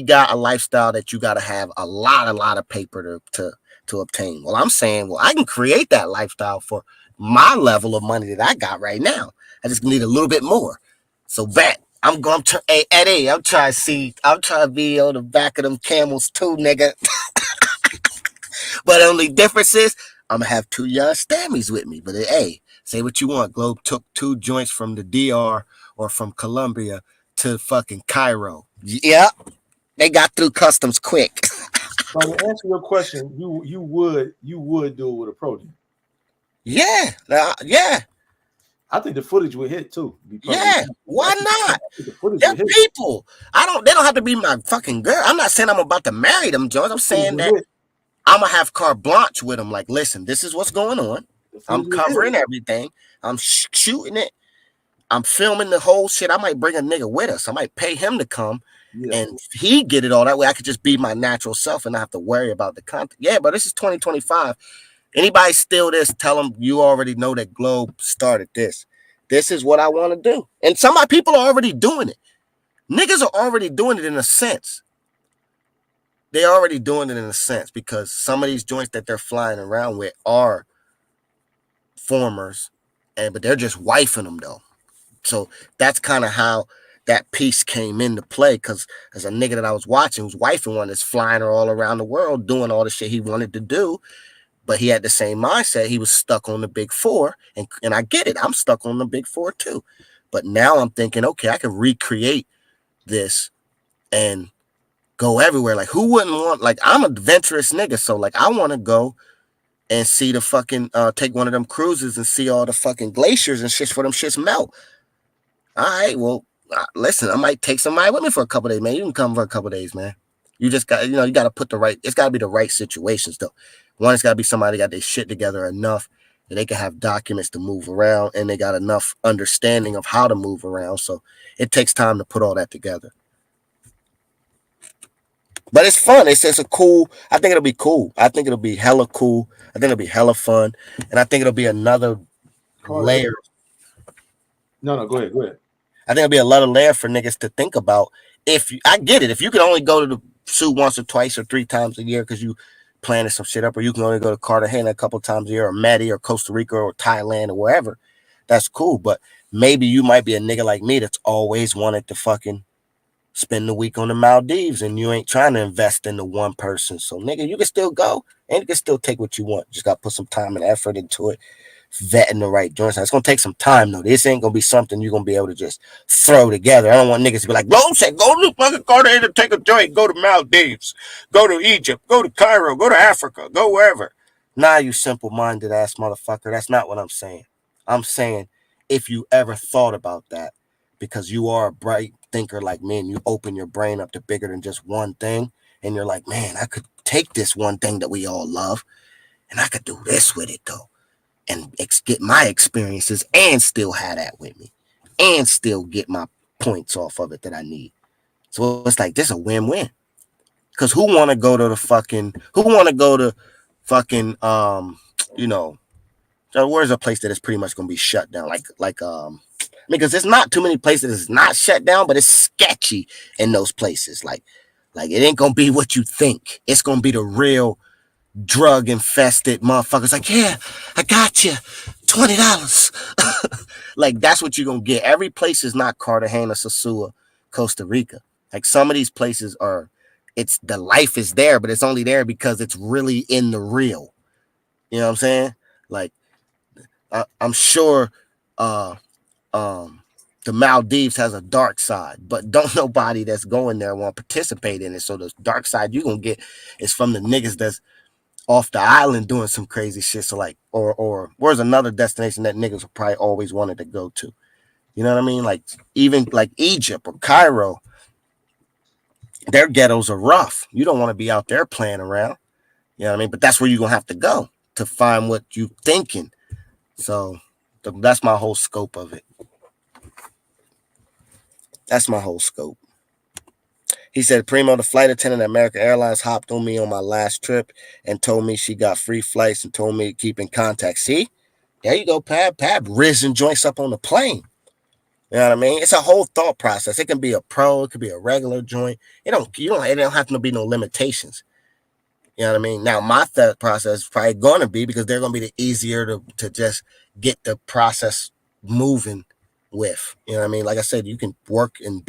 got a lifestyle that you gotta have a lot of paper to obtain. Well, I'm saying, well, I can create that lifestyle for my level of money that I got right now. I just need a little bit more. So bet hey Eddie, I'm trying to be on the back of them camels too, nigga. But the only difference is I'm gonna have 2 young stammies with me. But hey, say what you want. Globe took 2 joints from the DR or from Colombia to fucking Cairo. Yep. They got through customs quick. So to answer your question, you would do it with a pro team. Yeah. Yeah. I think the footage would hit too. Yeah, why not? They're people. They don't have to be my fucking girl. I'm not saying I'm about to marry them, Jones. I'm saying that I'm gonna have carte blanche with them. Like, listen, this is what's going on. I'm covering everything. I'm shooting it. I'm filming the whole shit. I might bring a nigga with us. I might pay him to come and he get it all that way. I could just be my natural self and not have to worry about the content. Yeah, but this is 2025. Anybody steal this, tell them you already know that Globe started this. This is what I want to do. And some of my people are already doing it. Niggas are already doing it in a sense. They're already doing it in a sense because some of these joints that they're flying around with are formers, but they're just wifing them though. So that's kind of how that piece came into play because as a nigga that I was watching who's wifing one that's flying her all around the world doing all the shit he wanted to do. But he had the same mindset. He was stuck on the big 4. And I get it. I'm stuck on the big 4 too. But now I'm thinking, okay, I can recreate this and go everywhere. Like, who wouldn't want, like, I'm a adventurous nigga. So, like, I want to go and see the fucking, take one of them cruises and see all the fucking glaciers and shit for them shits melt. All right, well, Listen, I might take somebody with me for a couple days, man. You can come for a couple days, man. You just got, you got to put it's got to be the right situations, though. One, it's got to be somebody got their shit together enough that they can have documents to move around, and they got enough understanding of how to move around. So it takes time to put all that together. But it's fun. It's a cool. I think it'll be cool. I think it'll be hella cool. I think it'll be hella fun, and I think it'll be another layer. No, go ahead. I think it'll be a lot of layer for niggas to think about. I get it, if you can only go to the zoo once or twice or 3 times a year because you planning some shit up, or you can only go to Cartagena a couple times a year, or Maddie, or Costa Rica, or Thailand, or wherever, that's cool. But maybe you might be a nigga like me that's always wanted to fucking spend the week on the Maldives, and you ain't trying to invest in the one person. So nigga, you can still go, and you can still take what you want. Just gotta put some time and effort into it, vetting the right joints. It's gonna take some time though. This ain't gonna be something you're gonna be able to just throw together. I don't want niggas to be like, "Bro, say go to fucking Cartagena, take a joint, go to Maldives, go to Egypt, go to Cairo, go to Africa, go wherever." Nah, you simple-minded ass motherfucker. That's not what I'm saying. I'm saying if you ever thought about that, because you are a bright thinker like me, and you open your brain up to bigger than just one thing, and you're like, man, I could take this one thing that we all love, and I could do this with it though, and get my experiences, and still have that with me, and still get my points off of it that I need. So it's like, this is a win-win. Because who want to go to so where's a place that is pretty much going to be shut down? Because there's not too many places that's not shut down, but it's sketchy in those places. Like it ain't going to be what you think. It's going to be the real drug infested motherfuckers. Like, yeah, I got you $20. Like, that's what you're going to get. Every place is not Cartagena, Sosua, Costa Rica. Like, some of these places the life is there, but it's only there because it's really in the real. You know what I'm saying? Like, I'm sure the Maldives has a dark side, but don't nobody that's going there want to participate in it. So the dark side you're going to get is from the niggas that's off the island doing some crazy shit. So like, or where's another destination that niggas will probably always wanted to go to? You know what I mean? Like, even like Egypt or Cairo, their ghettos are rough. You don't want to be out there playing around. You know what I mean? But that's where you're going to have to go to find what you thinking. So that's my whole scope of it. That's my whole scope. He said, Primo, the flight attendant at American Airlines hopped on me on my last trip and told me she got free flights and told me to keep in contact. See? There you go, Pab risen joints up on the plane. You know what I mean? It's a whole thought process. It can be a pro, it could be a regular joint. It don't have to be no limitations. You know what I mean? Now, my thought process is probably going to be, because they're going to be the easier to just get the process moving with. You know what I mean? Like I said, you can work and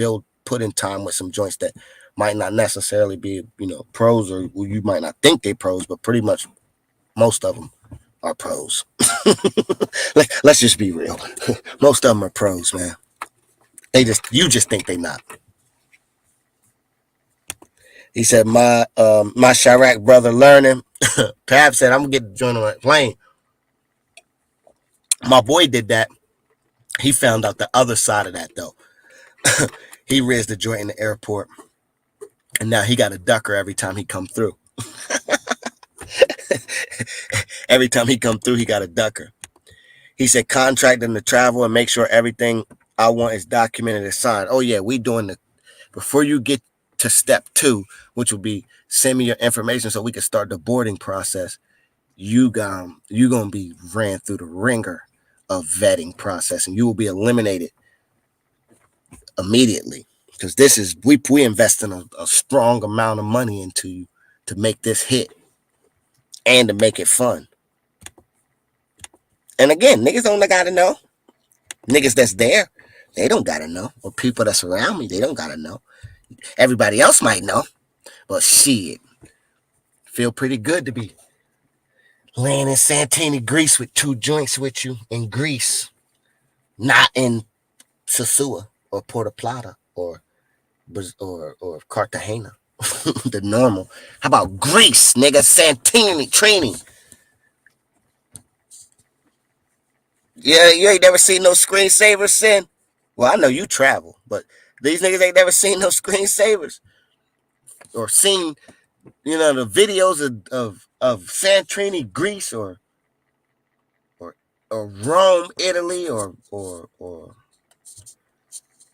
put in time with some joints that might not necessarily be, pros, or you might not think they pros, but pretty much most of them are pros. Let's just be real. Most of them are pros, man. You just think they not. He said, my Chirac brother learning. Pab said, I'm gonna get the joint on that plane. My boy did that. He found out the other side of that though. He raised the joint in the airport, and now he got a ducker every time he come through. Every time he come through, he got a ducker. He said, contract them to travel and make sure everything I want is documented and signed. Oh yeah, we doing before you get to step 2, which will be send me your information so we can start the boarding process. You gonna be ran through the ringer of vetting process, and you will be eliminated immediately, because this is we invest in a strong amount of money into you to make this hit and to make it fun. And again, niggas don't gotta know. Niggas that's there, they don't gotta know. Or people that's around me, they don't gotta know. Everybody else might know, but shit, feel pretty good to be laying in Santini, Greece with 2 joints with you in Greece, not in Sosua or Puerto Plata or Cartagena. The normal. How about Greece, nigga? Santini, Trini. Yeah, you ain't never seen no screensavers, Sin? Well, I know you travel, but these niggas ain't never seen no screensavers or seen, the videos of Santorini, Greece, or Rome, Italy, or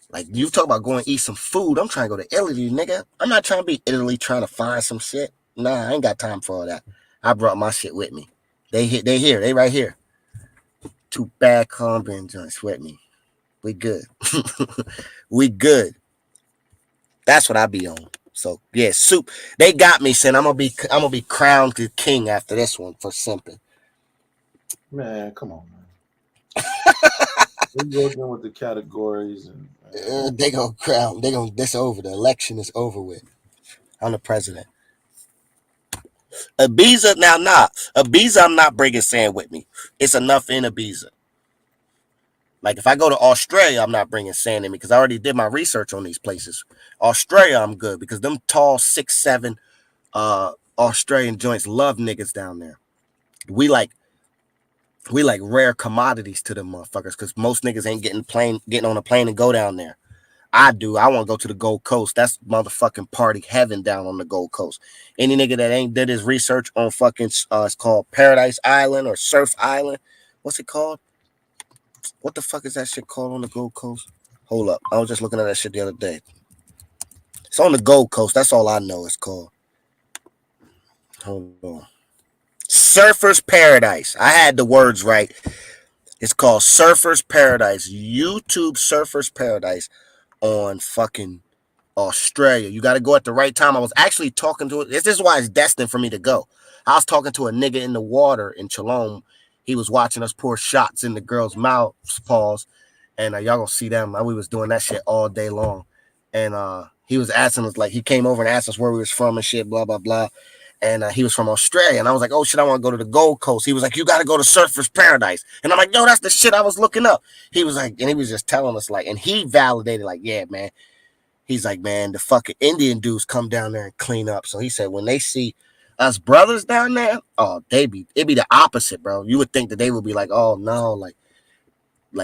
like you talk about going to eat some food. I'm trying to go to Italy, nigga. I'm not trying to be Italy trying to find some shit. Nah, I ain't got time for all that. I brought my shit with me. They here. They right here. 2 bad Colombian joints with me. We good. We good. That's what I be on. So yeah, soup. They got me, son. I'm gonna be crowned the king after this one for simping. Man, come on, man. We go again with the categories and They gonna crown. This over. The election is over with. I'm the president. Ibiza now, Ibiza, I'm not bringing sand with me. It's enough in Ibiza. Like if I go to Australia, I'm not bringing sand in me because I already did my research on these places. Australia, I'm good because them tall 6'7" Australian joints love niggas down there. We like rare commodities to them motherfuckers because most niggas ain't getting on a plane and go down there. I do. I want to go to the Gold Coast. That's motherfucking party heaven down on the Gold Coast. Any nigga that ain't did his research on fucking it's called Paradise Island or Surf Island. What's it called? What the fuck is that shit called on the Gold Coast? Hold up. I was just looking at that shit the other day. It's on the Gold Coast. That's all I know it's called. Hold on. Surfer's Paradise. I had the words right. It's called Surfer's Paradise. YouTube Surfer's Paradise on fucking Australia. You got to go at the right time. I was actually talking to it. This is why it's destined for me to go. I was talking to a nigga in the water in Colombia. He was watching us pour shots in the girls' mouths, paws, and y'all gonna see them. We was doing that shit all day long, and he was asking us, like, he came over and asked us where we was from and shit, blah blah blah. And he was from Australia, and I was like, oh shit, I want to go to the Gold Coast. He was like, you got to go to Surfer's Paradise, and I'm like, yo, that's the shit I was looking up. He was like, and he was just telling us, like, and he validated, like, yeah, man. He's like, man, the fucking Indian dudes come down there and clean up. So he said when they see us brothers down there, oh, it'd be the opposite, bro. You would think that they would be like, oh no, like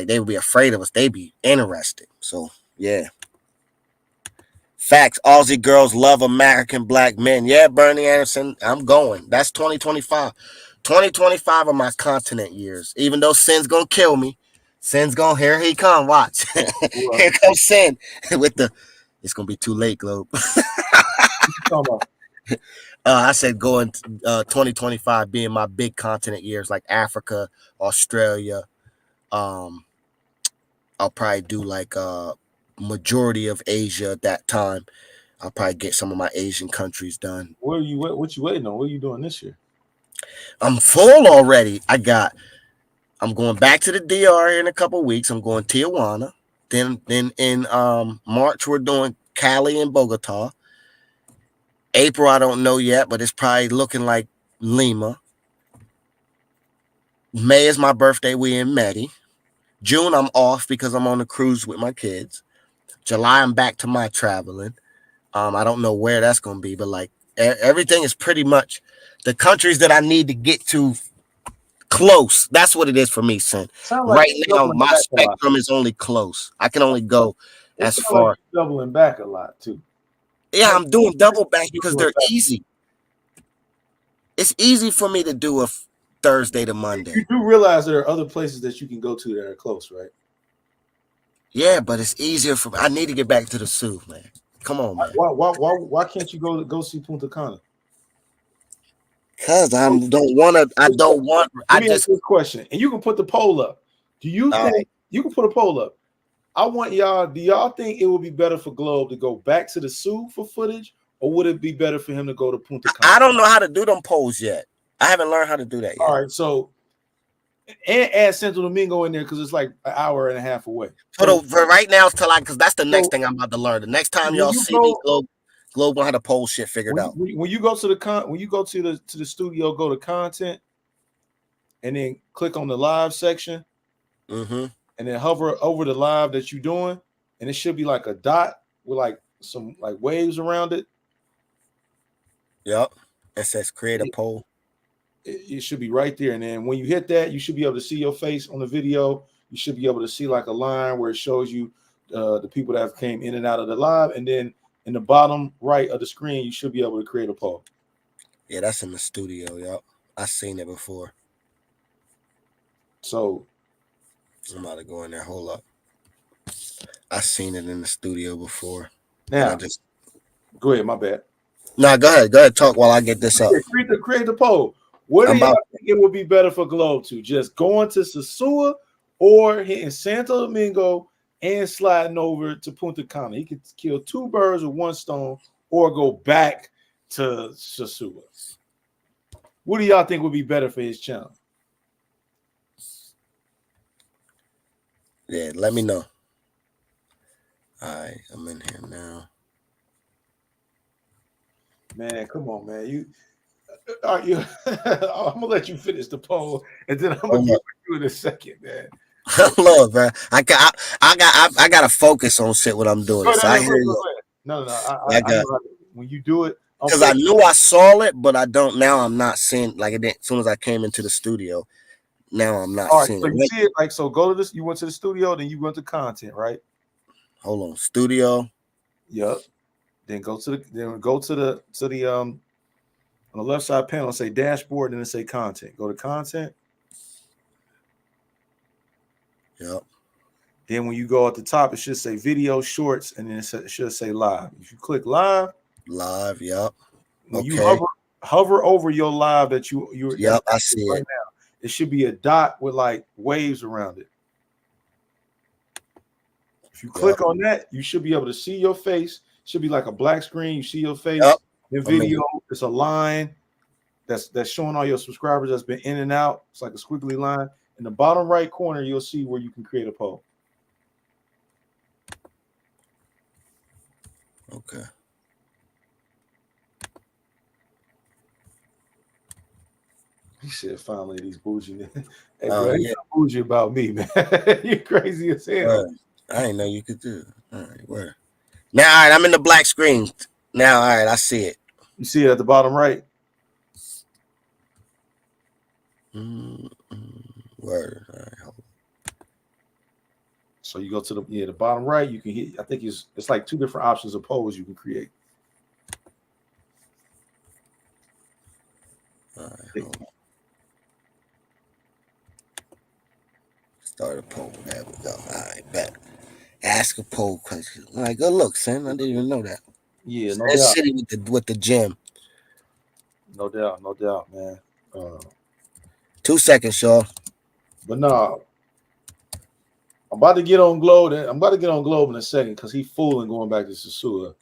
they would be afraid of us. They'd be interested. So yeah. Facts. Aussie girls love American black men. Yeah, Bernie Anderson, I'm going. That's 2025. 2025 are my continent years. Even though Sin's gonna kill me. Sin's gonna, here he come. Watch. Here comes Sin with the, it's gonna be too late, Globe. I said going 2025 being my big continent years, like Africa, Australia. I'll probably do like majority of Asia at that time. I'll probably get some of my Asian countries done. What you waiting on? What are you doing this year? I'm full already. I'm going back to the DR in a couple of weeks. I'm going Tijuana. Then in March we're doing Cali and Bogota. April I don't know yet, but it's probably looking like Lima. May is my birthday. We in Medi. June I'm off because I'm on a cruise with my kids. July I'm back to my traveling. I don't know where that's gonna be, but like everything is pretty much the countries that I need to get to close. That's what it is for me, son. Right now, my spectrum is only close. I can only go as far. Like doubling back a lot too. Yeah, I'm doing double back because they're easy. It's easy for me to do a Thursday to Monday. You do realize there are other places that you can go to that are close, right? Yeah, but it's easier for me. I need to get back to the Sioux, man. Come on, man. Why can't you go see Punta Cana? Because I don't want to. Let me ask you a question, and you can put the poll up. Do you think you can put a poll up? I want y'all. Do y'all think it would be better for Globe to go back to the Sioux for footage, or would it be better for him to go to Punta Cana? I don't know how to do them polls yet. I haven't learned how to do that yet. All right, so and add Santo Domingo in there because it's like an hour and a half away. For right now, because that's the next thing I'm about to learn. The next time y'all see me, Globe will have the poll shit figured out. When you go to the studio, go to content, and then click on the live section, and then hover over the live that you're doing, and it should be like a dot with like some like waves around it. Yep, it says create a poll. It should be right there, and then when you hit that, you should be able to see your face on the video. You should be able to see like a line where it shows you the people that have came in and out of the live, and then in the bottom right of the screen, you should be able to create a poll. Yeah, that's in the studio, y'all. I seen it before. So I'm about to go in there. Hold up. I seen it in the studio before. Now, go ahead. My bad. No, go ahead. Go ahead. Talk while I get this up. Create the poll. What do y'all think it would be better for Globe to just going to Sosua or hitting Santo Domingo and sliding over to Punta Cana? He could kill 2 birds with 1 stone, or go back to Sosua. What do y'all think would be better for his channel? Yeah, let me know. All right, I'm in here now. Man, come on, man. I'm gonna let you finish the poll, and then I'm gonna get with you in a second, man. Lord, man, I gotta focus on shit when I'm doing it. So I hear you. No. I know when you do it, because I knew I saw it, but I don't now. I'm not seeing like it. As soon as I came into the studio, now I'm not seeing so it. You see it like so. Go to this. You went to the studio, then you went to content, right? Hold on, studio. Yep. Then go to the on the left side panel, say dashboard, and then say content. Go to content. Yep. Then when you go at the top, it should say video shorts, and then it should say live. If you click live, yep. When you hover over your live that you're yep, I see right it now, it should be a dot with like waves around it. If you click on that, you should be able to see your face. It should be like a black screen. You see your face. Yep. The video, it's a line that's showing all your subscribers that's been in and out. It's like a squiggly line. In the bottom right corner, you'll see where you can create a poll. Okay. He said, finally, these bougie niggas. Hey, bro, you bougie about me, man. You're crazy as hell. I didn't know you could do it. All right, where? Now, all right, I'm in the black screen. Now, all right, I see it. You see it at the bottom right? Word. All right, hold on. So you go to the bottom right, you can hit, I think it's like 2 different options of polls you can create. All right, hold on. Start a poll. There we go. All right, bet. Ask a poll question. All right, good look, son. I didn't even know that. Yeah, no doubt. City with the gym. No doubt, man. 2 seconds, y'all. But no, I'm about to get on Globe. I'm about to get on Globe in a second because he's fooling going back to Sosua.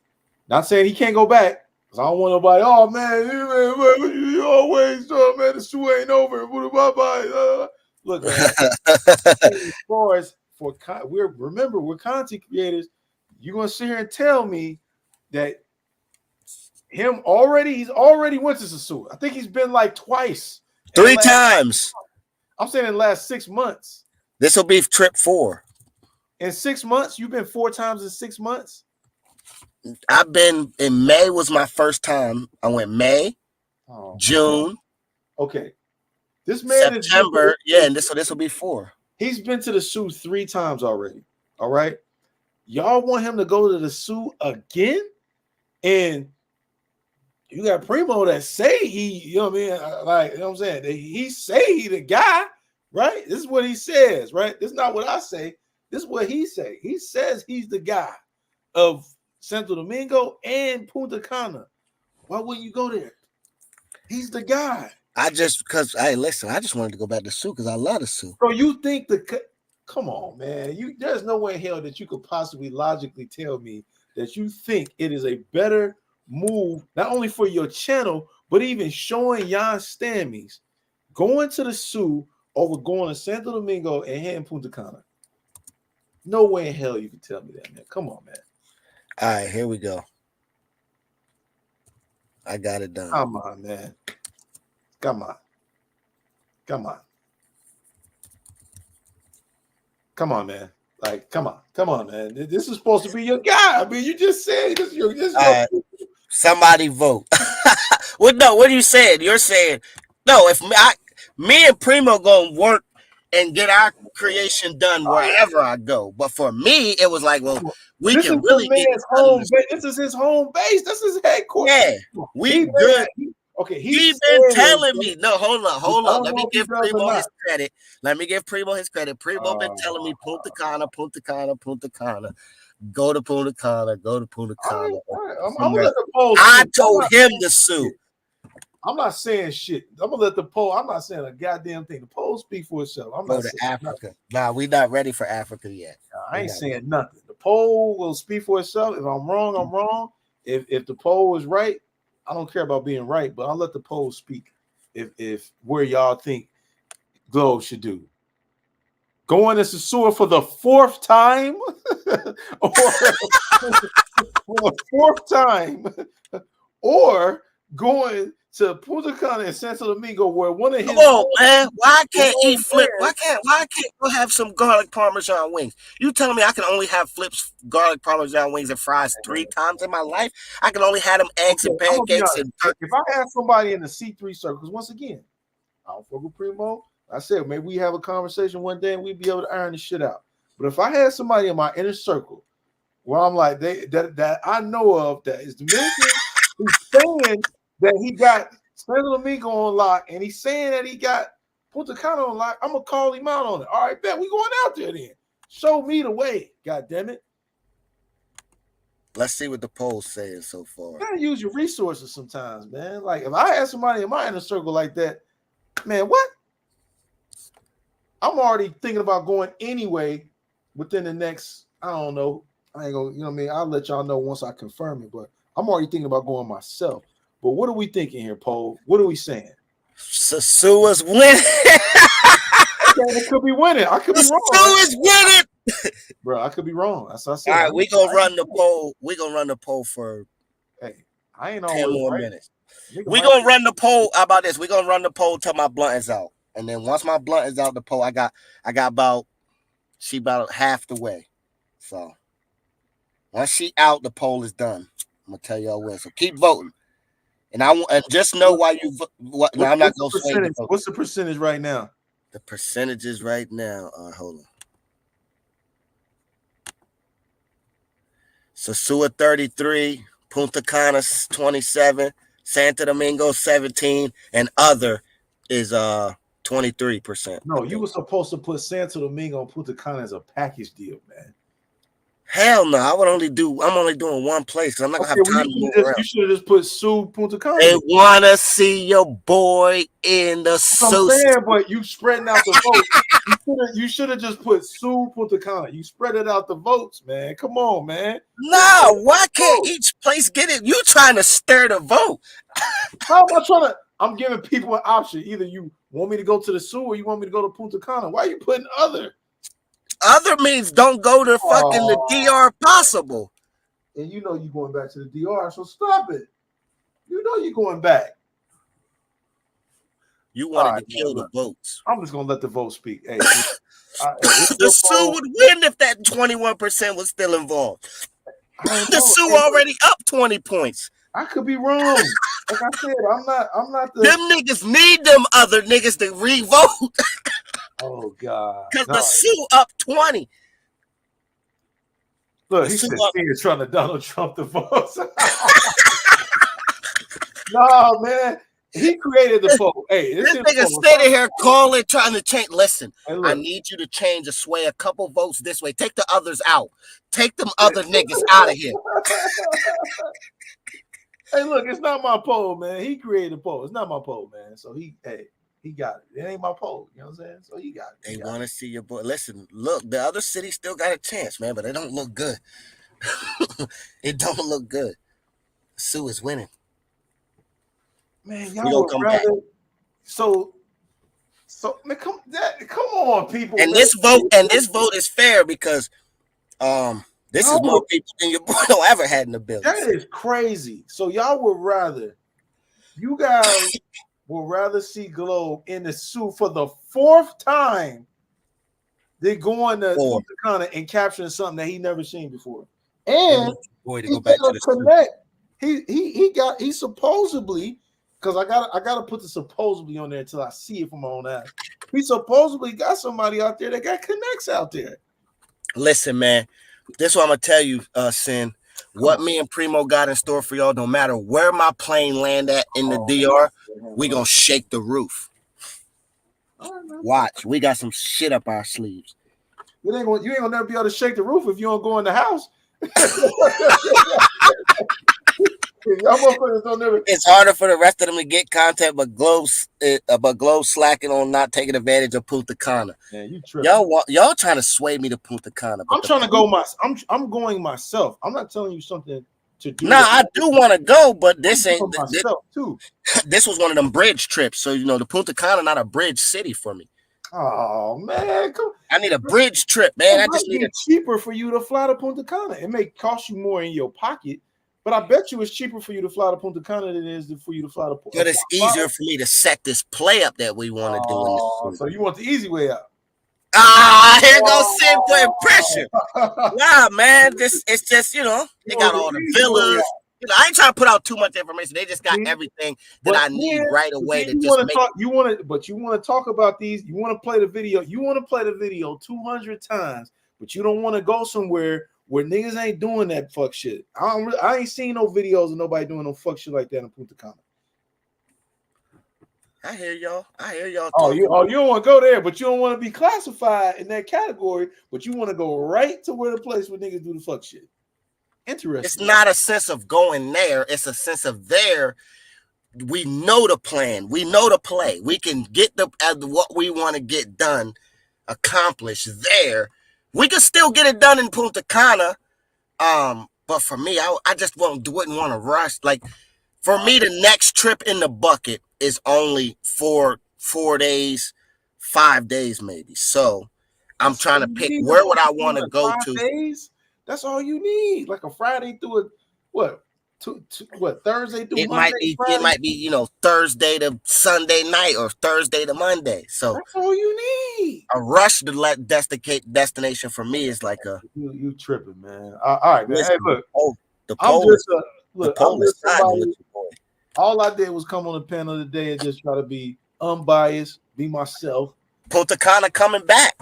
Not saying he can't go back, because I don't want nobody. Oh man, you always man, the shoe ain't over. Bye. Look, man. As far as we're content creators. You're gonna sit here and tell me that he's already went to Sosua. I think he's been like twice. 3 times. I'm saying in the last 6 months. This will be trip 4. In 6 months? You've been 4 times in 6 months? I've been in May was my first time. I went May, June. Okay. This man September. And this will be 4. He's been to the zoo 3 times already. All right. Y'all want him to go to the zoo again? And you got Primo that say he, you know what I mean? Like, you know what I'm saying? He say he the guy, right? This is what he says, right? This is not what I say. This is what he say. He says he's the guy of Santo Domingo and Punta Cana. Why wouldn't you go there? He's the guy. I just wanted to go back to Sioux because I love the Sioux. Bro, you think come on, man. There's no way in hell that you could possibly logically tell me that you think it is a better move, not only for your channel, but even showing Jan Stammies going to the Sioux over going to Santo Domingo and heading Punta Cana. No way in hell you can tell me that, man. Come on, man. All right, here we go. I got it done. Come on, man. Come on, man. Like, come on, man. This is supposed to be your guy. I mean, you just said this. Somebody vote. Well, no, what are you saying? You're saying no. If me and Primo gonna work and get our creation done wherever I go. But for me, it was like, well, we This can is really the get man's home base. This is his home base. This is headquarters. Yeah, we good. He been telling me. No, hold up. Let me give Primo his credit. Primo been telling me Punta Cana. Go to Punta Cana. I'm gonna let the poll. I told him to sue. I'm not saying shit. I'm gonna let the poll. I'm not saying a goddamn thing. The poll speak for itself. I'm Go not to saying Africa. Nothing. Nah, we not ready for Africa yet. I ain't saying nothing. The poll will speak for itself. If I'm wrong, I'm wrong. If the poll is right, I don't care about being right, but I'll let the poll speak. If where y'all think Globe should do. Going to Sasua for the fourth time, or for the fourth time, or going to Punta Cana and Santo Domingo, where one of his come on, man. Why I can't eat flip? Why can't go have some garlic parmesan wings? You telling me I can only have flips, garlic parmesan wings and fries 3 times in my life? I can only have them eggs and pancakes and if I have somebody in the C3 circle, because once again, I don't fuck with Primo. I said maybe we have a conversation one day and we'd be able to iron this shit out. But if I had somebody in my inner circle where I'm like that I know of that is Dominican, who's saying that he got Santo Domingo on lock, and he's saying that he got Punta Cana on lock, I'm gonna call him out on it. All right, bet we going out there then. Show me the way. God damn it. Let's see what the poll's saying so far. You gotta use your resources sometimes, man. Like if I had somebody in my inner circle like that, man, what? I'm already thinking about going anyway within the next, I don't know. I ain't gonna, you know what I mean? I'll let y'all know once I confirm it, but I'm already thinking about going myself. But what are we thinking here, Poe? What are we saying? Sasua's winning. It could be winning. I could be wrong. Sasua's winning. Bro, I could be wrong. That's what I said. All right, we gonna run the poll. We gonna run the poll for I ain't 10 more right. minutes. We gonna run the poll. How about this? We gonna run the poll till my blunt is out. And then once my blunt is out the poll, I got about half the way. So once she out, the poll is done. I'm gonna tell y'all when. So keep voting. And just know why you vote. I'm not gonna say what's the percentage right now? The percentages right now are hold on. Sasua 33, Punta Cana 27, Santo Domingo 17, and other is 23%. No, you were supposed to put Santo Domingo and Punta Cana as a package deal, man. Hell no, I'm only doing one place because I'm not gonna have time to move around. You should have just put Sue Punta Cana. They wanna see your boy in the suit. But you spreading out the votes. You should have just put Sue Punta Cana. You spread it out the votes, man. Come on, man. No, why can't each place get it? You trying to stir the vote? How am I trying to? I'm giving people an option. Either you want me to go to the Sue or you want me to go to Punta Cana. Why are you putting other? Other means don't go to fucking the DR possible. And you know you're going back to the DR, so stop it. You know you're going back. You wanted to kill the votes. I'm just gonna let the vote speak. Hey, the Sioux would win if that 21% was still involved. The Sioux already up 20 points. I could be wrong. Like I said, I'm not the them niggas need them other niggas to re-vote. Oh God! Because the Sioux up 20. Look, he said he's trying to Donald Trump the votes. No, man, he created the vote. Hey, this nigga sitting here calling, trying to change. Listen, I need you to change the sway a couple votes this way. Take the others out. Take them other niggas out of here. Hey, look, it's not my poll, man. He created the poll. It's not my poll, man. So he got it. It ain't my poll. You know what I'm saying? So he got it. They want to see your boy. Listen, look, the other cities still got a chance, man, but it don't look good. It don't look good. Sue is winning. Man, y'all would rather. So man, come on, people. And this vote is fair because this is more people than your boy don't ever had in the building. That is crazy. So y'all would rather, you guys will rather see Globe in the Sioux for the fourth time than going to Punta Cana and capturing something that he never seen before. And boy, to go back to the connect. He supposedly, because I gotta put the supposedly on there until I see it from my own eyes. He supposedly got somebody out there that got connects out there. Listen, man, this is what I'm gonna tell you, Sin. What me and Primo got in store for y'all, no matter where my plane land at in the DR, we gonna shake the roof. Watch, we got some shit up our sleeves. You ain't gonna never be able to shake the roof if you don't go in the house. It's harder for the rest of them to get content, but Globe's slacking on not taking advantage of Punta Cana. Yeah, you tripping. Y'all trying to sway me to Punta Cana. I'm trying to go I'm going myself. I'm not telling you something to do. Nah, I do want to go, but this ain't myself too. This was one of them bridge trips, so the Punta Cana not a bridge city for me. Oh man, I need a bridge trip, man. I just need it cheaper for you to fly to Punta Cana. It may cost you more in your pocket, but I bet you it's cheaper for you to fly to Punta Cana than it is for you to fly to Punta Cana. But it's easier for me to set this play up that we want to do in this. So you want the easy way out? Here goes Sid putting pressure. Nah, man, it's just they got all the villas. I ain't trying to put out too much information. They just got everything that I need right away to just make. You want to talk about these. You want to play the video. You want to play the video 200 times, but you don't want to go somewhere where niggas ain't doing that fuck shit. I ain't seen no videos of nobody doing no fuck shit like that in Punta Cana. I hear y'all. Oh, you don't want to go there, but you don't want to be classified in that category. But you want to go right to where the place where niggas do the fuck shit. Interesting. It's not a sense of going there. It's a sense of there. We know the plan. We know the play. We can get what we want to get done, accomplished there. We can still get it done in Punta Cana. But for me, I just wouldn't want to rush. Like, for me, the next trip in the bucket is only 4 days, 5 days maybe. So I'm trying to pick where would I want to go to. Days? That's all you need. Like a Friday through Thursday through Monday. It might be Thursday to Sunday night or Thursday to Monday. So that's all you need. A rush to destination for me is like a you tripping, man. All right, man. Hey, look, all I did was come on the panel today and just try to be unbiased, be myself. Punta Cana coming back.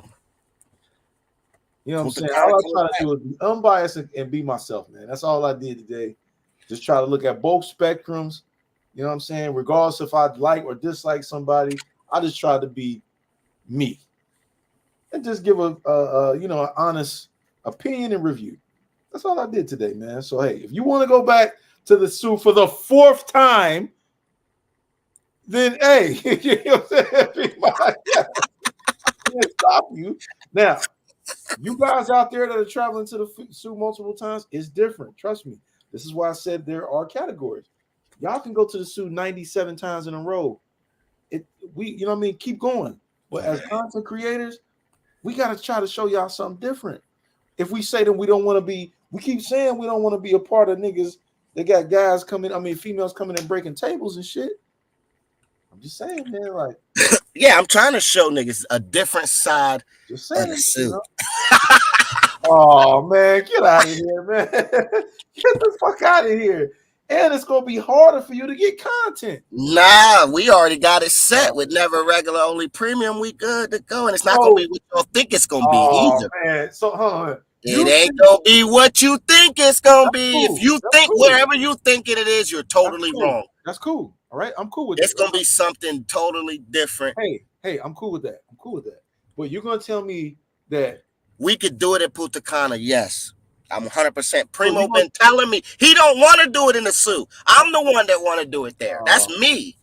You know what I'm saying? All I try to do is be unbiased and be myself, man. That's all I did today. Just try to look at both spectrums. You know what I'm saying? Regardless if I like or dislike somebody, I just try to be me and just give an honest opinion and review. That's all I did today, man. So hey, if you want to go back to the zoo for the 4th time, then hey, you know what I'm saying? Can't stop you now. You guys out there that are traveling to the zoo multiple times, it's different. Trust me. This is why I said there are categories. Y'all can go to the zoo 97 times in a row. Keep going. But as content creators, we got to try to show y'all something different. If we say that we keep saying we don't want to be a part of niggas that got guys females coming and breaking tables and shit. I'm just saying, man, like. Yeah, I'm trying to show niggas a different side of the suit. Oh man, get out of here, man. Get the fuck out of here. And it's gonna be harder for you to get content. Nah, we already got it set with Never Regular Only Premium. We good to go. And it's not gonna be what you think it's gonna be either. Man. So it ain't gonna be what you think it's gonna be. Cool. If you think wherever you think it is, you're totally wrong. That's cool. All right, I'm cool with it's gonna be something totally different. Hey, I'm cool with that. But you're gonna tell me that we could do it at Punta Cana? Yes, I'm 100%. Primo been telling me he don't want to do it in the zoo. I'm the one that want to do it there. That's me.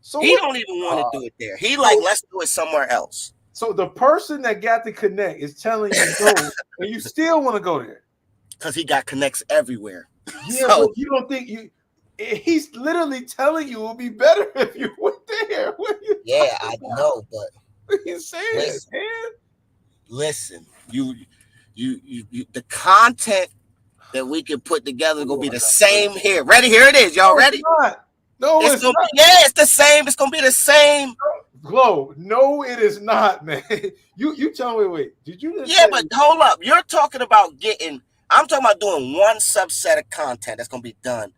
So he don't even want to do it there. He let's do it somewhere else. So the person that got the connect is telling you no, and you still want to go there because he got connects everywhere. Yeah, but you don't think you. He's literally telling you it would be better if you went there. Yeah, I know, but what are you saying, man? Listen, you, the content that we can put together is gonna be the same here. Ready? Here it is. Y'all ready? No, it's not. It's the same. It's gonna be the same. Glow. No, it is not, man. You tell me. Wait, did you? But hold up. You're talking about getting. I'm talking about doing one subset of content that's gonna be done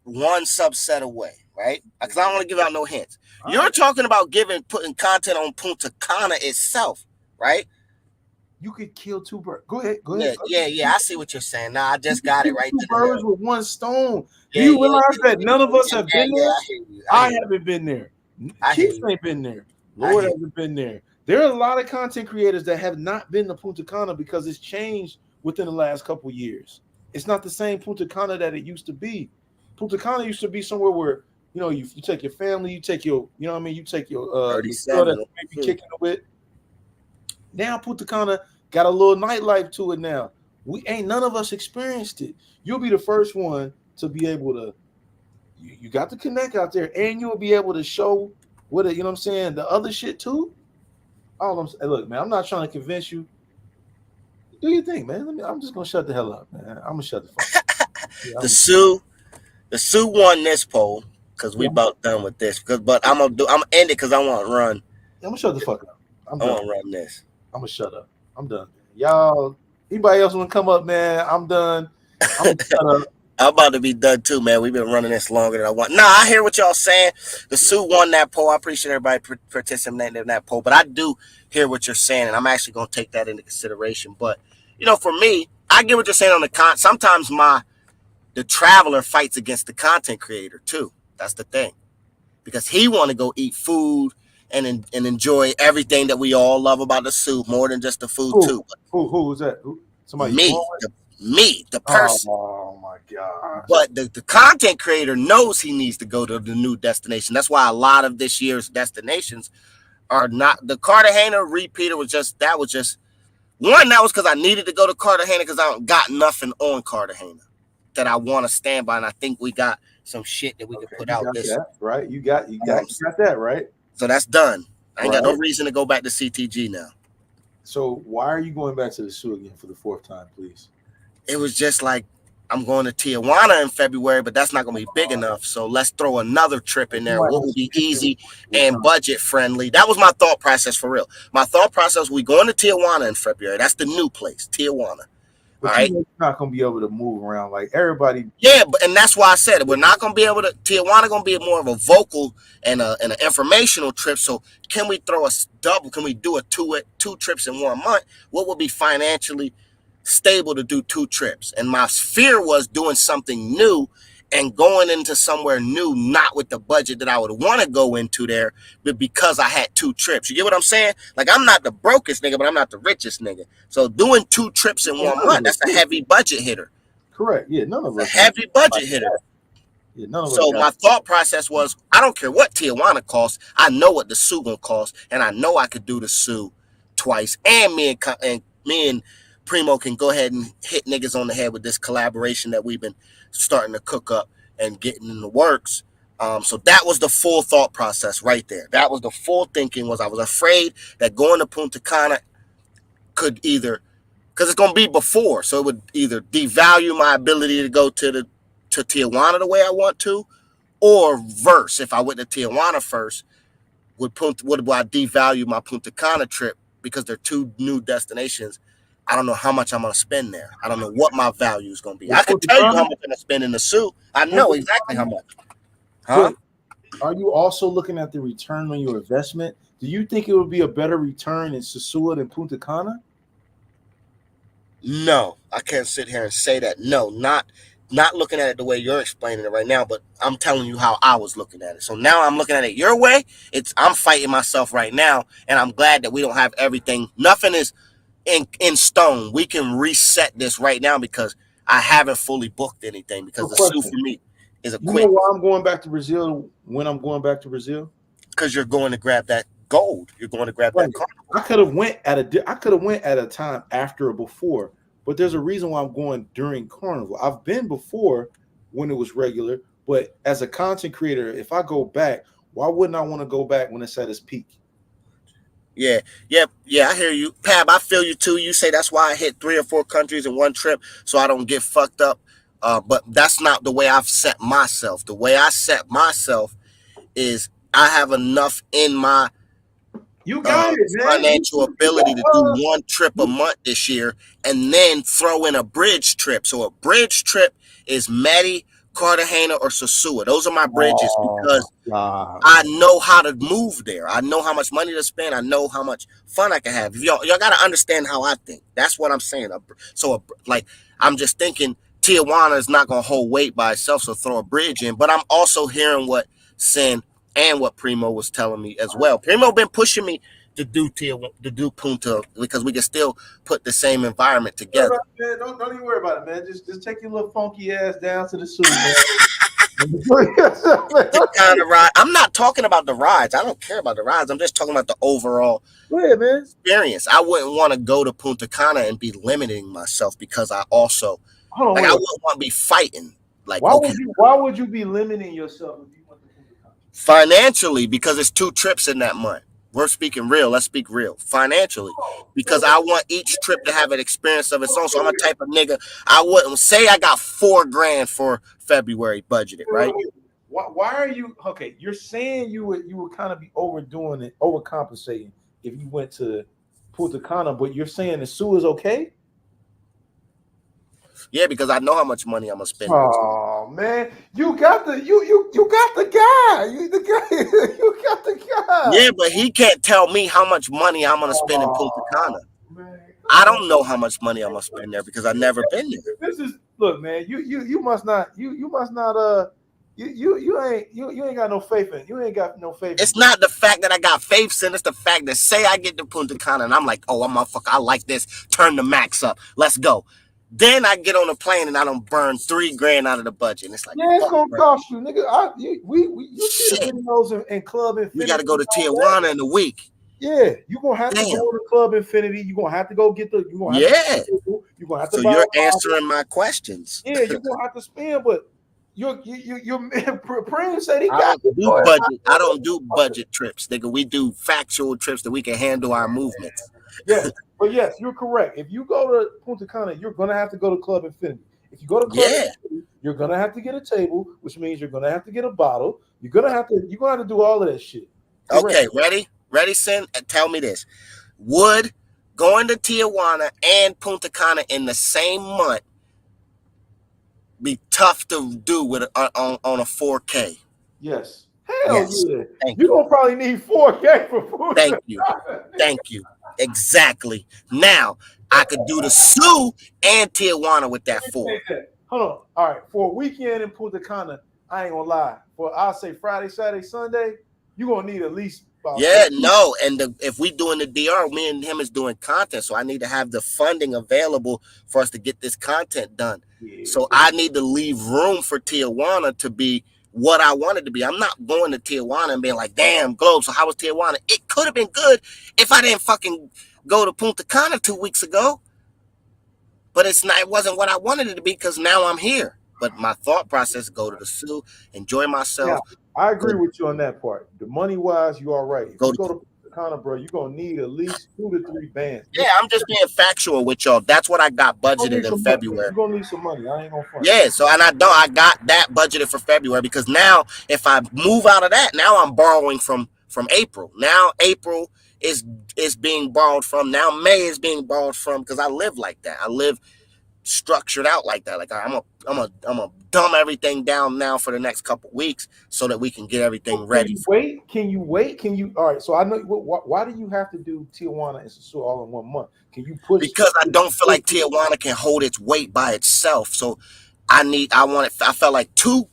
one subset away. right? Because I don't want to give out no hints. You're talking about putting content on Punta Cana itself, right? You could kill two birds. Go ahead. Yeah. I see what you're saying. Nah, I just got it right two to the birds hill. with one stone. Do you realize that none of us have been there? I hear you. I haven't been there. Keith ain't been there. Lord hasn't been there. There are a lot of content creators that have not been to Punta Cana because it's changed within the last couple years. It's not the same Punta Cana that it used to be. Punta Cana used to be somewhere where you take your family, you take your you take your girl that you may be kicking it with. Now Punta Cana got a little nightlife to it now. None of us experienced it. You'll be the first one to be able to. You got to connect out there, and you'll be able to show what the other shit too. All I'm saying, look, man, I'm not trying to convince you. Do your thing, man. I'm just gonna shut the hell up, man. I'm gonna shut the fuck up. The Sioux won this poll because we about done with this. But I'm gonna end it because I want to run. I'm gonna shut the fuck up. I want to run this. I'm gonna shut up. I'm done. Y'all, anybody else want to come up, man? I'm done. I'm gonna shut up. I'm about to be done too, man. We've been running this longer than I want. Nah, I hear what y'all saying. The Sioux won that poll. I appreciate everybody participating in that poll. But I do hear what you're saying, and I'm actually going to take that into consideration. But, for me, I get what you're saying on the sometimes the traveler fights against the content creator too. That's the thing. Because he want to go eat food and enjoy everything that we all love about the Sioux more than just the food too. Who is that? Somebody? Me, the person. Oh my God. But the content creator knows he needs to go to the new destination. That's why a lot of this year's destinations are not. The Cartagena repeater was just one. That was because I needed to go to Cartagena because I don't got nothing on Cartagena that I want to stand by, and I think we got some shit that we can put out this. That, right? You got that right. So that's done. I ain't got no reason to go back to CTG now. So why are you going back to the Sioux again for the fourth time, please? It was just like, I'm going to Tijuana in February, but that's not going to be big enough. So let's throw another trip in there. What will be easy and budget friendly? That was my thought process for real. My thought process, we going to Tijuana in February. That's the new place, Tijuana. But all right. You're not going to be able to move around like everybody. Yeah, and that's why I said it. We're not going to be able to. Tijuana going to be more of a vocal and an informational trip. So can we throw a double? Can we do two trips in 1 month? What would be financially stable to do 2 trips? And my fear was doing something new and going into somewhere new, not with the budget that I would want to go into there, but because I had 2 trips. You get what I'm saying? Like, I'm not the brokest nigga, but I'm not the richest nigga. So doing 2 trips in 1 month, that's a heavy budget hitter. Correct. Yeah, none of us. A heavy budget hitter. Yeah, none of us. So my thought process was, I don't care what Tijuana costs. I know what the Sioux gonna cost, and I know I could do the Sioux twice. And me and Primo can go ahead and hit niggas on the head with this collaboration that we've been starting to cook up and getting in the works. So that was the full thought process right there. That was the full thinking. I was afraid that going to Punta Cana could either, because it's going to be before, so it would either devalue my ability to go to Tijuana the way I want to, or verse, if I went to Tijuana first, would I devalue my Punta Cana trip because they're 2 new destinations. I don't know how much I'm going to spend there. I don't know what my value is going to be. I can tell you how much I'm going to spend in the Sioux. I know exactly how much. Huh? Are you also looking at the return on your investment? Do you think it would be a better return in Sosúa than Punta Cana? No, I can't sit here and say that. No, not looking at it the way you're explaining it right now, but I'm telling you how I was looking at it. So now I'm looking at it your way. I'm fighting myself right now, and I'm glad that we don't have everything. Nothing is in stone. We can reset this right now because I haven't fully booked anything, because the Sioux for me is a quick. You know why I'm going back to Brazil when I'm going back to Brazil? Because you're going to grab that gold. You're going to grab that carnival. I could have went at a time after or before, but there's a reason why I'm going during Carnival. I've been before when it was regular, but as a content creator, if I go back, why wouldn't I want to go back when it's at its peak? Yeah, I hear you. Pab, I feel you too. You say that's why I hit 3 or 4 countries in one trip so I don't get fucked up. But that's not the way I've set myself. The way I set myself is I have enough in my financial ability to do 1 trip a month this year and then throw in a bridge trip. So a bridge trip is Medi, Cartagena or Sosua. Those are my bridges because God. I know how to move there. I know how much money to spend. I know how much fun I can have. Y'all got to understand how I think. That's what I'm saying. So, like, I'm just thinking Tijuana is not going to hold weight by itself, so throw a bridge in. But I'm also hearing what Sin and what Primo was telling me as well. Primo been pushing me to do Punta because we can still put the same environment together. Man, don't even worry about it, man. Just take your little funky ass down to the zoo, man. The kind of ride. I'm not talking about the rides. I don't care about the rides. I'm just talking about the overall experience. I wouldn't want to go to Punta Cana and be limiting myself because I also I wouldn't want to be fighting. Like, why would you be limiting yourself if you went to Punta Cana? Financially, because it's 2 trips in that month. We're speaking real. Let's speak real. Financially, because I want each trip to have an experience of its own. So I'm a type of nigga. I wouldn't say I got $4,000 for February budgeted, right? Why are you okay? You're saying you would kind of be overdoing it, overcompensating if you went to Punta Cana, but you're saying the zoo is okay? Yeah, because I know how much money I'm gonna spend. Oh man, you got the guy. You got the guy. You got the guy. Yeah, but he can't tell me how much money I'm gonna spend in Punta Cana. I don't know how much money I'm gonna spend there because I've never been there. This is look, man. You must not. You must not. You ain't got no faith in. You ain't got no faith. It's not the fact that I got faith in. It's the fact that say I get to Punta Cana and I'm like, oh, I'm motherfucker. I like this. Turn the max up. Let's go. Then I get on the plane and I don't burn $3,000 out of the budget. And it's like, yeah, it's gonna cost you, nigga. You see the videos in Club Infinity. We got to go to Tijuana in a week. Yeah, you're gonna have to go to Club Infinity. You're gonna have to go get the. You're gonna have to, you're gonna have to. So you're answering my questions. Yeah, you're gonna have to spend, but your Prince said he got budget. I don't do budget trips, nigga. We do factual trips that we can handle our movements. Yeah, but yes, you're correct. If you go to Punta Cana, you're gonna have to go to Club Infinity. If you go to Club Infinity, you're gonna have to get a table, which means you're gonna have to get a bottle. You're gonna have to do all of that shit. Correct. Okay, ready, Sin? Tell me this: would going to Tijuana and Punta Cana in the same month be tough to do with on a 4K? Yes. Hell yeah. You're gonna probably need 4K for food. Thank you. Exactly. Now I could do the zoo and Tijuana with that 4. Hold on. All right. For a weekend in Punta Cana, I ain't gonna lie. I'll say Friday, Saturday, Sunday, you're gonna need at least if we doing the DR, me and him is doing content, so I need to have the funding available for us to get this content done. So I need to leave room for Tijuana to be what I wanted to be. I'm not going to Tijuana and being like, damn, Globe, so how was Tijuana? It could have been good if I didn't fucking go to Punta Cana 2 weeks ago. But it wasn't what I wanted it to be because now I'm here. But my thought process, go to the zoo, enjoy myself. Yeah, I agree with you on that part. The money-wise, you are right. If you go to Punta Cana, bro, you're going to need at least 2 to 3 bands. Yeah, I'm just being factual with y'all. That's what I got budgeted in February. You're going to need some money. I ain't going to front. Yeah, so I got that budgeted for February because now if I move out of that, now I'm borrowing from April. Now April is being borrowed from. Now May is being borrowed from because I live like that. I live structured out like that. Like I'm a dumb everything down now for the next couple weeks so that we can get everything ready. Can you wait? All right. So I know why do you have to do Tijuana and Sosua all in 1 month? Can you push? Because I don't feel like Tijuana can hold its weight by itself. So I felt like two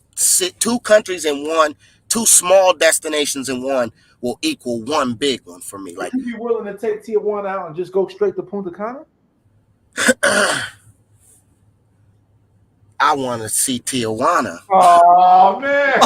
countries in one, 2 small destinations in one will equal 1 big one for me. Like, would you be willing to take Tijuana out and just go straight to Punta Cana? I want to see Tijuana. Oh man,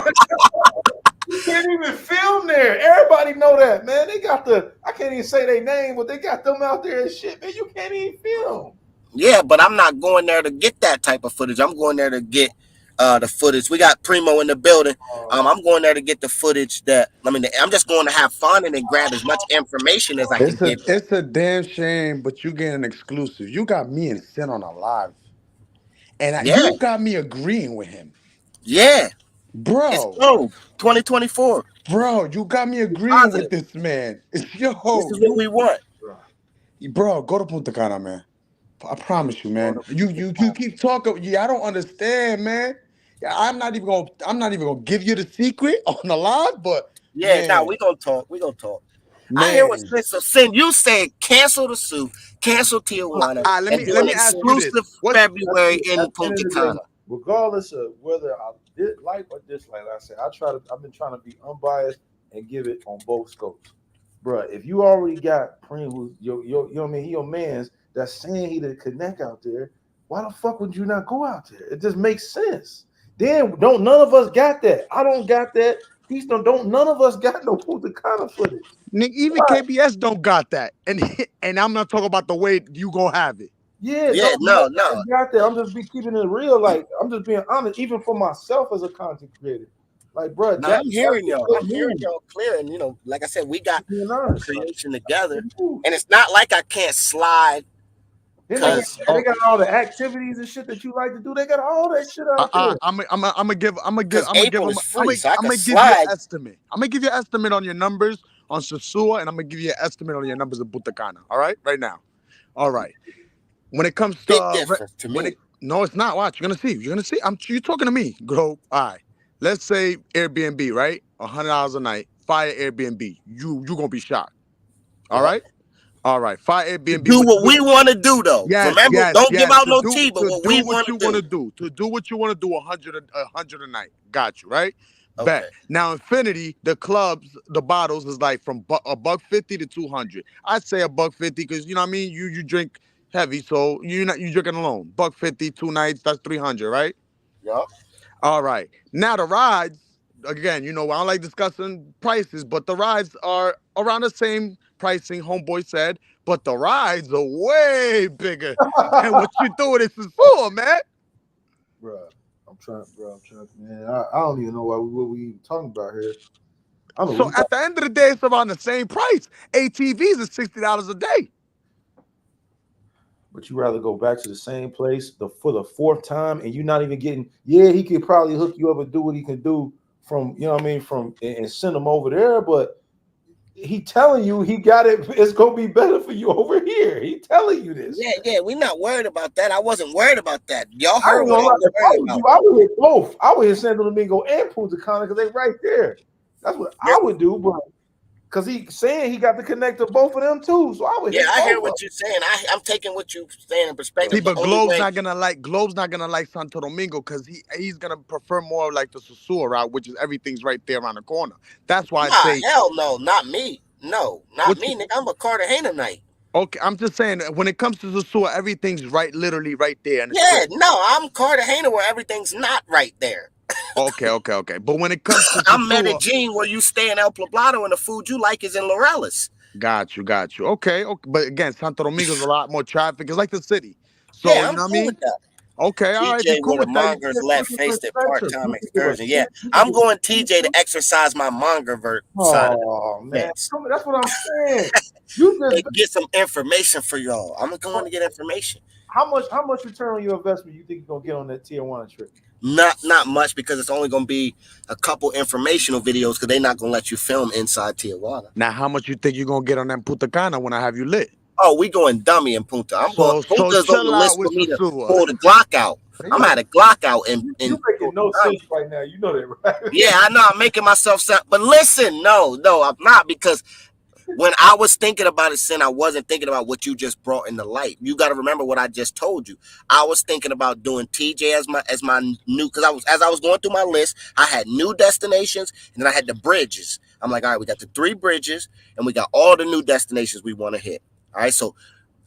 you can't even film there. Everybody know that, man. They got I can't even say their name, but they got them out there and shit, man. You can't even film. Yeah, but I'm not going there to get that type of footage. I'm going there to get the footage. We got Primo in the building. I'm going there to get the footage I'm just going to have fun and then grab as much information as I can get. It's a damn shame, but you get an exclusive. You got me and Sin on a live. And you got me agreeing with him. Yeah. Bro. It's Globe 2024. Bro, you got me agreeing with this man. This is what we want. Bro, go to Punta Cana, man. I promise you, man. You keep talking. Yeah, I don't understand, man. I'm not even gonna give you the secret on the live, but yeah, man, now we gonna talk. We gonna talk. I hear what man. Sin. So Sin, you said cancel the suit, cancel Tijuana, Let and me do an ask you this. exclusive What's February At in the end Punta of the day, Cana. regardless of whether I did like or dislike, like I said, I've been trying to be unbiased and give it on both scopes. Bruh, if you already got Preem, who's you know what I mean, he your man's that's saying he the connect out there, why the fuck would you not go out there? It just makes sense. Then don't none of us got that. I don't got that. Peace don't none of us got no Punta Cana footage. even KBS don't got that, and and I'm not talking about the way you gonna have it. Yeah, Yeah, no, no. got that. I'm just be keeping it real. Like I'm just being honest, even for myself as a content creator. Like, bro, No, I'm hearing y'all. I'm hearing y'all clear. And like I said, we got the creation together, and it's not like I can't slide. Then they got all the activities and shit that you like to do. They got all that shit out there. I'm gonna give April them. is free, so I I'm can gonna give you an slide. estimate. I'm gonna give you an estimate on your numbers on Sosua, and I'm gonna give you an estimate on your numbers of Punta Cana. All right, right now. All right. When it comes to Big difference to me. No, it's not. Watch, you're gonna see. You're gonna see. You talking to me, bro. All right. Let's say Airbnb, right? $100 a night. Fire Airbnb. You gonna be shocked. All right. All right. Fire Airbnb. Do what we want to do, though. Yes, Remember, yes, don't give yes. out no tea, but what we what want to you do. want to do. To do what you want to do, 100 a night. Got you, right? Okay. Bet. Now, Infinity, the clubs, the bottles is like from $150 to 200. I'd say $150 because you know what I mean. You drink heavy, so you drinking alone. $150, 2 nights, that's 300, right? Yup. All right. Now the rides, again, I don't like discussing prices, but the rides are around the same pricing, homeboy said, but the rides are way bigger than what you doing this is for, man. Bro, I'm trying, man. I don't even know what we even talking about here. So at the end of the day, it's around the same price. ATVs is $60 a day. But you rather go back to the same place for the fourth time, and you're not even getting. Yeah, he could probably hook you up and do what he can do from, you know what I mean, from and send him over there. But he telling you he got it. It's gonna be better for you over here. He telling you this. Yeah, we're not worried about that. I wasn't worried about that. Y'all heard what I was worried about. I would hit both. I would hit Santo Domingo and Punta Cana because they right there. That's what I would do, but because he's saying he got to connect to both of them too. So I would. Yeah, I hear what you're saying. I'm taking what you're saying in perspective. See, but Globe's not gonna like Santo Domingo because he's gonna prefer more like the Sosua route, which is everything's right there around the corner. That's why I say hell no, not me. No, not me, nigga. I'm a Cartagena night. Okay, I'm just saying when it comes to Sosua, everything's literally right there. No, I'm Cartagena where everything's not right there. Okay. But when it comes to I'm Medellin where you stay in El Poblado and the food you like is in Laurel's. Got you. Okay. But again, Santo Domingo's a lot more traffic. It's like the city. So yeah, you know what I mean? With that. Okay, all right. TJ Cool where the mongers let face their part-time excursion. Yeah, I'm going TJ to exercise my monger side of Oh man, that's what I'm saying. You just get some information for y'all. I'm going to get information. How much return on your investment you think you're gonna get on that Tijuana trip? Not much because it's only gonna be a couple informational videos because they're not gonna let you film inside Tijuana. Now, how much you think you're gonna get on that Punta Cana when I have you lit? Oh, we going dummy in Punta. Punta's on the list for me to pull the Glock out. I'm at a Glock out and you're making no sense right now. You know that, right? Yeah, I know. I'm making myself sound, but listen, no, I'm not because when I was thinking about it, Sin, I wasn't thinking about what you just brought in the light. You got to remember what I just told you. I was thinking about doing TJ as my new because as I was going through my list, I had new destinations and then I had the bridges. I'm like, all right, we got the 3 bridges and we got all the new destinations we want to hit. All right, so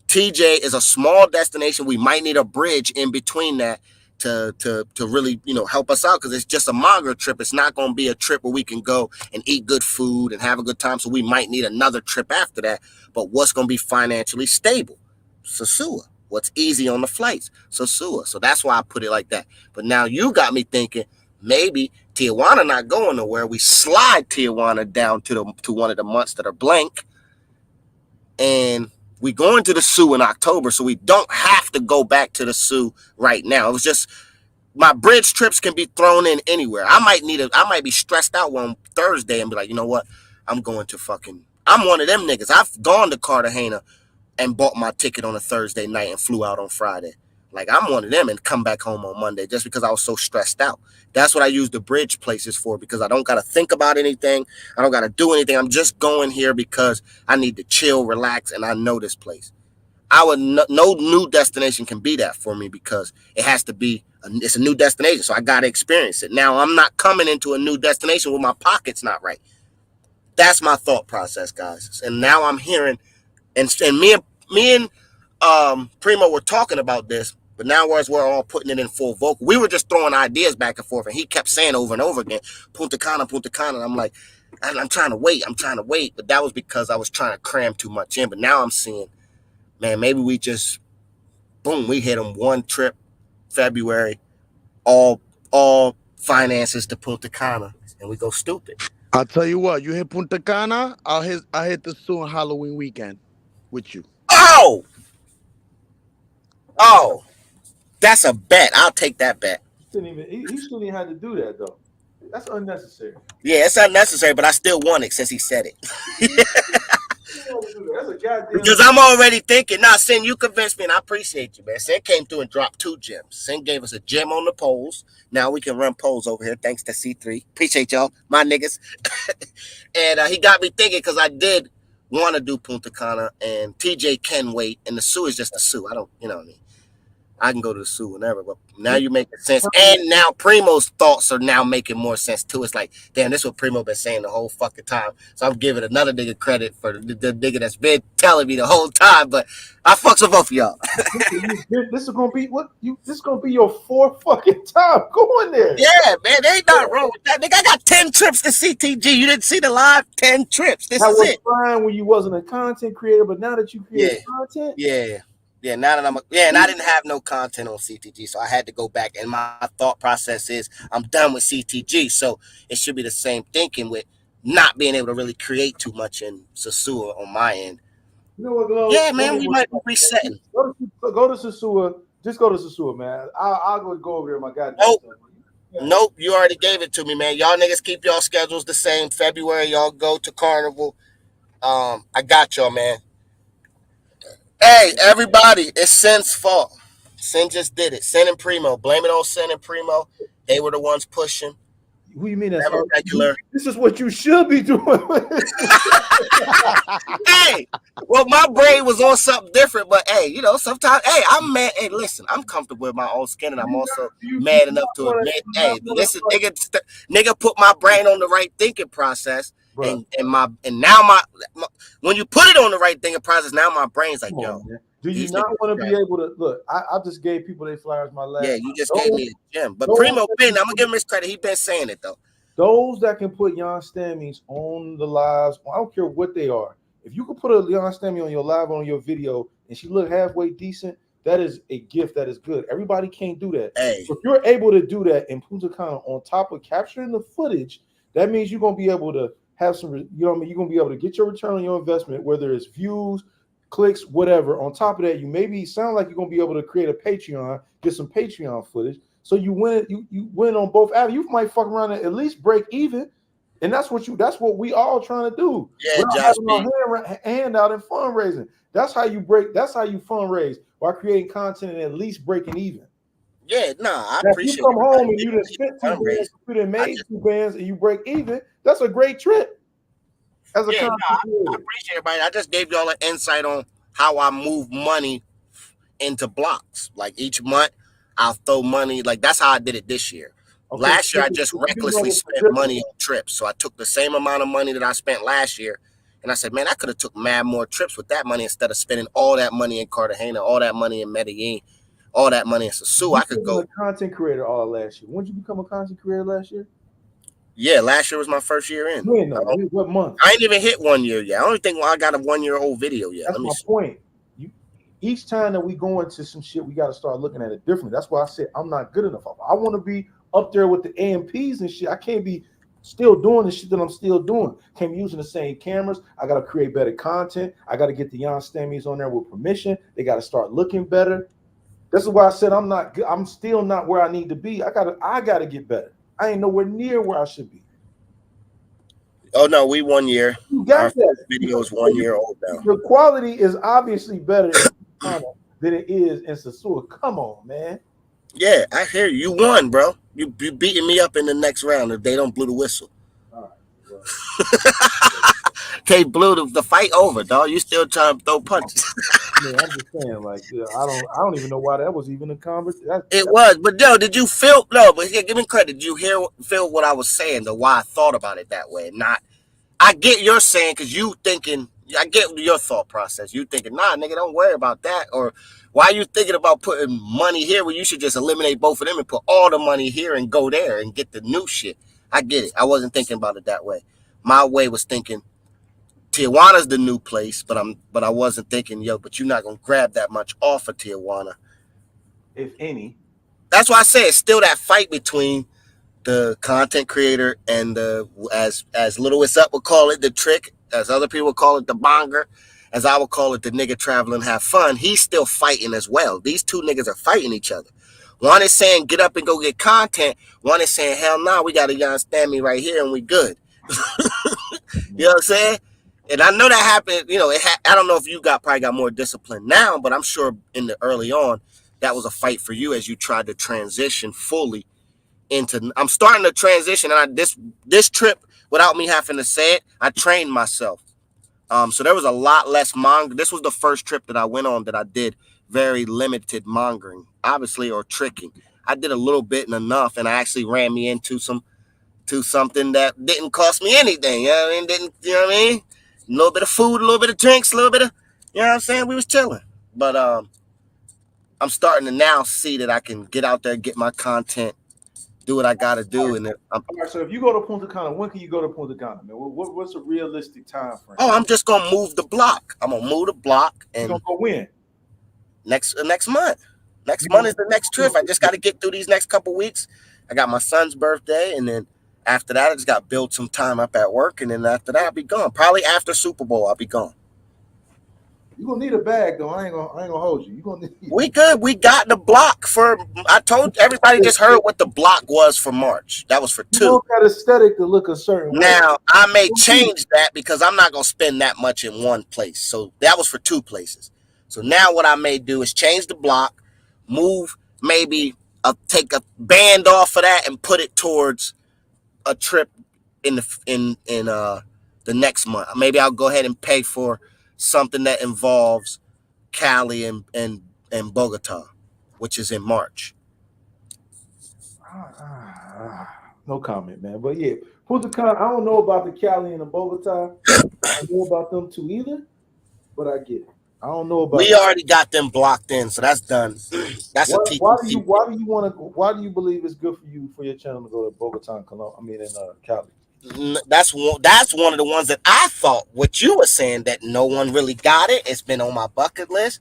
TJ is a small destination. We might need a bridge in between that to really, help us out because it's just a monger trip. It's not going to be a trip where we can go and eat good food and have a good time. So we might need another trip after that. But what's going to be financially stable? Sosua. What's easy on the flights? Sosua. So that's why I put it like that. But now you got me thinking maybe Tijuana not going nowhere. We slide Tijuana down to one of the months that are blank. And we going to the Sioux in October, so we don't have to go back to the Sioux right now. It was just my bridge trips can be thrown in anywhere. I might be stressed out one Thursday and be like, you know what? I'm one of them niggas. I've gone to Cartagena and bought my ticket on a Thursday night and flew out on Friday. Like I'm one of them and come back home on Monday just because I was so stressed out. That's what I use the bridge places for, because I don't got to think about anything. I don't got to do anything. I'm just going here because I need to chill, relax, and I know this place. No new destination can be that for me, because it has to be, it's a new destination. So I got to experience it. Now I'm not coming into a new destination with my pockets not right. That's my thought process, guys. And now I'm hearing, and me and Primo were talking about this, but now we're all putting it in full vocal. We were just throwing ideas back and forth, and he kept saying over and over again, Punta Cana, Punta Cana. And I'm like, I'm trying to wait. But that was because I was trying to cram too much in. But now I'm seeing, man, maybe we just, boom, we hit them one trip, February, all finances to Punta Cana, and we go stupid. I'll tell you what, you hit Punta Cana, I hit the zoo on Halloween weekend with you. Oh, that's a bet. I'll take that bet. He shouldn't even have to do that though. That's unnecessary. Yeah, it's unnecessary, but I still won it since he said it. That's a goddamn. Because I'm already thinking, nah, Sin, you convinced me, and I appreciate you, man. Sin came through and dropped 2 gems. Sin gave us a gem on the poles. Now we can run poles over here, thanks to C3. Appreciate y'all, my niggas. And he got me thinking, because I did want to do Punta Cana, and TJ can wait, and the Sioux is just the Sioux. I don't, you know what I mean? I can go to the Sioux whenever, but now you make sense. And now Primo's thoughts are now making more sense too. It's like, damn, this is what Primo been saying the whole fucking time. So I'm giving another nigga credit for the nigga that's been telling me the whole time. But I fucks with both of y'all. This is gonna be this is gonna be your 4th fucking time going there. Yeah, man, they ain't nothing wrong with that. Nigga, I got 10 trips to CTG. You didn't see the live 10 trips. This is it. Fine when you wasn't a content creator, but now that you create content, yeah. Now that and I didn't have no content on CTG, so I had to go back. And my thought process is, I'm done with CTG, so it should be the same thinking with not being able to really create too much in Sasua on my end. You know what, Glow? Yeah, man, we might be resetting. Go to Sasua. Just go to Sasua, man. I'll go over there. My goddamn. Nope, you already gave it to me, man. Y'all niggas keep y'all schedules the same. February, y'all go to Carnival. I got y'all, man. Hey, everybody, it's Sin's fault. Sin just did it. Sin and Primo. Blame it on Sin and Primo. They were the ones pushing. Who you mean that's regular? This is what you should be doing. Hey, well, my brain was on something different, but hey, you know, sometimes, hey, I'm mad. Hey, listen, I'm comfortable with my own skin, and I'm also mad enough to admit, hey, listen, nigga put my brain on the right thinking process. And now my when you put it on the right thinking process, now my brain's like, yo, do you not want to be able to look? I just gave people their flowers my last. Yeah, you just gave me a gem. But Primo Ben, I'm gonna give him his credit. He been saying it though. Those that can put Jan Stammies on the lives, I don't care what they are. If you can put a Jan Stammy on your live, on your video, and she look halfway decent, that is a gift. That is good. Everybody can't do that. Hey. So if you're able to do that in Punta Cana on top of capturing the footage, that means you're gonna be able to have some, you know what I mean? You're gonna be able to get your return on your investment, whether it's views, clicks, whatever. On top of that, you maybe sound like you're gonna be able to create a Patreon, get some Patreon footage. So you win, you win on both avenues. You might fuck around and at least break even, and that's what we all trying to do. Yeah, Josh, having our hand out in fundraising. That's how you fundraise, by creating content and at least breaking even. Yeah, I appreciate it. If you come home and you done spent 2 bands, you done made 2 bands, and you break even, that's a great trip. I appreciate everybody. I just gave y'all an insight on how I move money into blocks. Like each month, I'll throw money. Like that's how I did it this year. Okay. Last year, I just recklessly spent money on trips. So I took the same amount of money that I spent last year, and I said, man, I could have took mad more trips with that money instead of spending all that money in Cartagena, all that money in Medellin, all that money in Sasua. I could go. A content creator all last year. When did you become a content creator last year? Yeah, last year was my first year in. When, what month? I ain't even hit 1 year yet. I don't think I got a 1-year-old video yet. That's my point. Each time that we go into some shit, we got to start looking at it differently. That's why I said I'm not good enough. I want to be up there with the AMPs and shit. I can't be still doing the shit that I'm still doing. Can't be using the same cameras. I got to create better content. I got to get the Jan Stammies on there with permission. They got to start looking better. This is why I said I'm still not where I need to be. I gotta get better. I ain't nowhere near where I should be. Oh no, we 1 year. You got that. Video is 1 year old now. The quality is obviously better than it is in Sasua. Come on, man. Yeah, I hear you. You won, bro. You beating me up in the next round if they don't blow the whistle. All right. Well, They blew the fight over, dog. You still trying to throw punches. man, I'm just saying, like, I don't even know why that was even a conversation. It was, but yo, did you feel no? But here, give me credit. Did you feel what I was saying? Though, why I thought about it that way? Not, I get your saying because you thinking. I get your thought process. You thinking, nah, nigga, don't worry about that. Or why are you thinking about putting money here when you should just eliminate both of them and put all the money here and go there and get the new shit? I get it. I wasn't thinking about it that way. My way was thinking Tijuana's the new place, but I wasn't thinking, yo, but you're not gonna grab that much off of Tijuana, if any. That's why I say it's still that fight between the content creator and the as Little What's Up would call it, the trick, as other people would call it, the bonger, as I would call it, the nigga traveling have fun. He's still fighting as well. These two niggas are fighting each other. One is saying get up and go get content. One is saying hell no, we gotta understand me right here and we good. You know what I'm saying? And I know that happened. You know, I don't know if you probably got more discipline now, but I'm sure in the early on that was a fight for you as you tried to transition fully into. I'm starting to transition, and this trip, without me having to say it, I trained myself. So there was a lot less mongering. This was the first trip that I went on that I did very limited mongering, obviously, or tricking. I did a little bit and enough, and I actually ran me into something that didn't cost me anything. You know what I mean? You know what I mean? A little bit of food, a little bit of drinks, a little bit of, you know what I'm saying? We was chilling. But I'm starting to now see that I can get out there, get my content, do what I got to do. And all right, so if you go to Punta Cana, when can you go to Punta Cana, man? What's a realistic time frame? Oh, I'm just going to move the block. I'm going to move the block. And you're going to go when? Next month. Next month is the next trip. I just got to get through these next couple weeks. I got my son's birthday, and then after that, I just got to build some time up at work, and then after that, I'll be gone. Probably after Super Bowl, I'll be gone. You're gonna need a bag though. I ain't gonna hold you. You gonna need. We good. We got the block for. I told everybody just heard what the block was for March. That was for 2. You want that aesthetic to look a certain way. Now I may change that because I'm not gonna spend that much in one place. So that was for 2 places. So now what I may do is change the block, move maybe take a band off of that and put it towards a trip in the next month. Maybe I'll go ahead and pay for something that involves Cali and Bogota, which is in March. No comment, man. But yeah, Punta Cana, I don't know about the Cali and the Bogota. I don't know about them two either, but I get it. I don't know about. We already got them blocked in, so that's done. That's why do you believe it's good for you for your channel to go to Bogota and Colombia? I mean, in Cali. That's one of the ones that I thought what you were saying that no one really got it. It's been on my bucket list.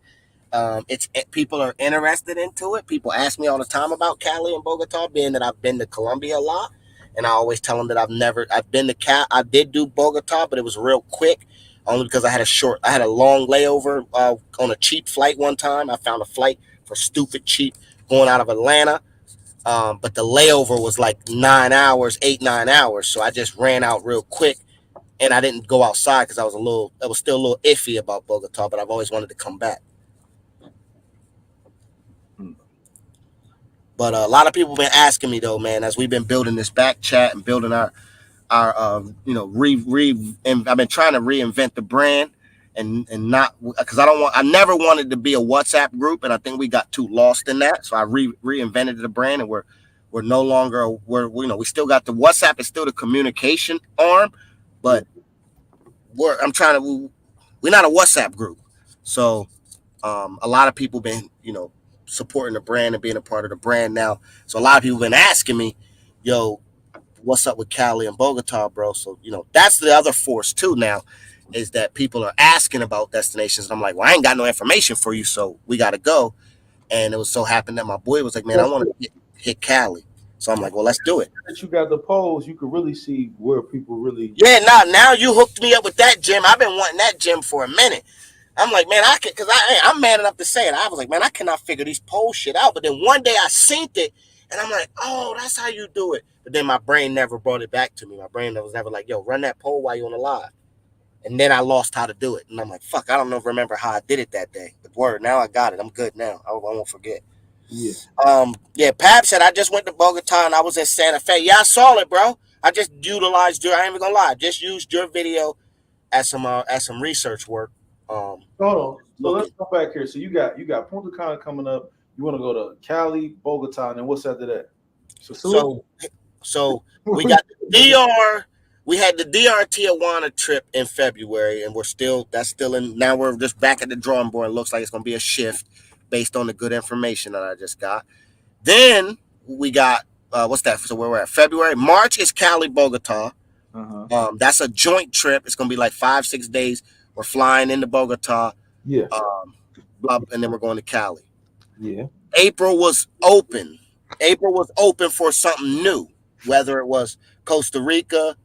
People are interested into it. People ask me all the time about Cali and Bogota, being that I've been to Colombia a lot, and I always tell them that I've been to Cali. I did do Bogota, but it was real quick, only because I had a long layover on a cheap flight one time. I found a flight for stupid cheap going out of Atlanta. But the layover was like 9 hours, 8-9 hours. So I just ran out real quick, and I didn't go outside because I was still a little iffy about Bogota, but I've always wanted to come back. But a lot of people have been asking me though, man, as we've been building this back chat and building our I've been trying to reinvent the brand and not because I never wanted to be a WhatsApp group, and I think we got too lost in that. So I reinvented the brand, and we're no longer we still got the WhatsApp is still the communication arm, but we're not a WhatsApp group. So a lot of people been supporting the brand and being a part of the brand now. So a lot of people been asking me, yo, what's up with Cali and Bogota, bro? So, that's the other force too now, is that people are asking about destinations. And I'm like, well, I ain't got no information for you, so we got to go. And it was so happened that my boy was like, man, I want to hit Cali. So I'm like, well, let's do it. That you got the polls, you could really see where people really. Yeah, now you hooked me up with that gym. I've been wanting that gym for a minute. I'm like, man, because I'm man enough to say it. I was like, man, I cannot figure these poll shit out. But then one day I seen it, and I'm like, oh, that's how you do it. But then my brain never brought it back to me. My brain was never like, yo, run that poll while you're on the live. And then I lost how to do it. And I'm like, fuck, I don't know, remember how I did it that day. But word, now I got it. I'm good now. I won't forget. Yeah. Yeah, Pap said I just went to Bogota and I was in Santa Fe. Yeah, I saw it, bro. I just utilized I ain't even gonna lie, just used your video as some research work. Hold on. So let's Looking. come back here. So you got Punta Cana coming up. You want to go to Cali, Bogota, and then what's after that? So we got the DR. We had the DR Tijuana trip in February, and that's still in. Now we're just back at the drawing board. It looks like it's gonna be a shift based on the good information that I just got. Then we got what's that? So where we're at February, March is Cali, Bogota. That's a joint trip. It's gonna be like 5-6 days. We're flying into Bogota. Yeah. And then we're going to Cali. Yeah. April was open. April was open for something new, whether it was Costa Rica,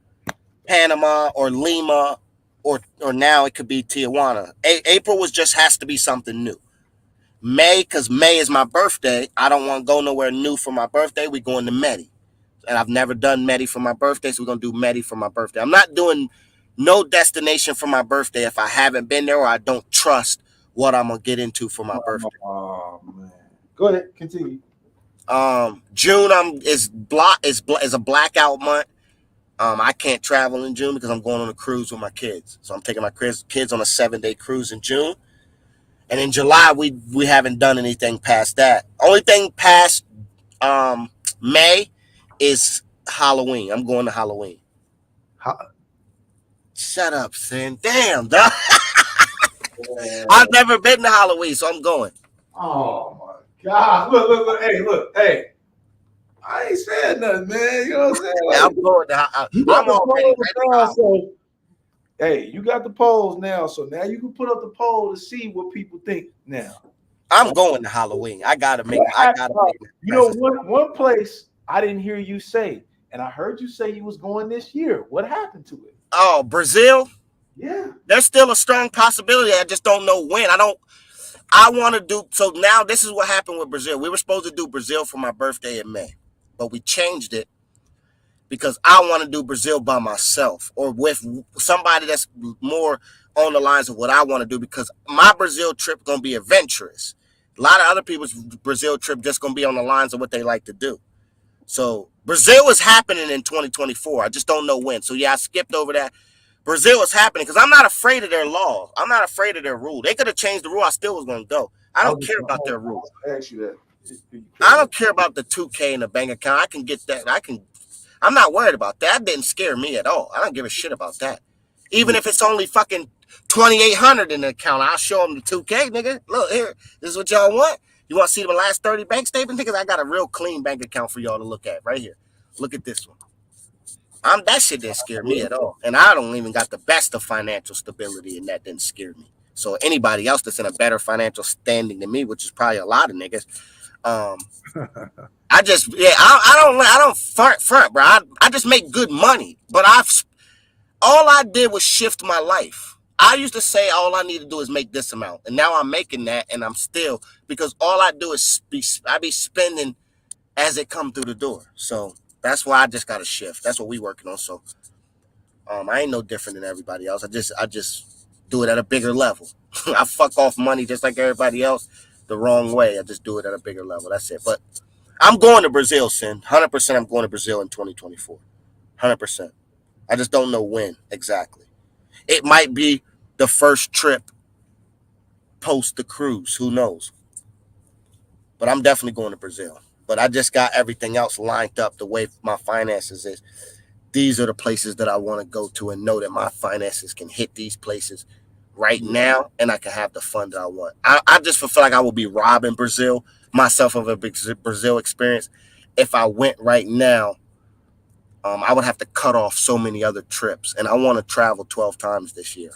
Panama, or Lima, or now it could be Tijuana. April was just has to be something new. May, because May is my birthday. I don't want to go nowhere new for my birthday. We're going to Medi. And I've never done Medi for my birthday, so we're going to do Medi for my birthday. I'm not doing no destination for my birthday if I haven't been there or I don't trust what I'm going to get into for my birthday. Oh, man. Go ahead. Continue. June is a blackout month. I can't travel in June because I'm going on a cruise with my kids. So I'm taking my kids on a 7-day cruise in June. And in July, we haven't done anything past that. Only thing past May is Halloween. I'm going to Halloween. Shut up, Sin. Damn, dog. I've never been to Halloween, so I'm going. Oh my God! Look! Hey! I ain't saying nothing, man. You know what I'm saying? Like, I'm going to. I'm already ready. So, hey, you got the polls now, so now you can put up the poll to see what people think. Now, I'm going to Halloween. I gotta make. You know, one place I didn't hear you say, and I heard you say you was going this year. What happened to it? Oh, Brazil. Yeah, there's still a strong possibility. I just don't know when. I want to do. So now this is what happened with Brazil. We were supposed to do Brazil for my birthday in May, but we changed it because I want to do Brazil by myself or with somebody that's more on the lines of what I want to do, because my Brazil trip going to be adventurous. A lot of other people's Brazil trip just going to be on the lines of what they like to do. So Brazil is happening in 2024. I just don't know when. So yeah, I skipped over that. Brazil is happening because I'm not afraid of their law. I'm not afraid of their rule. They could have changed the rule. I still was going to go. I don't care about their rule. I asked you that. I don't care about the 2K in the bank account. I can get that. I'm not worried about that. That didn't scare me at all. I don't give a shit about that. Even if it's only fucking 2,800 in the account, I'll show them the 2K, nigga. Look here. This is what y'all want. You want to see the last 30 bank statements? Niggas, I got a real clean bank account for y'all to look at right here. Look at this one. That shit didn't scare me at all. And I don't even got the best of financial stability, and that didn't scare me. So anybody else that's in a better financial standing than me, which is probably a lot of niggas, I don't front, bro. I just make good money. But all I did was shift my life. I used to say all I need to do is make this amount, and now I'm making that, and I'm still, because all I do is I be spending as it come through the door. So that's why I just got to shift. That's what we working on. So I ain't no different than everybody else. I just do it at a bigger level. I fuck off money just like everybody else the wrong way. I just do it at a bigger level. That's it. But I'm going to Brazil, Sin. 100% I'm going to Brazil in 2024. 100%. I just don't know when exactly. It might be the first trip post the cruise. Who knows? But I'm definitely going to Brazil. But I just got everything else lined up the way my finances is. These are the places that I want to go to and know that my finances can hit these places right now, and I can have the fun that I want. I just feel like I will be robbing myself of a big Brazil experience if I went right now. I would have to cut off so many other trips, and I want to travel 12 times this year.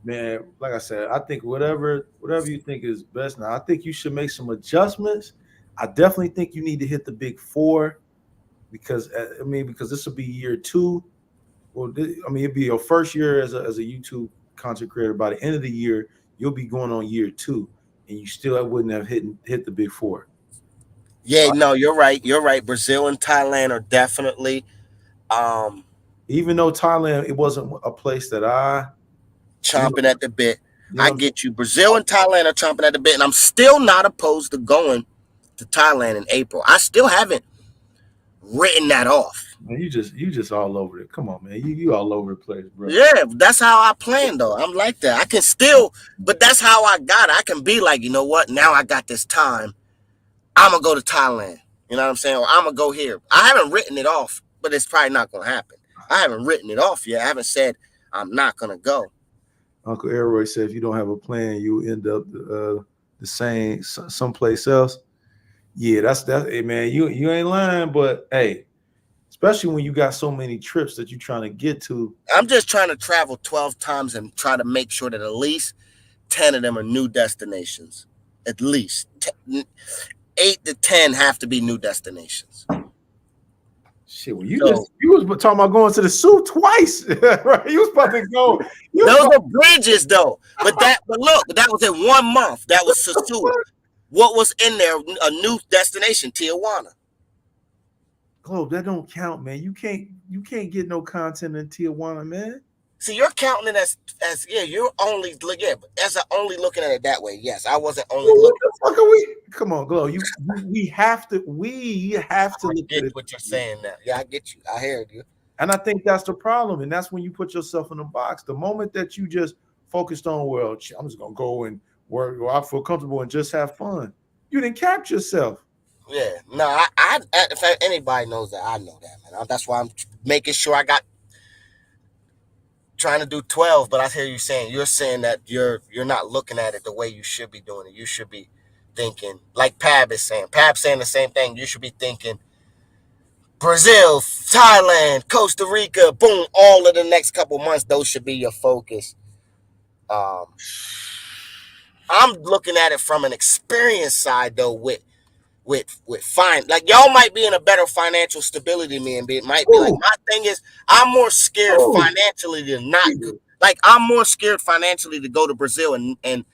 Man, like I said, I think whatever you think is best now, I think you should make some adjustments. I definitely think you need to hit the big 4 because this will be year 2. Well, it'd be your first year as a YouTube content creator. By the end of the year, you'll be going on year 2, and you still wouldn't have hit the big 4. Yeah, no, you're right. You're right. Brazil and Thailand are definitely. Even though Thailand, it wasn't a place that I chomping at the bit. I get you. Brazil and Thailand are chomping at the bit, and I'm still not opposed to going to Thailand in April. I still haven't written that off. Man, you just all over it. Come on, man. You all over the place, bro. Yeah, that's how I plan though. I'm like that. I can still, but that's how I got it. I can be like, you know what? Now I got this time. I'm gonna go to Thailand. You know what I'm saying? Or I'm gonna go here. I haven't written it off, but it's probably not gonna happen. I haven't written it off yet. I haven't said I'm not gonna go. Uncle Elroy said, if you don't have a plan, you end up the same someplace else. Yeah, that's hey, man. You ain't lying, but hey, especially when you got so many trips that you're trying to get to. I'm just trying to travel 12 times and try to make sure that at least 10 of them are new destinations. At least 8 to 10 have to be new destinations. Shit, well, you was talking about going to the zoo twice, right? You was about to go. Those are bridges, though. But look, that was in 1 month. That was Sasua. What was in there? A new destination, Tijuana. Globe, that don't count, man. You can't get no content in Tijuana, man. See, you're counting it as you're only as I'm only looking at it that way. Yes, I wasn't only looking. What the fuck are we? Come on, Globe. We have to look at it. What you're saying now. Yeah, I get you. I hear you. And I think that's the problem. And that's when you put yourself in a box. The moment that you just focused on, well, I'm just gonna go and work, or I feel comfortable and just have fun. You didn't capture yourself. Yeah, no, I if anybody knows that, I know that, man. That's why I'm making sure I got trying to do 12. But I hear you saying that you're not looking at it the way you should be doing it. You should be thinking like Pab is saying. Pab's saying the same thing. You should be thinking Brazil, Thailand, Costa Rica, boom, all of the next couple months. Those should be your focus. I'm looking at it from an experience side though, with fine, like y'all might be in a better financial stability than me, and it might be like my thing is I'm more scared financially to not like I'm more scared financially to go to Brazil and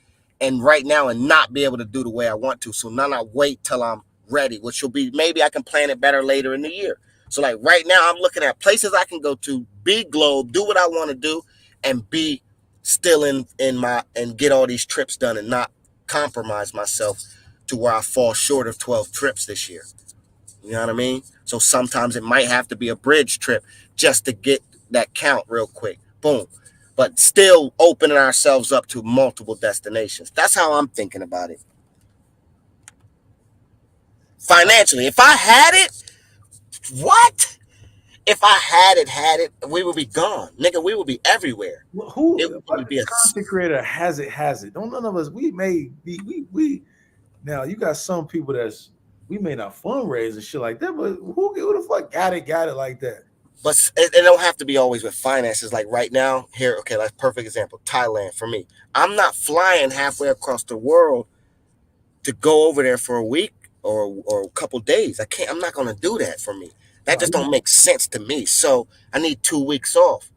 right now and not be able to do the way I want to. So now I wait till I'm ready, which will be maybe I can plan it better later in the year. So like right now I'm looking at places I can go to, be globe, do what I want to do, and be still in my and get all these trips done and not compromise myself to where I fall short of 12 trips this year. You know what I mean? So sometimes it might have to be a bridge trip just to get that count real quick. Boom. But still opening ourselves up to multiple destinations. That's how I'm thinking about it. Financially, if I had it, what? If I had it, we would be gone. Nigga, we would be everywhere. Who would be a content creator has it. Don't none of us, we may be, we now you got some people we may not fundraise and shit like that, but who the fuck got it like that? But it don't have to be always with finances. Like right now, here, okay, like perfect example, Thailand for me. I'm not flying halfway across the world to go over there for a week or a couple days. I'm not gonna do that for me. That just don't make sense to me. So I need 2 weeks off.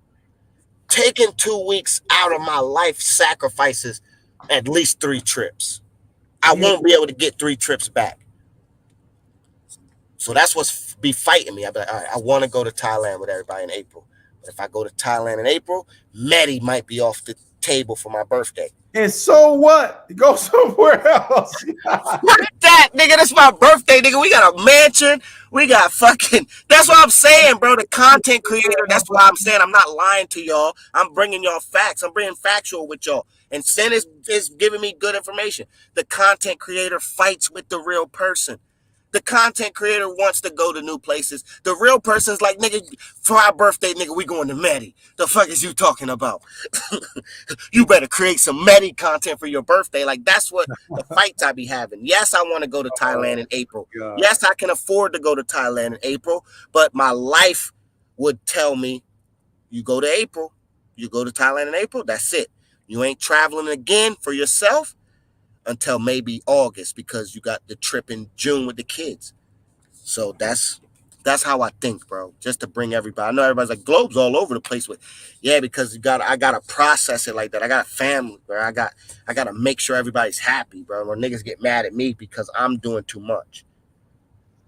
Taking 2 weeks out of my life sacrifices at least 3 trips. I won't be able to get 3 trips back. So that's what's be fighting me. I'll be like, all right, I want to go to Thailand with everybody in April. But if I go to Thailand in April, Medi might be off the table for my birthday. And so what? Go somewhere else. That, nigga, that's my birthday, nigga. We got a mansion. We got fucking... That's what I'm saying, bro. The content creator, that's what I'm saying. I'm not lying to y'all. I'm bringing y'all facts. I'm bringing factual with y'all. And Sin is giving me good information. The content creator fights with the real person. The content creator wants to go to new places. The real person's like, nigga, for our birthday, nigga, we going to Medi. The fuck is you talking about? You better create some Medi content for your birthday. Like, that's what the fights I be having. Yes, I want to go to Thailand in April. God. Yes, I can afford to go to Thailand in April, but my life would tell me, you go to April, you go to Thailand in April, that's it. You ain't traveling again for yourself until maybe August, because you got the trip in June with the kids. So that's how I think, bro. Just to bring everybody. I know everybody's like, Globe's all over the place with, yeah, because I gotta process it like that. I got a family, bro. I gotta make sure everybody's happy, bro. Or niggas get mad at me because I'm doing too much.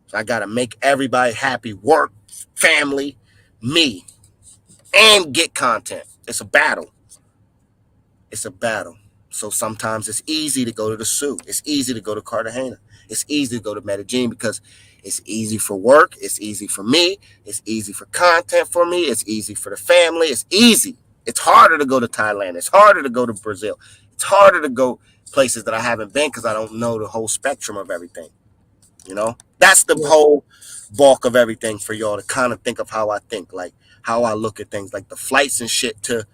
So I gotta make everybody happy. Work, family, me, and get content. It's a battle. It's a battle. So sometimes it's easy to go to the Sioux. It's easy to go to Cartagena. It's easy to go to Medellin because it's easy for work. It's easy for me. It's easy for content for me. It's easy for the family. It's easy. It's harder to go to Thailand. It's harder to go to Brazil. It's harder to go places that I haven't been because I don't know the whole spectrum of everything. That's the whole bulk of everything for y'all to kind of think of how I think, like how I look at things, like the flights and shit to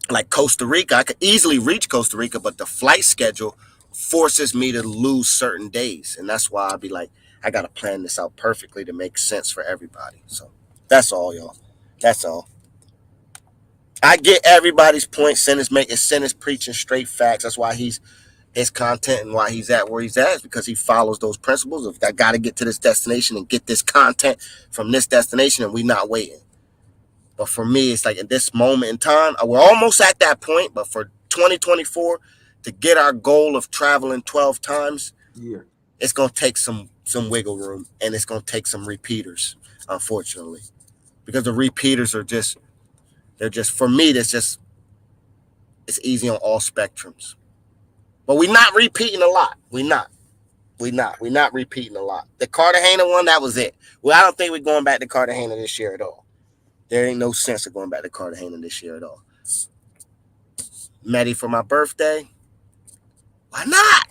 like Costa Rica. I could easily reach Costa Rica, but the flight schedule forces me to lose certain days. And that's why I'll be like, I got to plan this out perfectly to make sense for everybody. So that's all, y'all. That's all. I get everybody's point. Sin is preaching straight facts. That's why his content and why he's at where he's at is because he follows those principles of I got to get to this destination and get this content from this destination, and we not waiting. But for me, it's like at this moment in time, we're almost at that point. But for 2024, to get our goal of traveling 12 times, it's gonna take some wiggle room, and it's gonna take some repeaters, unfortunately, because the repeaters are they're just for me. It's easy on all spectrums. But we're not repeating a lot. We're not repeating a lot. The Cartagena one, that was it. Well, I don't think we're going back to Cartagena this year at all. There ain't no sense of going back to Cartagena this year at all. Medi for my birthday. Why not?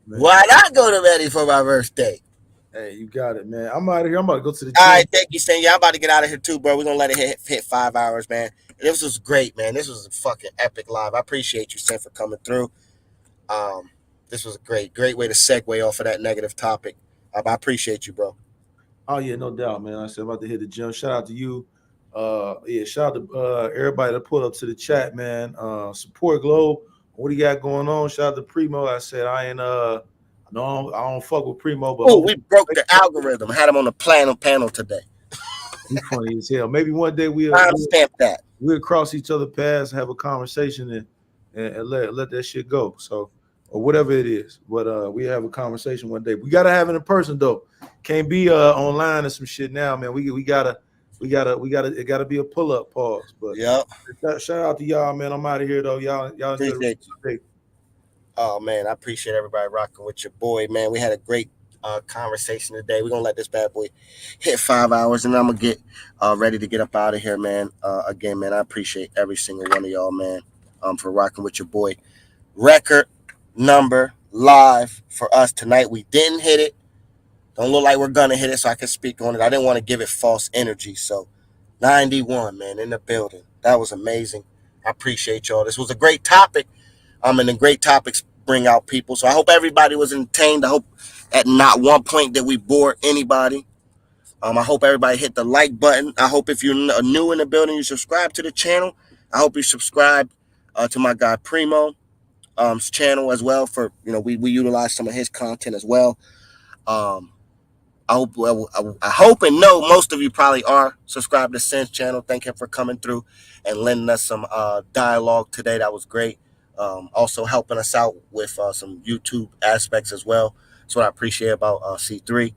Why not go to Medi for my birthday? Hey, you got it, man. I'm out of here. I'm about to go to the gym. All right, thank you, Sanya. I'm about to get out of here too, bro. We're gonna let it hit 5 hours, man. This was great, man. This was a fucking epic live. I appreciate you, Sin, for coming through. This was a great way to segue off of that negative topic. I appreciate you, bro. Oh yeah, no doubt, man. I said I'm about to hit the gym. Shout out to you. Shout out to everybody that pulled up to the chat, man. Support Globe. What do you got going on? Shout out to Primo. I said I ain't no, I don't fuck with Primo, but we broke the algorithm. Had him on the panel today. He's funny as hell. Maybe one day we'll stamp that. We'll cross each other paths, have a conversation, and let that shit go. So, or whatever it is. But we have a conversation one day. We gotta have it in person though. Can't be online and some shit now, man. It gotta be a pull-up pause. But shout out to y'all, man. I'm out of here though. Y'all appreciate you. Oh man, I appreciate everybody rocking with your boy, man. We had a great conversation today. We're gonna let this bad boy hit 5 hours, and I'm gonna get ready to get up out of here, man. Again, man, I appreciate every single one of y'all, man, for rocking with your boy. Record number live for us tonight. We didn't hit it. Don't look like we're gonna hit it, so I can speak on it. I didn't want to give it false energy. So 91, man, in the building. That was amazing. I appreciate y'all. This was a great topic. And the great topics bring out people. So I hope everybody was entertained. I hope at not one point that we bore anybody. I hope everybody hit the like button. I hope if you're new in the building, you subscribe to the channel. I hope you subscribe to my guy Primo's channel as well. For we utilize some of his content as well. I hope and know most of you probably are subscribed to Sin's channel. Thank him for coming through and lending us some dialogue today. That was great. Also helping us out with some YouTube aspects as well. That's what I appreciate about C3.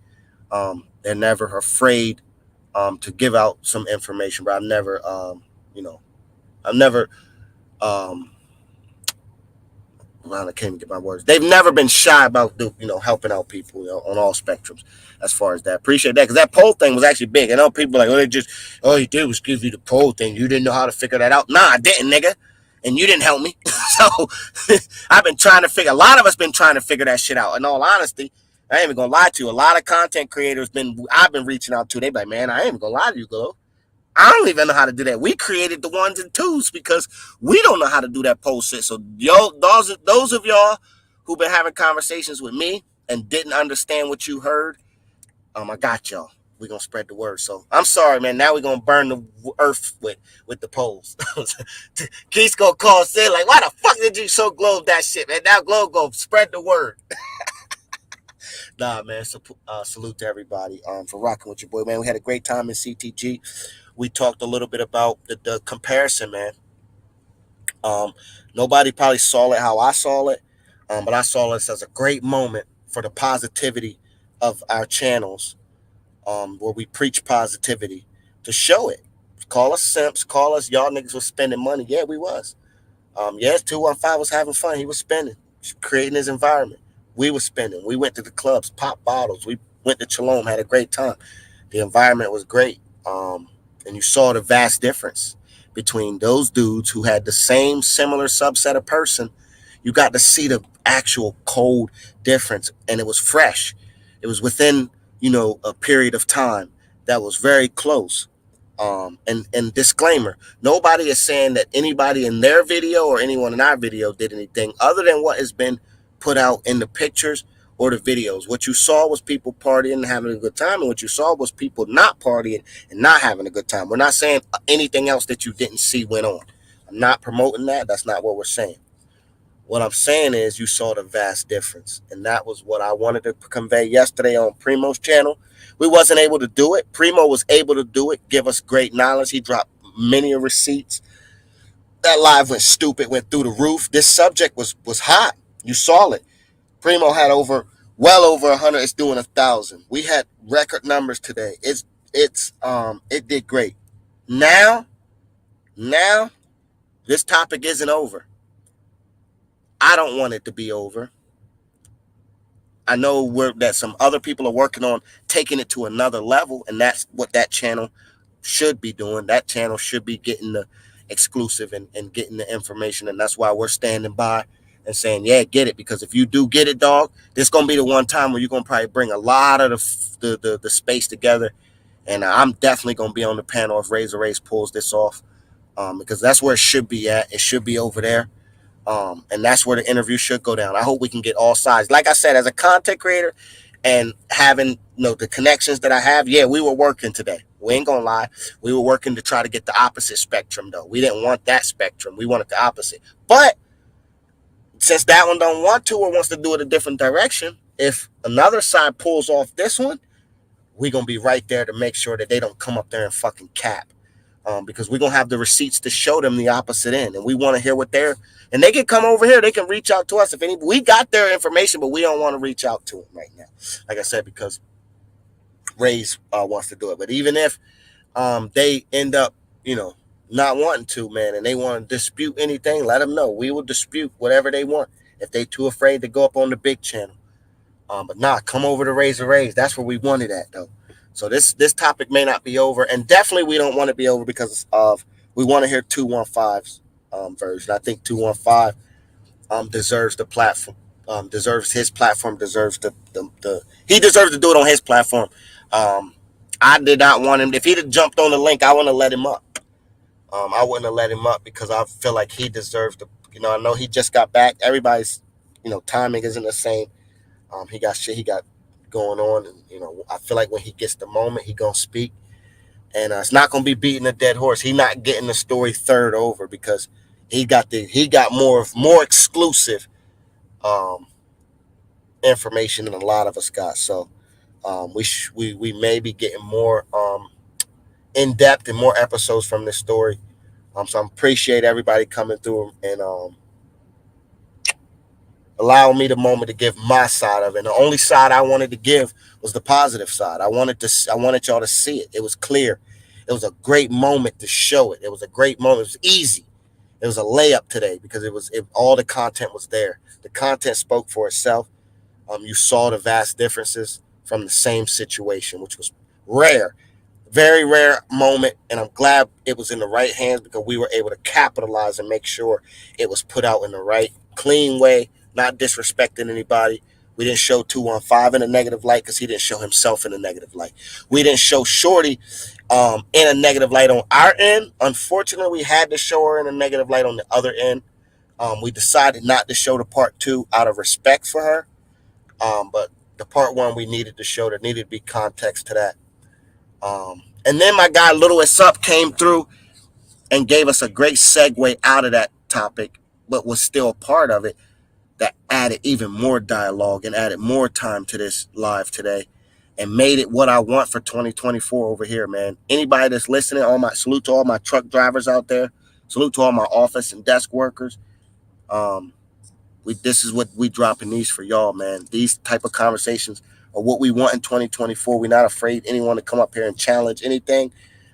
They're never afraid to give out some information, but I've never I can't even get my words. They've never been shy about helping out people on all spectrums as far as that. Appreciate that, because that poll thing was actually big. I know people are like, all you did was give you the poll thing. You didn't know how to figure that out. Nah, I didn't, nigga. And you didn't help me. So I've been trying to figure. A lot of us been trying to figure that shit out. In all honesty, I ain't even gonna lie to you. A lot of content creators I've been reaching out to. They be like, man, I ain't even gonna lie to you, Glo. I don't even know how to do that. We created the ones and twos because we don't know how to do that poll shit. So those of y'all who've been having conversations with me and didn't understand what you heard, I got y'all. We're gonna spread the word. So I'm sorry, man. Now we're gonna burn the earth with the polls. Keith's gonna call and say, like, why the fuck did you show Globe that shit, man? Now Globe go spread the word. Nah, man. So, salute to everybody for rocking with your boy, man. We had a great time in CTG. We talked a little bit about the comparison, man. Nobody probably saw it how I saw it, but I saw this as a great moment for the positivity of our channels, where we preach positivity, to show it. Call us simps. Call us y'all niggas was spending money. Yeah, we was. Yes, 215 was having fun. He was spending, creating his environment. We was spending. We went to the clubs, popped bottles. We went to Cholome, had a great time. The environment was great. And you saw the vast difference between those dudes who had the same similar subset of person. You got to see the actual cold difference, and it was fresh. It was within, a period of time that was very close. And disclaimer, nobody is saying that anybody in their video or anyone in our video did anything other than what has been put out in the pictures or the videos. What you saw was people partying and having a good time, and what you saw was people not partying and not having a good time. We're not saying anything else that you didn't see went on. I'm not promoting that. That's not what we're saying. What I'm saying is you saw the vast difference, and that was what I wanted to convey yesterday on Primo's channel. We wasn't able to do it. Primo was able to do it, give us great knowledge. He dropped many receipts. That live went stupid, went through the roof. This subject was hot. You saw it. Primo had well over 100. It's doing 1,000. We had record numbers today. It did great. Now, this topic isn't over. I don't want it to be over. I know that some other people are working on taking it to another level, and that's what that channel should be doing. That channel should be getting the exclusive and getting the information, and that's why we're standing by and saying, yeah, get it, because if you do get it, dog, this going to be the one time where you're going to probably bring a lot of the space together, and I'm definitely going to be on the panel if Razor Race pulls this off, because that's where it should be at. It should be over there. And that's where the interview should go down. I hope we can get all sides. Like I said, as a content creator and having the connections that I have, yeah, we were working today. We ain't gonna lie. We were working to try to get the opposite spectrum, though. We didn't want that spectrum. We wanted the opposite. But since that one don't want to or wants to do it a different direction, if another side pulls off this one, we're gonna be right there to make sure that they don't come up there and fucking cap. Because we're going to have the receipts to show them the opposite end. And we want to hear what and they can come over here. They can reach out to us. We got their information, but we don't want to reach out to them right now. Like I said, because Ray's wants to do it. But even if they end up, not wanting to, man, and they want to dispute anything, let them know. We will dispute whatever they want if they too afraid to go up on the big channel. But come over to Razor Rays. That's where we wanted at, though. So this topic may not be over, and definitely we don't want to be over because we want to hear 215's version. I think 215 deserves the platform, deserves his platform, deserves he deserves to do it on his platform. I did not want him. If he'd have jumped on the link, I wouldn't have let him up. I wouldn't have let him up because I feel like he deserves to. I know he just got back. Everybody's timing isn't the same. He got shit he got going on, and I feel like when he gets the moment, he gonna speak, and it's not gonna be beating a dead horse. He not getting the story third over because he got more exclusive information than a lot of us got. So we may be getting more in depth and more episodes from this story. So I appreciate everybody coming through and allowing me the moment to give my side of it. And the only side I wanted to give was the positive side. I wanted y'all to see it. It was clear. It was a great moment to show it. It was a great moment. It was easy. It was a layup today because all the content was there. The content spoke for itself. You saw the vast differences from the same situation, which was rare. Very rare moment, and I'm glad it was in the right hands because we were able to capitalize and make sure it was put out in the right, clean way, not disrespecting anybody. We didn't show 215 in a negative light because he didn't show himself in a negative light. We didn't show Shorty in a negative light on our end. Unfortunately, we had to show her in a negative light on the other end. We decided not to show the part 2 out of respect for her. But the part 1 we needed to show. There needed to be context to that. And then my guy Little S Up came through and gave us a great segue out of that topic, but was still a part of it that added even more dialogue and added more time to this live today and made it what I want for 2024 over here, man. Anybody that's listening, salute to all my truck drivers out there. Salute to all my office and desk workers. This is what we dropping these for y'all, man. These type of conversations are what we want in 2024. We're not afraid anyone to come up here and challenge anything.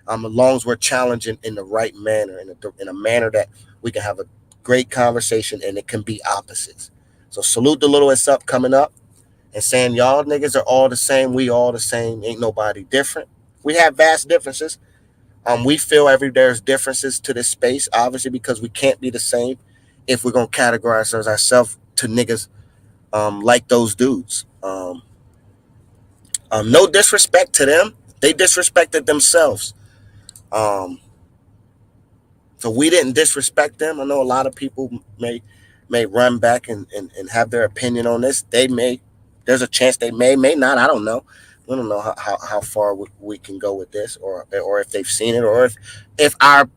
As long as we're challenging in the right manner, in a manner that we can have a great conversation and it can be opposites. So salute the little it's up coming up and saying y'all niggas are all the same. We all the same. Ain't nobody different. We have vast differences. We feel there's differences to this space, obviously, because we can't be the same if we're gonna categorize ourselves to niggas like those dudes. No disrespect to them. They disrespected themselves. Um, so we didn't disrespect them. I know a lot of people may run back and have their opinion on this. There's a chance they may not. I don't know. We don't know how far we can go with this, or if they've seen it, or if our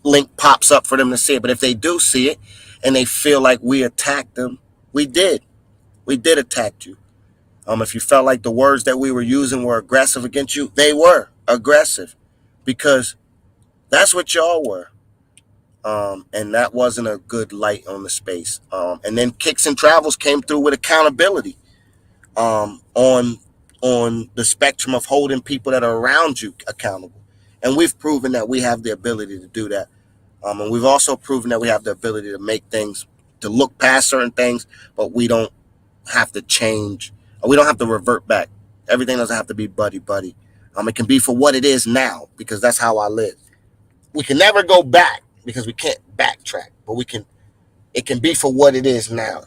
link pops up for them to see it. But if they do see it and they feel like we attacked them, we did. We did attack you. If you felt like the words that we were using were aggressive against you, they were aggressive because that's what y'all were. And that wasn't a good light on the space. And then Kicks and Travels came through with accountability on the spectrum of holding people that are around you accountable. And we've proven that we have the ability to do that. And we've also proven that we have the ability to make things, to look past certain things, but we don't have to change. We don't have to revert back. Everything doesn't have to be buddy buddy. It can be for what it is now because that's how I live. We can never go back because we can't backtrack, but we can. It can be for what it is now,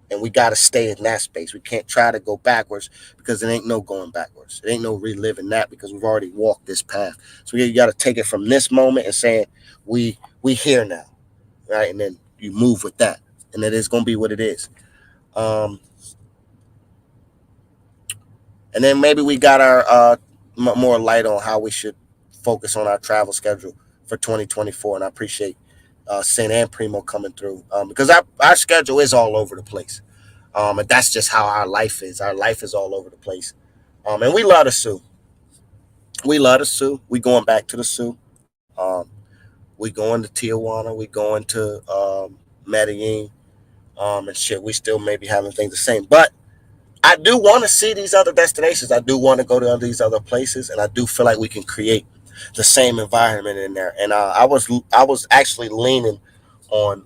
and we got to stay in that space. We can't try to go backwards because it ain't no going backwards. It ain't no reliving that because we've already walked this path. So you got to take it from this moment and saying we here now, right? And then you move with that, and it is gonna be what it is. And then maybe we got our more light on how we should focus on our travel schedule for 2024. And I appreciate Saint and Primo coming through because our schedule is all over the place. And that's just how our life is. Our life is all over the place. And we love the Sioux. We love the Sioux. We going back to the Sioux. We going to Tijuana. We going to Medellin. And shit. We still maybe having things the same. But I do want to see these other destinations. I do want to go to these other places, and I do feel like we can create the same environment in there. And I was actually leaning on.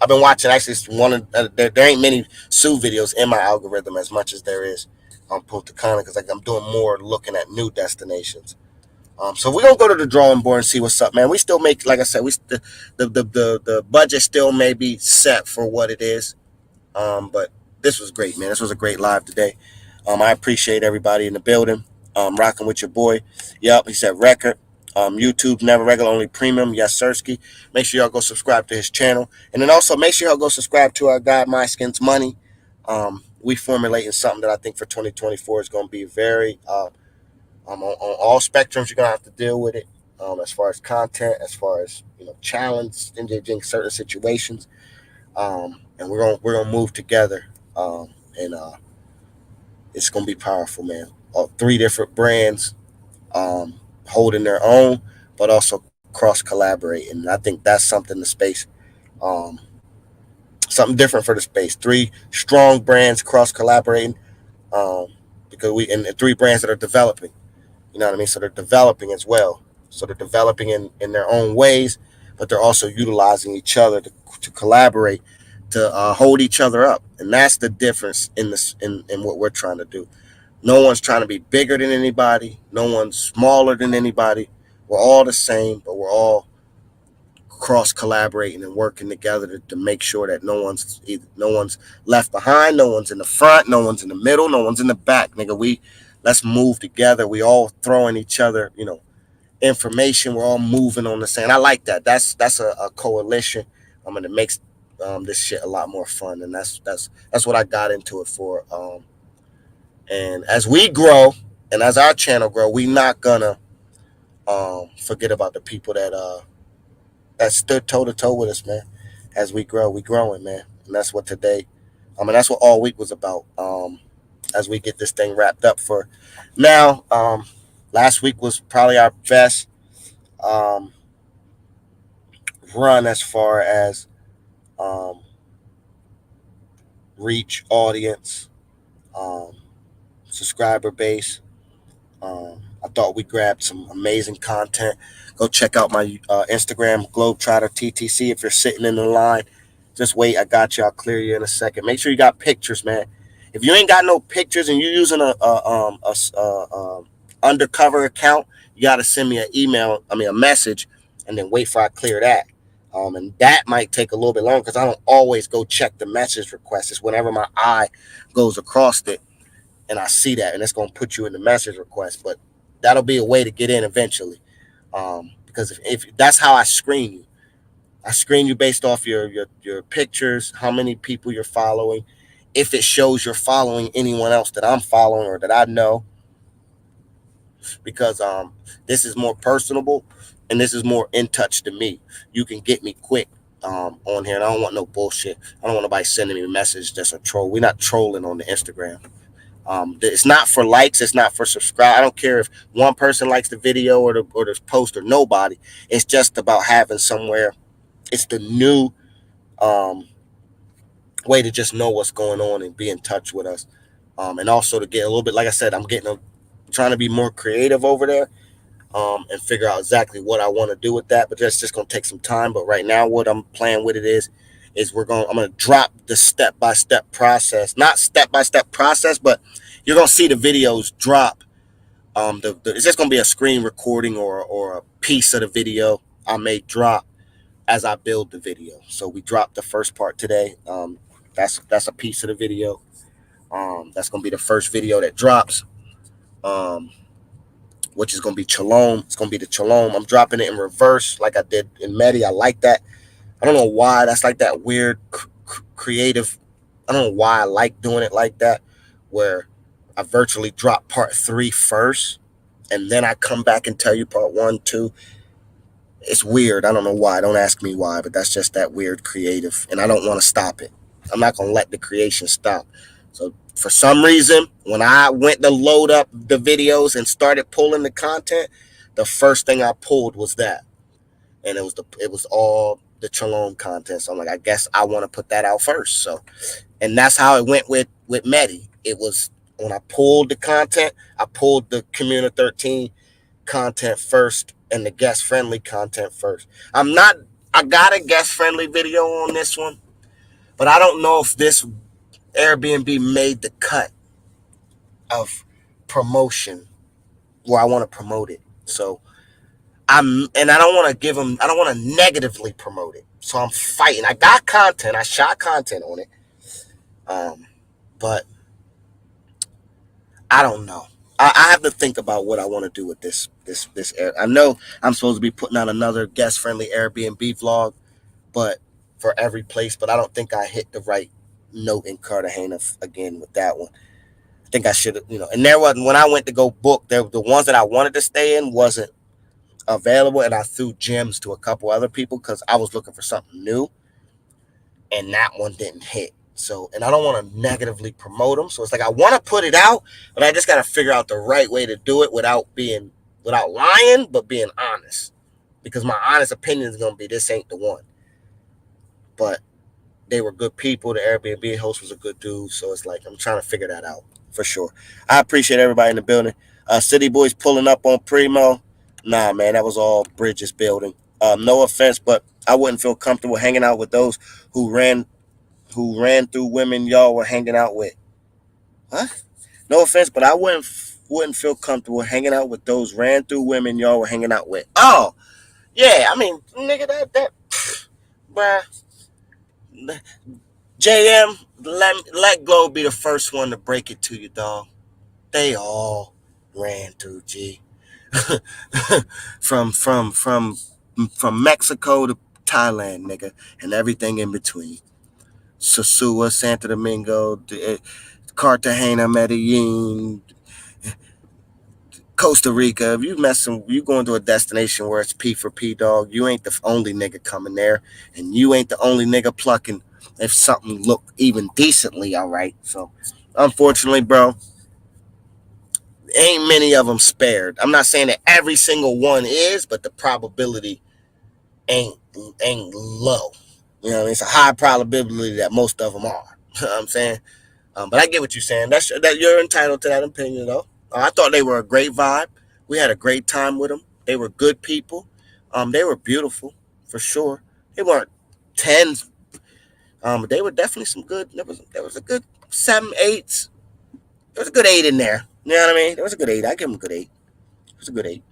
I've been watching actually one of there ain't many Sioux videos in my algorithm as much as there is on Punta Cana because like I'm doing more looking at new destinations. So we're gonna go to the drawing board and see what's up, man. We still make, like I said, the budget still may be set for what it is. But this was great, man. This was a great live today. I appreciate everybody in the building. Rocking with your boy. Yep, he said record. YouTube never regular, only premium. Yes, Sirski. Make sure y'all go subscribe to his channel, and then also make sure y'all go subscribe to our guy My Skins Money. We formulating something that I think for 2024 is going to be very on all spectrums. You're gonna have to deal with it. As far as content, as far as challenge in certain situations. And we're gonna move together, and it's gonna be powerful, man. Three different brands, holding their own, but also cross collaborating. And I think that's something the space, um, something different for the space. Three strong brands cross collaborating, um, because and three brands that are developing. You know what I mean? So they're developing as well. So they're developing in their own ways, but they're also utilizing each other to collaborate, to hold each other up. And that's the difference in what we're trying to do. No one's trying to be bigger than anybody. No one's smaller than anybody. We're all the same, but we're all cross collaborating and working together to make sure that no one's left behind, no one's in the front, no one's in the middle, no one's in the back, nigga. Let's move together. We all throwing each other, information. We're all moving on the same. I like that. That's a coalition. It makes this shit a lot more fun, and that's what I got into it for. And as we grow, and as our channel grow, we not gonna forget about the people that stood toe to toe with us, man. As we grow, we growing, man, and that's what today. That's what all week was about. As we get this thing wrapped up for now. Last week was probably our best um, run as far as um, reach, audience, um, subscriber base, I thought we grabbed some amazing content. Go check out my Instagram, Globetrotter TTC. If you're sitting in the line, just wait. I got you. I'll clear you in a second. Make sure you got pictures, man. If you ain't got no pictures and you're using a undercover account, you got to send me a message, and then wait for I clear that. And that might take a little bit longer because I don't always go check the message request. It's whenever my eye goes across it and I see that, and it's going to put you in the message request. But that'll be a way to get in eventually. Because if that's how I screen you. I screen you based off your pictures, how many people you're following, if it shows you're following anyone else that I'm following or that I know, because this is more personable and this is more in touch to me. You can get me quick on here, and I don't want no bullshit. I don't want nobody sending me a message that's a troll. We're not trolling on the Instagram. It's not for likes. It's not for subscribe. I don't care if one person likes the video or the post or nobody. It's just about having somewhere. It's the new way to just know what's going on and be in touch with us. And also to get a little bit, like I said, I'm trying to be more creative over there and figure out exactly what I want to do with that. But that's just going to take some time. But right now, what I'm playing with it is I'm going to drop the step-by-step process, not step-by-step process, but you're going to see the videos drop. It's just going to be a screen recording or a piece of the video I may drop as I build the video. So we dropped the first part today. That's a piece of the video. That's going to be the first video that drops, which is going to be Chalom. It's going to be the Chalom. I'm dropping it in reverse like I did in Medi. I like that. I don't know why. That's like that weird creative. I don't know why I like doing it like that, where I virtually drop part 3 first, and then I come back and tell you part 1, 2. It's weird. I don't know why. Don't ask me why, but that's just that weird creative, and I don't want to stop it. I'm not going to let the creation stop. So for some reason, when I went to load up the videos and started pulling the content, the first thing I pulled was that, and it was all the Chalom content. So I'm like, I guess I want to put that out first. So, and that's how it went with Medi. It was when I pulled the content, I pulled the Community 13 content first and the guest friendly content first. I got a guest friendly video on this one, but I don't know if this Airbnb made the cut of promotion where I want to promote it. So I don't want to negatively promote it. So I'm fighting. I got content. I shot content on it. But I don't know. I have to think about what I want to do with this. I know I'm supposed to be putting out another guest friendly Airbnb vlog, but for every place, but I don't think I hit the right note in Cartagena again with that one. I think I should have, and there wasn't, when I went to go book, the ones that I wanted to stay in wasn't available, and I threw gems to a couple other people because I was looking for something new, and that one didn't hit. So, and I don't want to negatively promote them. So it's like I want to put it out, but I just got to figure out the right way to do it without lying, but being honest. Because my honest opinion is going to be this ain't the one. But they were good people. The Airbnb host was a good dude. So it's like I'm trying to figure that out for sure. I appreciate everybody in the building. City Boys pulling up on Primo. Nah, man, that was all Bridges building. No offense, but I wouldn't feel comfortable hanging out with those who ran through women y'all were hanging out with. Huh? No offense, but I wouldn't feel comfortable hanging out with those ran through women y'all were hanging out with. Oh, yeah, I mean, nigga, that bruh. JM, let Glow be the first one to break it to you, dog. They all ran through G. from Mexico to Thailand, nigga, and everything in between. Sosua, Santo Domingo, Cartagena, Medellin, Costa Rica. If you going to a destination where it's P for P, dog, you ain't the only nigga coming there, and you ain't the only nigga plucking if something look even decently all right. So, unfortunately, bro, ain't many of them spared. I'm not saying that every single one is, but the probability ain't low. You know what I mean? It's a high probability that most of them are. You know what I'm saying? But I get what you're saying. That you're entitled to that opinion, though. I thought they were a great vibe. We had a great time with them. They were good people. They were beautiful for sure. They weren't tens, but they were definitely some good. There was a good 7, 8s. There was a good 8 in there. You know what I mean? There was a good 8. I give them a good 8. It was a good 8.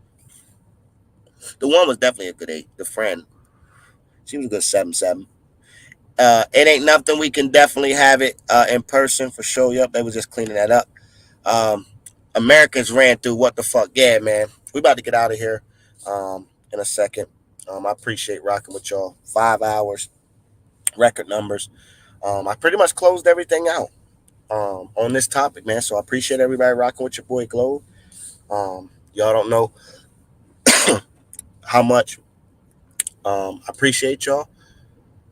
The one was definitely a good 8. The friend, she was a good 7, 7. It ain't nothing. We can definitely have it in person for sure. Yup, they was just cleaning that up. Um, Americans ran through what the fuck. Yeah, man. We about to get out of here in a second. I appreciate rocking with y'all. 5 hours, record numbers. I pretty much closed everything out on this topic, man. So I appreciate everybody rocking with your boy Globe. Y'all don't know how much I appreciate y'all.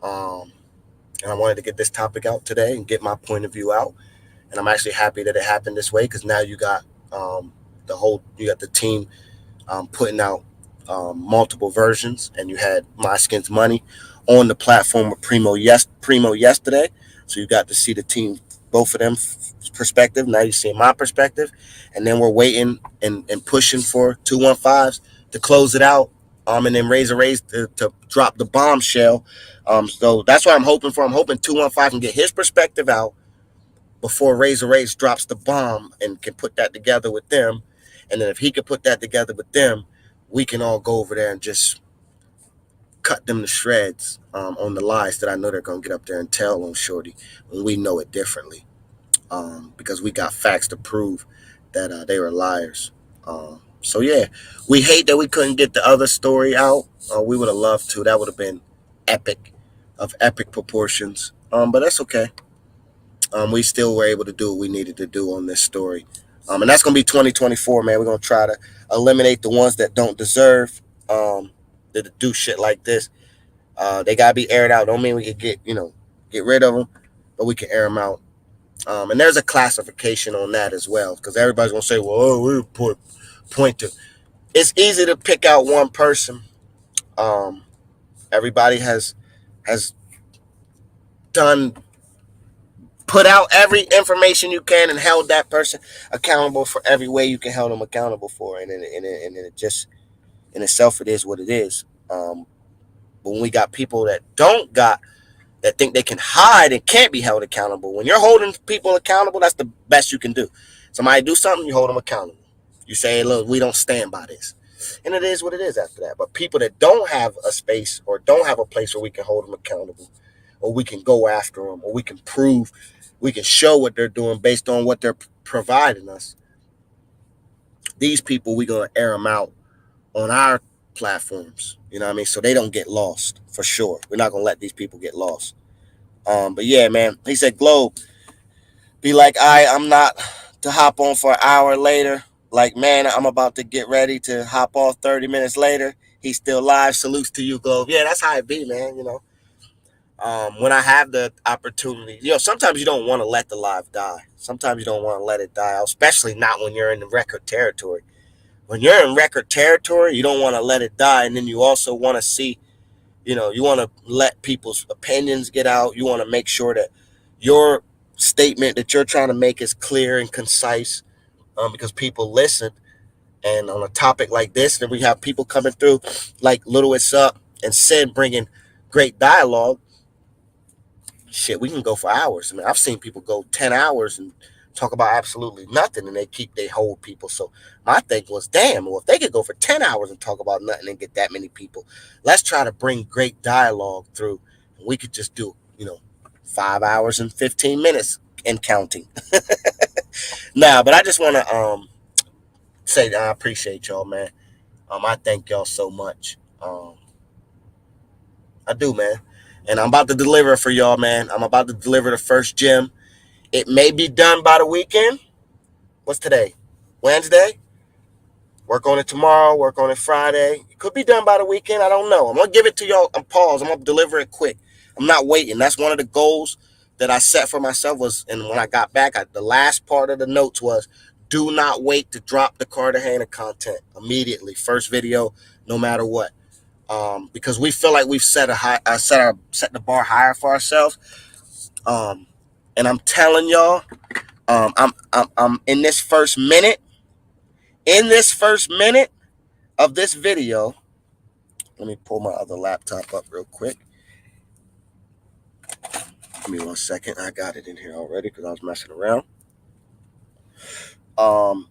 Um, and I wanted to get this topic out today and get my point of view out. And I'm actually happy that it happened this way because now you got you got the team putting out multiple versions, and you had My Skin's Money on the platform with Primo yesterday, so you got to see the team, both of them perspective. Now you see my perspective, and then we're waiting and pushing for 215s to close it out, and then Razor Rays to drop the bombshell. So that's what I'm hoping for. I'm hoping 215 can get his perspective out before Razor Rays drops the bomb and can put that together with them. And then if he could put that together with them, we can all go over there and just cut them to shreds on the lies that I know they're going to get up there and tell on Shorty when we know it differently. Because we got facts to prove that they were liars. So, yeah, we hate that we couldn't get the other story out. We would have loved to. That would have been epic, of epic proportions. But that's okay. We still were able to do what we needed to do on this story. And that's going to be 2024, man. We're going to try to eliminate the ones that don't deserve to do shit like this. They got to be aired out. Don't mean we could get rid of them, but we can air them out. And there's a classification on that as well, because everybody's going to say, well, we point to. It's easy to pick out one person. Everybody has put out every information you can and held that person accountable for every way you can hold them accountable for. And it just, in itself, it is what it is. But when we got people that think they can hide and can't be held accountable, when you're holding people accountable, that's the best you can do. Somebody do something, you hold them accountable. You say, hey, look, we don't stand by this. And it is what it is after that. But people that don't have a space or don't have a place where we can hold them accountable, or we can go after them, or we can prove, we can show what they're doing based on what they're providing us. These people, we're going to air them out on our platforms, you know what I mean? So they don't get lost, for sure. We're not going to let these people get lost. But yeah, man, he said, Globe, be like, I'm not to hop on for an hour later. Like, man, I'm about to get ready to hop off 30 minutes later. He's still live. Salutes to you, Globe. Yeah, that's how it be, man, when I have the opportunity, sometimes you don't want to let the live die. Sometimes you don't want to let it die, especially not when you're in the record territory. When you're in record territory, you don't want to let it die. And then you also want to see, you want to let people's opinions get out. You want to make sure that your statement that you're trying to make is clear and concise, because people listen. And on a topic like this, then we have people coming through like Little It's Up and Sid bringing great dialogue. Shit, we can go for hours. I mean, I've seen people go 10 hours and talk about absolutely nothing, and they hold people. So my thing was, damn, well, if they could go for 10 hours and talk about nothing and get that many people, let's try to bring great dialogue through. And we could just do, 5 hours and 15 minutes and counting. Nah, but I just want to say that I appreciate y'all, man. I thank y'all so much. I do, man. And I'm about to deliver for y'all, man. I'm about to deliver the first gym. It may be done by the weekend. What's today? Wednesday? Work on it tomorrow. Work on it Friday. It could be done by the weekend. I don't know. I'm going to give it to y'all. I'm paused. I'm going to deliver it quick. I'm not waiting. That's one of the goals that I set for myself and when I got back, the last part of the notes was, do not wait to drop the Cartagena content immediately. First video, no matter what. Because we feel like we've set the bar higher for ourselves. And I'm telling y'all, I'm in this first minute. In this first minute of this video, let me pull my other laptop up real quick. Give me 1 second. I got it in here already because I was messing around. Hold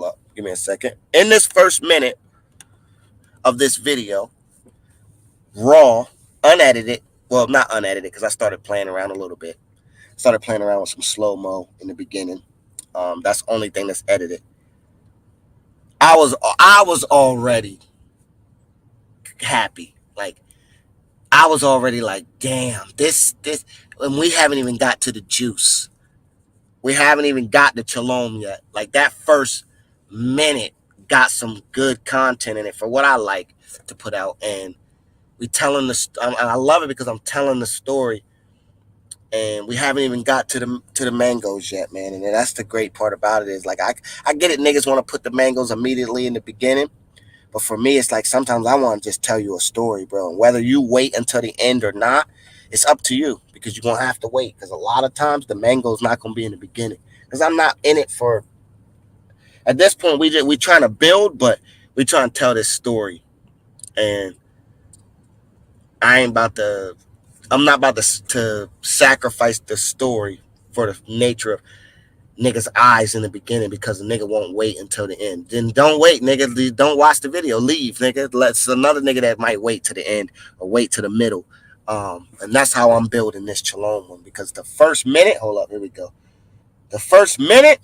up. Give me a second. In this first minute of this video, raw, unedited. Well, not unedited because I started playing around a little bit. Started playing around with some slow-mo in the beginning. That's the only thing that's edited. I was already happy. Like, I was already like, damn, this, and we haven't even got to the juice. We haven't even got the Chalom yet. Like, that first minute got some good content in it for what I like to put out. And we telling I love it because I'm telling the story. And we haven't even got to the mangoes yet, man. And that's the great part about it is, like, I get it, niggas want to put the mangoes immediately in the beginning. But for me, it's like sometimes I want to just tell you a story, bro. And whether you wait until the end or not, it's up to you because you're going to have to wait. Because a lot of times the mango's not going to be in the beginning. Because I'm not in it for, at this point, we trying to build, but we trying to tell this story. And I'm not about to sacrifice the story for the nature of niggas' eyes in the beginning because the nigga won't wait until the end. Then don't wait, nigga. Don't watch the video. Leave, nigga. Let's another nigga that might wait to the end or wait to the middle. And that's how I'm building this Chalom one because the first minute, hold up, here we go. The first minute,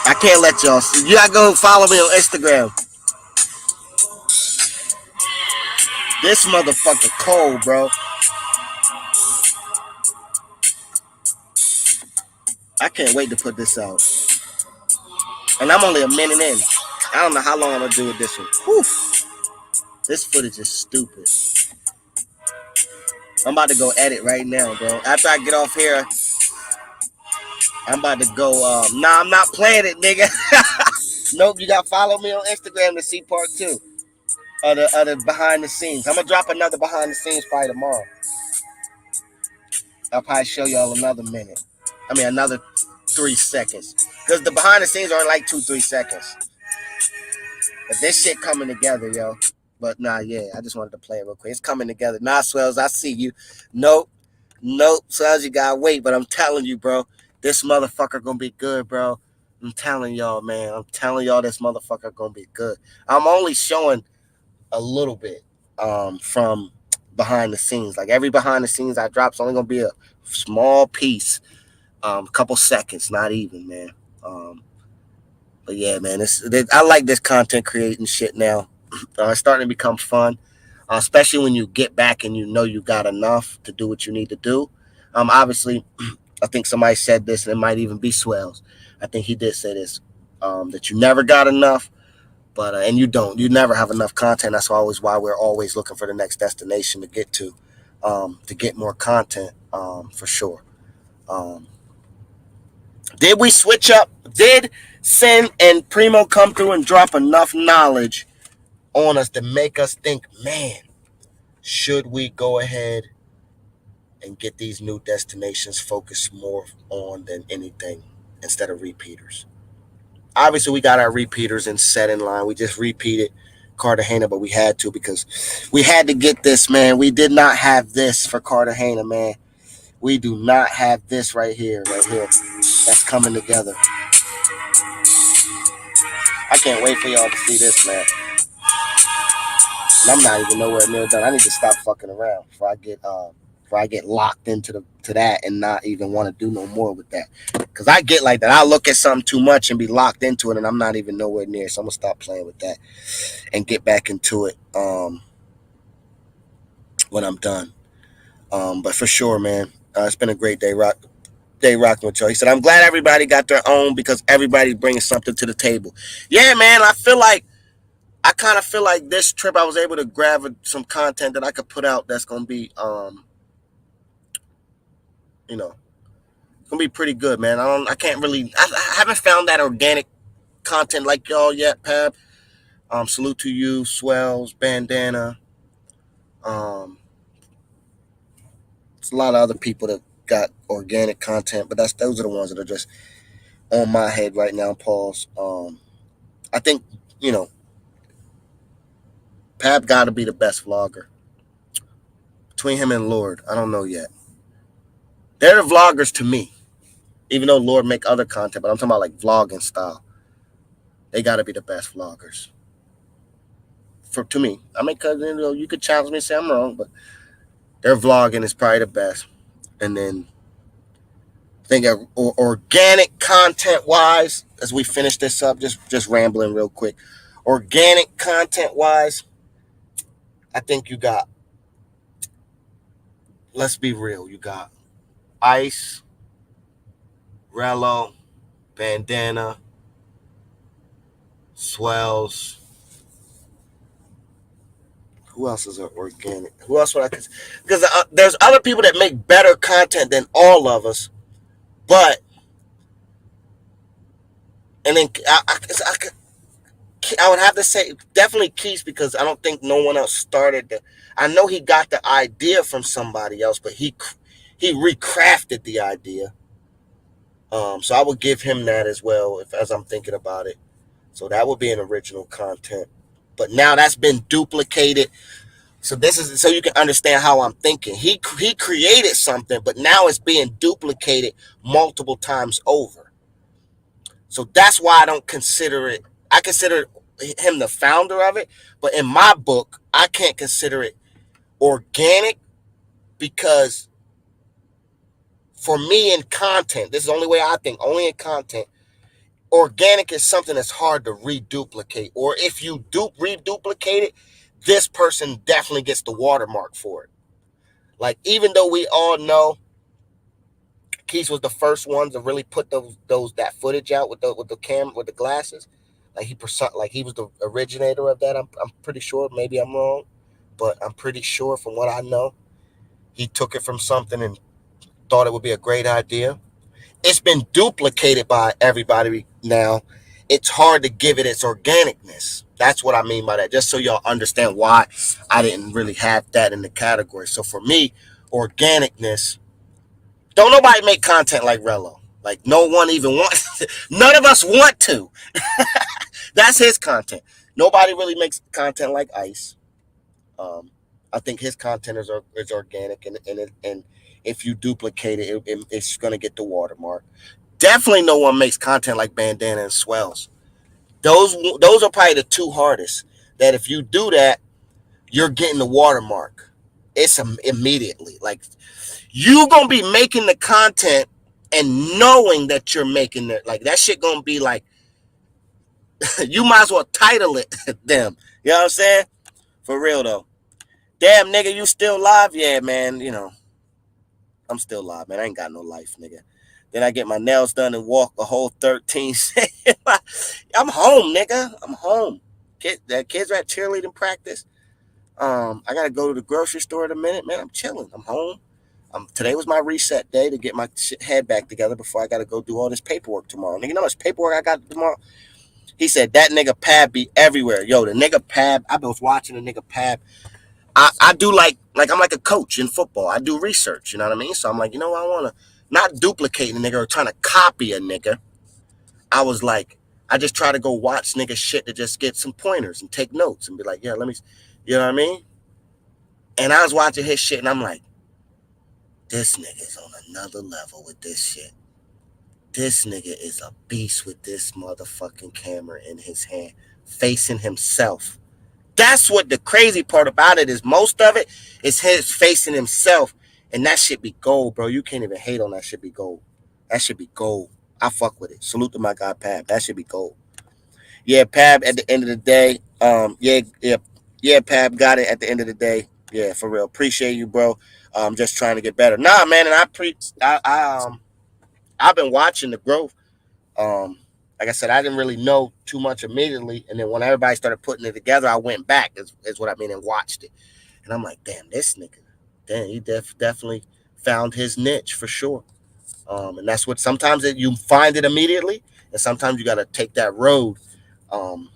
I can't let y'all see. You gotta go follow me on Instagram. This motherfucker cold, bro. I can't wait to put this out. And I'm only a minute in. I don't know how long I'm gonna do with this one. Whew. This footage is stupid. I'm about to go edit right now, bro. After I get off here, I'm about to go. Nah, I'm not playing it, nigga. Nope, you gotta follow me on Instagram to see part 2 of the behind the scenes. I'm gonna drop another behind the scenes probably tomorrow. I'll probably show y'all another minute. I mean, another 3 seconds. Because the behind the scenes are in like 2-3 seconds. But this shit coming together, yo. But nah, yeah, I just wanted to play it real quick. It's coming together. Nah, Swells, I see you. Nope, Swells, you gotta wait. But I'm telling you, bro, this motherfucker gonna be good, bro. I'm telling y'all, man. I'm telling y'all this motherfucker gonna be good. I'm only showing a little bit from behind the scenes. Like, every behind the scenes I drop is only gonna be a small piece, a couple seconds, not even, man. But yeah, man, I like this content creating shit now. It's starting to become fun, especially when you get back and you know you got enough to do what you need to do. Obviously, I think somebody said this, and it might even be Swells. I think he did say this, that you never got enough, but and you don't. You never have enough content. That's always why we're always looking for the next destination to get more content, for sure. Did we switch up? Did Sin and Primo come through and drop enough knowledge on us to make us think, man, should we go ahead and get these new destinations focused more on than anything instead of repeaters? Obviously, we got our repeaters and set in line. We just repeated Cartagena, but we had to because we had to get this, man. We did not have this for Cartagena, man. We do not have this right here. That's coming together. I can't wait for y'all to see this, man. And I'm not even nowhere near done. I need to stop fucking around before I get locked into that and not even want to do no more with that. Cause I get like that. I look at something too much and be locked into it, and I'm not even nowhere near. So I'm gonna stop playing with that and get back into it when I'm done. But for sure, man, it's been a great day rocking with y'all. He said, I'm glad everybody got their own because everybody's bringing something to the table. Yeah, man, I kind of feel like this trip I was able to grab some content that I could put out that's going to be, gonna be pretty good, man. I haven't found that organic content like y'all yet, Pab. Salute to you, Swells, Bandana. There's a lot of other people that got organic content, but those are the ones that are just on my head right now. Pause. I think Pab got to be the best vlogger between him and Lord. I don't know yet. They're the vloggers to me, even though Lord make other content, but I'm talking about like vlogging style. They got to be the best vloggers to me. I mean, cause you could challenge me and say I'm wrong, but their vlogging is probably the best. And then I think organic content wise, as we finish this up, just rambling real quick. Organic content wise, I think you got. Let's be real. You got Ice, Rello, Bandana, Swells. Who else is organic? Who else would I? Because there's other people that make better content than all of us, but and then I would have to say definitely Keith, because I don't think no one else started the. I know he got the idea from somebody else, but he recrafted the idea. So I would give him that as well as I'm thinking about it. So that would be an original content. But now that's been duplicated. So this is so you can understand how I'm thinking. He created something, but now it's being duplicated multiple times over. So that's why I don't consider it. I consider him the founder of it, but in my book, I can't consider it organic because for me in content, this is the only way I think, only in content, organic is something that's hard to reduplicate. Or if you reduplicate it, this person definitely gets the watermark for it. Like, even though we all know Keith was the first one to really put that footage out with the camera, with the glasses, like he was the originator of that. I'm pretty sure. Maybe I'm wrong, but I'm pretty sure from what I know, he took it from something and thought it would be a great idea. It's been duplicated by everybody now. It's hard to give it its organicness. That's what I mean by that. Just so y'all understand why I didn't really have that in the category. So for me, organicness. Don't nobody make content like Rello. Like, no one even wants. None of us want to. That's his content. Nobody really makes content like Ice. I think his content is organic, and if you duplicate it's going to get the watermark. Definitely, no one makes content like Bandana and Swells. Those are probably the two hardest. That if you do that, you're getting the watermark. It's immediately like you gonna be making the content and knowing that you're making it. Like, that shit gonna be like you might as well title it them. You know what I'm saying? For real though. Damn, nigga, you still live? Yeah, man. I'm still live, man. I ain't got no life, nigga. Then I get my nails done and walk a whole 13. I'm home, nigga. I'm home. Kids are at cheerleading practice. I gotta go to the grocery store in a minute, man. I'm chilling. I'm home. Today was my reset day to get my head back together before I gotta go do all this paperwork tomorrow. Nigga, you know how much paperwork I got tomorrow? He said that nigga Pab be everywhere. Yo, the nigga Pab. I was watching the nigga Pab. I do like I'm like a coach in football. I do research, you know what I mean? So I'm like, I want to not duplicate a nigga or trying to copy a nigga. I was like, I just try to go watch nigga shit to just get some pointers and take notes and be like, yeah, let me, you know what I mean? And I was watching his shit and I'm like, this nigga's on another level with this shit. This nigga is a beast with this motherfucking camera in his hand, facing himself. That's what the crazy part about it is. Most of it is his facing himself, and that shit be gold, bro. You can't even hate on that shit be gold. That should be gold. I fuck with it. Salute to my guy Pab. That should be gold. Yeah, Pab. At the end of the day, yeah, Pab got it. At the end of the day, yeah, for real. Appreciate you, bro. Just trying to get better. Nah, man, and I've been watching the growth. Like I said, I didn't really know too much immediately, and then when everybody started putting it together, I went back. Is what I mean, and watched it, and I'm like, damn, this nigga, damn, he definitely found his niche for sure. And that's what sometimes you find it immediately, and sometimes you got to take that road. Um,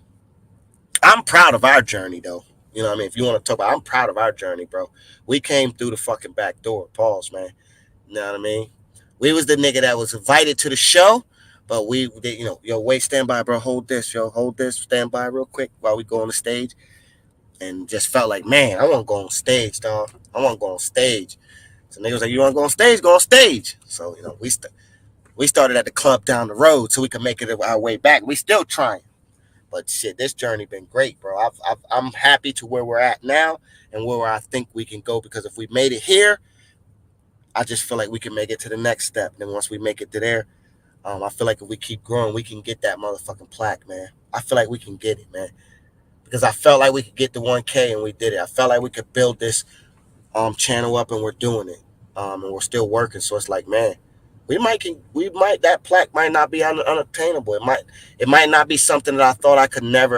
I'm proud of our journey, though. You know what I mean? If you want to talk about, I'm proud of our journey, bro. We came through the fucking back door. Pause, man. You know what I mean? We was the nigga that was invited to the show, but yo, wait, stand by, bro. Hold this, stand by real quick while we go on the stage. And just felt like, man, I want to go on stage, dog. I want to go on stage. So niggas was like, you want to go on stage? Go on stage. So, we started at the club down the road so we could make it our way back. We still trying. But shit, this journey been great, bro. I'm happy to where we're at now and where I think we can go, because if we made it here, I just feel like we can make it to the next step. And then once we make it to there, I feel like if we keep growing, we can get that motherfucking plaque, man. I feel like we can get it, man. Because I felt like we could get the 1K and we did it. I felt like we could build this channel up, and we're doing it. And we're still working. So it's like, man, that plaque might not be unattainable. It might not be something that I thought I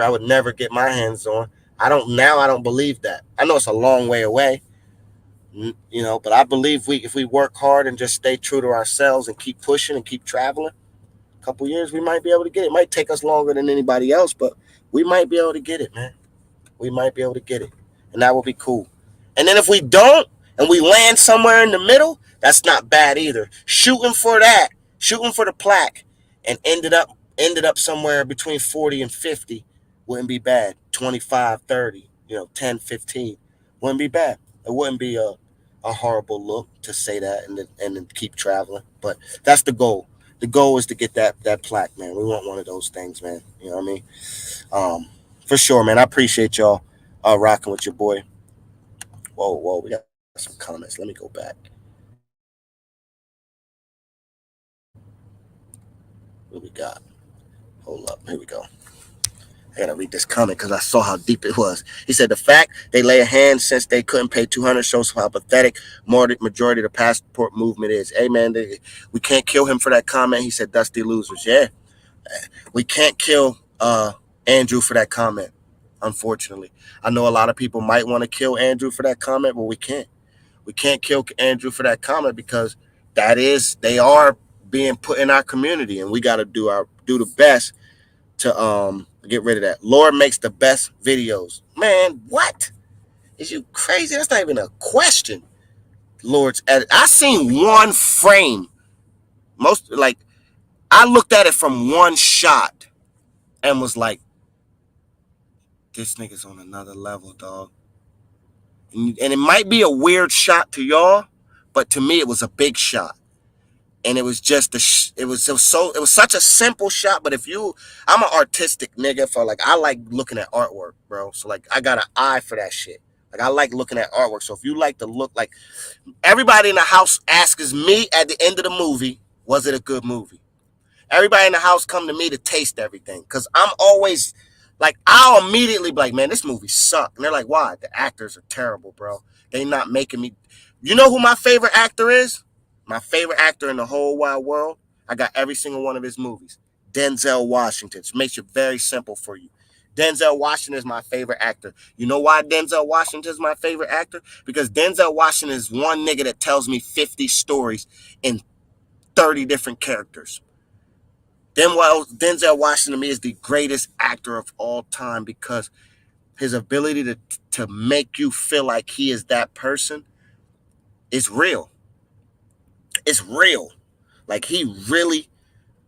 would never get my hands on. I don't believe that. I know it's a long way away, but I believe if we work hard and just stay true to ourselves and keep pushing and keep traveling, a couple years we might be able to get it. It might take us longer than anybody else, but we might be able to get it, man. We might be able to get it, and that would be cool. And then if we don't, and we land somewhere in the middle, that's not bad either. Shooting for the plaque, and ended up somewhere between 40 and 50 wouldn't be bad. 25, 30, 10, 15 wouldn't be bad. It wouldn't be a horrible look to say that and then keep traveling. But that's the goal. The goal is to get that plaque, man. We want one of those things, man. You know what I mean? For sure, man. I appreciate y'all rocking with your boy. Whoa, we got some comments. Let me go back. What we got? Hold up. Here we go. I gotta read this comment because I saw how deep it was. He said the fact they lay a hand since they couldn't pay 200 shows how pathetic majority of the passport movement is. Hey man, we can't kill him for that comment. He said dusty losers. Yeah, we can't kill Andrew for that comment. Unfortunately, I know a lot of people might want to kill Andrew for that comment, but we can't. We can't kill Andrew for that comment because they are being put in our community, and we got to do the best to get rid of that. Lord makes the best videos. Man, what? Is you crazy? That's not even a question. Lord's edit. I seen one frame. I looked at it from one shot and was like, this nigga's on another level, dog. And it might be a weird shot to y'all, but to me it was a big shot. And it was just it was such a simple shot. But I'm an artistic nigga I like looking at artwork, bro. So I got an eye for that shit. I like looking at artwork. So if you like to look, everybody in the house asks me at the end of the movie, was it a good movie? Everybody in the house come to me to taste everything. Cause I'm always I'll immediately be like, man, this movie sucked. And they're like, why? The actors are terrible, bro. They not making me. You know who my favorite actor is? My favorite actor in the whole wide world. I got every single one of his movies. Denzel Washington. It makes it very simple for you. Denzel Washington is my favorite actor. You know why Denzel Washington is my favorite actor? Because Denzel Washington is one nigga that tells me 50 stories in 30 different characters. Denzel Washington to me is the greatest actor of all time because his ability to make you feel like he is that person is real. It's real. He really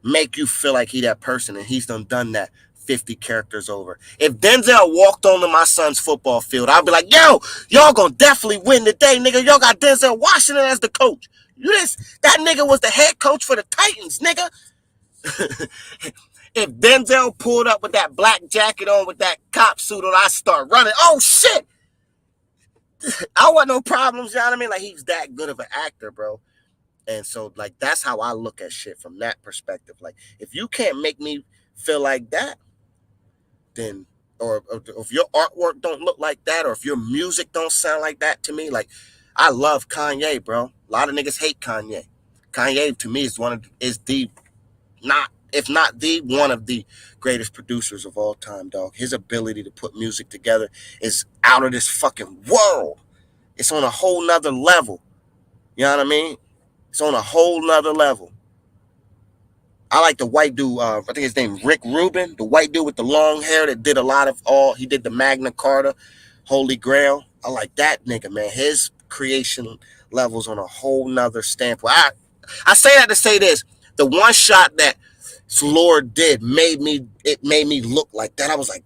make you feel like he that person, and he's done that 50 characters over. If Denzel walked onto my son's football field, I'd be like, yo, y'all gonna definitely win today, nigga. Y'all got Denzel Washington as the coach. That nigga was the head coach for the Titans, nigga. If Denzel pulled up with that black jacket on with that cop suit on, I start running. Oh shit! I want no problems, you know what I mean? He's that good of an actor, bro. And so that's how I look at shit from that perspective. If you can't make me feel like that, then or if your artwork don't look like that, or if your music don't sound like that to me, I love Kanye, bro. A lot of niggas hate Kanye. Kanye to me is one of the greatest producers of all time, dog. His ability to put music together is out of this fucking world. It's on a whole nother level. You know what I mean? It's on a whole nother level. I like the white dude, I think his name Rick Rubin, the white dude with the long hair that did he did the Magna Carta, Holy Grail. I like that nigga, man. His creation levels on a whole nother standpoint. I say that to say this: the one shot that Lord did made me look like that. I was like,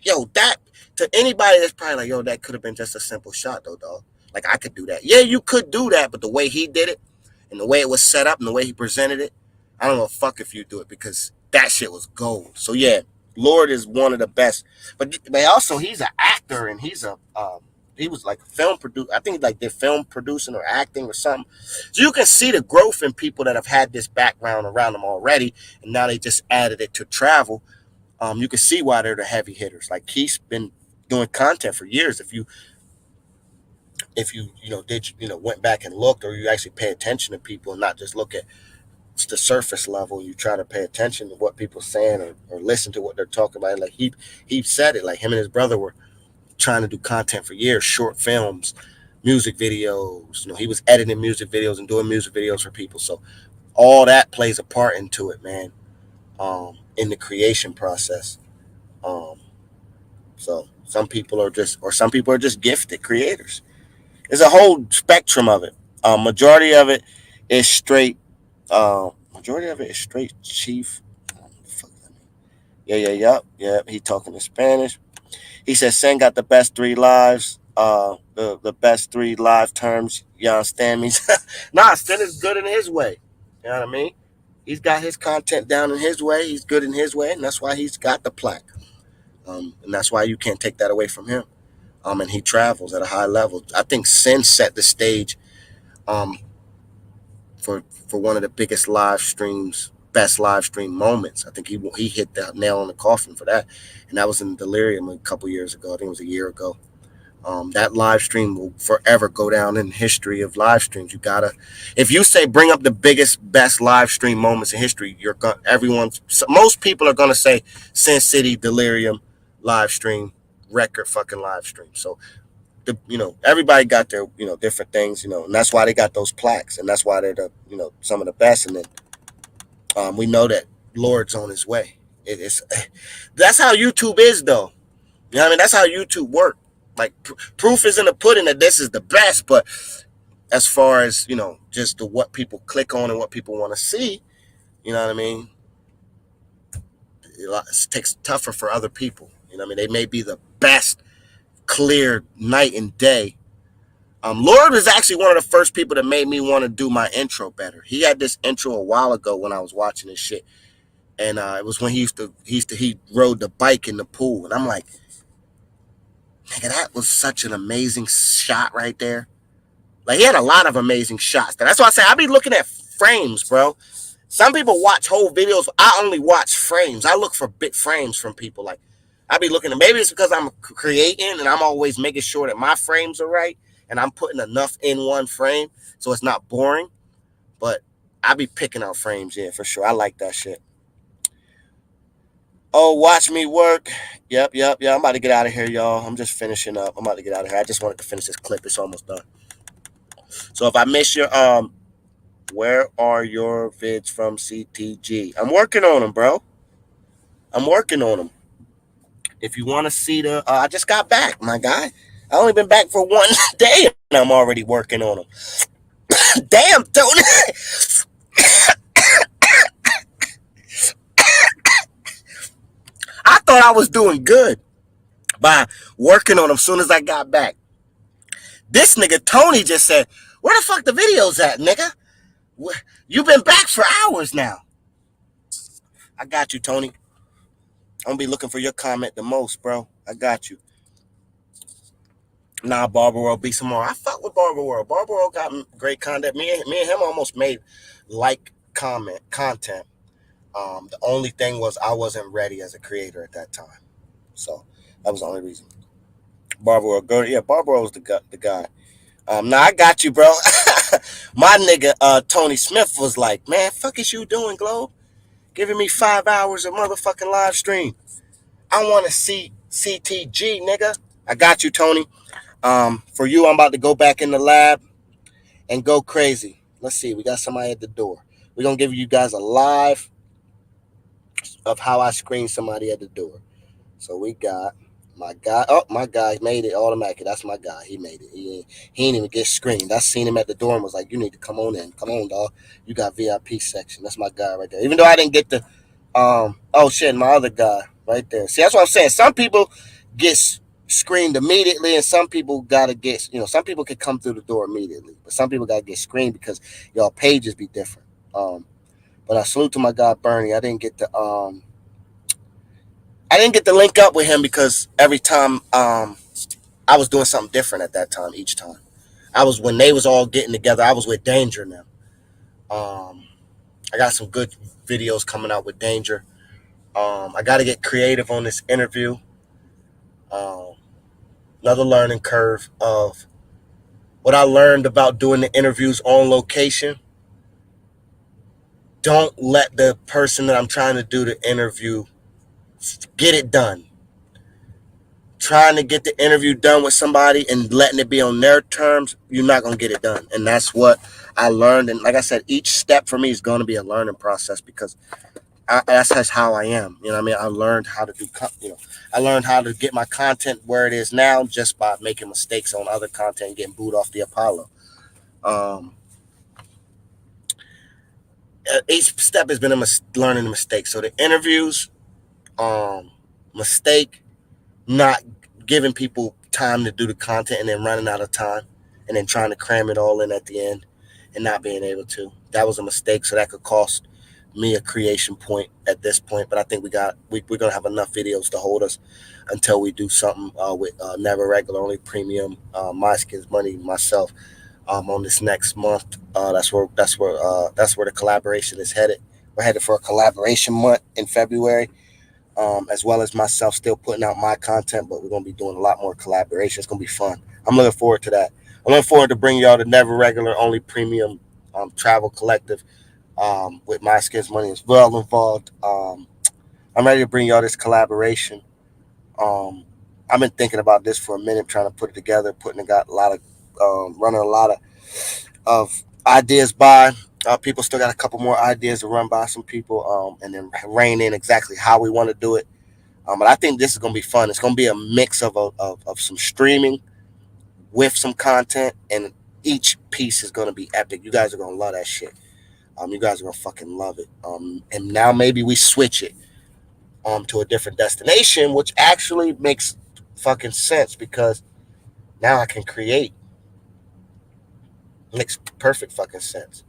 yo, that to anybody that's probably like, yo, that could have been just a simple shot though, dog. Like I could do that. Yeah, you could do that, but the way he did it and the way it was set up and the way he presented it, I don't know fuck if you do it because that shit was gold. So yeah, Lord is one of the best. But also he's an actor and he's a he was like a film producer. I think like they're film producing or acting or something. So you can see the growth in people that have had this background around them already, and now they just added it to travel. You can see why they're the heavy hitters. Like he's been doing content for years. If you went back and looked, or you actually pay attention to people and not just look at the surface level, you try to pay attention to what people are saying or listen to what they're talking about. Like he said it. Like him and his brother were trying to do content for years, short films, music videos. He was editing music videos and doing music videos for people. So all that plays a part into it, man. In the creation process. So some people are just gifted creators. There's a whole spectrum of it. Majority of it is straight. Majority of it is straight chief. Yeah. He talking in Spanish. He says Sen got the best 3 lives. The best 3 live terms. You understand me? Nah, Sen is good in his way. You know what I mean? He's got his content down in his way. He's good in his way, and that's why he's got the plaque. And that's why you can't take that away from him. And he travels at a high level. I think Sin set the stage um, for one of the biggest live streams, best live stream moments. I think he hit the nail on the coffin for that, and that was in Delirium a couple years ago. I think it was a year ago. That live stream will forever go down in history of live streams. You gotta, if you say bring up the biggest, best live stream moments in history, most people are gonna say Sin City Delirium live stream record fucking live stream. So everybody got their different things, and that's why they got those plaques, and that's why they're some of the best. And then we know that Lord's on his way. It's that's how YouTube is, though. You know what I mean? That's how YouTube work. Like proof is in the pudding that this is the best, but as far as just what people click on and what people want to see, you know what I mean? It takes tougher for other people. You know what I mean? They may be the best, clear night and day. Lord was actually one of the first people that made me want to do my intro better. He had this intro a while ago when I was watching this shit, and it was when he rode the bike in the pool, and I'm like, nigga, that was such an amazing shot right there. Like he had a lot of amazing shots. That's why I say I be looking at frames, bro. Some people watch whole videos. I only watch frames. I look for big frames from people. Like I be looking at, maybe it's because I'm creating and I'm always making sure that my frames are right and I'm putting enough in one frame so it's not boring. But I be picking out frames, yeah, for sure. I like that shit. Oh, watch me work. Yep. I'm about to get out of here, y'all. I'm just finishing up. I'm about to get out of here. I just wanted to finish this clip. It's almost done. So if I miss your where are your vids from CTG? I'm working on them, bro. I'm working on them. If you want to see I just got back, my guy. I only been back for 1 day and I'm already working on them. Damn, Tony. I thought I was doing good by working on them as soon as I got back. This nigga Tony just said, where the fuck the videos at, nigga? You been back for hours now. I got you, Tony. I'm gonna be looking for your comment the most, bro. I got you. Nah, Barber World be some more. I fuck with Barber World. Barber World got great content. Me and him almost made content. The only thing was I wasn't ready as a creator at that time. So that was the only reason. Barber World, go. Yeah, Barber World was the guy. Now I got you, bro. My nigga Tony Smith was like, man, fuck is you doing, Globe? Giving me 5 hours of motherfucking live stream. I want to see CTG, nigga. I got you, Tony. For you, I'm about to go back in the lab and go crazy. Let's see. We got somebody at the door. We're going to give you guys a live of how I screen somebody at the door. So we got, My guy, oh my guy made it automatically. That's my guy. He made it. He ain't even get screened. I seen him at the door and was like, "You need to come on in. Come on, dog. You got VIP section." That's my guy right there. Even though I didn't get the oh shit, my other guy right there. See, that's what I'm saying. Some people get screened immediately, and some people gotta get, some people can come through the door immediately, but some people gotta get screened because y'all pages be different. But I salute to my guy Bernie. I didn't get to link up with him because every time I was doing something different at that time. Each time I was when they was all getting together, I was with Danger now. I got some good videos coming out with Danger. I got to get creative on this interview. Um, Another learning curve of what I learned about doing the interviews on location. Don't let the person that I'm trying to do the interview get it done. Trying to get the interview done with somebody and letting it be on their terms, you're not going to get it done. And that's what I learned. And like I said, each step for me is going to be a learning process because that's just how I am. You know what I mean? I learned how to do, I learned how to get my content where it is now just by making mistakes on other content and getting booed off the Apollo. Each step has been learning a mistake. So the interviews, mistake, not giving people time to do the content and then running out of time and then trying to cram it all in at the end and not being able to. That was a mistake. So that could cost me a creation point at this point. But I think we're going to have enough videos to hold us until we do something with Never Regular, Only Premium, My Skins Money, myself on this next month. That's where the collaboration is headed. We're headed for a collaboration month in February. As well as myself still putting out my content, but we're going to be doing a lot more collaboration. It's going to be fun. I'm looking forward to that. I'm looking forward to bringing y'all the Never Regular, Only Premium Travel Collective with My Skins Money as well involved. I'm ready to bring y'all this collaboration. I've been thinking about this for a minute, trying to put it together, got a lot of running a lot of ideas by. People still got a couple more ideas to run by some people, and then rein in exactly how we want to do it. But I think this is gonna be fun. It's gonna be a mix of some streaming with some content, and each piece is gonna be epic. You guys are gonna love that shit. You guys are gonna fucking love it. And now maybe we switch it to a different destination, which actually makes fucking sense because now I can create. Makes perfect fucking sense.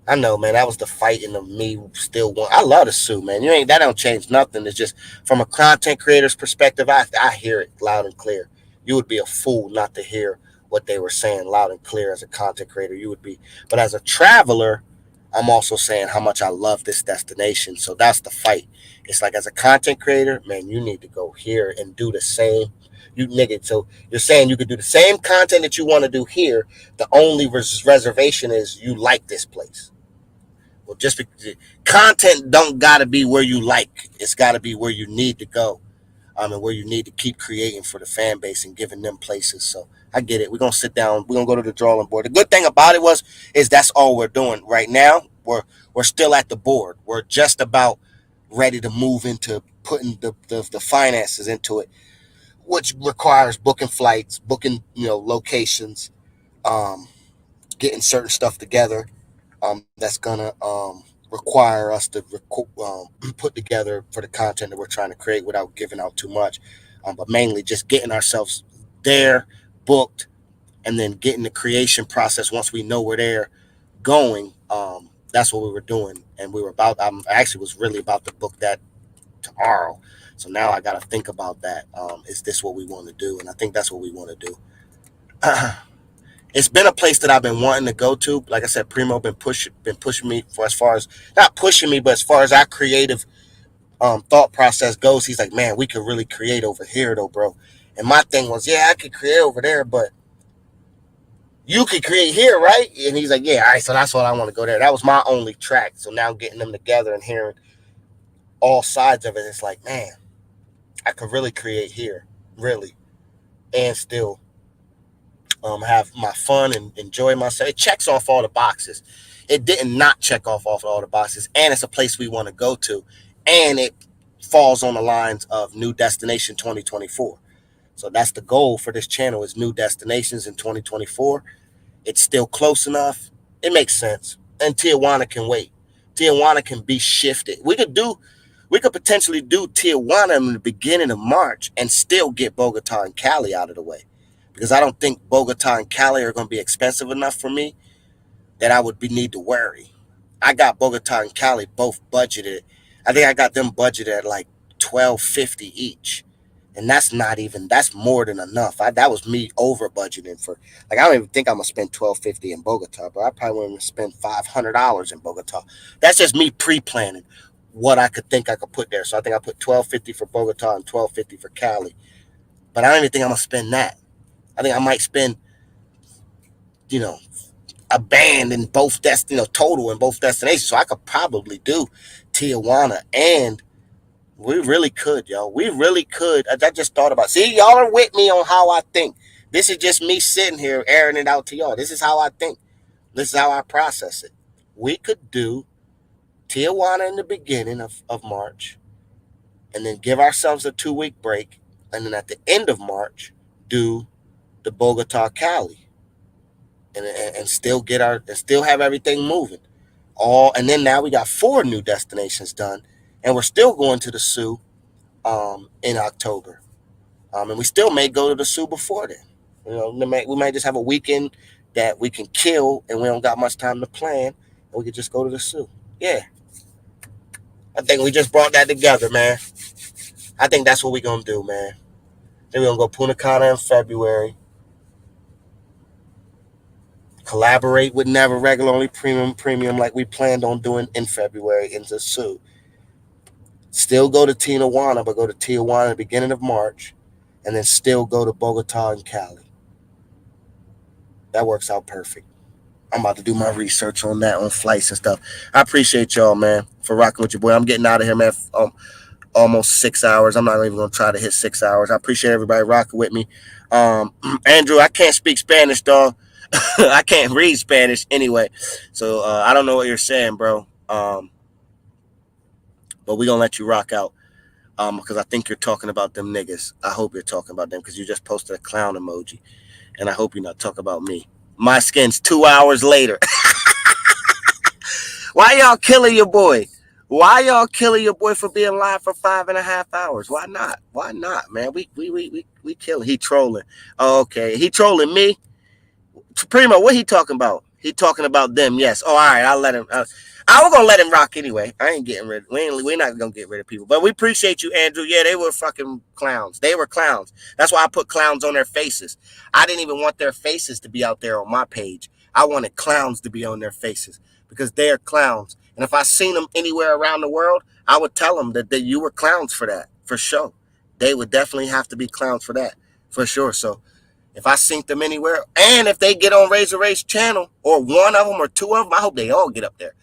I know, man. That was the fighting of me still want. I love the suit, man. That don't change nothing. It's just from a content creator's perspective, I hear it loud and clear. You would be a fool not to hear what they were saying loud and clear as a content creator. You would be, but as a traveler, I'm also saying how much I love this destination. So that's the fight. It's like as a content creator, man, you need to go here and do the same. You nigga, so you're saying you could do the same content that you want to do here. The only reservation is you like this place. Well, just because content don't gotta be where you like. It's gotta be where you need to go. And where you need to keep creating for the fan base and giving them places. So I get it. We're gonna sit down. We're gonna go to the drawing board. The good thing about it is that's all we're doing right now. We're still at the board. We're just about ready to move into putting the finances into it, which requires booking flights, booking locations, getting certain stuff together. That's gonna require us to put together for the content that we're trying to create without giving out too much, but mainly just getting ourselves there, booked, and then getting the creation process once we know we're there going. That's what we were doing, and we were about. I actually was really about to book that tomorrow, so now I got to think about that. Is this what we want to do? And I think that's what we want to do. It's been a place that I've been wanting to go to. Like I said, Primo been pushing me for as far as not pushing me, but as far as our creative thought process goes. He's like, man, we could really create over here though, bro. And my thing was, yeah, I could create over there, but you could create here, right? And he's like, yeah, all right, so that's what I want to go there. That was my only track. So now getting them together and hearing all sides of it, it's like, man, I could really create here, really, and still have my fun and enjoy myself. It checks off all the boxes. It didn't not check off all the boxes, and it's a place we want to go to, and it falls on the lines of New Destination 2024. So that's the goal for this channel, is new destinations in 2024. It's still close enough. It makes sense. And Tijuana can wait. Tijuana can be shifted. We could potentially do Tijuana in the beginning of March and still get Bogota and Cali out of the way. Because I don't think Bogota and Cali are going to be expensive enough for me that I would need to worry. I got Bogota and Cali both budgeted. I think I got them budgeted at like $1,250 each. And that's more than enough. That was me over budgeting for, like, I don't even think I'm gonna spend $1,250 in Bogota, but I probably want to spend $500 in Bogota. That's just me pre-planning what I could put there. So I think I put $1,250 for Bogota and $1,250 for Cali. But I don't even think I'm gonna spend that. I think I might spend, a band in both total in both destinations. So I could probably do Tijuana, and we really could, yo. We really could. I just thought about. See, y'all are with me on how I think. This is just me sitting here airing it out to y'all. This is how I think. This is how I process it. We could do Tijuana in the beginning of March, and then give ourselves a 2-week break, and then at the end of March, do the Bogota Cali. And still still have everything moving. And then now we got 4 new destinations done, and we're still going to the Sioux in October. And we still may go to the Sioux before then. We might just have a weekend that we can kill, and we don't got much time to plan, and we could just go to the Sioux. Yeah. I think we just brought that together, man. I think that's what we're going to do, man. Then we're going to go Punta Cana in February. Collaborate with Never Regular Only Premium like we planned on doing in February into Sioux. Still go to Tijuana, but go to Tijuana at the beginning of March, and then still go to Bogota and Cali. That works out perfect. I'm about to do my research on that, on flights and stuff. I appreciate y'all, man, for rocking with your boy. I'm getting out of here, man. Almost 6 hours. I'm not even going to try to hit 6 hours. I appreciate everybody rocking with me. Andrew, I can't speak Spanish, dog. I can't read Spanish anyway. So I don't know what you're saying, bro. But we're going to let you rock out. Because I think you're talking about them niggas. I hope you're talking about them, because you just posted a clown emoji. And I hope you're not talking about me. My skin's 2 hours later. Why y'all killing your boy? Why y'all killing your boy for being live for 5.5 hours? Why not? Why not, man? We killing. He trolling. Oh, okay. He trolling me? Primo, what he talking about? He talking about them, yes. Oh, all right, I'll let him. I was gonna let him rock anyway. I ain't getting rid. We're not gonna get rid of people. But we appreciate you, Andrew. Yeah, they were fucking clowns. They were clowns. That's why I put clowns on their faces. I didn't even want their faces to be out there on my page. I wanted clowns to be on their faces, because they're clowns. And if I seen them anywhere around the world, I would tell them that you were clowns for that, for sure. They would definitely have to be clowns for that, for sure. So if I seen them anywhere, and if they get on Razor Ray's channel, or one of them or two of them, I hope they all get up there.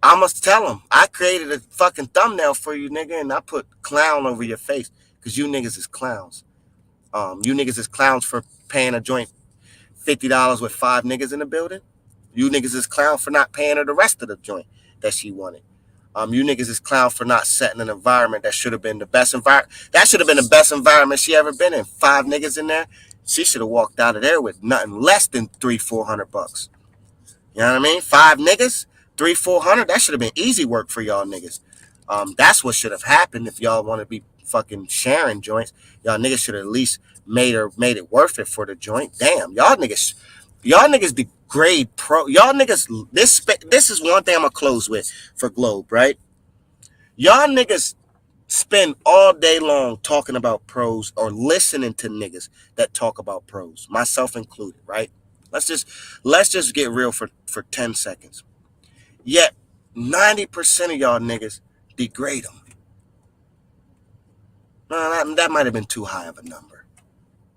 I must tell them, I created a fucking thumbnail for you, nigga, and I put clown over your face, because you niggas is clowns. You niggas is clowns for paying a joint $50 with 5 niggas in the building. You niggas is clowns for not paying her the rest of the joint that she wanted. You niggas is clown for not setting an environment that should have been the best environment. That should have been the best environment she ever been in. 5 niggas in there. She should have walked out of there with nothing less than $300-400. You know what I mean? 5 niggas, $300-400. That should have been easy work for y'all niggas. That's what should have happened if y'all want to be fucking sharing joints. Y'all niggas should have at least made it worth it for the joint. Damn, y'all niggas degrade pro. Y'all niggas. This is one thing I'm gonna close with for Globe, right? Y'all niggas spend all day long talking about pros, or listening to niggas that talk about pros, myself included, right? Let's just get real for 10 seconds. Yet 90% of y'all niggas degrade them. No, that might have been too high of a number.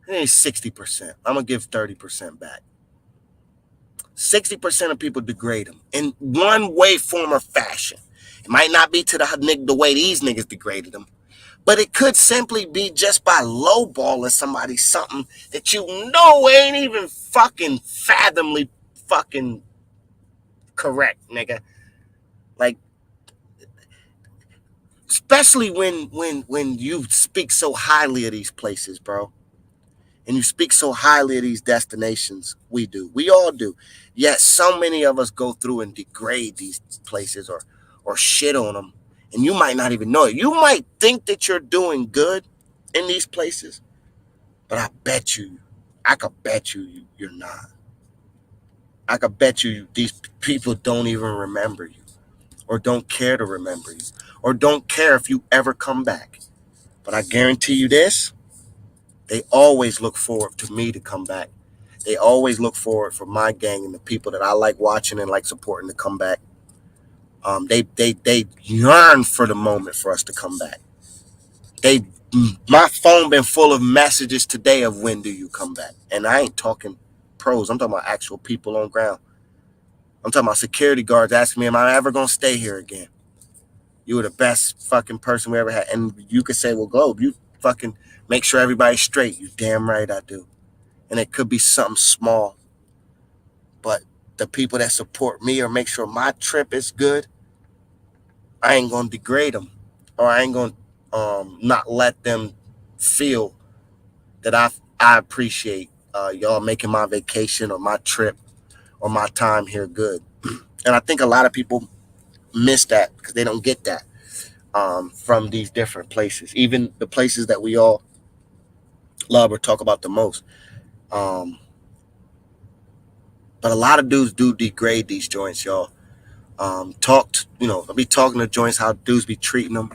It ain't 60%. I'm gonna give 30% back. 60% of people degrade them in one way, form, or fashion. It might not be to the way these niggas degraded them, but it could simply be just by lowballing somebody something that you know ain't even fucking fathomably fucking correct, nigga. Like, especially when you speak so highly of these places, bro. And you speak so highly of these destinations. We do. We all do. Yet so many of us go through and degrade these places or shit on them. And you might not even know it. You might think that you're doing good in these places, but I could bet you're not. I could bet you these people don't even remember you or don't care to remember you or don't care if you ever come back. But I guarantee you this, they always look forward to me to come back. They always look forward for my gang and the people that I like watching and like supporting to come back. They yearn for the moment for us to come back. They My phone been full of messages today of when do you come back, and I ain't talking pros. I'm talking about actual people on ground. I'm talking about security guards asking me, am I ever gonna stay here again? You were the best fucking person we ever had, and you could say, well, Globe, you fucking make sure everybody's straight. You damn right I do. And it could be something small, but the people that support me or make sure my trip is good, I ain't gonna degrade them, or I ain't gonna not let them feel that I appreciate y'all making my vacation or my trip or my time here good. And I think a lot of people miss that because they don't get that from these different places, even the places that we all love or talk about the most. Um, but a lot of dudes do degrade these joints, y'all. I'll be talking to joints how dudes be treating them.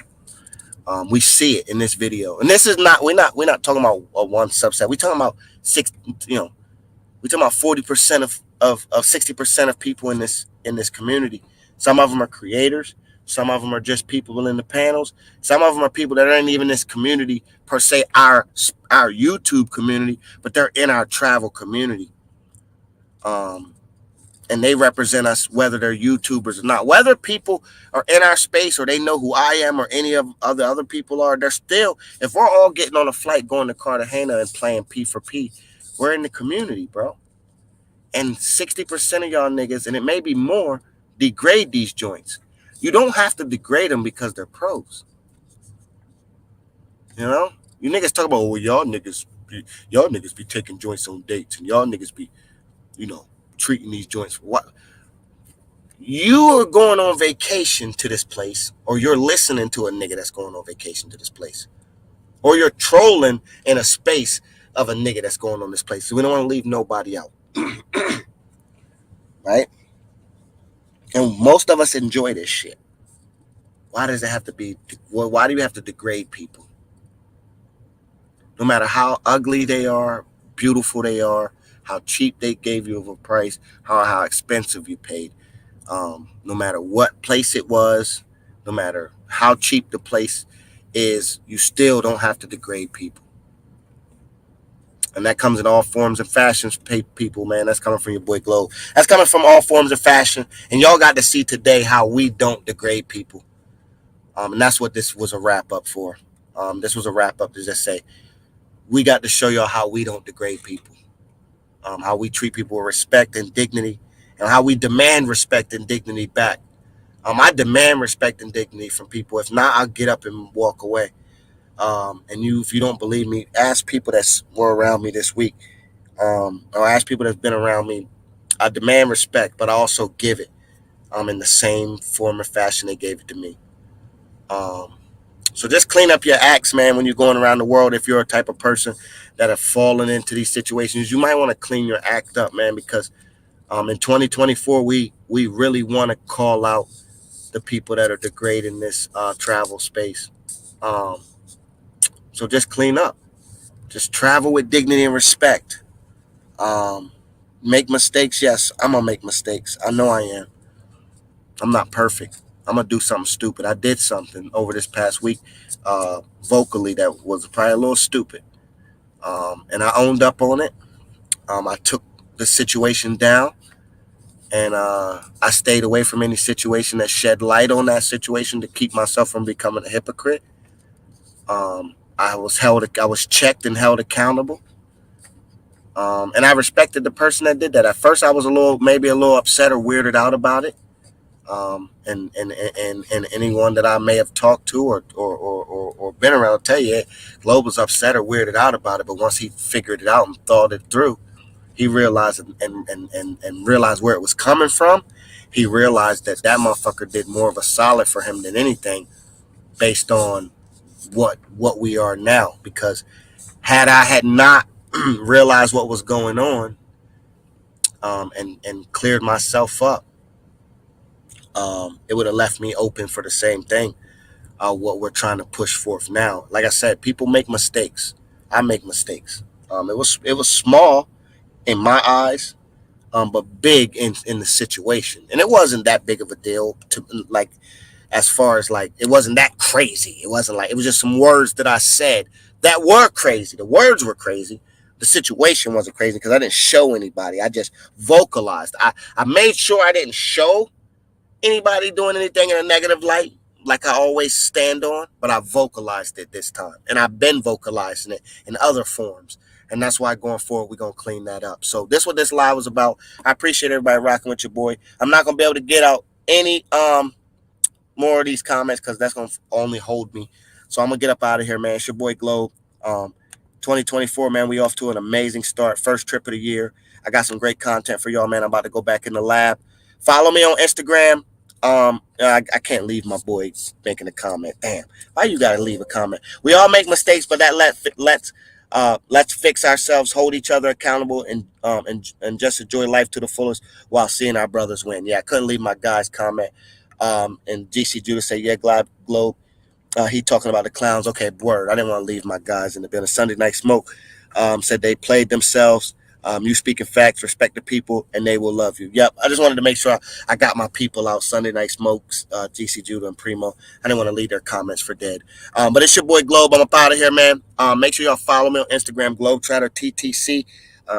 We see it in this video, and this is not we're not talking about a one subset. We're talking about six. We're talking about 40% of 60% of people in this community. Some of them are creators. Some of them are just people in the panels. Some of them are people that aren't even in this community per se, our YouTube community, but they're in our travel community. And they represent us whether they're YouTubers or not. Whether people are in our space or they know who I am or any of other people are, they're still, if we're all getting on a flight going to Cartagena and playing P for P, we're in the community, bro. And 60% of y'all niggas, and it may be more, degrade these joints. You don't have to degrade them because they're pros. You know? You niggas talk about, well, y'all niggas be taking joints on dates, and y'all niggas be, treating these joints for what? You are going on vacation to this place, or you're listening to a nigga that's going on vacation to this place, or you're trolling in a space of a nigga that's going on this place. So we don't want to leave nobody out, right? And most of us enjoy this shit. Why does it have to be? Why do you have to degrade people? No matter how ugly they are, beautiful they are, how cheap they gave you of a price, how expensive you paid. No matter what place it was, no matter how cheap the place is, you still don't have to degrade people. And that comes in all forms and fashions, people, man. That's coming from your boy Glow. That's coming from all forms of fashion. And y'all got to see today how we don't degrade people. And that's what this was a wrap up for. This was a wrap up to just say, we got to show y'all how we don't degrade people, how we treat people with respect and dignity, and how we demand respect and dignity back. I demand respect and dignity from people. If not, I'll get up and walk away. And if you don't believe me, ask people that were around me this week, or ask people that's been around me. I demand respect, but I also give it in the same form or fashion they gave it to me. So just clean up your acts, man, when you're going around the world. If you're a type of person that have fallen into these situations, you might want to clean your act up, man, because in 2024, we really want to call out the people that are degrading this travel space. Um, so just clean up. Just travel with dignity and respect. Um, make mistakes. Yes, I'm going to make mistakes. I know I am. I'm not perfect. I'm going to do something stupid. I did something over this past week vocally that was probably a little stupid. And I owned up on it. I took the situation down, and I stayed away from any situation that shed light on that situation to keep myself from becoming a hypocrite. I was checked and held accountable. And I respected the person that did that. At first, I was maybe a little upset or weirded out about it. And anyone that I may have talked to or been around will tell you, Globe was upset or weirded out about it. But once he figured it out and thought it through, he realized and realized where it was coming from. He realized that that motherfucker did more of a solid for him than anything, based on what we are now. Because I had not realized what was going on, and cleared myself up, it would have left me open for the same thing. What we're trying to push forth now. Like I said, people make mistakes. I make mistakes. It was small in my eyes, but big in the situation. And it wasn't that big of a deal to, like, as far as, like, it wasn't that crazy. It wasn't like, it was just some words that I said that were crazy. The words were crazy. The situation wasn't crazy because I didn't show anybody. I just vocalized. I made sure I didn't show anybody doing anything in a negative light, like I always stand on, but I vocalized it this time. And I've been vocalizing it in other forms. And that's why going forward, we're going to clean that up. So this is what this live was about. I appreciate everybody rocking with your boy. I'm not going to be able to get out any more of these comments because that's going to only hold me. So I'm going to get up out of here, man. It's your boy Globe. 2024, man, we off to an amazing start. First trip of the year. I got some great content for y'all, man. I'm about to go back in the lab. Follow me on Instagram. I can't leave my boy making a comment. Damn, why you gotta leave a comment? We all make mistakes, but that let's fix ourselves, hold each other accountable, and just enjoy life to the fullest while seeing our brothers win. Yeah, I couldn't leave my guy's comment. And GC Judah say, yeah, Globe. He talking about the clowns. Okay, word. I didn't want to leave my guys in the building. Sunday Night Smoke said they played themselves. You speaking facts, respect the people, and they will love you. Yep. I just wanted to make sure I got my people out. Sunday Night Smokes, GC Judah and Primo. I didn't want to leave their comments for dead. But it's your boy Globe. I'm up out of here, man. Make sure y'all follow me on Instagram, Globetrotter TTC.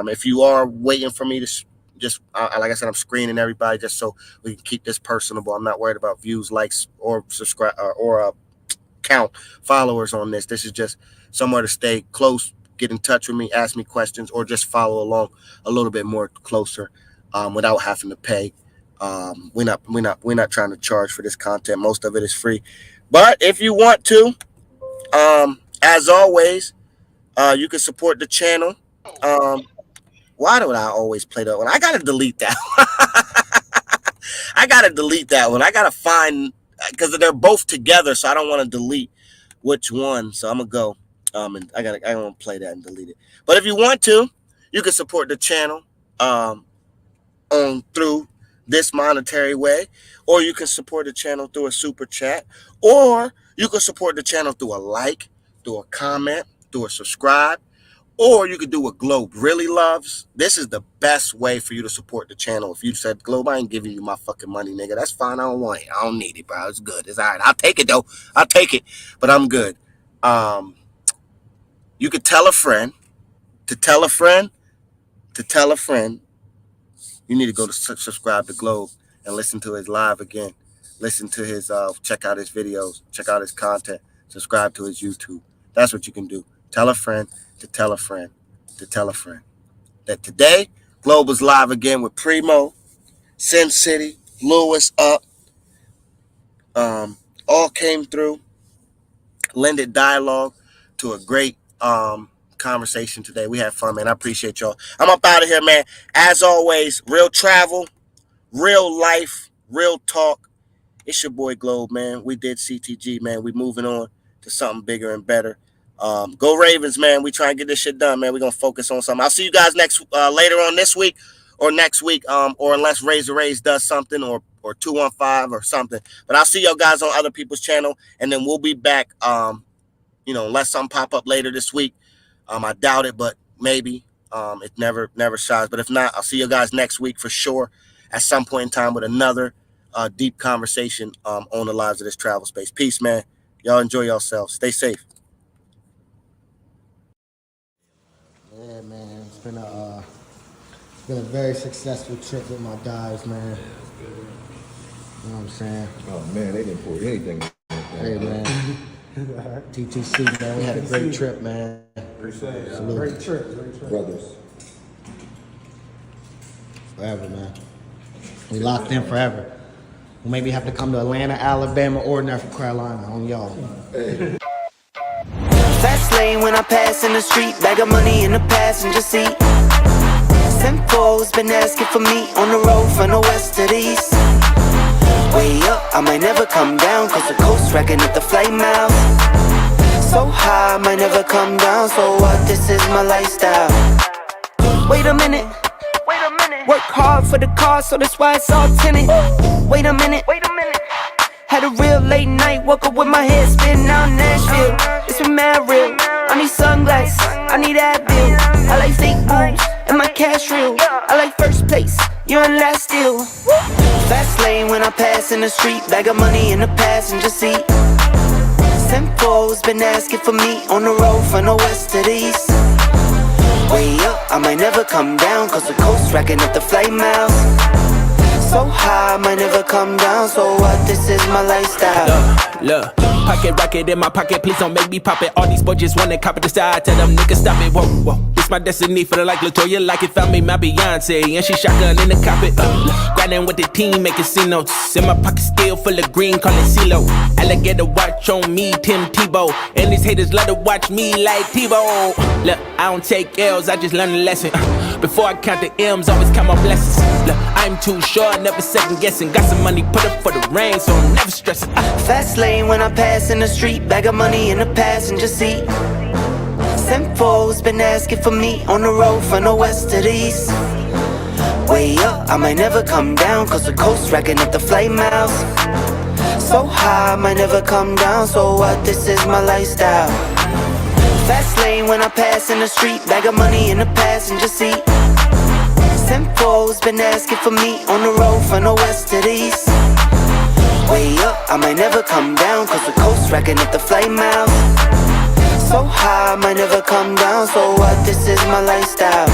If you are waiting for me to just, like I said, I'm screening everybody just so we can keep this personable. I'm not worried about views, likes, or subscribe or count followers on this. This is just somewhere to stay close, get in touch with me, ask me questions, or just follow along a little bit more closer without having to pay. We're not trying to charge for this content. Most of it is free. But if you want to, as always, you can support the channel. Why do I always play that one? I gotta delete that. I gotta delete that one. I gotta find, because they're both together, so I don't want to delete which one. So I'm gonna go and I want to play that and delete it. But if you want to, you can support the channel on through this monetary way, or you can support the channel through a super chat, or you can support the channel through a like, through a comment, through a subscribe. Or you could do what Globe really loves. This is the best way for you to support the channel. If you said, Globe, I ain't giving you my fucking money, nigga, that's fine. I don't want it. I don't need it, bro. It's good. It's all right. I'll take it, though. I'll take it. But I'm good. You could tell a friend to tell a friend to tell a friend. You need to go to subscribe to Globe and listen to his live again. Listen to his, check out his videos. Check out his content. Subscribe to his YouTube. That's what you can do. Tell a friend to tell a friend to tell a friend that today Globe was live again with Primo, Sin City, Lewis up. All came through, lended dialogue to a great conversation today. We had fun, man. I appreciate y'all. I'm up out of here, man. As always, real travel, real life, real talk. It's your boy Globe, man. We did CTG, man. We moving on to something bigger and better. Go Ravens, man. We try and get this shit done, man. We're going to focus on something. I'll see you guys later on this week or next week, or unless Razor Rays does something or 215 or something. But I'll see y'all guys on other people's channel, and then we'll be back, unless something pop up later this week. I doubt it, but maybe. It never shies. But if not, I'll see you guys next week for sure at some point in time with another deep conversation on the lives of this travel space. Peace, man. Y'all enjoy yourselves. Stay safe. Yeah, man. It's been a very successful trip with my guys, man. You know what I'm saying? Oh man, they didn't pour anything. Hey, man. TTC, man. We had a great trip, man. Salute. Great trip. Brothers. Forever, man. We locked in forever. We'll maybe have to come to Atlanta, Alabama, or North Carolina on y'all. Fast lane when I pass in the street, bag of money in the passenger seat. Simpo's been asking for me on the road from the west to the east. Way up, I might never come down, cause the coast racking up the flight miles. So high, I might never come down, so what, this is my lifestyle. Wait a minute, work hard for the car, so that's why it's all tinted. Wait a minute, had a real late night, woke up with my head spinning out Nashville. It's been mad real, I need sunglasses, I need Advil. I like fake moves, and my cash real. I like first place, you're in last still. Fast lane when I pass in the street, bag of money in the passenger seat. Simpo's been asking for me on the road from the west to the east. Way up, I might never come down, cause the coast racking up the flight miles. So high, I might never come down, so what, this is my lifestyle. Look, pocket rocket in my pocket, please don't make me pop it. All these boys just wanna copy the style, tell them niggas stop it. Whoa, whoa, this my destiny, feeling like Latoya, like it found me my Beyonce, and she shotgun in the cockpit. Grinding with the team, making C notes. In my pocket still full of green, call it CeeLo. Alligator watch on me, Tim Tebow, and these haters love to watch me like Tebow. Look, I don't take L's, I just learn a lesson. Before I count the M's, always count my blessings. Look, I'm too short, never second guessing. Got some money put up for the rain, so I'm never stressing. Fast lane when I pass in the street, bag of money in the passenger seat. Simpo's been asking for me on the road from the west to the east. Way up, I might never come down, cause the coast racking up the flight miles. So high, I might never come down, so what, this is my lifestyle. Fast lane when I pass in the street, bag of money in the passenger seat. Simpo's been asking for me on the road from the west to the east. Way up, I might never come down, cause the coast racking up the flight miles. So high, I might never come down, so what, this is my lifestyle.